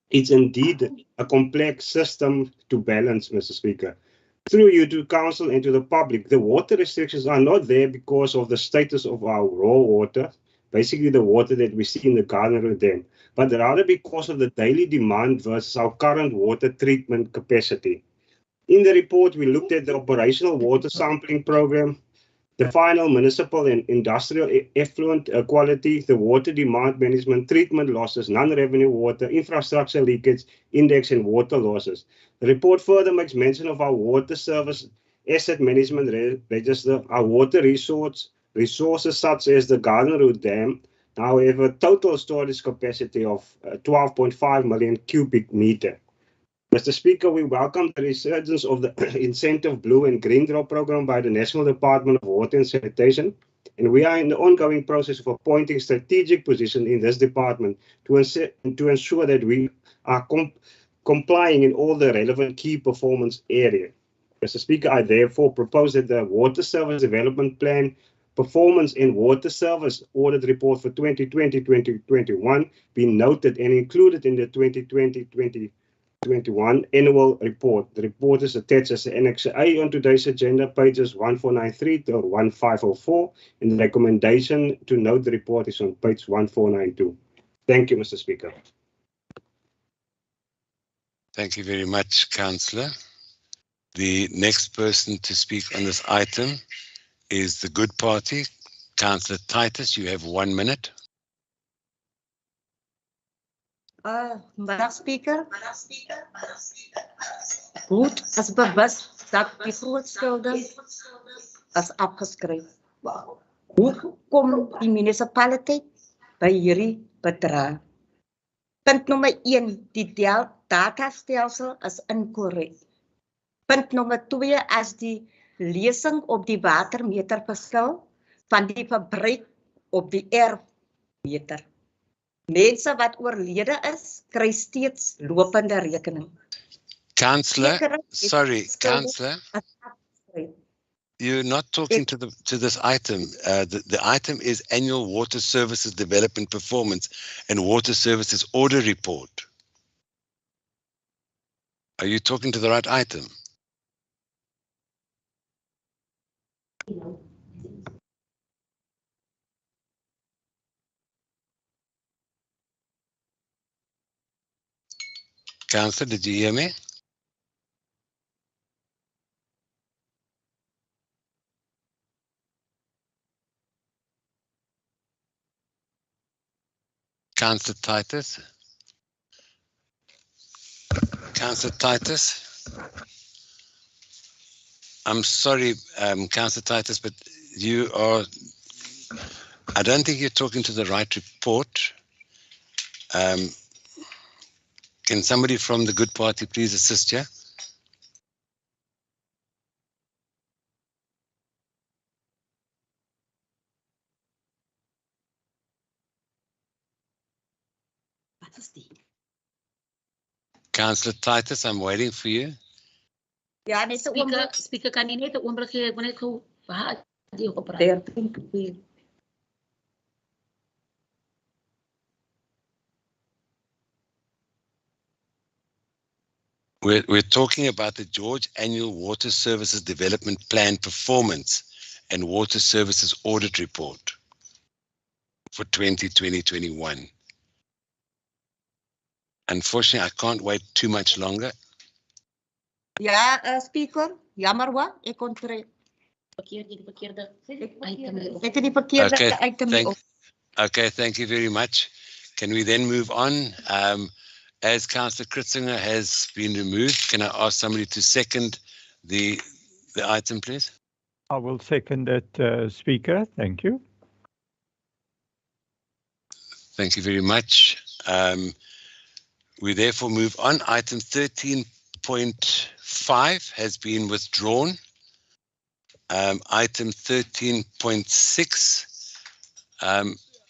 It's indeed a complex system to balance, Mr. Speaker. Through you to Council and to the public, the water restrictions are not there because of the status of our raw water, basically the water that we see in the Garden Road Dam, but rather because of the daily demand versus our current water treatment capacity. In the report, we looked at the operational water sampling program, the final municipal and industrial effluent quality, the water demand management, treatment losses, non-revenue water, infrastructure leakage index, and water losses. The report further makes mention of our water service asset management register, our water resources such as the Garden Road Dam now have a total storage capacity of 12.5 million cubic meter. Mr. Speaker, we welcome the resurgence of the incentive blue and green drop program by the National Department of Water and Sanitation, and we are in the ongoing process of appointing strategic position in this department to ensure that we are complying in all the relevant key performance areas. Mr. Speaker, I therefore propose that the Water Service Development Plan Performance and Water Service Audit Report for 2020-2021 be noted and included in the 2020-2021 annual report. The report is attached as Annex A on today's agenda, pages 1493 to 1504, and the recommendation to note the report is on page 1492. Thank you, Mr. Speaker. Thank you very much, Councillor. The next person to speak on this item is the Good Party. Councillor Titus, you have 1 minute. Madam Speaker, goed as bewus dat die groot skulde is afgeskryf. Hoe kom die munisipaliteit by hierdie bedrag? Punt nommer 1, die datastelsel is inkorrek. Punt nommer 2, as die lesing op die watermeter verskil van die verbruik op die erfmeter. Mense wat oorlede is, kry steeds lopende rekening. Councillor, sorry, Councillor. You're not talking to this item. The item is Annual Water Services Development Performance and Water Services Order Report. Are you talking to the right item? Councillor, did you hear me? Councillor Titus? Councillor Titus? I'm sorry, Councillor Titus, but you are, I don't think you're talking to the right report. Can somebody from the Good Party please assist you? Councillor Titus, I'm waiting for you. Ja, net Speaker, kan nie net 'n oomblik gee? Ek wil net gou die opraai. 13. We're talking about the George Annual Water Services Development Plan Performance and Water Services Audit Report for 2020-21. Unfortunately, I can't wait too much longer. Ja, speaker, jammer hoor, ek kon kry. Verkeerde Ek het die verkeerde Okay, item op. okay, thank you very much. Can we then move on? As Councillor Kritzinger has been removed, can I ask somebody to second the item, please? I will second it, Speaker. Thank you. Thank you very much. We therefore move on. Item 13.5 has been withdrawn. Item 13.6,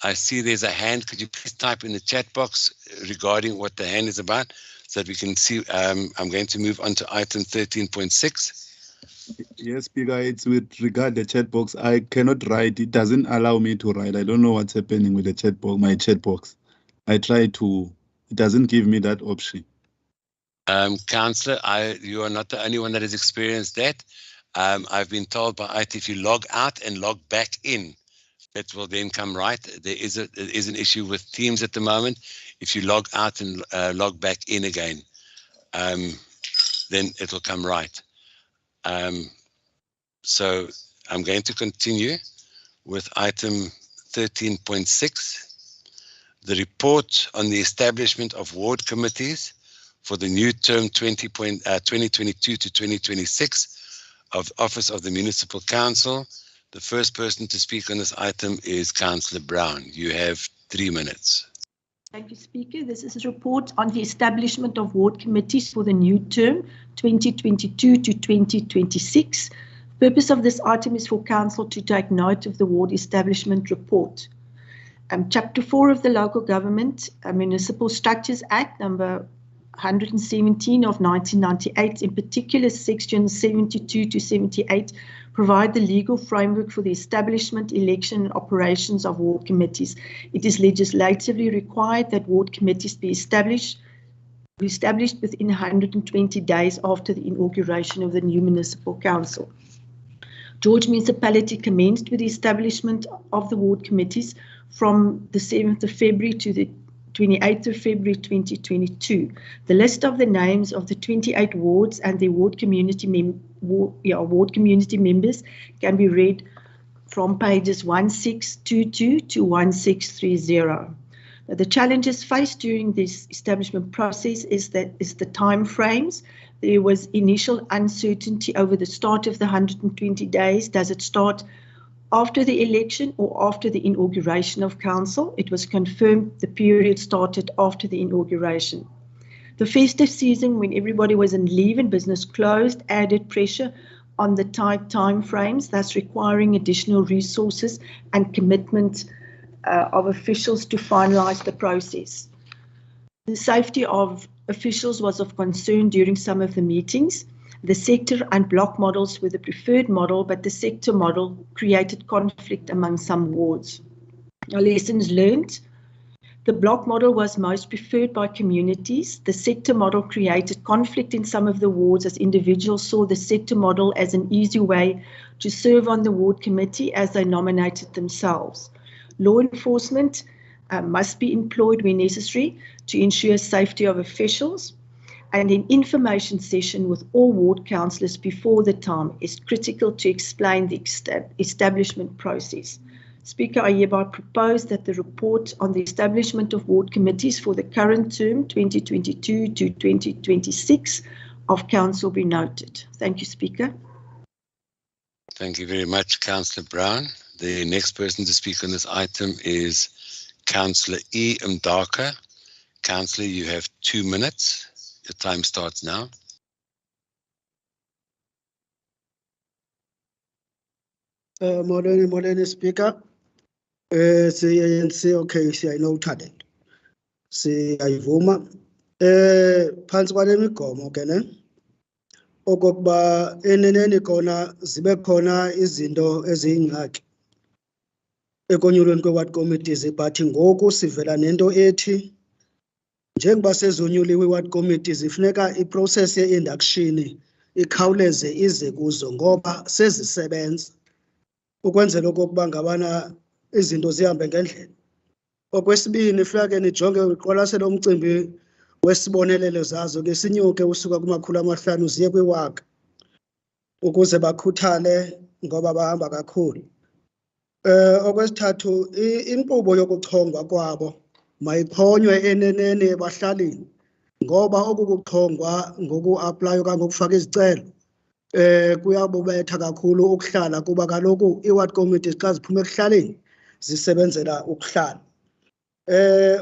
I see there's a hand. Could you please type in the chat box regarding what the hand is about so that we can see? I'm going to move on to item 13.6. Yes, Speaker, it's with regard the chat box. I cannot write. It doesn't allow me to write. I don't know what's happening with the chat box, my chat box. I try to, it doesn't give me that option. Councillor, you are not the only one that has experienced that. I've been told by IT if you log out and log back in, that will then come right. There is an issue with Teams at the moment. If you log out and log back in again, then it will come right. So I'm going to continue with item 13.6, the report on the establishment of ward committees for the new term 2022 to 2026 of Office of the Municipal Council. The first person to speak on this item is Councillor Brown. You have 3 minutes. Thank you, Speaker. This is a report on the establishment of ward committees for the new term 2022 to 2026. The purpose of this item is for Council to take note of the ward establishment report. Chapter 4 of the Local Government Municipal Structures Act, number 117 of 1998, in particular sections 72 to 78, provide the legal framework for the establishment, election, and operations of ward committees. It is legislatively required that ward committees be established within 120 days after the inauguration of the new municipal council. George Municipality commenced with the establishment of the ward committees from the 7th of February to the 28th of February 2022. The list of the names of the 28 wards and their ward community members can be read from pages 1622 to 1630. Now, the challenges faced during this establishment process is the time frames. There was initial uncertainty over the start of the 120 days. Does it start after the election or after the inauguration of council? It was confirmed the period started after the inauguration. The festive season, when everybody was on leave and business closed, added pressure on the tight time frames, thus requiring additional resources and commitment of officials to finalize the process. The safety of officials was of concern during some of the meetings. The sector and block models were the preferred model, but the sector model created conflict among some wards. Lessons learned. The block model was most preferred by communities. The sector model created conflict in some of the wards as individuals saw the sector model as an easy way to serve on the ward committee as they nominated themselves. Law enforcement must be employed when necessary to ensure safety of officials. And an information session with all ward councillors before the time is critical to explain the establishment process. Speaker, I hereby propose that the report on the establishment of ward committees for the current term 2022 to 2026 of Council be noted. Thank you, Speaker. Thank you very much, Councillor Brown. The next person to speak on this item is Councillor E. Mdaka. Councillor, you have 2 minutes. Your time starts now. Morning, Speaker. ANC, okay, siyayinothanda. Siyayivuma. Phansi kwale migomo ke ne. Okokuba eneneni khona zibe khona izinto eziyingxaki ekonyulweni kwe-ward committees, but ngoku sivela nento ethi njengoba sezonyuliwe i-ward committees ifuneka iprocess ye-induction ikhawuleze ize kuzo ngoba sezisebenza ukwenzela okokuba ngabana izinto zihambe ngendlela. Okwesibini funeka nijonge uqwalaselo umcimbi wesibonelelo zazo ke sinyuke usuka ku-500 ziye kwi-1,000 ukuze bakhuthale ngoba bahamba kakhulu. Okwesithathu inkqubo yokuchongwa kwabo mayiphonywe eneneni ebahlalini ngoba oku kuchongwa ngoku-aplayi okanye ngokufaka izicelo kuyabubetha kakhulu ukuhlala kuba kaloku i-ward committees xa ziphume ekuhlaleni zisebenzela ukuhlala.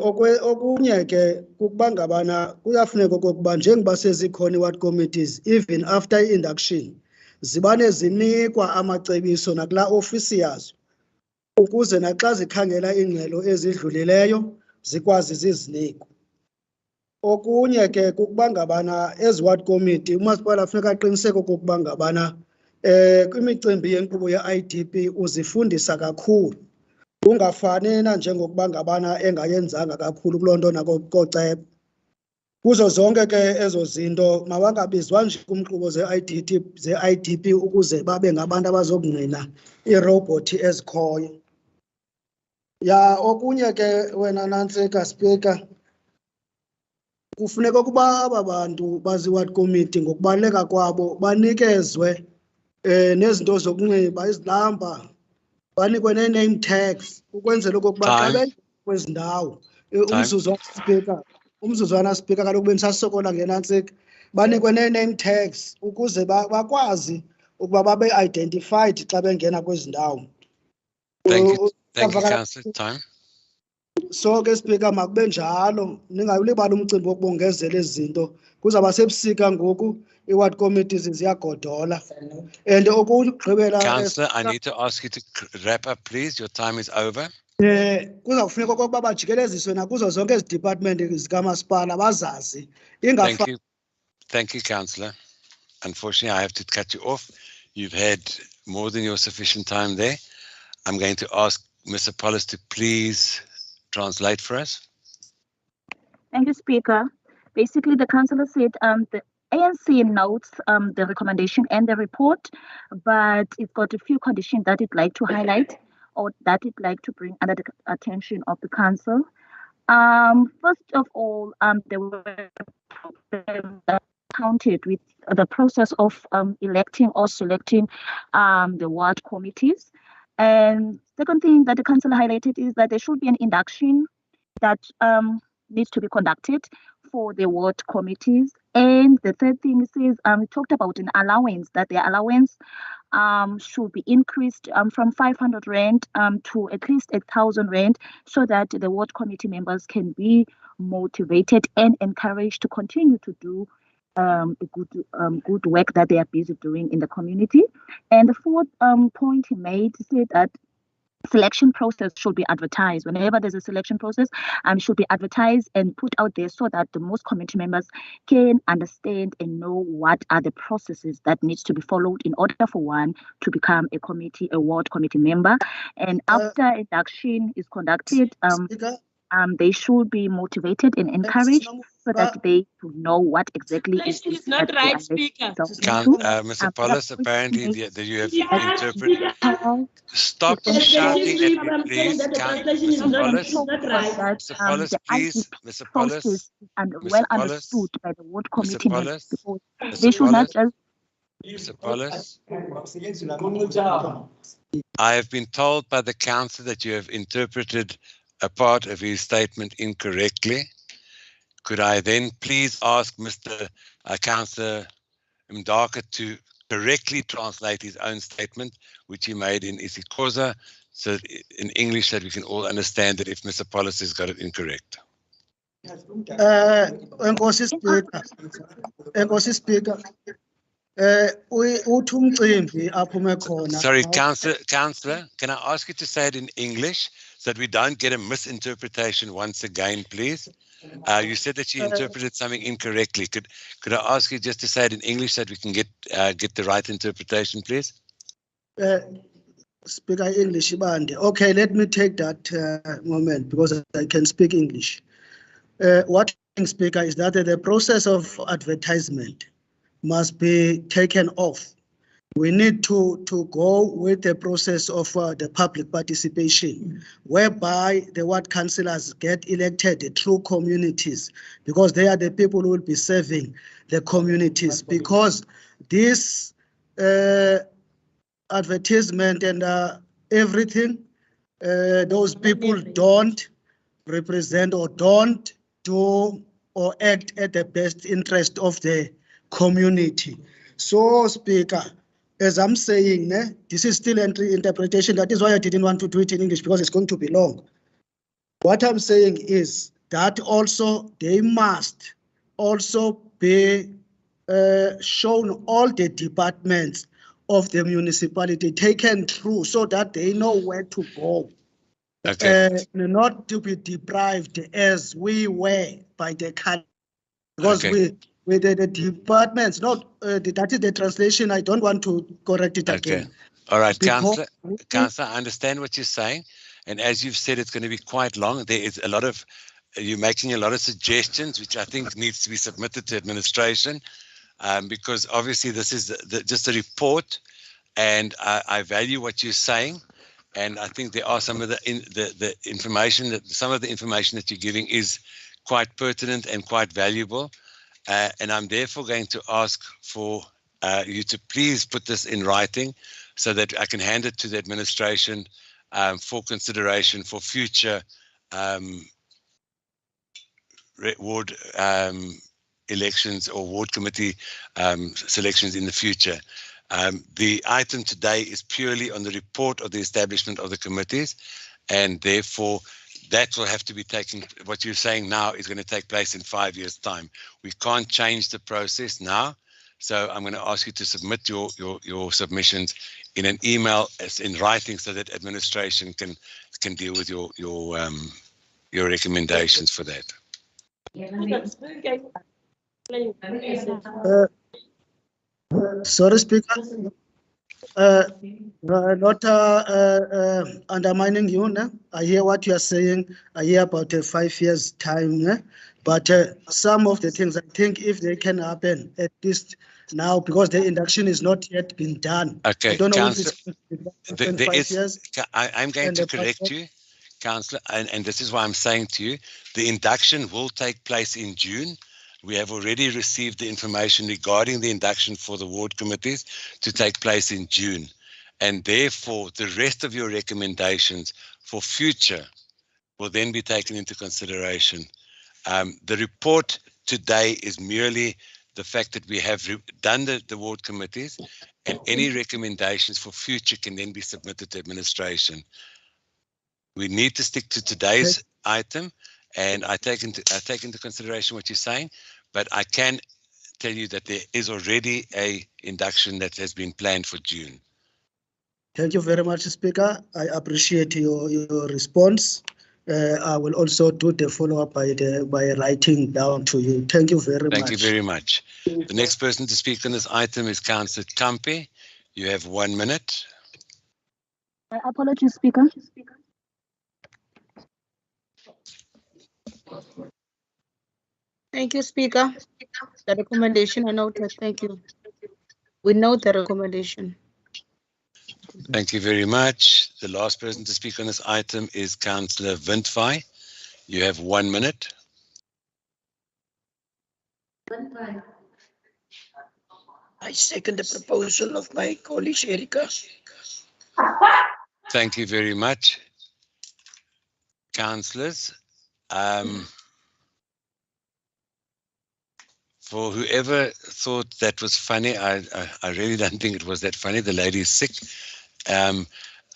Okunye ke kukuba ngabana kuyafuneka okokuba njengoba sezikhona i-ward committees even after i-induction zibane zinikwa amacebiso nakulaa ofisi yazo ukuze naxa zikhangela iingxelo ezidlulileyo zikwazi zizinikwe. Okunye ke kukuba ngabana ezi-ward committee umasipala funeka aqiniseke okokuba ngabana kwimicimbi yenkqubo ye-IDP uzifundisa kakhulu. Ungafani nanjengokuba ngabana engayenzanga kakhulu kuloo nto nakoceba. Kuzo zonke ke ezo zinto mabangabizwa nje kumnkqubo ze-IDP ukuze babe ngabantu abazokungqina iirobhothi ezikhoyo. Ya okunye ke wena Nantsika Speaker, kufuneka ukuba aba bantu bazi-ward committee ngokubaluleka kwabo banikezwe nezinto zokunxiba, izilamba, banikwe nee-name tags ukwenzela okokuba xa bekwezi ndawo umzuzwana Speaker kaloku bendisasokola ngenantsika banikwe nee-name tags ukuze bakwazi ukuba babe identified xa bengena kwezi ndawo. Thank you, Councillor. Time. So ke Speaker makube njalo ningayulibala umcimbi wokubongezela ezi zinto kuzawuba sebusika ngoku i-ward committees ziyagodola and okugqibela. Councillor, I need to ask you to wrap up, please. Your time is over. Kuzawufuneka okokuba bajikeleziswe nakuzo zonke ezi department zikamasipala bazazi. Thank you, Councillor. Unfortunately, I have to cut you off. You've had more than your sufficient time there. I'm going to ask Mr. Pollis to please translate for us. Thank you, Speaker. Basically, the councillor said the ANC notes the recommendation and the report, but it's got a few conditions that it'd like to highlight or that it'd like to bring under the attention of the council. First of all, there were problems that counted with the process of electing or selecting the ward committees. And second thing that the council highlighted is that there should be an induction that needs to be conducted for the ward committees. And the third thing is we talked about an allowance, that the allowance should be increased from 500 Rand to at least 1,000 Rand so that the ward committee members can be motivated and encouraged to continue to do good work that they are busy doing in the community. And the fourth point he made said that selection process should be advertised. Whenever there's a selection process, should be advertised and put out there so that the most committee members can understand and know what are the processes that needs to be followed in order for one to become a ward committee member. And after induction is conducted, they should be motivated and encouraged so that they to know what exactly is It's not that right, they are Speaker. Mr. Paulus, apparently that you have interpreted. Stop shouting at me, please. Mr. Paulus, Mr. Paulus, please. Mr. Paulus, and Mr. well Paulus, understood by the ward Mr. committee members Paulus, because they Mr. should not Paulus, just. Mr. Paulus, I have been told by the council that you have interpreted a part of his statement incorrectly. Could I then please ask Mr. Councillor Mdaka to correctly translate his own statement, which he made in isiXhosa, so in English that we can all understand that if Mr. Paulus has got it incorrect. Enkosi Speaker. Uthi umcimbi aphume khona. Sorry, Councillor, can I ask you to say it in English so that we don't get a misinterpretation once again, please? You said that you interpreted something incorrectly. Could I ask you just to say it in English so that we can get the right interpretation, please? Speaker English, Bande. Okay, let me take that moment because I can speak English. What I think, Speaker, is that the process of advertisement must be taken off. We need to go with the process of the public participation, whereby the ward councillors get elected through communities, because they are the people who will be serving the communities. Because this advertisement and everything, those people don't represent or don't do or act at the best interest of the community. So, Speaker, as I'm saying, this is still an interpretation. That is why I didn't want to do it in English, because it's going to be long. What I'm saying is that also they must also be shown all the departments of the municipality taken through so that they know where to go. Okay. Not to be deprived as we were by the country, because with the departments, that is the translation. I don't want to correct it again. All right, Councillor, I understand what you're saying. And as you've said, it's going to be quite long. There is a lot of, you're making a lot of suggestions, which I think needs to be submitted to administration, because obviously this is just a report, and I value what you're saying. And I think there are some of the information that you're giving is quite pertinent and quite valuable. And I'm therefore going to ask for you to please put this in writing so that I can hand it to the administration for consideration for future ward elections or ward committee selections in the future. The item today is purely on the report of the establishment of the committees, and therefore that will have to be taken. What you're saying now is going to take place in 5 years' time. We can't change the process now, so I'm going to ask you to submit your submissions in an email as in writing, so that administration can deal with your recommendations for that. Sorry, Speaker. Not undermining you. I hear what you are saying. I hear about 5 years' time. But some of the things, I think, if they can happen, at least now, because the induction is not yet been done. Okay, I don't know Councillor, if it's 5 years. I'm going to correct you, Councillor, and this is why I'm saying to you, the induction will take place in June. We have already received the information regarding the induction for the ward committees to take place in June. And therefore, the rest of your recommendations for future will then be taken into consideration. The report today is merely the fact that we have done the ward committees, and any recommendations for future can then be submitted to administration. We need to stick to today's item, and I take into consideration what you're saying, but I can tell you that there is already a induction that has been planned for June. Thank you very much, Speaker. I appreciate your response. I will also do the follow-up by writing down to you. Thank you very much. Thank you very much. The next person to speak on this item is Councillor Kampe. You have 1 minute. Apologies, Speaker. Thank you, Speaker. The recommendation are noted. Thank you. We note the recommendation. Thank you very much. The last person to speak on this item is Councillor Windfai. You have 1 minute. I second the proposal of my colleague Erika. Thank you very much, councillors. For whoever thought that was funny, I really don't think it was that funny. The lady is sick.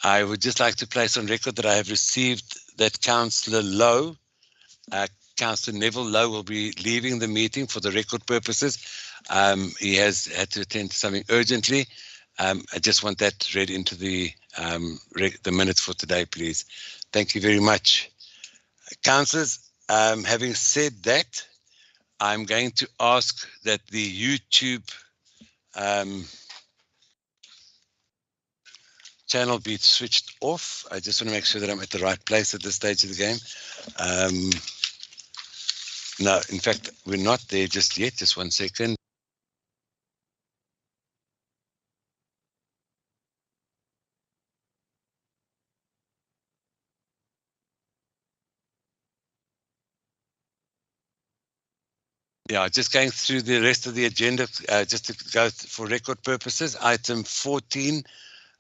I would just like to place on record that I have received that Councillor Lowe, Councillor Neville Lowe, will be leaving the meeting for the record purposes. He has had to attend to something urgently. I just want that read into the minutes for today, please. Thank you very much. Councillors, having said that, I'm going to ask that the YouTube channel be switched off. I just want to make sure that I'm at the right place at this stage of the game. No, in fact, we're not there just yet. Just 1 second. Yeah, just going through the rest of the agenda, just to go for record purposes. Item 14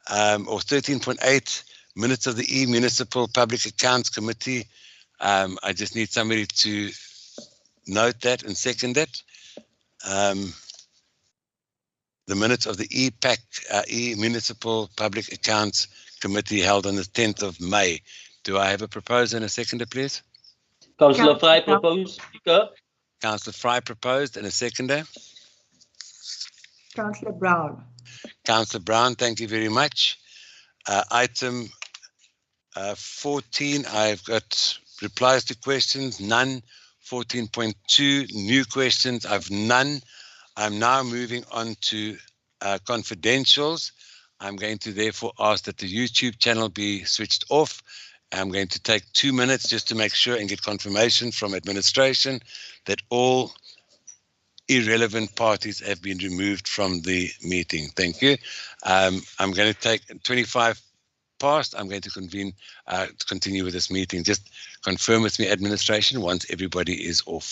or 13.8, minutes of the E-Municipal Public Accounts Committee. I just need somebody to note that and second it. The minutes of the E-Municipal Public Accounts Committee held on the 10th of May. Do I have a proposer and a seconder, please? Councillor Fry proposed, Speaker. Councillor Fry proposed and a seconder. Councillor Brown. Councillor Brown, thank you very much. Item 14, I've got replies to questions, none. 14.2, new questions, I've none. I'm now moving on to confidentials. I'm going to therefore ask that the YouTube channel be switched off. I'm going to take 2 minutes just to make sure and get confirmation from administration that all irrelevant parties have been removed from the meeting. Thank you. I'm going to take 25 past. I'm going to continue with this meeting. Just confirm with me, administration, once everybody is off.